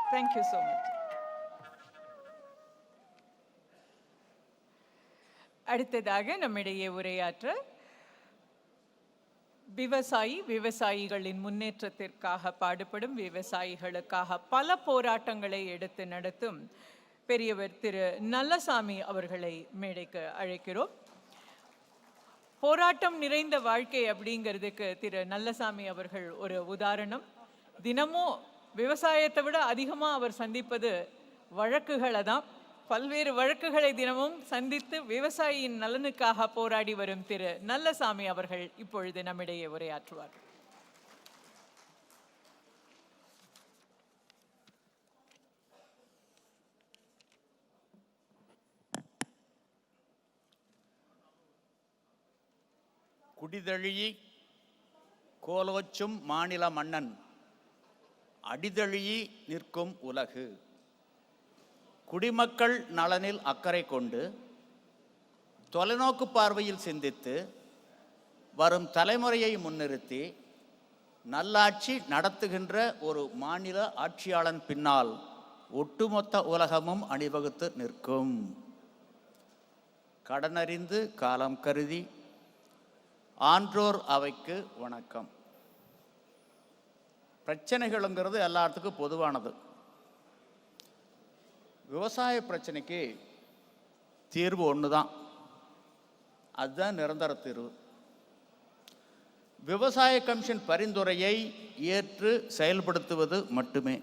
Thank you so much. அடுத்ததாக நம்மிடையே உரையாற்ற விவசாயிகளின் முன்னேற்றத்திற்காக பாடுபடும் விவசாயிகளுக்காக பல போராட்டங்களை எடுத்து நடத்தும் பெரியவர் திரு நல்லசாமி அவர்களை மேடைக்கு அழைக்கிறோம். போராட்டம் நிறைந்த வாழ்க்கை அப்படிங்கிறதுக்கு திரு நல்லசாமி அவர்கள் ஒரு உதாரணம். தினமும் விவசாயத்தை விட அதிகமாக அவர் சந்திப்பது வழக்குகளை தான். பல்வேறு வழக்குகளை தினமும் சந்தித்து விவசாயியின் நலனுக்காக போராடி வரும் திரு நல்லசாமி அவர்கள் இப்பொழுது நம்மிடையே உரையாற்றுவார். குடிதழியி கோலோச்சும் மாநில மன்னன் அடிதழியி நிற்கும் உலகு. குடிமக்கள் நலனில் அக்கறை கொண்டு தொலைநோக்கு பார்வையில் சிந்தித்து வரும் தலைமுறையை முன்னிறுத்தி நல்லாட்சி நடத்துகின்ற ஒரு மாநில ஆட்சியாளன் பின்னால் ஒட்டுமொத்த உலகமும் அணிவகுத்து நிற்கும். கடனறிந்து காலம் கருதி ஆன்றோர் அவைக்கு வணக்கம். பிரச்சனைகளுங்கிறது எல்லாத்துக்கும் பொதுவானது. விவசாய பிரச்சனைக்கு தீர்வு ஒன்று தான், அதுதான் நிரந்தர தீர்வு. விவசாய கமிஷன் பரிந்துரையை ஏற்று செயல்படுத்துவது மட்டுமே.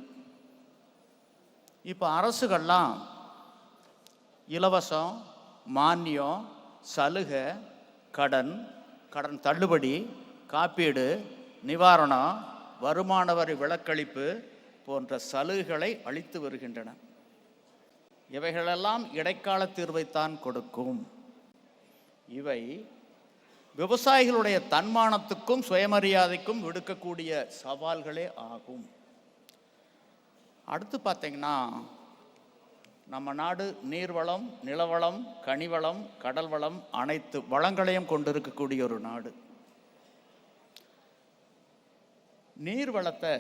இப்போ அரசுகள்லாம் இலவசம், மானியம், சலுகை, கடன் தள்ளுபடி, காப்பீடு, நிவாரணம், வருமான வரி விலக்களிப்பு போன்ற சலுகைகளை அளித்து வருகின்றன. இவைகளெல்லாம் இடைக்கால தீர்வைத்தான் கொடுக்கும். இவை விவசாயிகளுடைய தன்மானத்துக்கும் சுயமரியாதைக்கும் விடுக்கக்கூடிய சவால்களே ஆகும். அடுத்து பார்த்தீங்கன்னா, நம்ம நாடு நீர்வளம், நிலவளம், கனிவளம், கடல் வளம் அனைத்து வளங்களையும் கொண்டிருக்கக்கூடிய ஒரு நாடு. நீர்வளத்தை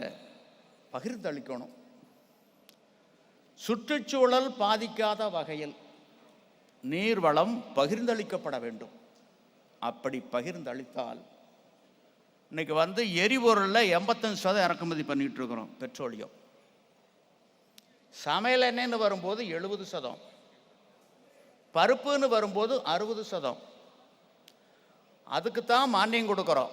பகிர்ந்தளிக்கணும். சுற்றுச்சூழல் பாதிக்காத வகையில் நீர்வளம் பகிர்ந்தளிக்கப்பட வேண்டும். அப்படி பகிர்ந்தளித்தால், இன்னைக்கு எரிபொருளில் 85% இறக்குமதி பண்ணிட்டு இருக்கிறோம். பெட்ரோலியம், சமையல் எண்ணெய்னு வரும்போது 70%, பருப்புன்னு வரும்போது 60%. அதுக்குத்தான் மானியம் கொடுக்குறோம்.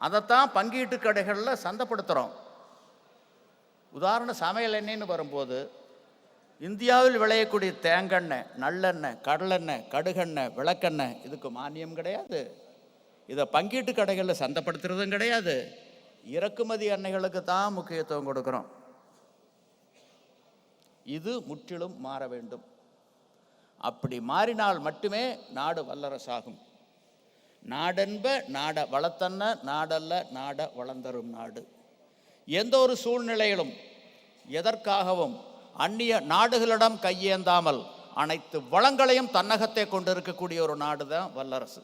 அதைத்தான் பங்கீட்டு கடைகளில் சந்தைப்படுத்துகிறோம். உதாரண சமையல் எண்ணெய்னு வரும்போது இந்தியாவில் விளையக்கூடிய தேங்காய், நல்லெண்ணெய், கடலெண்ணெய், கடுகெண்ணெய், விளக்கெண்ணெய் இதுக்கு மானியம் கிடையாது. இதை பங்கீட்டு கடைகளில் சந்தைப்படுத்துறதும் கிடையாது. இறக்குமதி எண்ணெய்களுக்கு தான் முக்கியத்துவம் கொடுக்குறோம். இது முற்றிலும் மாற வேண்டும். அப்படி மாறினால் மட்டுமே நாடு வல்லரசாகும். நாடென்ப நாட வளத்தன்ன நாடல்ல நாட வளர்ந்தரும் நாடு. எந்த ஒரு சூழ்நிலையிலும் எதற்காகவும் அந்நிய நாடுகளிடம் கையேந்தாமல் அனைத்து வளங்களையும் தன்னகத்தை கொண்டிருக்கக்கூடிய ஒரு நாடு தான் வல்லரசு.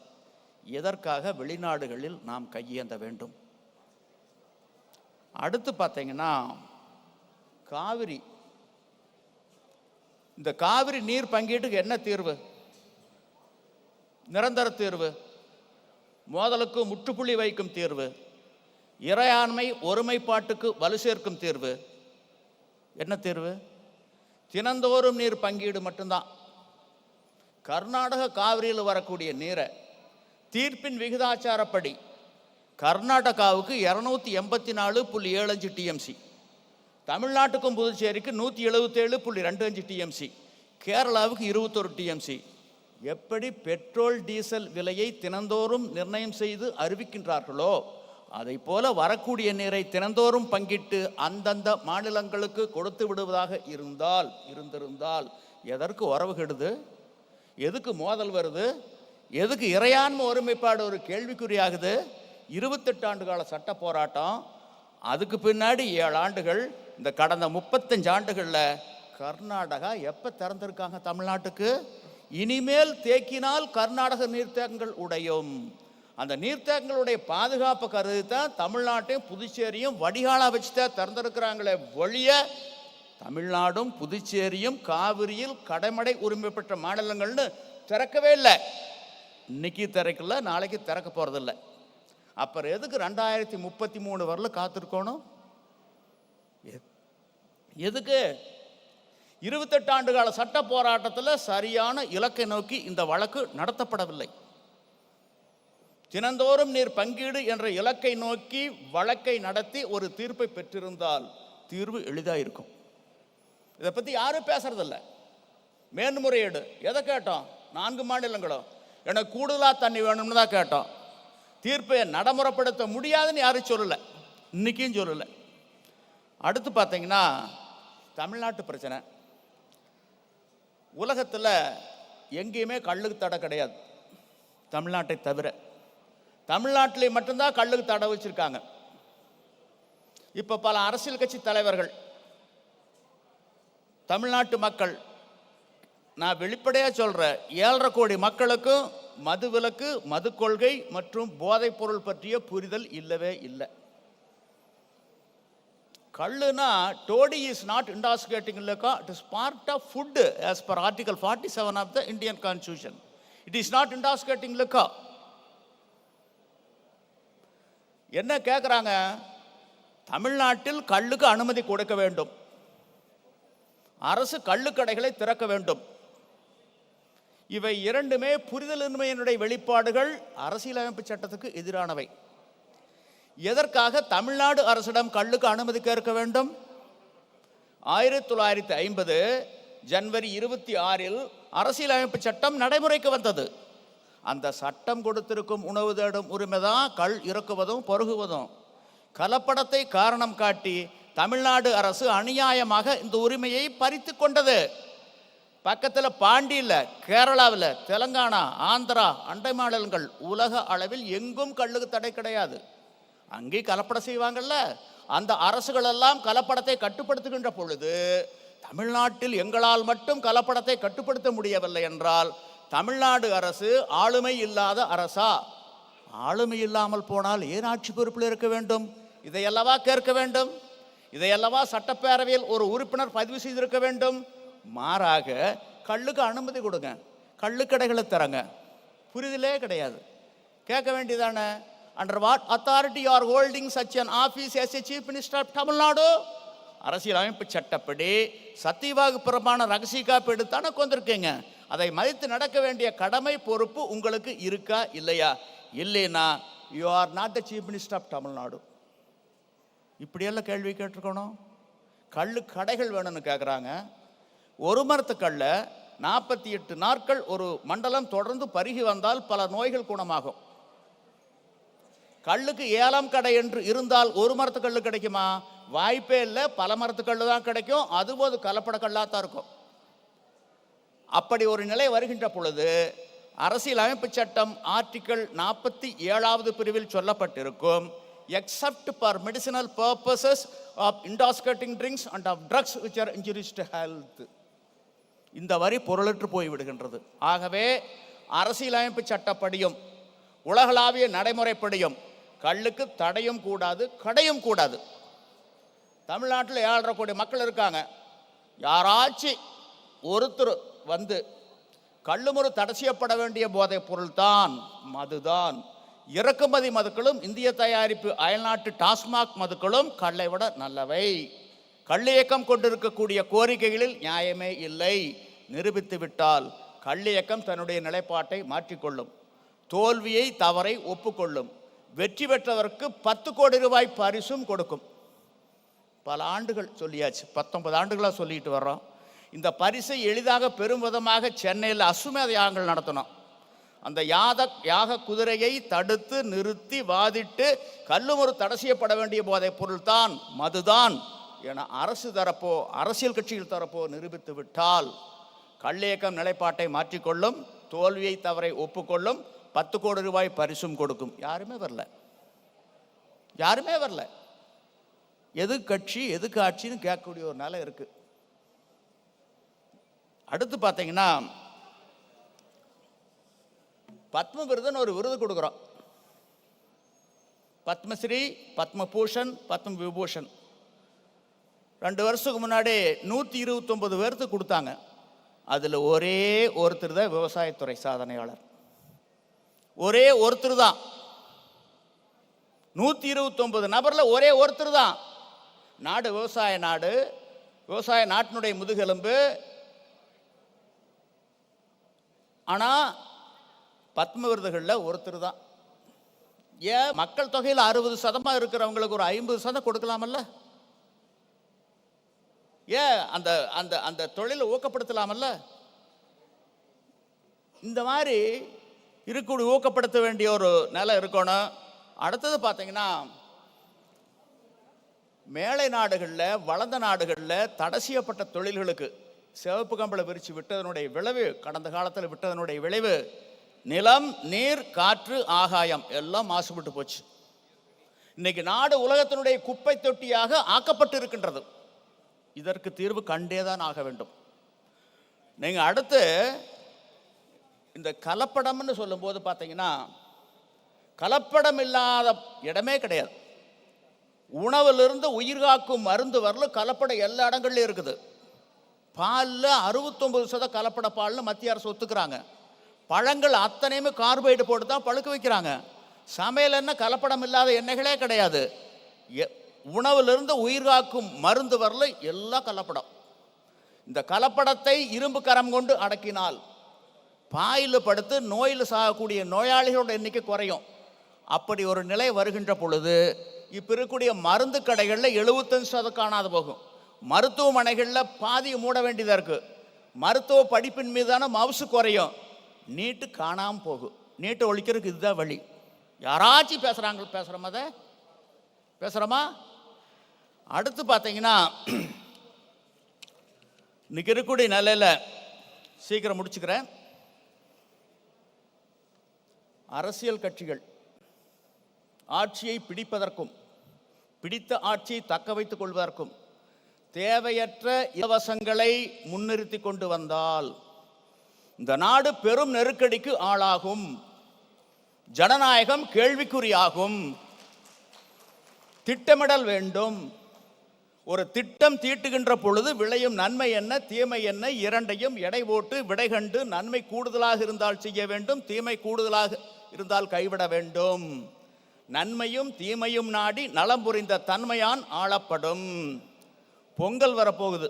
எதற்காக வெளிநாடுகளில் நாம் கையேந்த வேண்டும்? அடுத்து பார்த்தீங்கன்னா, காவிரி. இந்த காவிரி நீர் பங்கீட்டுக்கு என்ன தீர்வு? நிரந்தர தீர்வு. மோதலுக்கு முற்றுப்புள்ளி வைக்கும் தீர்வு, இறையாண்மை ஒருமைப்பாட்டுக்கு வலு சேர்க்கும் தீர்வு. என்ன தீர்வு? தினந்தோறும் நீர் பங்கீடு மட்டும்தான். கர்நாடக காவிரியில் வரக்கூடிய நீரை தீர்ப்பின் விகிதாச்சாரப்படி கர்நாடகாவுக்கு 284.75 டிஎம்சி, தமிழ்நாட்டுக்கும் புதுச்சேரிக்கு 177.25 டிஎம்சி, கேரளாவுக்கு 21 டிஎம்சி. எப்படி பெட்ரோல் டீசல் விலையை தினந்தோறும் நிர்ணயம் செய்து அறிவிக்கின்றார்களோ அதை போல வரக்கூடிய நீரை தினந்தோறும் பங்கிட்டு அந்தந்த மாநிலங்களுக்கு கொடுத்து விடுவதாக இருந்திருந்தால் எதற்கு உறவு கெடுது? எதுக்கு மோதல் வருது? எதுக்கு இறையாண்மை ஒருமைப்பாடு ஒரு கேள்விக்குறியாகுது? 28 ஆண்டு கால சட்ட போராட்டம், அதுக்கு பின்னாடி 7 ஆண்டுகள், இந்த கடந்த 35 ஆண்டுகளில் கர்நாடகா எப்போ திறந்திருக்காங்க தமிழ்நாட்டுக்கு? இனிமேல் தேக்கினால் கர்நாடக நீர்த்தேக்கங்கள் உடையும். அந்த நீர்த்தேக்கங்களுடைய பாதுகாப்பு கருதி தான் தமிழ்நாட்டையும் புதுச்சேரியும் வடிகாலா வச்சு தான் திறந்திருக்கிறாங்களே ஒழிய தமிழ்நாடும் புதுச்சேரியும் காவிரியில் கடைமடை உரிமை பெற்ற மாநிலங்கள்னு திறக்கவே இல்லை. இன்னைக்கு திறக்கல, நாளைக்கு திறக்க போறதில்ல. அப்புறம் எதுக்கு 2033 வரல காத்திருக்கணும்? எதுக்கு? 28 ஆண்டு கால சட்ட போராட்டத்தில் சரியான இலக்கை நோக்கி இந்த வழக்கு நடத்தப்படவில்லை. தினந்தோறும் நீர் பங்கீடு என்ற இலக்கை நோக்கி வழக்கை நடத்தி ஒரு தீர்ப்பை பெற்றிருந்தால் தீர்வு எளிதாக இருக்கும். இதை பற்றி யாரும் பேசுறதில்லை. மேன்முறையீடு எதை கேட்டோம்? 4 மாநிலங்களும் எனக்கு கூடுதலாக தண்ணி வேணும்னு தான் கேட்டோம். தீர்ப்பை நடைமுறைப்படுத்த முடியாதுன்னு யாரும் சொல்லலை, இன்னைக்கும் சொல்லலை. அடுத்து பார்த்தீங்கன்னா தமிழ்நாட்டு பிரச்சனை. உலகத்தில் எங்கேயுமே கல்லுக்கு தடை கிடையாது, தமிழ்நாட்டை தவிர. தமிழ்நாட்டிலே மட்டும்தான் கல்லுக்கு தடை வச்சிருக்காங்க. இப்போ பல அரசியல் கட்சி தலைவர்கள், தமிழ்நாட்டு மக்கள், நான் வெளிப்படையாக சொல்கிறேன், 7.5 கோடி மக்களுக்கும் மது விலக்கு, மது கொள்கை மற்றும் போதைப் பொருள் பற்றிய புரிதல் இல்லவே இல்லை. கல்லுனா toddy is not intoxicating liquor, it is part of food as per article 47 of the Indian Constitution. It is not intoxicating liquor. என்ன கேட்குறாங்க? தமிழ்நாட்டில் கல்லுக்கு அனுமதி கொடுக்க வேண்டும், அரசு கள்ளுக்கடைகளை திறக்க வேண்டும். இவை இரண்டுமே புரிதலின்மையினுடைய வெளிப்பாடுகள், அரசியலமைப்பு சட்டத்துக்கு எதிரானவை. எதற்காக தமிழ்நாடு அரசிடம் கல்லுக்கு அனுமதி கேட்க வேண்டும்? 1950 ஜனவரி 26 அரசியலமைப்பு சட்டம் நடைமுறைக்கு வந்தது. அந்த சட்டம் கொடுத்திருக்கும் உணவு தேடும் உரிமை தான் கள் இறக்குவதும் பருகுவதும். கலப்படத்தை காரணம் காட்டி தமிழ்நாடு அரசு அநியாயமாக இந்த உரிமையை பறித்து கொண்டது. பக்கத்தில் பாண்டியில், கேரளாவில், தெலுங்கானா, ஆந்திரா, அண்டை மாநிலங்கள், உலக அளவில் எங்கும் கல்லுக்கு தடை கிடையாது. அங்கே கலப்படம் செய்வாங்கல்ல, அந்த அரசுகள் எல்லாம் கலப்படத்தை கட்டுப்படுத்துகின்ற பொழுது தமிழ்நாட்டில் எங்களால் மட்டும் கலப்படத்தை கட்டுப்படுத்த முடியவில்லை என்றால் தமிழ்நாடு அரசு ஆளுமை இல்லாத அரசா? ஆளுமை இல்லாமல் போனால் ஏன் ஆட்சி பொறுப்பில் இருக்க வேண்டும்? இதையல்லவா கேட்க வேண்டும், இதையல்லவா சட்டப்பேரவையில் ஒரு உறுப்பினர் பதிவு செய்திருக்க வேண்டும். மாறாக கல்லுக்கு அனுமதி கொடுங்க, கள்ளுக்கடைகளை தரங்க, புரிதலே கிடையாது. கேட்க வேண்டியதானே, under what authority you are holding such an office as a chief minister of Tamil Nadu? அரசியலமைப்பு சட்டப்படி சத்தியவாக்கு பிரமாண ரகசிய காப்பீடு தானே கொண்டிருக்கீங்க. அதை மதித்து நடக்க வேண்டிய கடமை பொறுப்பு உங்களுக்கு இருக்கா இல்லையா? இல்லைன்னா you are not the chief minister of Tamil Nadu. இப்படியெல்லாம் கேள்வி கேட்டிருக்கணும். கள்ளு கடைகள் வேணும்னு கேட்குறாங்க. ஒரு மரத்துக்கல்ல 48 நாட்கள் ஒரு மண்டலம் தொடர்ந்து பருகி வந்தால் பல நோய்கள் குணமாகும். கல்லுக்கு ஏலம் கடை என்று இருந்தால் ஒரு மரத்துக்கல்லு கிடைக்குமா? வாய்ப்பே இல்லை. பல மரத்துக்கல்லு தான் கிடைக்கும், அதுபோது கலப்பட கல்லாக தான் இருக்கும். அப்படி ஒரு நிலை வருகின்ற பொழுது அரசியல் அமைப்பு சட்டம் ஆர்டிக்கிள் 47வது பிரிவில் சொல்லப்பட்டிருக்கும், except for medicinal purposes of intoxicating drinks and of drugs which are injurious to health. இந்த வரி பொருளற்று போய்விடுகின்றது. ஆகவே அரசியலமைப்பு சட்டப்படியும் உலகளாவிய நடைமுறைப்படியும் கல்லுக்கு தடையும் கூடாது, கடையும் கூடாது. தமிழ்நாட்டில் 7.5 கோடி மக்கள் இருக்காங்க. யாராச்சும் ஒருத்தர் வந்து கள்ளுமுறை தடை செய்யப்பட வேண்டிய போதைப் பொருள் தான், மதுதான், இறக்குமதி மதுக்களும் இந்திய தயாரிப்பு அயல்நாட்டு டாஸ்மாக் மதுக்களும் கள்ளை விட நல்லவை. கள்ளியக்கம் கொண்டிருக்கக்கூடிய கோரிக்கைகளில் நியாயமே இல்லை. நிரூபித்து விட்டால் கள்ளியக்கம் தன்னுடைய நிலைப்பாட்டை மாற்றிக்கொள்ளும். தோல்வியை தவறை ஒப்புக்கொள்ளும். வெற்றி பெற்றவருக்கு 10 கோடி ரூபாய் பரிசும் கொடுக்கும். பல ஆண்டுகள் சொல்லியாச்சு, 19 ஆண்டுகளாக சொல்லிட்டு வர்றோம். இந்த பரிசை எளிதாக பெரும் விதமாக சென்னையில் அசுமேத யாகங்கள் நடத்தணும். அந்த யாக குதிரையை தடுத்து நிறுத்தி வாதிட்டு கல்லுமுறு தடை செய்யப்பட வேண்டிய போதைப் பொருள் தான் மதுதான் என அரசு தரப்போ அரசியல் கட்சிகள் தரப்போ நிரூபித்து விட்டால் கள்ளியக்கம் நிலைப்பாட்டை மாற்றிக்கொள்ளும். தோல்வியை தவறை ஒப்புக்கொள்ளும். 10 கோடி ரூபாய் பரிசும் கொடுக்கும். யாருமே வரல. எது கட்சி எதுக்கு ஆட்சின்னு கேட்கக்கூடிய ஒரு நிலை இருக்கு. அடுத்து பார்த்தீங்கன்னா பத்ம விருதுன்னு ஒரு விருது கொடுக்குறோம். பத்மஸ்ரீ, பத்மபூஷன், பத்ம விபூஷன் 2 வருஷத்துக்கு முன்னாடி 129 பேருக்கு கொடுத்தாங்க. அதில் ஒரே ஒருத்தர் தான் விவசாயத்துறை சாதனையாளர். ஒரே ஒருத்தர் தான். 129 நபரில் ஒரே ஒருத்தர் தான். நாடு விவசாய நாடு, விவசாய நாட்டினுடைய முதுகெலும்பு. ஆனால் பத்ம விருதுகளில் ஒருத்தர் தான். ஏன் மக்கள் தொகையில் 60% இருக்கிறவங்களுக்கு ஒரு 50% கொடுக்கலாமல்ல? ஏன் அந்த அந்த அந்த தொழிலை ஊக்கப்படுத்தலாமல்ல? இந்த மாதிரி இருக்கக்கூடிய ஊக்கப்படுத்த வேண்டிய ஒரு நிலை இருக்கணும். அடுத்தது பார்த்தீங்கன்னா மேலை நாடுகளில் வளர்ந்த நாடுகளில் தடை செய்யப்பட்ட தொழில்களுக்கு சிவப்பு கம்பளை விரித்து விட்டதனுடைய விளைவு, கடந்த காலத்தில் விட்டதனுடைய விளைவு நிலம், நீர், காற்று, ஆகாயம் எல்லாம் மாசுபட்டு போச்சு. இன்னைக்கு நாடு உலகத்தினுடைய குப்பை தொட்டியாக ஆக்கப்பட்டு இருக்கின்றது. இதற்கு தீர்வு கண்டேதான் ஆக வேண்டும். நீங்கள் அடுத்து இந்த கலப்படம்னு சொல்லும்போது பார்த்தீங்கன்னா கலப்படம் இல்லாத இடமே கிடையாது. உணவிலிருந்து உயிர்காக்கும் மருந்து வரலும் கலப்படம் எல்லா இடங்கள்லையும் இருக்குது. பாலில் 69% கலப்பட பால்னு மத்திய அரசு ஒத்துக்கிறாங்க. பழங்கள் அத்தனையுமே கார்போஹைட்ரேட் போட்டு தான் பழுக்க வைக்கிறாங்க. சமையல் என்ன கலப்படம் இல்லாத எண்ணெய்களே கிடையாது. உணவிலிருந்து உயிர்காக்கும் மருந்து வரல எல்லாம் கலப்படம். இந்த கலப்படத்தை இரும்பு கரம் கொண்டு அடக்கினால் பாயில் படுத்து நோயில் சாகக்கூடிய நோயாளிகளோட எண்ணிக்கை குறையும். அப்படி ஒரு நிலை வருகின்ற பொழுது இப்போ இருக்கக்கூடிய மருந்து கடைகளில் 75% காணாது போகும். மருத்துவமனைகளில் பாதியை மூட வேண்டியதாக இருக்குது. மருத்துவ படிப்பின் மீதான மவுசு குறையும். நீட்டு காணாமல் போகும். நீட்டை ஒழிக்கிறதுக்கு இதுதான் வழி. யாராச்சும் பேசுகிறோமா? அடுத்து பார்த்தீங்கன்னா இன்னைக்கு இருக்கக்கூடிய நிலையில் சீக்கிரம் முடிச்சுக்கிறேன். அரசியல் கட்சிகள் ஆட்சியை பிடிப்பதற்கும் பிடித்த ஆட்சியை தக்க வைத்துக் கொள்வதற்கும் தேவையற்ற இலவசங்களை முன்னிறுத்தி கொண்டு வந்தால் இந்த நாடு பெரும் நெருக்கடிக்கு ஆளாகும். ஜனநாயகம் கேள்விக்குறியாகும். திட்டமிடல் வேண்டும். ஒரு திட்டம் தீட்டுகின்ற பொழுது விளையும் நன்மை என்ன தீமை என்ன இரண்டையும் எடை போட்டு விடை கண்டு நன்மை கூடுதலாக இருந்தால் செய்ய வேண்டும், தீமை கூடுதலாக இருந்தால் கைவிட வேண்டும். நன்மையும் தீமையும் நாடி நலம் புரிந்த தன்மையான் ஆளப்படும். பொங்கல் வரப்போகுது.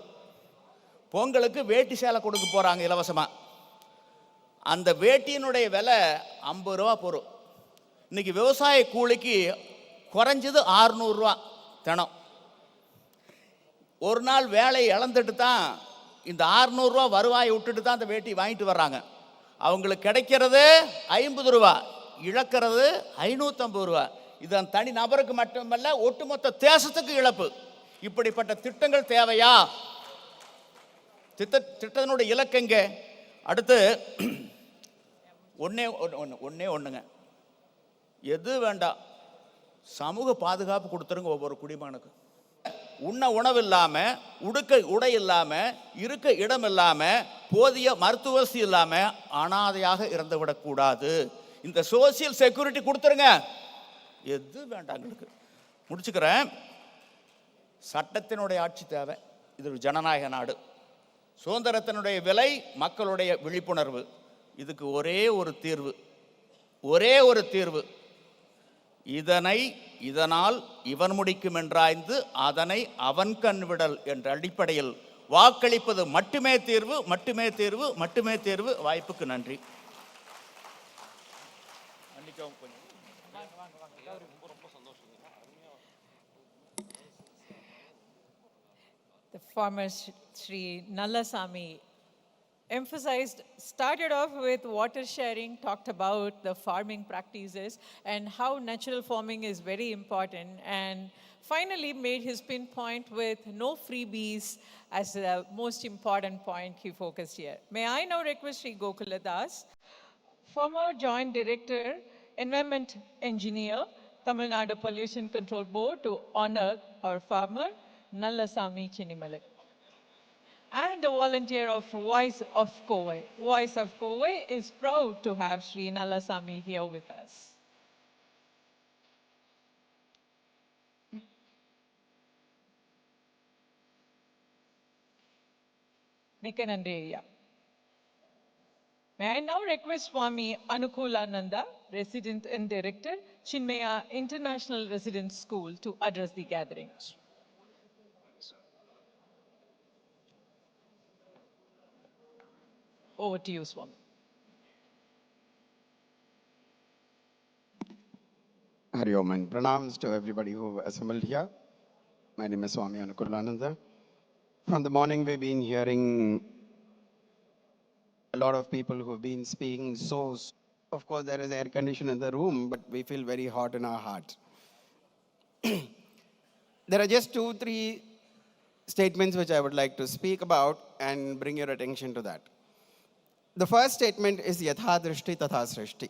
பொங்கலுக்கு வேட்டி சேலை கொடுக்க போறாங்க இலவசமா. அந்த வேட்டியினுடைய விலை 50 ரூபா போகும். இன்னைக்கு விவசாய கூலிக்கு குறைஞ்சது 600 ரூபா தினம். ஒரு நாள் வேலையை இழந்துட்டு தான் இந்த 600 ரூபா வருவாயை விட்டுட்டு தான் அந்த வேட்டி வாங்கிட்டு வர்றாங்க. அவங்களுக்கு கிடைக்கிறது 50 ரூபா, இழக்கிறது 550 ரூபா. இது தனி நபருக்கு மட்டுமல்ல, ஒட்டுமொத்த தேசத்துக்கு இழப்பு. இப்படிப்பட்ட திட்டங்கள் தேவையா? திட்டத்தினுடைய இலக்கங்க. அடுத்து ஒன்றுங்க, எது வேண்டாம், சமூக பாதுகாப்பு கொடுத்துருங்க ஒவ்வொரு குடிமகனுக்கும். உண்ண உணவு இல்லாமல், உடுக்க உடை இல்லாமல், இருக்க இடம் இல்லாமல், போதிய மருத்துவ வசதி இல்லாமல் அனாதையாக இறந்து விடக்கூடாது. இந்த சோசியல் செக்யூரிட்டி கொடுத்துருங்க. எது வேண்டாம் எங்களுக்கு. முடிச்சுக்கிறேன். சட்டத்தினுடைய ஆட்சி தேவை. இது ஒரு ஜனநாயக நாடு. சுதந்திரத்தினுடைய விலை மக்களுடைய விழிப்புணர்வு. இதுக்கு ஒரே ஒரு தீர்வு இதனை இதனால் இவன் முடிக்கும் என்றாய்ந்து அதனை அவன் கண் விடல் என்ற அடிப்படையில் வாக்களிப்பது மட்டுமே தீர்வு, மட்டுமே தீர்வு, மட்டுமே தீர்வு. வாய்ப்புக்கு நன்றி. The former Sri Nallasamy started off with water sharing, talked about the farming practices and how natural farming is very important, and finally made his pinpoint with no freebies as the most important point he focused here. May I now request Sri Gokula Das, former Joint Director, Environment Engineer, Tamil Nadu Pollution Control Board, to honor our farmer Nallasamy Chinimalai. And a volunteer of Voice of Covai. Voice of Covai is proud to have Sri Nallasamy here with us. Nikanandreya. May I now request Swami Anukulananda, Resident and Director, Chinmaya International Residence School, to address the gatherings. Over to you, Swami. Hari Om and pranams to everybody who assembled here. My name is Swami Anukulananda. From the morning we've been hearing a lot of people who've been speaking. So, of course, there is air condition in the room, but we feel very hot in our heart. There are just 2-3 statements which I would like to speak about and bring your attention to that. The first statement is Yatha Drishti Tatha Srishti.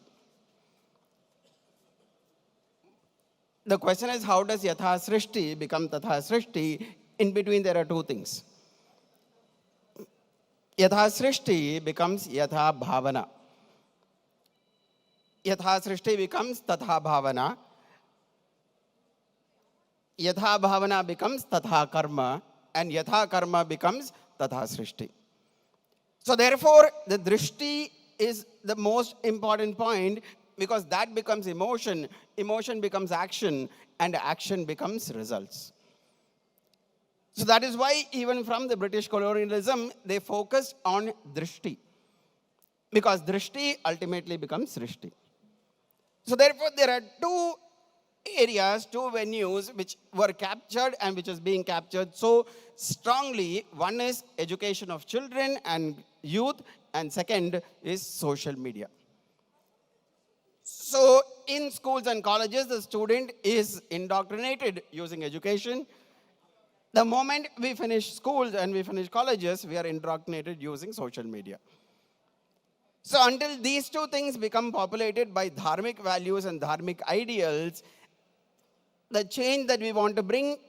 The question is, how does Yatha Srishti become Tatha Srishti? In between, there are two things. Yatha Srishti becomes Yatha Bhavana. Yatha Srishti becomes Tatha Bhavana. Yatha Bhavana becomes Tatha Karma. And Yatha Karma becomes Tatha Srishti. So therefore, the drishti is the most important point, because that becomes emotion, emotion becomes action, and action becomes results. So that is why even from the British colonialism, they focused on drishti, because drishti ultimately becomes srishti. So therefore, there are two areas, two venues which were captured and which is being captured so strongly. One is education of children and youth, and second is social media. So in schools and colleges, the student is indoctrinated using education. The moment we finish schools and we finish colleges, we are indoctrinated using social media. So until these two things become populated by dharmic values and dharmic ideals, the change that we want to bring